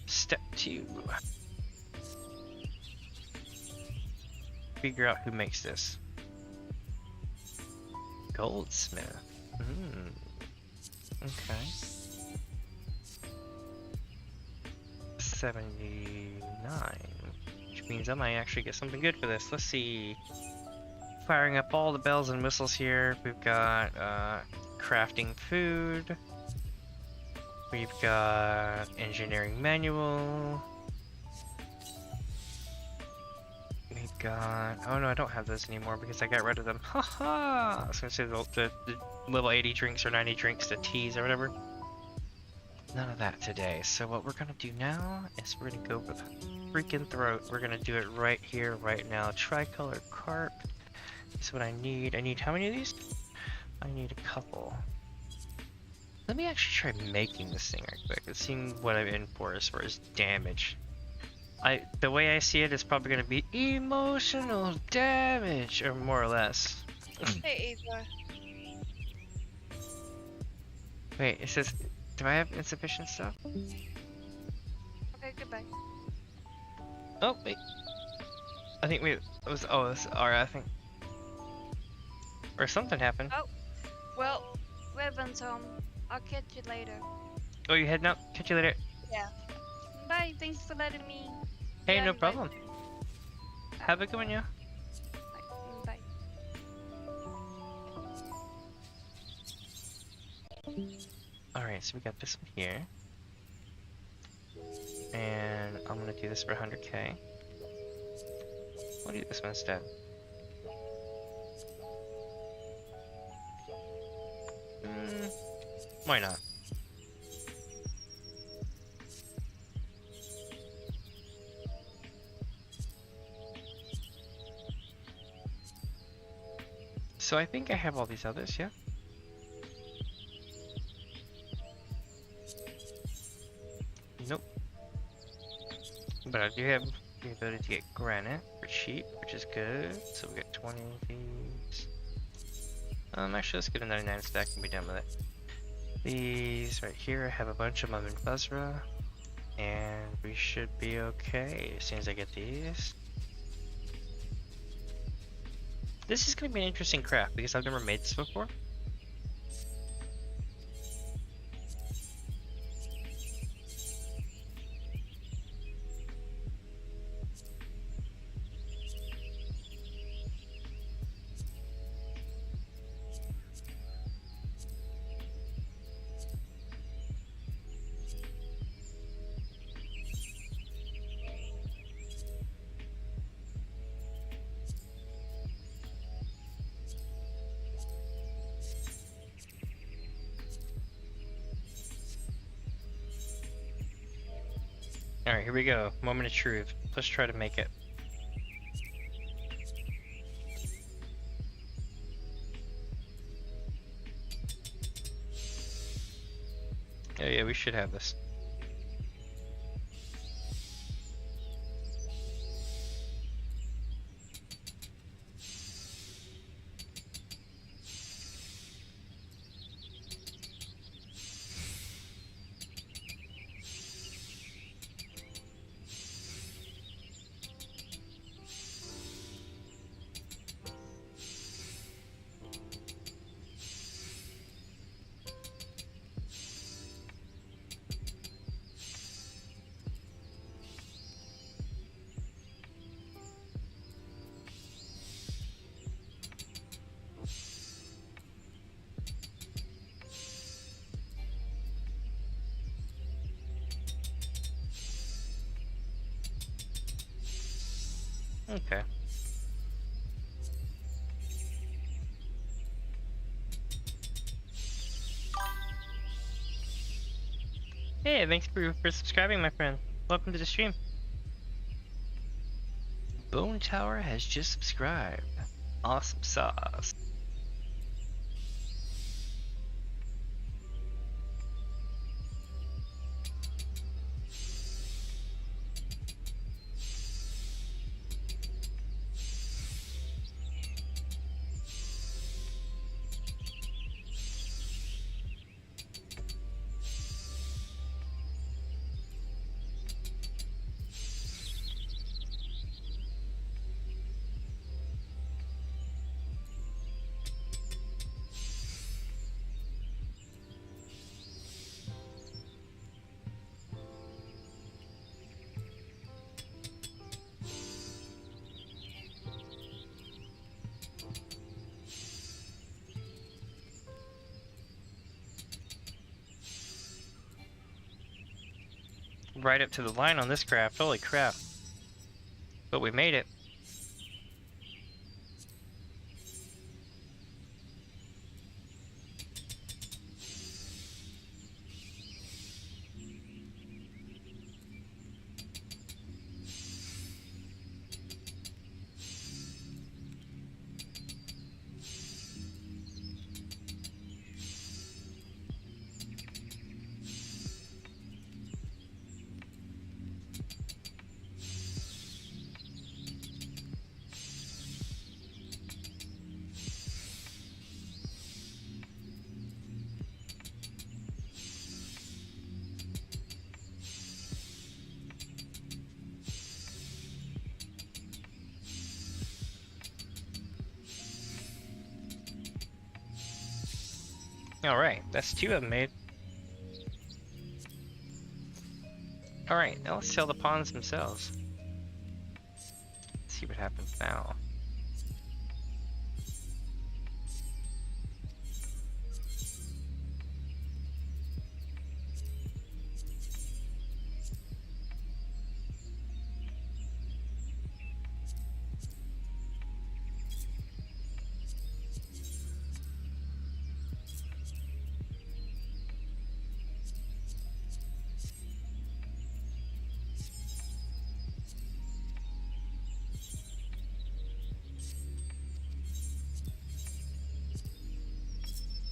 Step 2. Figure out who makes this. Goldsmith. Okay. 79. Which means I might actually get something good for this. Let's see. Firing up all the bells and whistles here. We've got crafting food. We've got engineering manual. We've got... oh no, I don't have those anymore because I got rid of them. Haha! I was gonna say the level 80 drinks or 90 drinks to teas or whatever. None of that today. So what we're gonna do now is we're gonna go for the freaking throat. We're gonna do it right here, right now. Tricolored carp is what I need. I need how many of these? I need a couple. Let me actually try making this thing right quick. Let's see what I'm in for as far as damage. The way I see it is probably gonna be emotional damage, or more or less. Hey, Ava. Wait, it says, do I have insufficient stuff? Okay, goodbye. Oh, wait. I think it was, oh, this Ara, I think. Or something happened. Oh, well, Revan's home. I'll catch you later. Oh, you heading out? Catch you later. Yeah. Bye, thanks for letting me. Hey, Yeah, no bye. problem. Have a good one, yeah. Bye. Alright, so we got this one here. And I'm gonna do this for 100k. I'll do this one instead. Why not? So I think I have all these others, yeah? Nope. But I do have the ability to get granite for cheap, which is good. So we get 20 of these. Actually, let's get a 99 stack and be done with it. These right here, I have a bunch of them in Basra. And we should be okay as soon as I get these. This is going to be an interesting craft because I've never made this before. Alright, here we go. Moment of truth. Let's try to make it. Oh yeah, we should have this. Okay. Hey, thanks for subscribing, my friend. Welcome to the stream. Bone Tower has just subscribed. Awesome sauce. Right up to the line on this craft. Holy crap. But we made it. Alright, that's 2 of them made. Alright, now let's sell the pawns themselves. Let's see what happens now.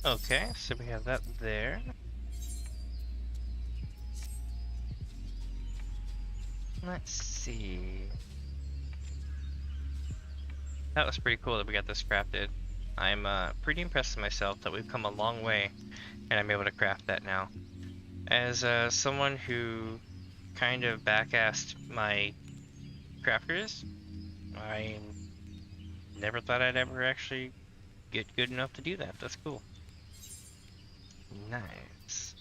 Okay, so we have that there. Let's see. That was pretty cool that we got this crafted. I'm pretty impressed with myself that we've come a long way and I'm able to craft that now. As someone who kind of back-assed my crafters. I never thought I'd ever actually get good enough to do that. That's cool. Nice.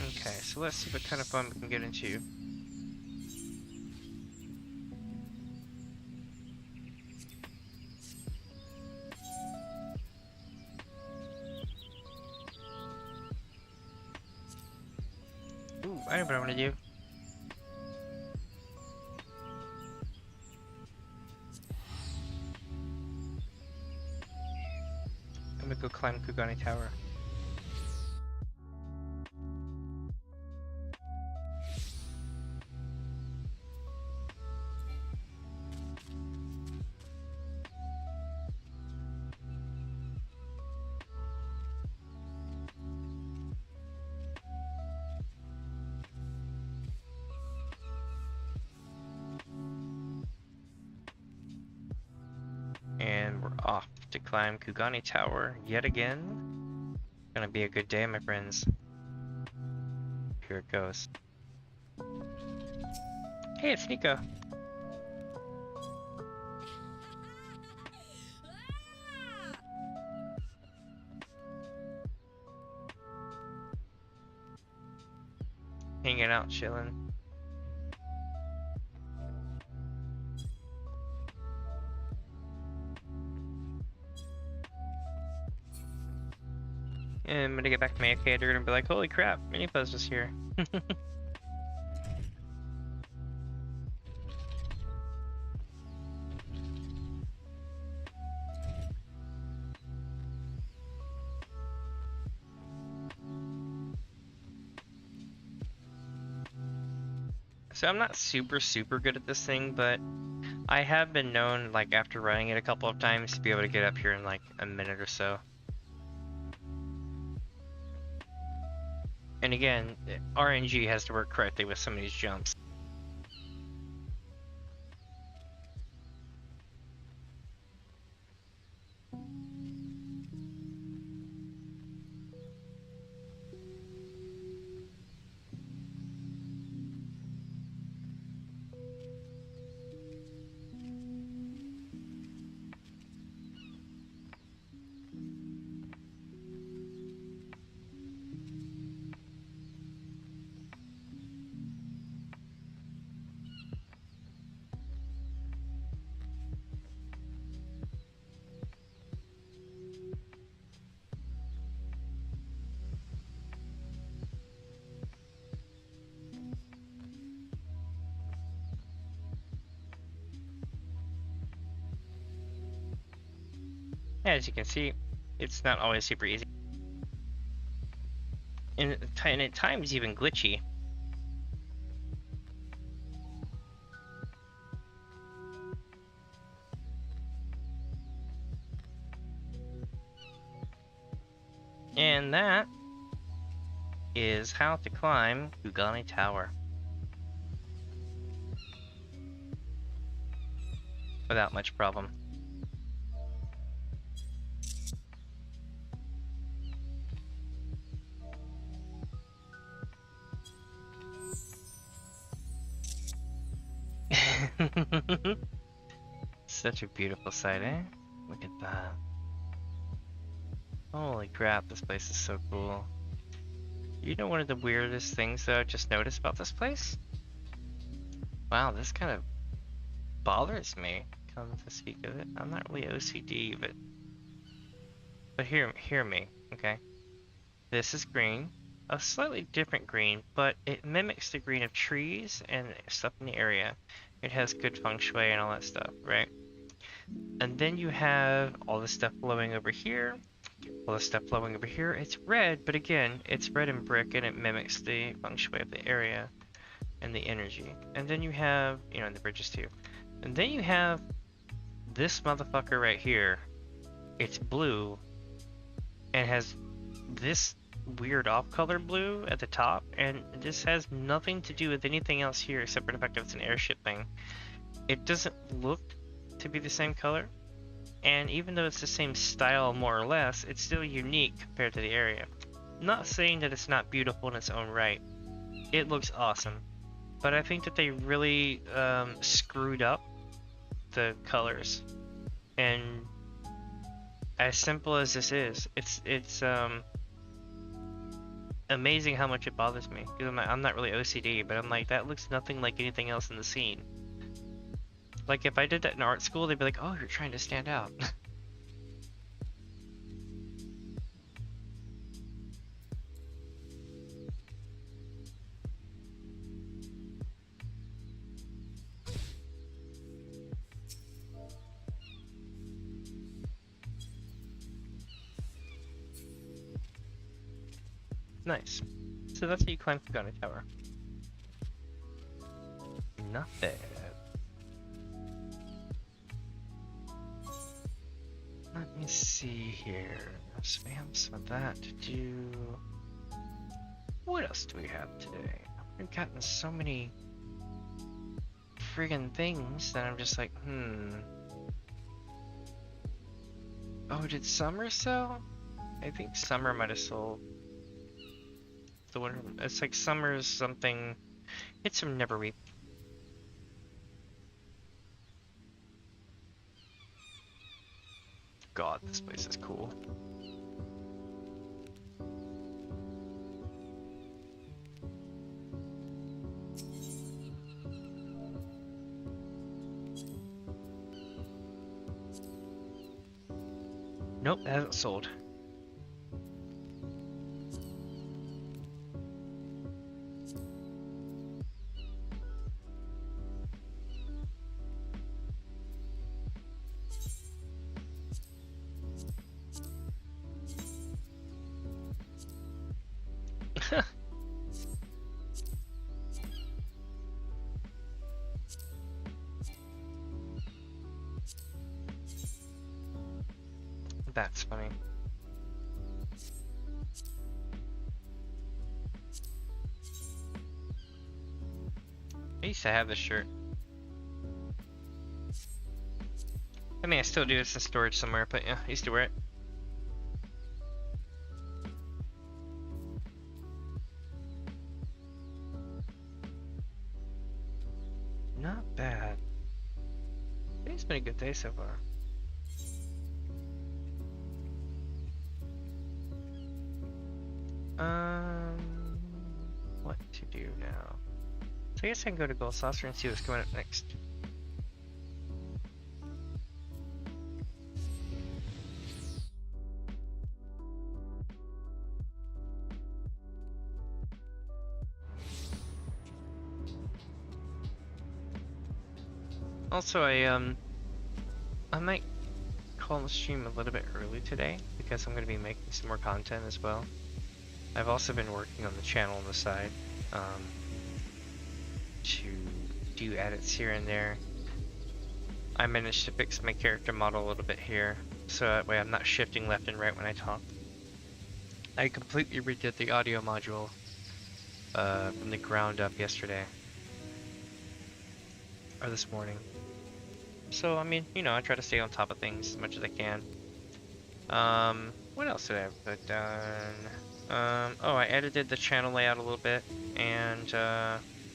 Okay, so let's see what kind of fun we can get into. Ooh, I know what I want to do. I'm gonna go climb Kugani Tower. And we're off to climb Kugani Tower yet again. Gonna be a good day, my friends. Here it goes. Hey, it's Nico. Hanging out, chilling. And I'm gonna get back to my arcade, they're gonna be like, holy crap, Minifuzz was here. So I'm not super good at this thing, but I have been known, like after running it a couple of times, to be able to get up here in like a minute or so. And again, RNG has to work correctly with some of these jumps. As you can see, it's not always super easy. And at times even glitchy. And that is how to climb Kugani Tower without much problem. Such a beautiful sight, eh? Look at that. Holy crap, this place is so cool. You know one of the weirdest things that I just noticed about this place? Wow, this kind of bothers me, come to speak of it. I'm not really OCD, but hear me, okay? This is green, a slightly different green, but it mimics the green of trees and stuff in the area. It has good feng shui and all that stuff, right? And then you have all this stuff flowing over here, all this stuff flowing over here. It's red, but again, it's red and brick, and it mimics the feng shui of the area and the energy. And then you have, you know, the bridges too. And then you have this motherfucker right here. It's blue and has this weird off-color blue at the top, and this has nothing to do with anything else here except for the fact that it's an airship thing. It doesn't look to be the same color, And even though it's the same style more or less, it's still unique compared to the area. Not saying that it's not beautiful in its own right. It looks awesome. But I think that they really screwed up the colors. And as simple as this is, it's amazing how much it bothers me. Because I'm not really OCD, but I'm like, that looks nothing like anything else in the scene. Like, if I did that in art school, they'd be like, oh, you're trying to stand out. Nice. So that's how you climb Kagana Tower. Not bad. Let me see here. Spam some of that to do. What else do we have today? We've gotten so many friggin' things that I'm just like, Oh, did Summer sell? I think Summer might have sold. The one, it's like Summer's something. It's from Neverweep. God, this place is cool. Nope, it hasn't sold. That's funny. I used to have this shirt. I mean, I still do. It's in storage somewhere, but yeah, I used to wear it. Not bad. I think it's been a good day so far. What to do now? So I guess I can go to Gold Saucer and see what's coming up next. Also, I might call the stream a little bit early today because I'm going to be making some more content as well. I've also been working on the channel on the side to do edits here and there. I managed to fix my character model a little bit here, so that way I'm not shifting left and right when I talk. I completely redid the audio module from the ground up yesterday, or this morning. So, I mean, you know, I try to stay on top of things as much as I can. What else did I have put done? Oh, I edited the channel layout a little bit, and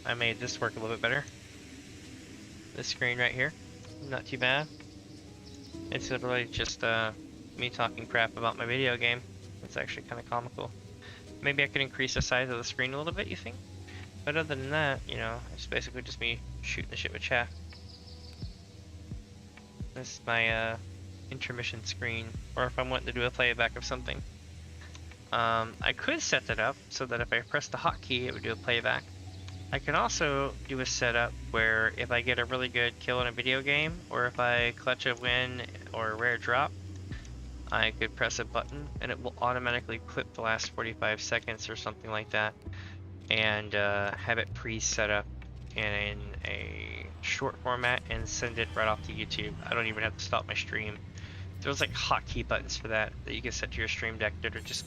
I made this work a little bit better. This screen right here, not too bad. It's literally just me talking crap about my video game. It's actually kind of comical. Maybe I could increase the size of the screen a little bit, you think? But other than that, you know, it's basically just me shooting the shit with chat. This is my intermission screen, or if I'm wanting to do a playback of something. I could set that up so that if I press the hotkey, it would do a playback. I can also do a setup where if I get a really good kill in a video game, or if I clutch a win or a rare drop, I could press a button and it will automatically clip the last 45 seconds or something like that, and have it pre-set up in a short format and send it right off to YouTube. I don't even have to stop my stream. There's like hotkey buttons for that you can set to your stream deck that are just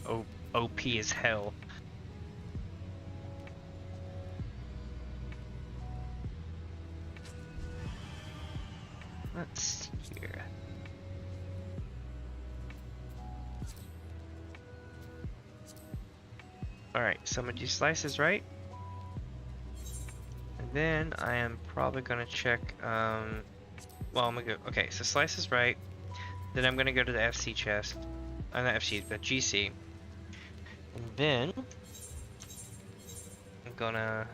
OP as hell. Let's see here. Alright, so I'm gonna do slices right. And then I am probably gonna check, well, I'm gonna go, okay, so slices right. Then I'm gonna go to the FC chest. Not FC, but GC. And then I'm gonna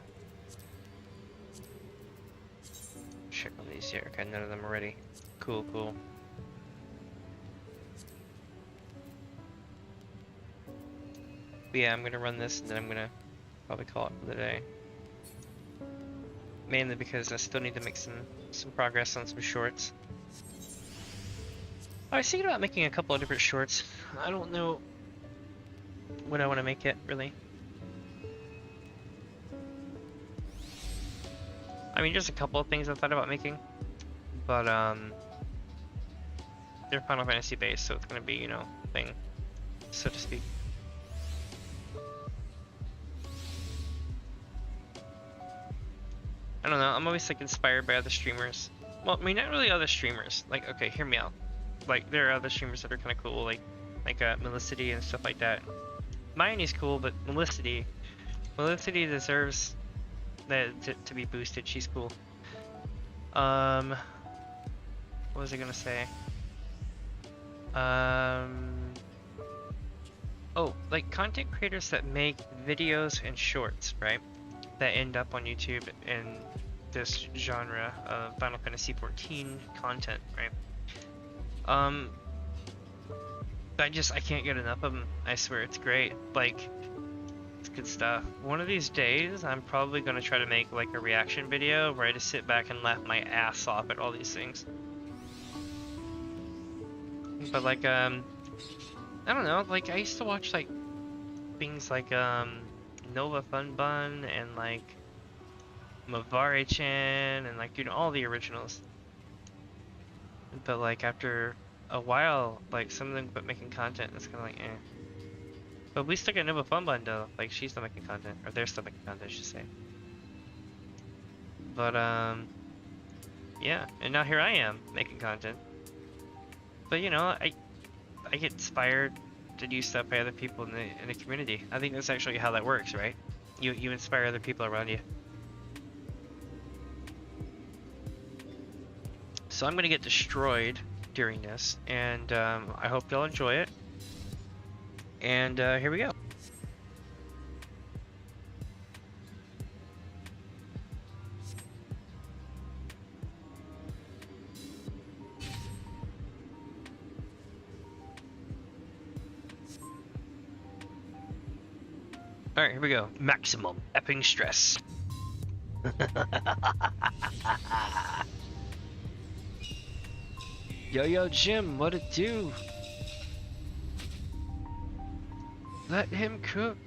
check on these here. Okay, none of them are ready. Cool, cool. But yeah, I'm gonna run this and then I'm gonna probably call it for the day. Mainly because I still need to make some progress on some shorts. I was thinking about making a couple of different shorts. I don't know what I want to make yet, really. I mean, just a couple of things I thought about making, but they're Final Fantasy based, so it's gonna be, you know, thing, so to speak. I don't know, I'm always like inspired by other streamers. Well, I mean, not really other streamers. Like, okay, hear me out. Like, there are other streamers that are kind of cool, like Melicity and stuff like that. Mayani's cool, but Melicity deserves that to be boosted. She's cool. What was I gonna say? Oh, like content creators that make videos and shorts, right? That end up on YouTube in this genre of Final Fantasy XIV content, right? I can't get enough of them. I swear, it's great. Like, it's good stuff. One of these days, I'm probably gonna try to make like a reaction video where I just sit back and laugh my ass off at all these things. But like, I don't know. Like, I used to watch like things like Nova Fun Bun and like Mavari-chan and like, you know, all the originals. But like after a while, like some of them quit making content. It's kind of like, eh. But we still get Nova Fun Bun though. Like, she's still making content, or they're still making content, I should say. But yeah. And now here I am making content. But you know, I get inspired to do stuff by other people in the community. I think that's actually how that works, right? You inspire other people around you. So I'm gonna get destroyed during this, and I hope y'all enjoy it. And here we go. Alright, here we go. Maximum epping stress. Yo, Jim, what it do? Let him cook.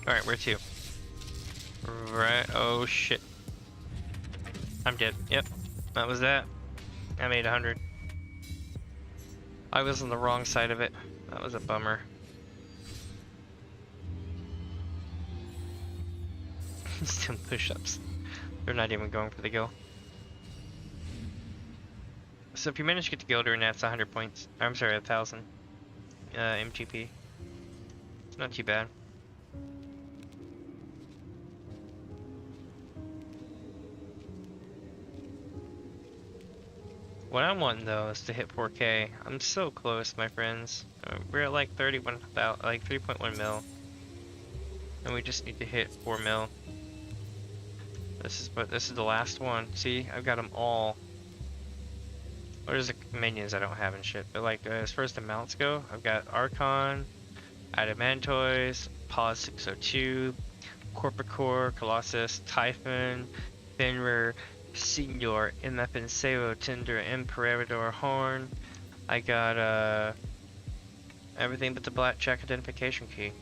Alright, where to? Right, oh shit. I'm dead. Yep, that was that. I made 100. I was on the wrong side of it. That was a bummer. Still push-ups. They're not even going for the kill. So if you manage to get the guild during that, it's 100 points. I'm sorry, 1,000 MGP. It's not too bad. What I'm wanting though is to hit 4K. I'm so close, my friends. We're at like 3.1 mil, and we just need to hit 4 mil. This is the last one. See, I've got them all. What is the minions I don't have and shit? But like as far as the mounts go, I've got Archon, Adamantoise, Pause 602, Corpicor, Colossus, Typhon, Fenrir, Senior, MF and Seo, Tinder, Imperador, Horn. I got everything but the blackjack identification key.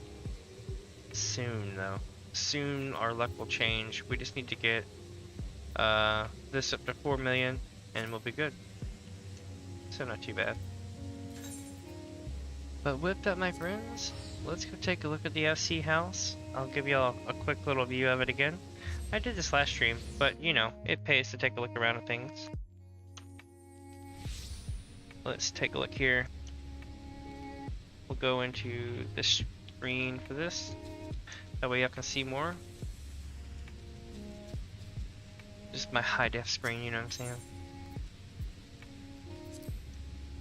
Soon though. Soon our luck will change. We just need to get this up to 4 million and we'll be good. so not too bad. But with that, my friends, let's go take a look at the FC house. I'll give y'all a quick little view of it again. I did this last stream, but you know, it pays to take a look around at things. Let's take a look here. We'll go into the screen for this. That way y'all can see more. Just my high def screen, you know what I'm saying?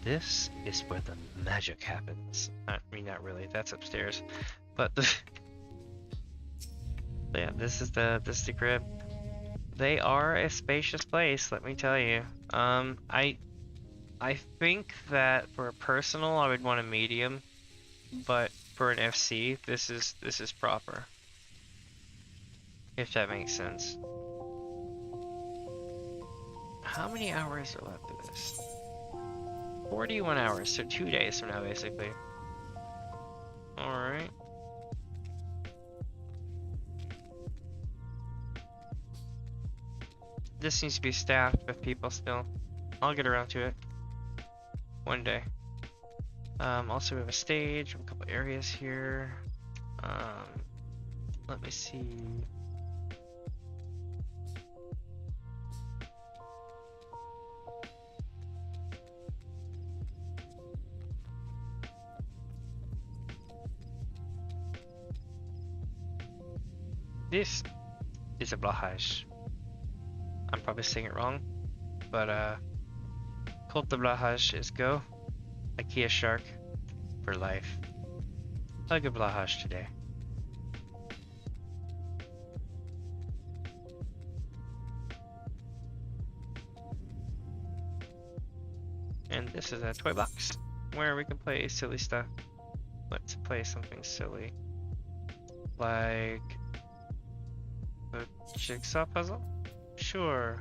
This is where the magic happens. I mean, not really. That's upstairs, but the yeah, this is the crib. They are a spacious place, let me tell you. I think that for a personal, I would want a medium, but for an FC, this is proper. If that makes sense. How many hours are left of this? 41 hours, so 2 days from now, basically. Alright. This needs to be staffed with people still. I'll get around to it. One day. Also we have a stage, a couple areas here. Let me see. This is a blahaj. I'm probably saying it wrong, but Cult of Blahaj is go. IKEA shark for life. Hug a Blahaj today. And this is a toy box where we can play silly stuff. Let's play something silly, like a jigsaw puzzle? Sure.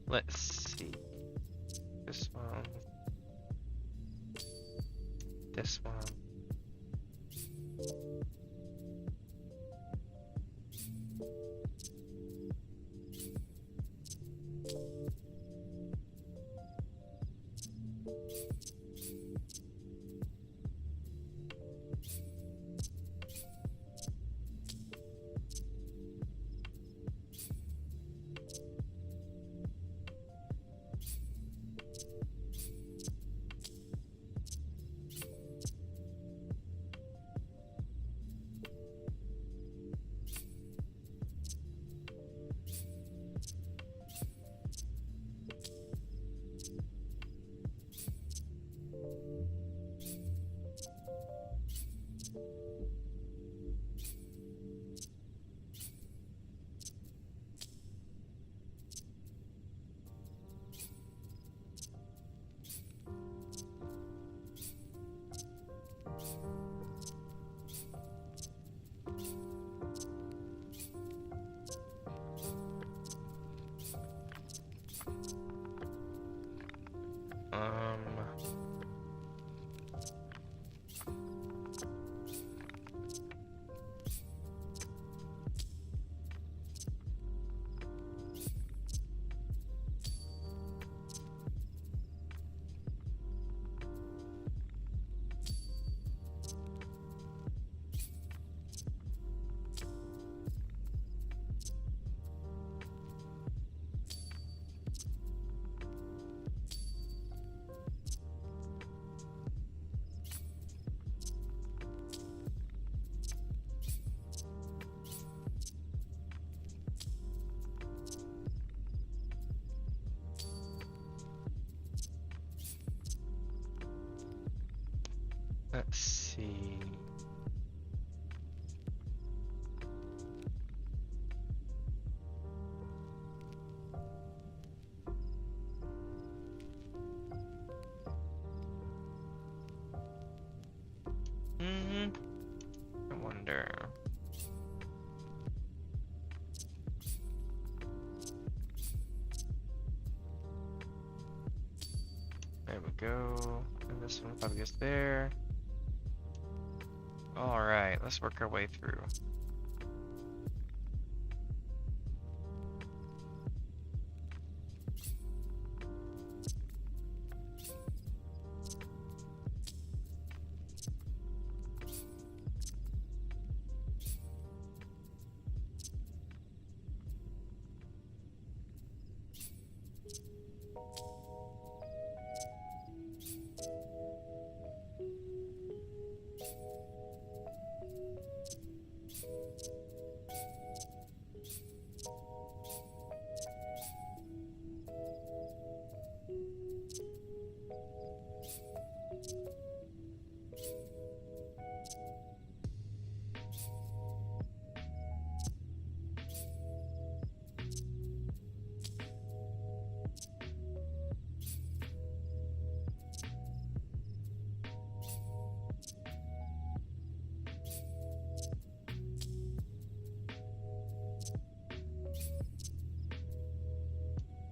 Let's see. This one. This one. go. And this one probably goes there. Alright, let's work our way through.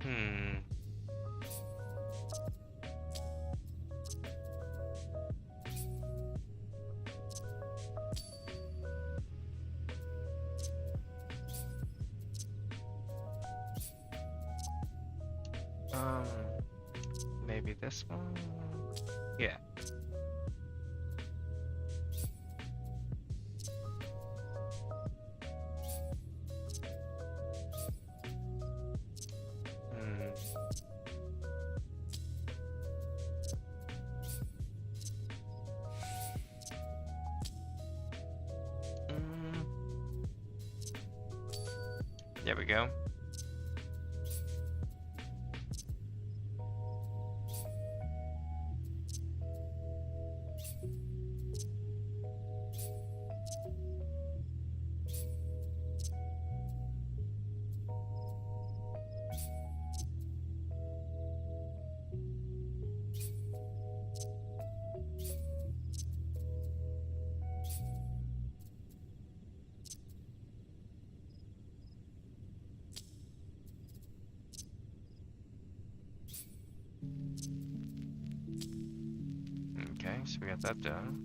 Hmm. Maybe this one? Yeah. There we go. Okay, so we got that done.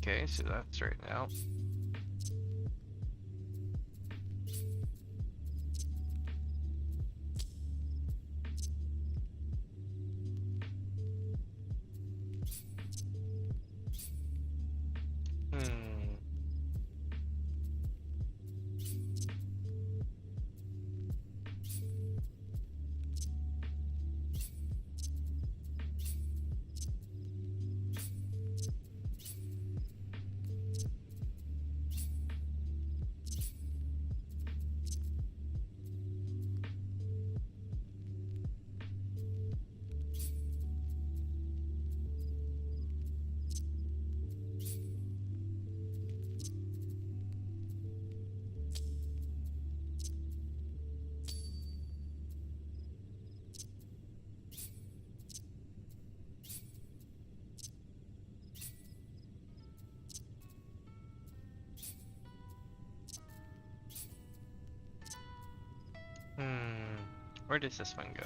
Okay, so that's straightened out. Where does this one go?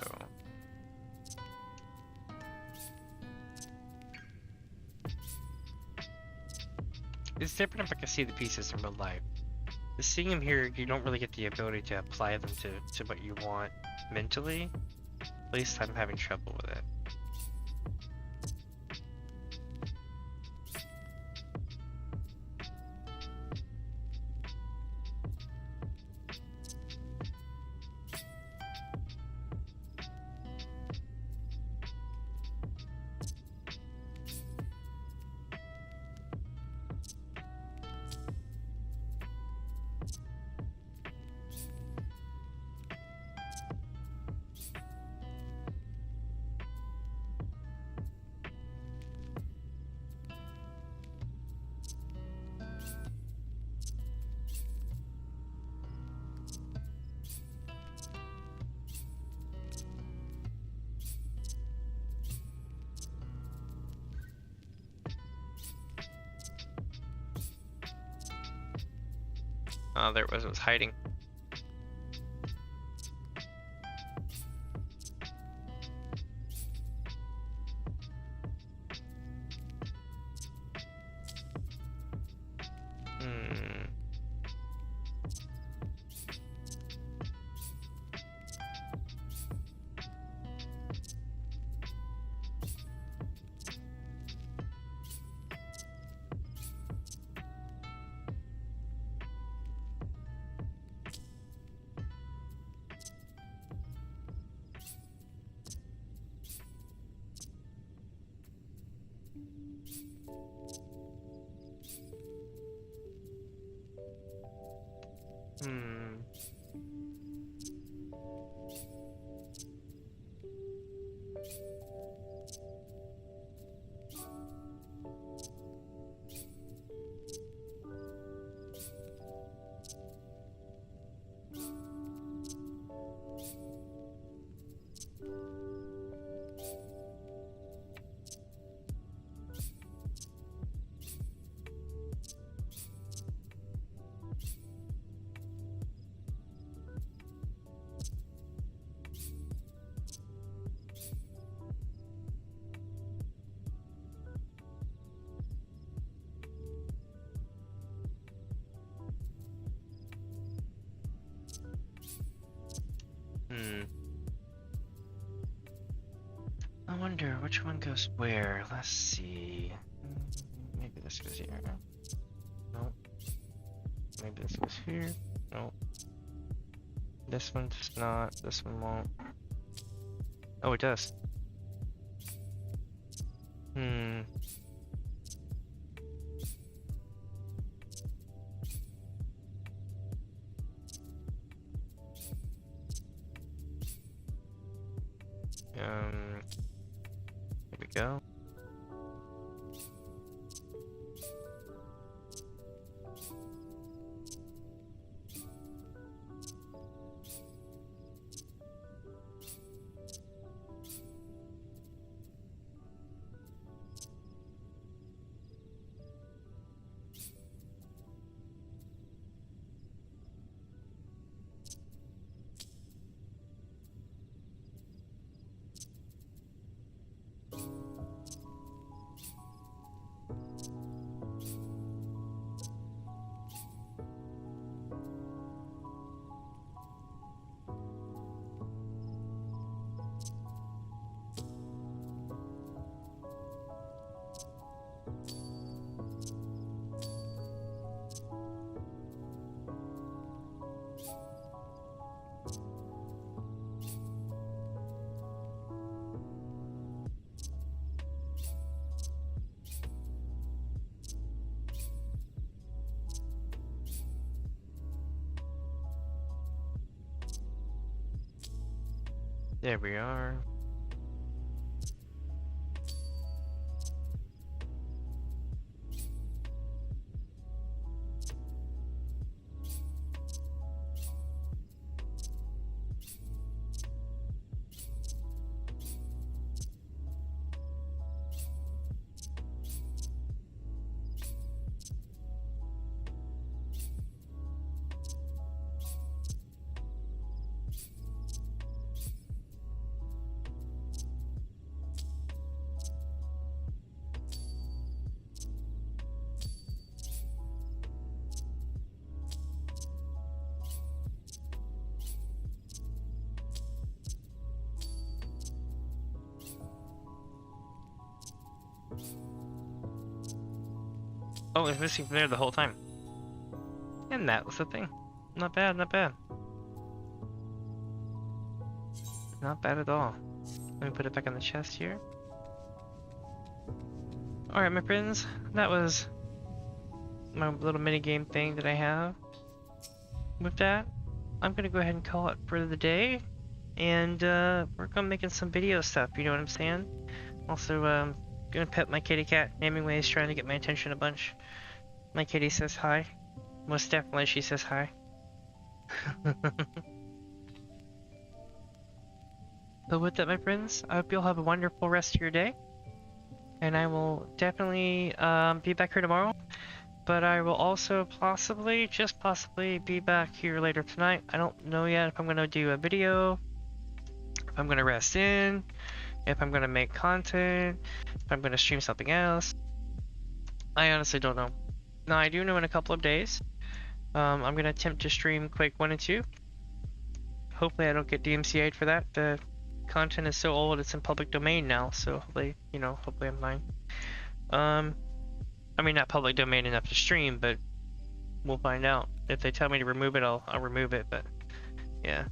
It's different if I can see the pieces in real life. Just seeing them here, you don't really get the ability to apply them to what you want mentally. At least I'm having trouble with it. Oh, there it was hiding. Hmm. Hmm. Hmm. I wonder which one goes where. Let's see. Maybe this goes here. Nope. Maybe this goes here. Nope. This one does not. This one won't. Oh, it does. Hmm. Here we go. There we are. Oh, it was missing from there the whole time. And that was the thing. Not bad, not bad. Not bad at all. Let me put it back on the chest here. Alright, my friends. That was my little mini game thing that I have. With that, I'm gonna go ahead and call it for the day. And work on making some video stuff, you know what I'm saying? Also, gonna pet my kitty cat. Namingway is trying to get my attention a bunch. My kitty says hi. Most definitely she says hi. But with that, my friends, I hope you'll have a wonderful rest of your day. And I will definitely be back here tomorrow But I will also possibly, just possibly, be back here later tonight. I don't know yet if I'm going to do a video, if I'm going to rest in, if I'm going to make content, if I'm going to stream something else. I honestly don't know. Now, I do know in a couple of days, I'm going to attempt to stream Quake 1 and 2. Hopefully I don't get DMCA'd for that. The content is so old, it's in public domain now, so hopefully, you know, hopefully I'm fine. I mean, not public domain enough to stream, but we'll find out. If they tell me to remove it, I'll remove it, but yeah.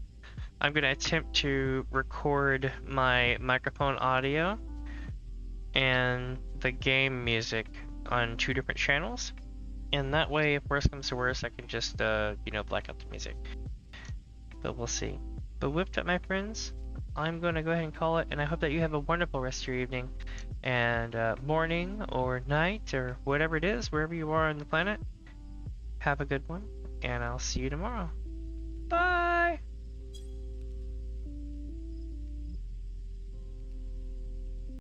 I'm going to attempt to record my microphone audio and the game music on 2 different channels. And that way, if worse comes to worse, I can just, you know, black out the music. But we'll see. But with that, my friends, I'm going to go ahead and call it, and I hope that you have a wonderful rest of your evening and morning or night or whatever it is, wherever you are on the planet. Have a good one, and I'll see you tomorrow. Bye!